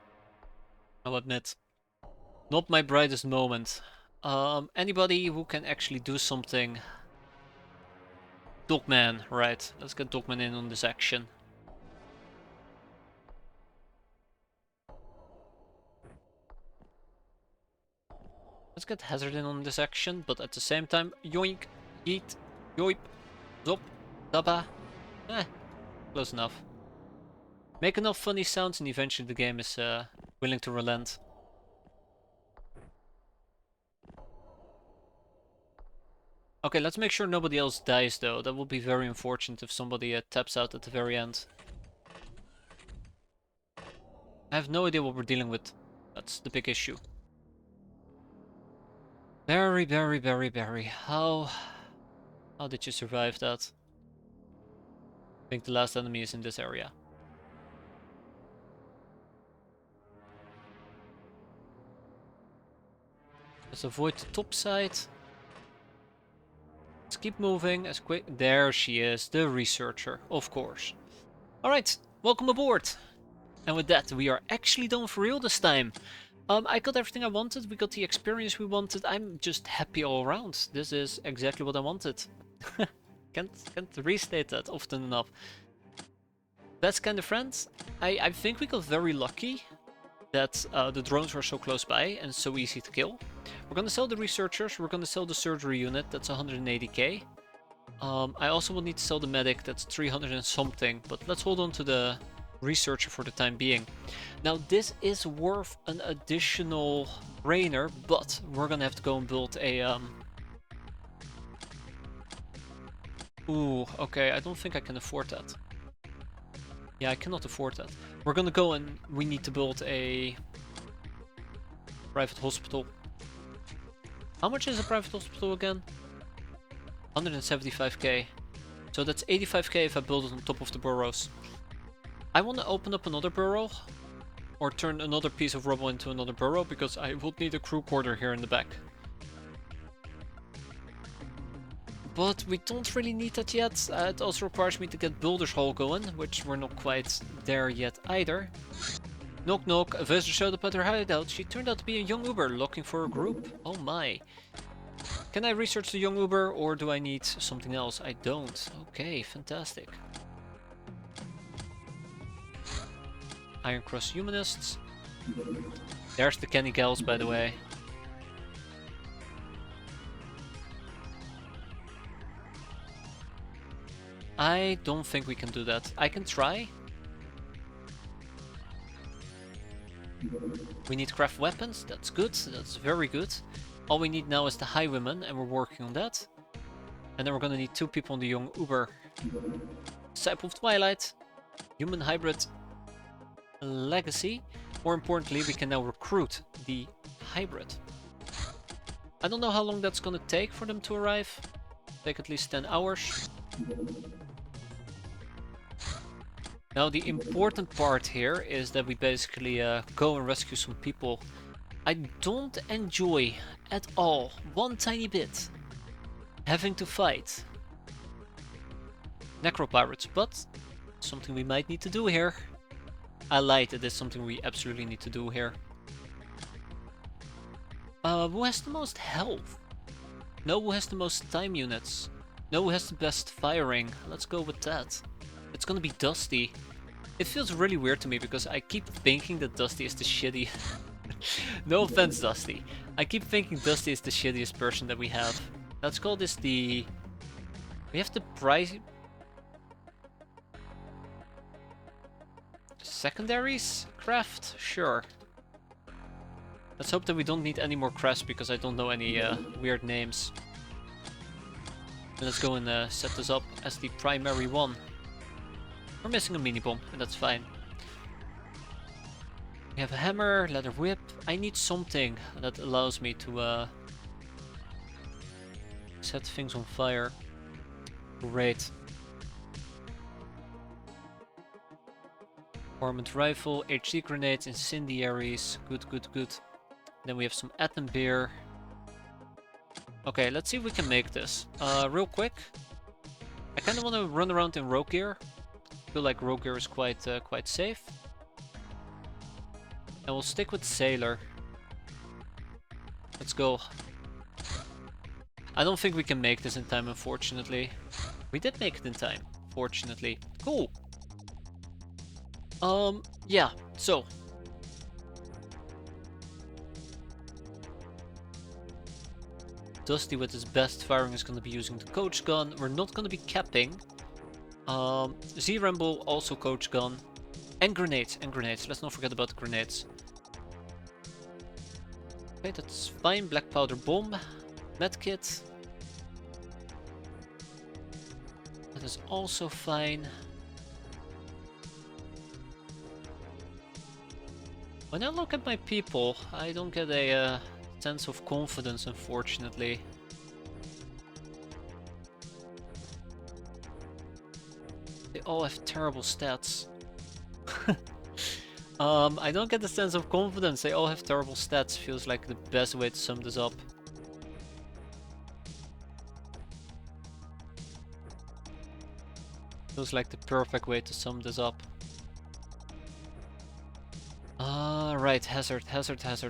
I'll admit. Not my brightest moment. Anybody who can actually do something? Dogman, right. Let's get Dogman in on this action. Let's get Hazard in on this action, but at the same time, yoink, yeet, yoip, zop, daba. Close enough. Make enough funny sounds and eventually the game is willing to relent. Okay, let's make sure nobody else dies though. That will be very unfortunate if somebody taps out at the very end. I have no idea what we're dealing with. That's the big issue. Barry, Barry, Barry, Barry. How did you survive that? I think the last enemy is in this area. Let's avoid the top side. Let's keep moving as quick. There she is, the researcher, of course. Alright, welcome aboard. And with that, we are actually done for real this time. I got everything I wanted, we got the experience we wanted. I'm just happy all around. This is exactly what I wanted. Can't restate that often enough. Best kind of friends. I think we got very lucky that the drones were so close by and so easy to kill. We're gonna sell the researchers, we're gonna sell the surgery unit, that's 180k. I also will need to sell the medic, that's 300 and something, but let's hold on to the researcher for the time being. Now this is worth an additional brainer, but we're gonna have to go and build a Ooh, okay, I don't think I can afford that. Yeah, I cannot afford that. We're gonna go and we need to build a private hospital. How much is a private hospital again? 175k. So that's 85k if I build it on top of the burrows. I want to open up another burrow or turn another piece of rubble into another burrow because I would need a crew quarter here in the back. But we don't really need that yet. It also requires me to get Builder's Hall going, which we're not quite there yet either. Knock knock, a visitor showed up at her hideout. She turned out to be a young Uber looking for a group. Oh my. Can I research the young Uber or do I need something else? I don't. Okay, fantastic. Iron Cross Humanists. There's the Kenny Gals, by the way. I don't think we can do that. I can try. We need craft weapons. That's good. That's very good. All we need now is the Highwayman, and we're working on that. And then we're gonna need 2 people on the young Uber. Disciple of Twilight. Human Hybrid. Legacy. More importantly, we can now recruit the Hybrid. I don't know how long that's gonna take for them to arrive. Take at least 10 hours. Now the important part here is that we basically go and rescue some people. I don't enjoy at all, one tiny bit, having to fight Necropirates, but something we might need to do here. I lied, it is something we absolutely need to do here. Who has the most health? No, who has the most time units? No, who has the best firing? Let's go with that. It's gonna be Dusty. It feels really weird to me because I keep thinking that Dusty is the shitty... No offense, Dusty. I keep thinking Dusty is the shittiest person that we have. Let's call this the... We have the price... Secondaries? Craft? Sure. Let's hope that we don't need any more crafts because I don't know any weird names. Let's go and set this up as the primary one. We're missing a mini bomb, and that's fine. We have a hammer, leather whip. I need something that allows me to set things on fire. Great. Armored rifle, HC grenades, incendiaries. Good, good, good. Then we have some atom beer. Okay, let's see if we can make this. Real quick. I kind of want to run around in rogue gear. I feel like rogue gear is quite safe. And we'll stick with sailor. Let's go. I don't think we can make this in time, unfortunately. We did make it in time, fortunately. Cool. Yeah, so. Dusty with his best firing is going to be using the coach gun. We're not going to be capping. Z-Ramble also coach gun. And grenades, Let's not forget about the grenades. Okay, that's fine. Black powder bomb. Medkit. That is also fine. When I look at my people, I don't get a sense of confidence, unfortunately. They all have terrible stats. I don't get the sense of confidence. They all have terrible stats. Feels like the best way to sum this up. Feels like the perfect way to sum this up. Right, hazard.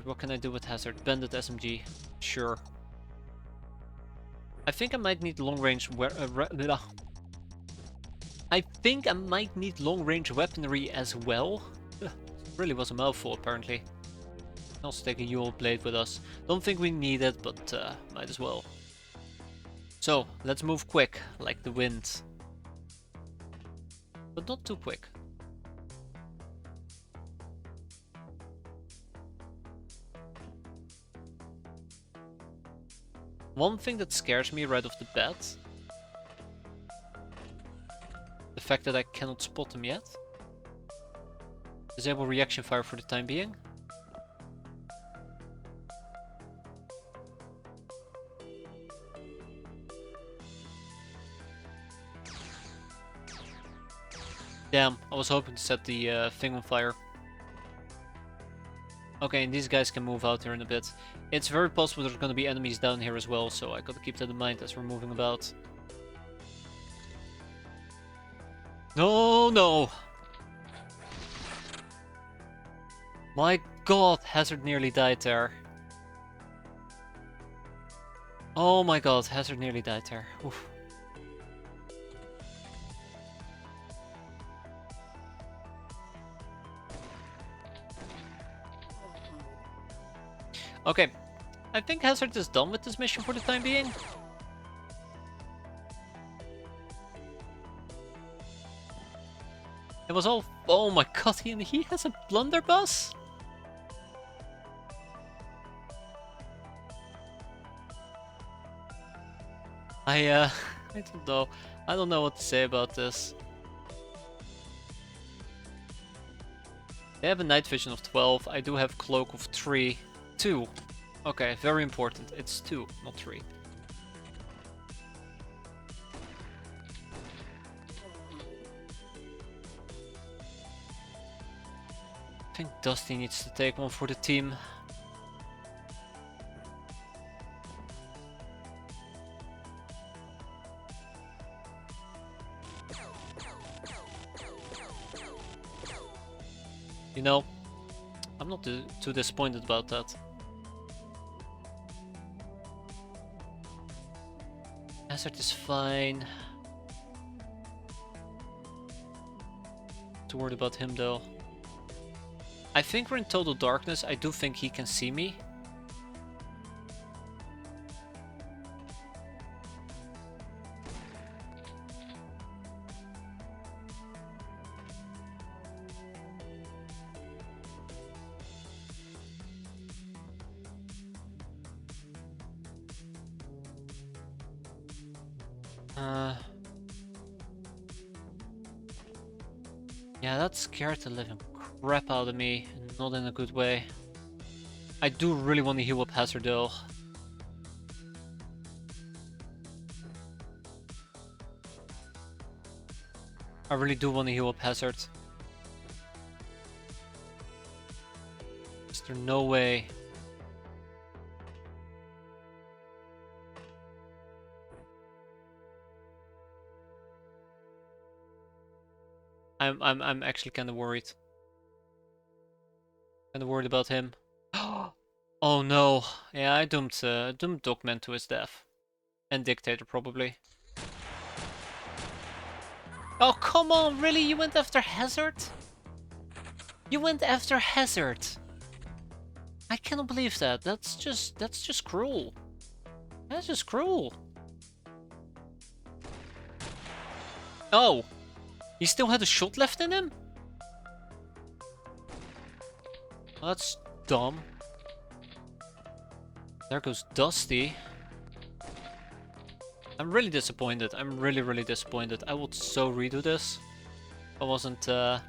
What can I do with hazard? Bandit SMG. Sure. I think I might need long range I think I might need long range weaponry as well. Really was a mouthful, apparently. Also take a Yule blade with us. Don't think we need it, but might as well. So, let's move quick, like the wind. But not too quick. One thing that scares me right off the bat, the fact that I cannot spot them yet. Disable reaction fire for the time being. Damn, I was hoping to set the thing on fire. Okay, and these guys can move out here in a bit. It's very possible there's gonna be enemies down here as well, so I gotta keep that in mind as we're moving about. No, no! My god, Hazard nearly died there. Oh my god, Hazard nearly died there. Oof. Okay, I think Hazard is done with this mission for the time being. It was all... Oh my god, he has a blunderbuss? I don't know. I don't know what to say about this. They have a night vision of 12. I do have cloak of 3. 2. Okay, very important. It's 2, not 3. I think Dusty needs to take one for the team. You know, I'm not too disappointed about that. Hazard is fine. Too worried about him though. I think we're in total darkness. I do think he can see me. Yeah, that scared the living crap out of me, and not in a good way. I do really want to heal up Hazard though. I really do want to heal up Hazard. Is there no way? I'm actually kind of worried. Kind of worried about him. Oh no! Yeah, I doomed Dogman to his death, and Dictator probably. Oh come on! Really? You went after Hazard? You went after Hazard. I cannot believe that. That's just cruel. That's just cruel. Oh. He still had a shot left in him? Well, that's dumb. There goes Dusty. I'm really disappointed. I'm really disappointed. I would so redo this. I wasn't There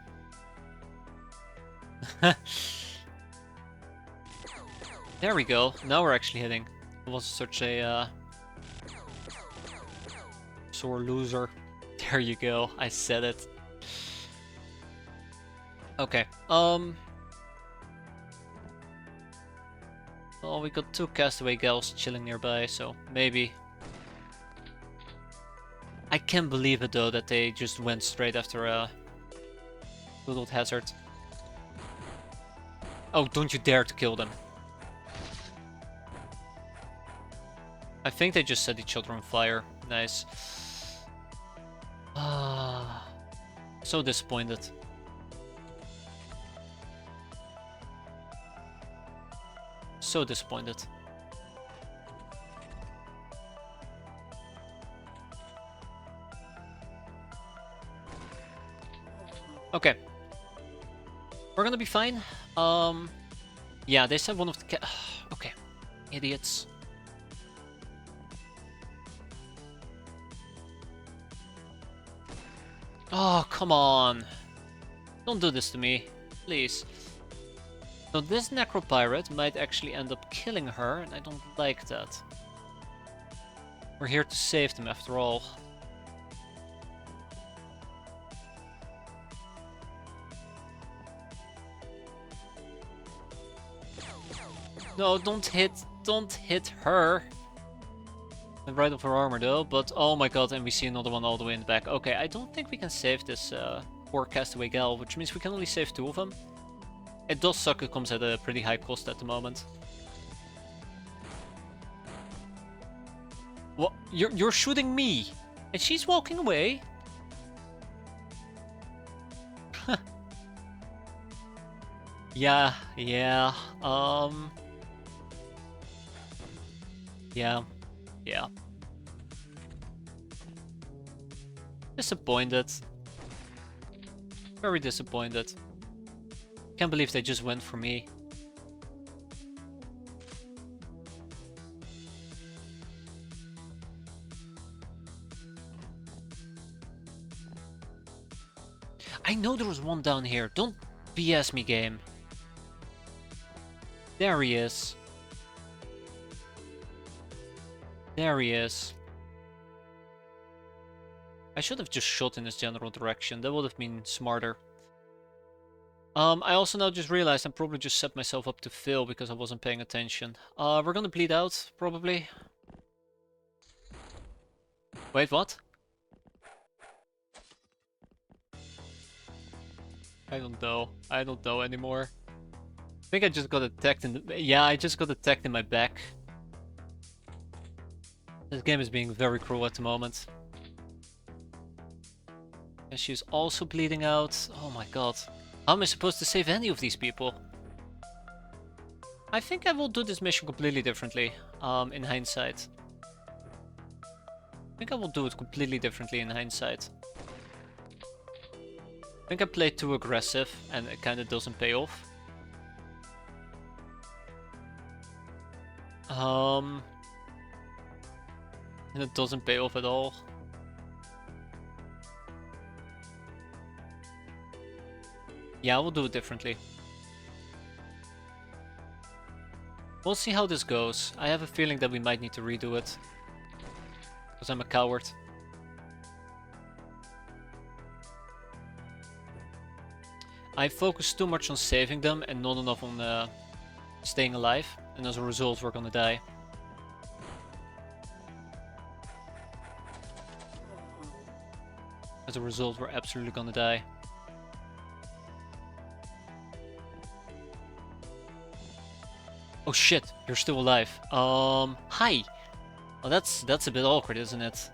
we go. Now we're actually hitting. I was such a sore loser. There you go, I said it. Okay, well, we got two castaway gals chilling nearby, so maybe. I can't believe it though that they just went straight after a good old Hazard. Oh, don't you dare to kill them. I think they just set each other on fire. Nice. So disappointed. So disappointed. Okay. We're gonna be fine. Yeah, they said one of the okay. Idiots. Oh, come on. Don't do this to me, please. So this Necropirate might actually end up killing her, and I don't like that. We're here to save them after all. No, don't hit her. Right of her armor though, but oh my god, and we see another one all the way in the back. Okay, I don't think we can save this poor castaway gal, which means we can only save two of them. It does suck, it comes at a pretty high cost at the moment. What? You're shooting me? And she's walking away? Yeah. Yeah. Disappointed. Very disappointed. Can't believe they just went for me. I know there was one down here. Don't BS me, game. There he is. There he is. I should have just shot in his general direction. That would have been smarter. I also now just realized I probably just set myself up to fail because I wasn't paying attention. We're gonna bleed out, probably. Wait, what? I don't know. I don't know anymore. I think I just got attacked in the... Yeah, I just got attacked in my back. This game is being very cruel at the moment. And she's also bleeding out. Oh my god. How am I supposed to save any of these people? I think I will do this mission completely differently, in hindsight. I think I will do it completely differently in hindsight. I think I played too aggressive and it kinda doesn't pay off. And it doesn't pay off at all. Yeah, we'll do it differently. We'll see how this goes. I have a feeling that we might need to redo it. Because I'm a coward. I focused too much on saving them and not enough on staying alive. And as a result, we're gonna die. As a result, we're absolutely gonna die. Oh shit, you're still alive. Hi! Well, that's a bit awkward, isn't it?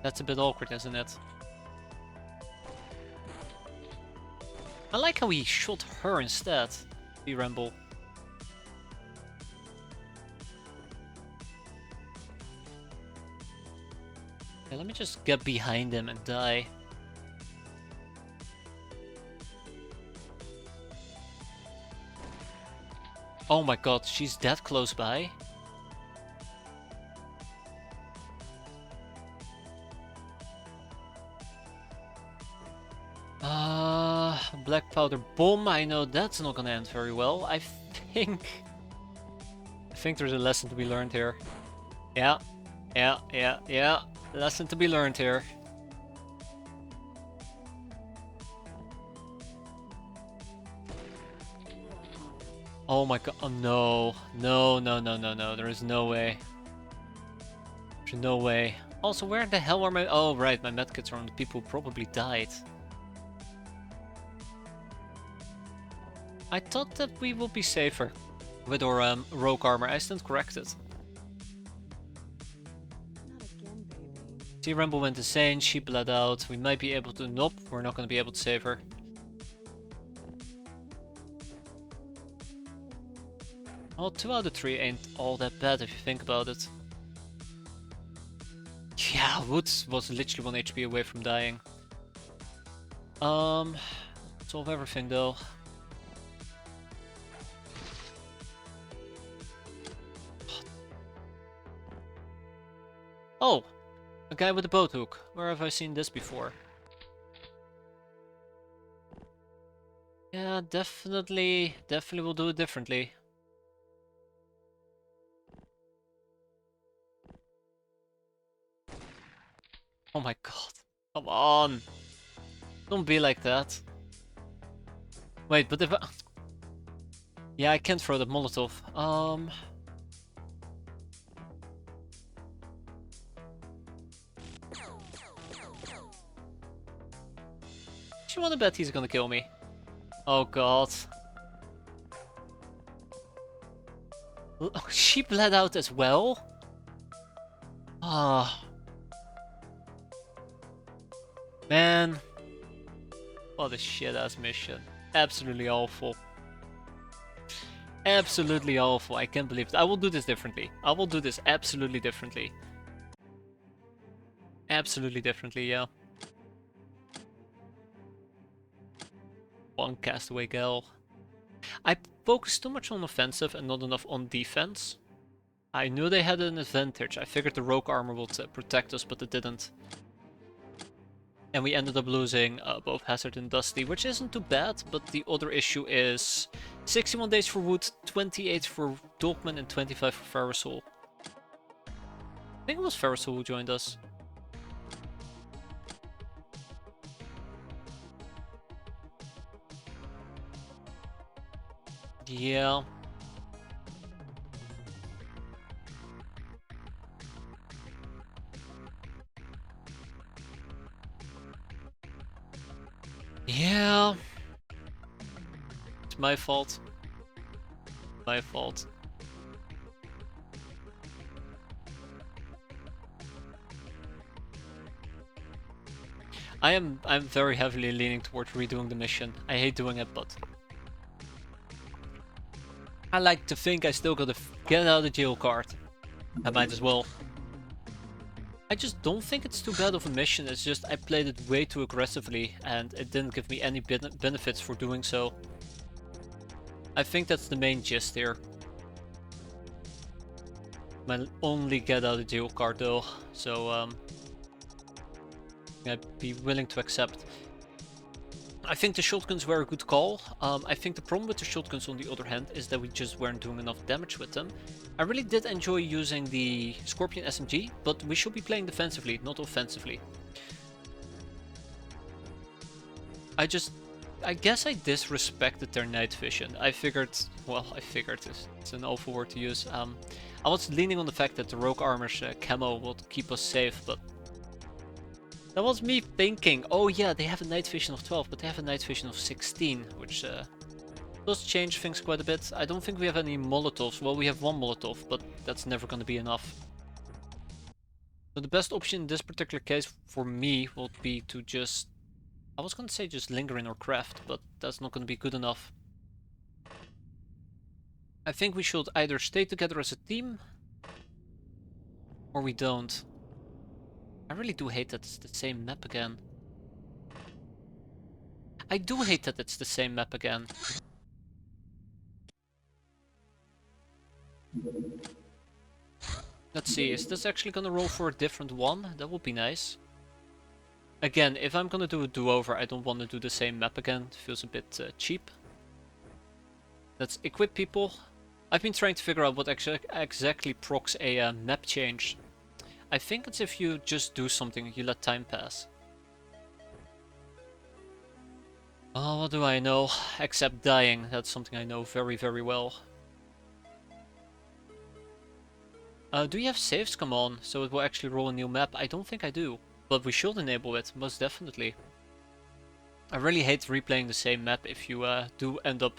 That's a bit awkward, isn't it? I like how he shot her instead. The Ramble. Okay, let me just get behind him and die. Oh my god, she's that close by. Black powder bomb. I know that's not gonna end very well. I think there's a lesson to be learned here. Yeah. Lesson to be learned here. Oh my god, oh no. No. There is no way. There's no way. Also, where the hell are my... Oh right, my medkits are on the people who probably died. I thought that we would be safer with our rogue armor. I stand corrected. Not again, baby. See, Rambo went insane, she bled out. We might be able to... Nope, we're not going to be able to save her. Well, 2 out of 3 ain't all that bad if you think about it. Yeah, Woods was literally 1 HP away from dying. Solve everything though. Oh! A guy with a boat hook. Where have I seen this before? Yeah, definitely we'll do it differently. Oh my god. Come on! Don't be like that. Wait, but if I... Yeah, I can't throw the Molotov. Do you wanna bet he's gonna kill me? Oh god. She bled out as well? Ah. Man. What a shit ass mission. Absolutely awful. Absolutely awful. I can't believe it. I will do this differently. I will do this absolutely differently. Absolutely differently, yeah. One castaway gal. I focused too much on offensive and not enough on defense. I knew they had an advantage. I figured the rogue armor would protect us, but it didn't. And we ended up losing both Hazard and Dusty, which isn't too bad, but the other issue is 61 days for Wood, 28 for Dogman, and 25 for Farasol. I think it was Farasol who joined us. Yeah. Yeah. It's my fault. My fault. I'm very heavily leaning towards redoing the mission. I hate doing it, but I like to think I still got a get out of jail card. I might as well. I just don't think it's too bad of a mission. It's just I played it way too aggressively and it didn't give me any benefits for doing so. I think that's the main gist here. My only get out of jail card though, so I'd be willing to accept. I think the shotguns were a good call. I think the problem with the shotguns on the other hand is that we just weren't doing enough damage with them. I really did enjoy using the Scorpion SMG, but we should be playing defensively, not offensively. I guess I disrespected their night vision. I figured it's an awful word to use. I was leaning on the fact that the rogue armor's camo would keep us safe, but that was me thinking, oh yeah, they have a night vision of 12, but they have a night vision of 16, which does change things quite a bit. I don't think we have any Molotovs. Well, we have one Molotov, but that's never going to be enough. So the best option in this particular case for me would be to just... I was going to say just linger in our craft, but that's not going to be good enough. I think we should either stay together as a team, or we don't. I really do hate that it's the same map again. I do hate that it's the same map again. Let's see, is this actually gonna roll for a different one? That would be nice. Again, if I'm gonna do a do-over, I don't want to do the same map again. It feels a bit cheap. Let's equip people. I've been trying to figure out what exactly procs a map change. I think it's if you just do something, you let time pass. Oh, what do I know? Except dying. That's something I know very, very well. Do you have saves come on, so it will actually roll a new map? I don't think I do, but we should enable it, most definitely. I really hate replaying the same map if you do end up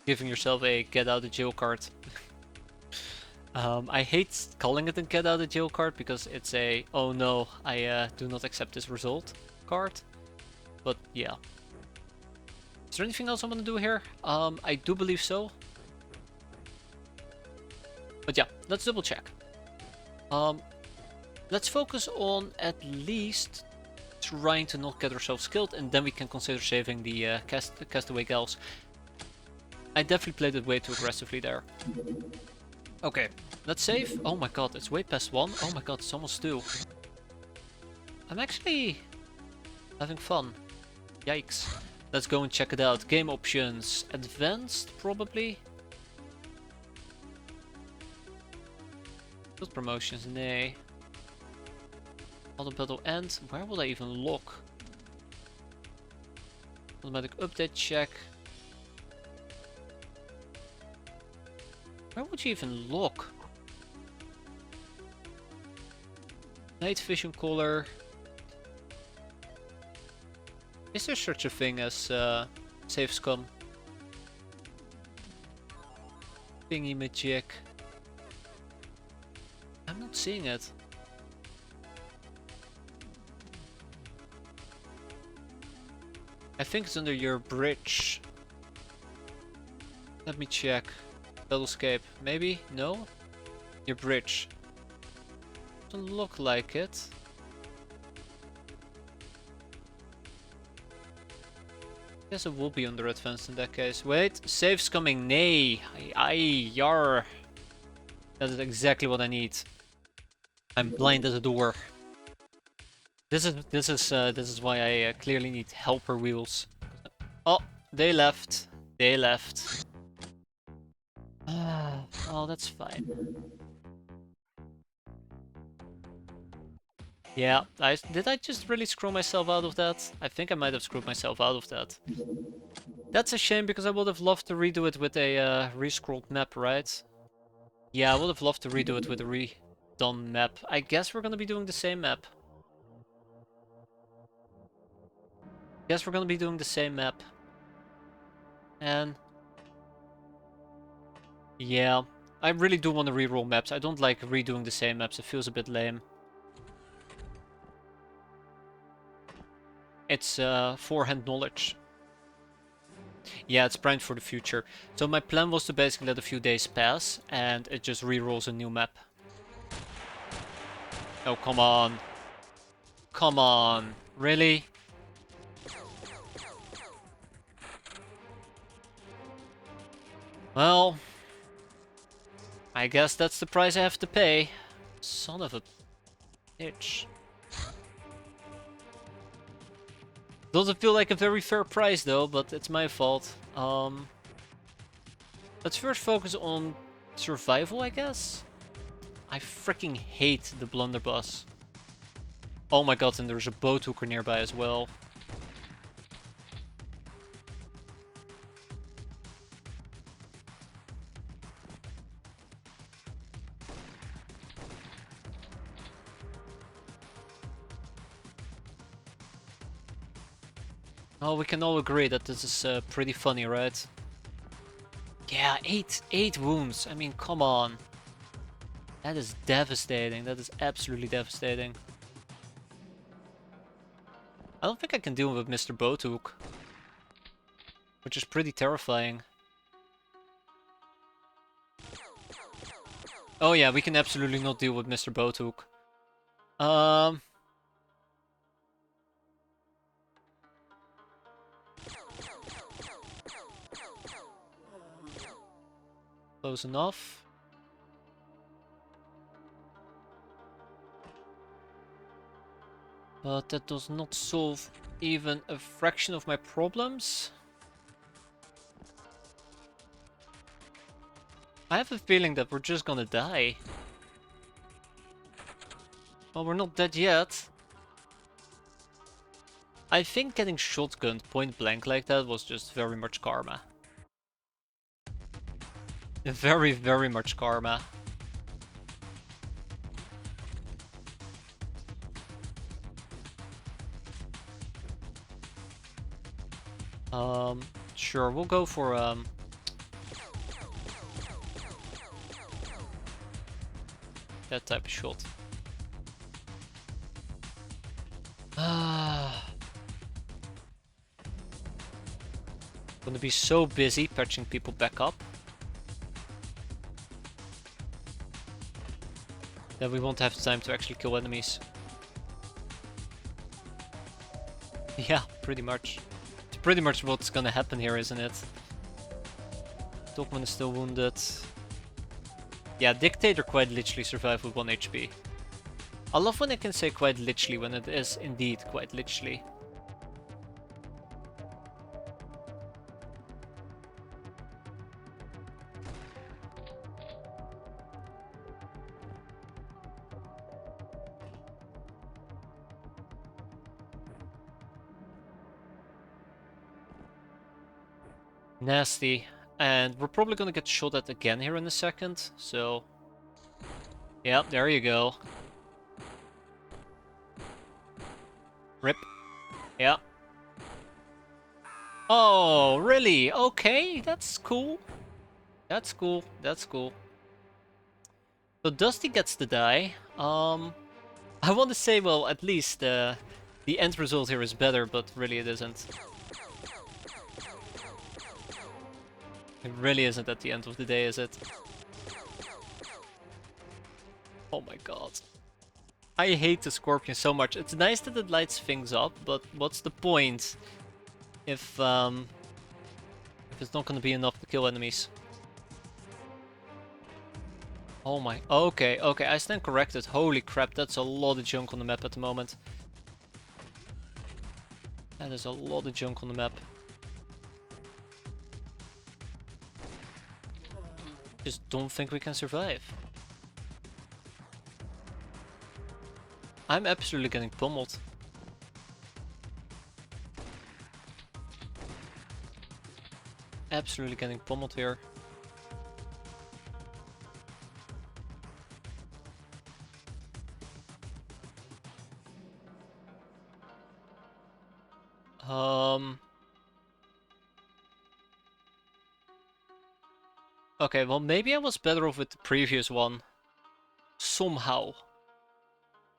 giving yourself a get out of jail card. I hate calling it a get out of jail card because it's a, oh no, I do not accept this result card. But yeah. Is there anything else I'm gonna do here? I do believe so. But yeah, let's double check. Let's focus on at least trying to not get ourselves killed, and then we can consider saving the castaway gals. I definitely played it way too aggressively there. Okay, let's save. Oh my god, it's way past 1. Oh my god, it's almost 2. I'm actually having fun. Yikes. Let's go and check it out. Game options. Advanced, probably. Build promotions, nay. Auto battle end. Where will I even look? Automatic update check. Where would you even look? Night vision color. Is there such a thing as save scum? Thingy magic. I'm not seeing it. I think it's under your bridge. Let me check. Battlescape. Maybe? No? Your bridge. Doesn't look like it. Guess it will be under advanced in that case. Wait, save's coming. Nay. Yar. That is exactly what I need. I'm blind as a door. This is why I clearly need helper wheels. Oh, they left. They left. Oh, that's fine. Yeah, did I just really screw myself out of that? I think I might have screwed myself out of that. That's a shame because I would have loved to redo it with a re-scrolled map, right? Yeah, I would have loved to redo it with a redone map. I guess we're gonna be doing the same map. Guess we're gonna be doing the same map. And yeah, I really do want to reroll maps. I don't like redoing the same maps. It feels a bit lame. It's forehand knowledge. Yeah, it's primed for the future. So my plan was to basically let a few days pass and it just rerolls a new map. Oh, come on. Come on. Really? Well, I guess that's the price I have to pay. Son of a bitch. Doesn't feel like a very fair price though, but it's my fault. Let's first focus on survival, I guess. I freaking hate the blunderbuss. Oh my god, and there's a boat hooker nearby as well. Oh, we can all agree that this is pretty funny, right? Yeah, eight wounds. I mean, come on. That is devastating. That is absolutely devastating. I don't think I can deal with Mr. Boathook, which is pretty terrifying. Oh yeah, we can absolutely not deal with Mr. Boathook. Close enough. But that does not solve even a fraction of my problems. I have a feeling that we're just gonna die. Well, we're not dead yet. I think getting shotgunned point blank like that was just very much karma. Very, very much karma. Sure, we'll go for that type of shot. Gonna be so busy patching people back up that we won't have time to actually kill enemies. Yeah, pretty much. It's pretty much what's gonna happen here, isn't it? Dogman is still wounded. Yeah, Dictator quite literally survived with 1 HP. I love when I can say quite literally when it is indeed quite literally. Nasty. And we're probably gonna get shot at again here in a second, so... Yeah, there you go. Rip. Yeah. Oh, really? Okay, that's cool. That's cool, that's cool. So Dusty gets to die. I want to say, well, at least the end result here is better, but really it isn't. It really isn't at the end of the day, is it? Oh my god. I hate the Scorpion so much. It's nice that it lights things up, but what's the point if it's not gonna be enough to kill enemies? Oh my... Okay, okay, I stand corrected. Holy crap, that's a lot of junk on the map at the moment. That is a lot of junk on the map. Just don't think we can survive. I'm absolutely getting pummeled. Absolutely getting pummeled here. Okay, well maybe I was better off with the previous one. Somehow.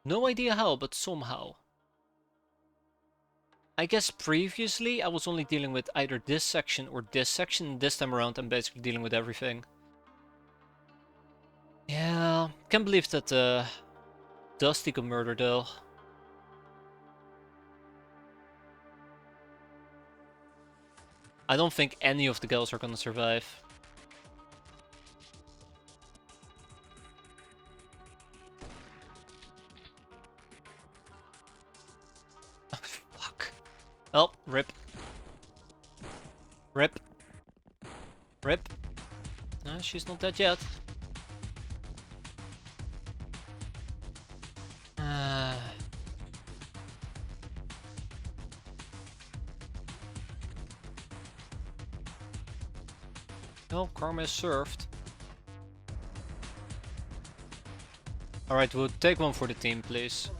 No idea how, but somehow. I guess previously I was only dealing with either this section or this section. This time around I'm basically dealing with everything. Yeah, can't believe that Dusty got murdered though. I don't think any of the girls are gonna survive. Fuck. Oh, rip. Rip. Rip. No, she's not dead yet. Well, karma is served. Alright, we'll take one for the team, please.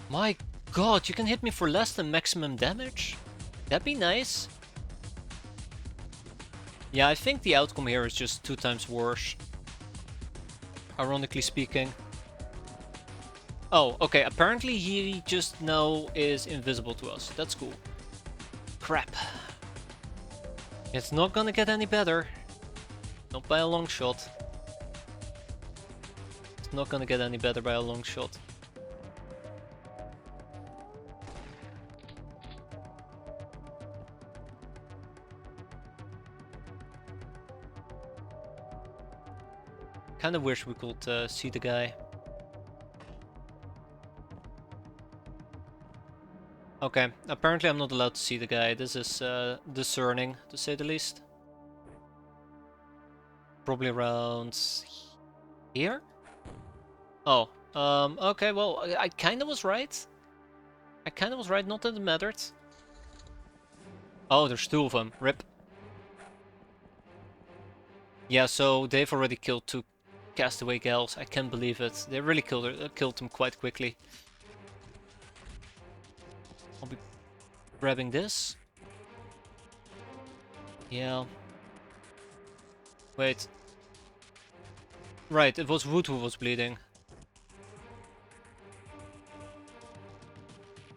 My god, you can hit me for less than maximum damage? That'd be nice. Yeah, I think the outcome here is just 2 times worse. Ironically speaking. Oh, okay, apparently he just now is invisible to us. That's cool. Crap. It's not gonna get any better. Not by a long shot. It's not gonna get any better by a long shot. Kinda wish we could see the guy. Okay, apparently I'm not allowed to see the guy. This is discerning, to say the least. Probably around here? Oh, okay, well, I kinda was right. I kinda was right, not that it mattered. Oh, there's 2 of them. Rip. Yeah, so they've already killed 2 castaway gals. I can't believe it. They really killed them quite quickly. I'll be grabbing this. Yeah. Wait. Right, it was Wood who was bleeding.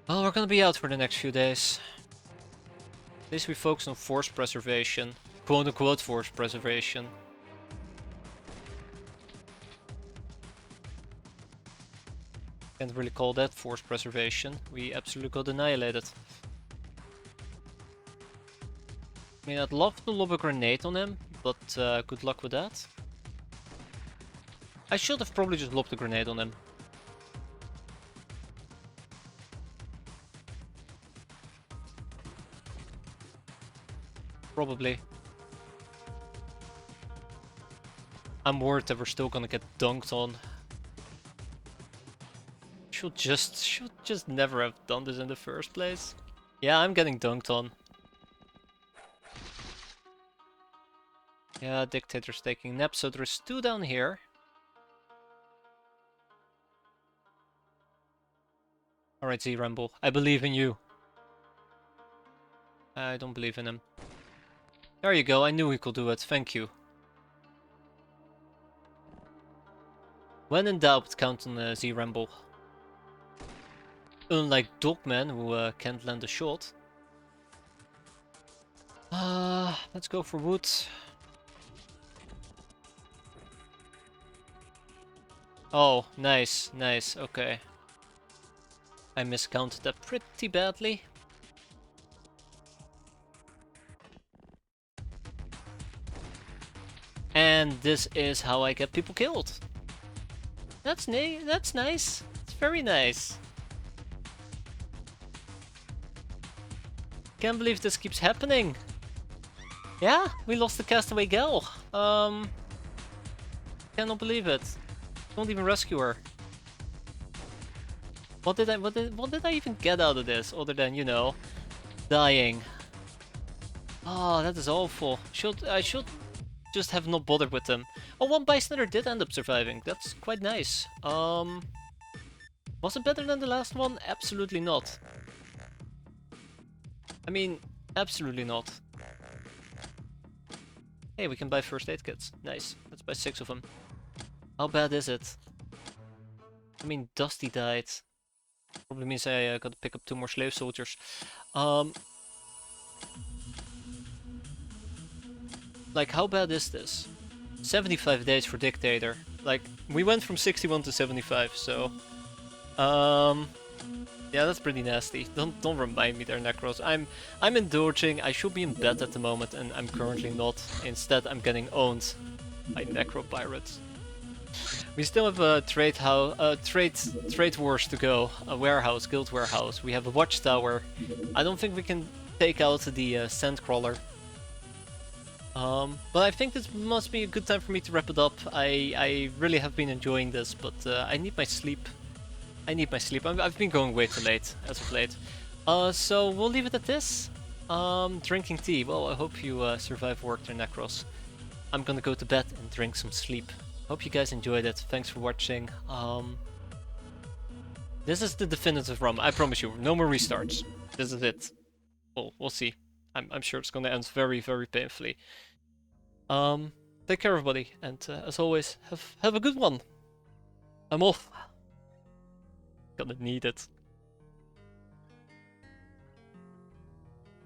Well, we're gonna be out for the next few days. At least we focus on force preservation. Quote unquote force preservation. Can't really call that force preservation. We absolutely got annihilated. I mean, I'd love to lob a grenade on him, but good luck with that. I should have probably just lobbed a grenade on him. Probably. I'm worried that we're still gonna get dunked on. Should just never have done this in the first place. Yeah, I'm getting dunked on. Yeah, Dictator's taking naps, so there's 2 down here. Alright, Z-Ramble, I believe in you. I don't believe in him. There you go, I knew he could do it, thank you. When in doubt, count on Z-Ramble. Unlike Dogman, who can't land a shot. Let's go for Wood. Oh, nice, nice, okay. I miscounted that pretty badly. And this is how I get people killed. That's nice. It's very nice. Can't believe this keeps happening. Yeah, we lost the castaway gal. Cannot believe it. Don't even rescue her. What did I even get out of this other than, you know, dying? Oh, that is awful. I should just have not bothered with them. Oh, one bystander did end up surviving. That's quite nice. Was it better than the last one? Absolutely not. I mean, absolutely not. Hey, we can buy first aid kits. Nice. Let's buy 6 of them. How bad is it? I mean, Dusty died. Probably means I gotta pick up 2 more slave soldiers. Like, how bad is this? 75 days for Dictator. Like, we went from 61 to 75, so... yeah, that's pretty nasty. Don't remind me there, Necros. I'm indulging. I should be in bed at the moment, and I'm currently not. Instead, I'm getting owned by Necro Pirates. We still have a trade wars to go. A warehouse, guild warehouse. We have a watchtower. I don't think we can take out the Sandcrawler. But I think this must be a good time for me to wrap it up. I really have been enjoying this, but I need my sleep. I've been going way too late as of late. So we'll leave it at this. Drinking tea. Well, I hope you survive work there, Necros. I'm gonna go to bed and drink some sleep. Hope you guys enjoyed it. Thanks for watching. This is the definitive run. I promise you, no more restarts. This is it. Well, we'll see. I'm sure it's gonna end very, very painfully. Take care, everybody, and as always, have a good one. I'm off. Gonna need it.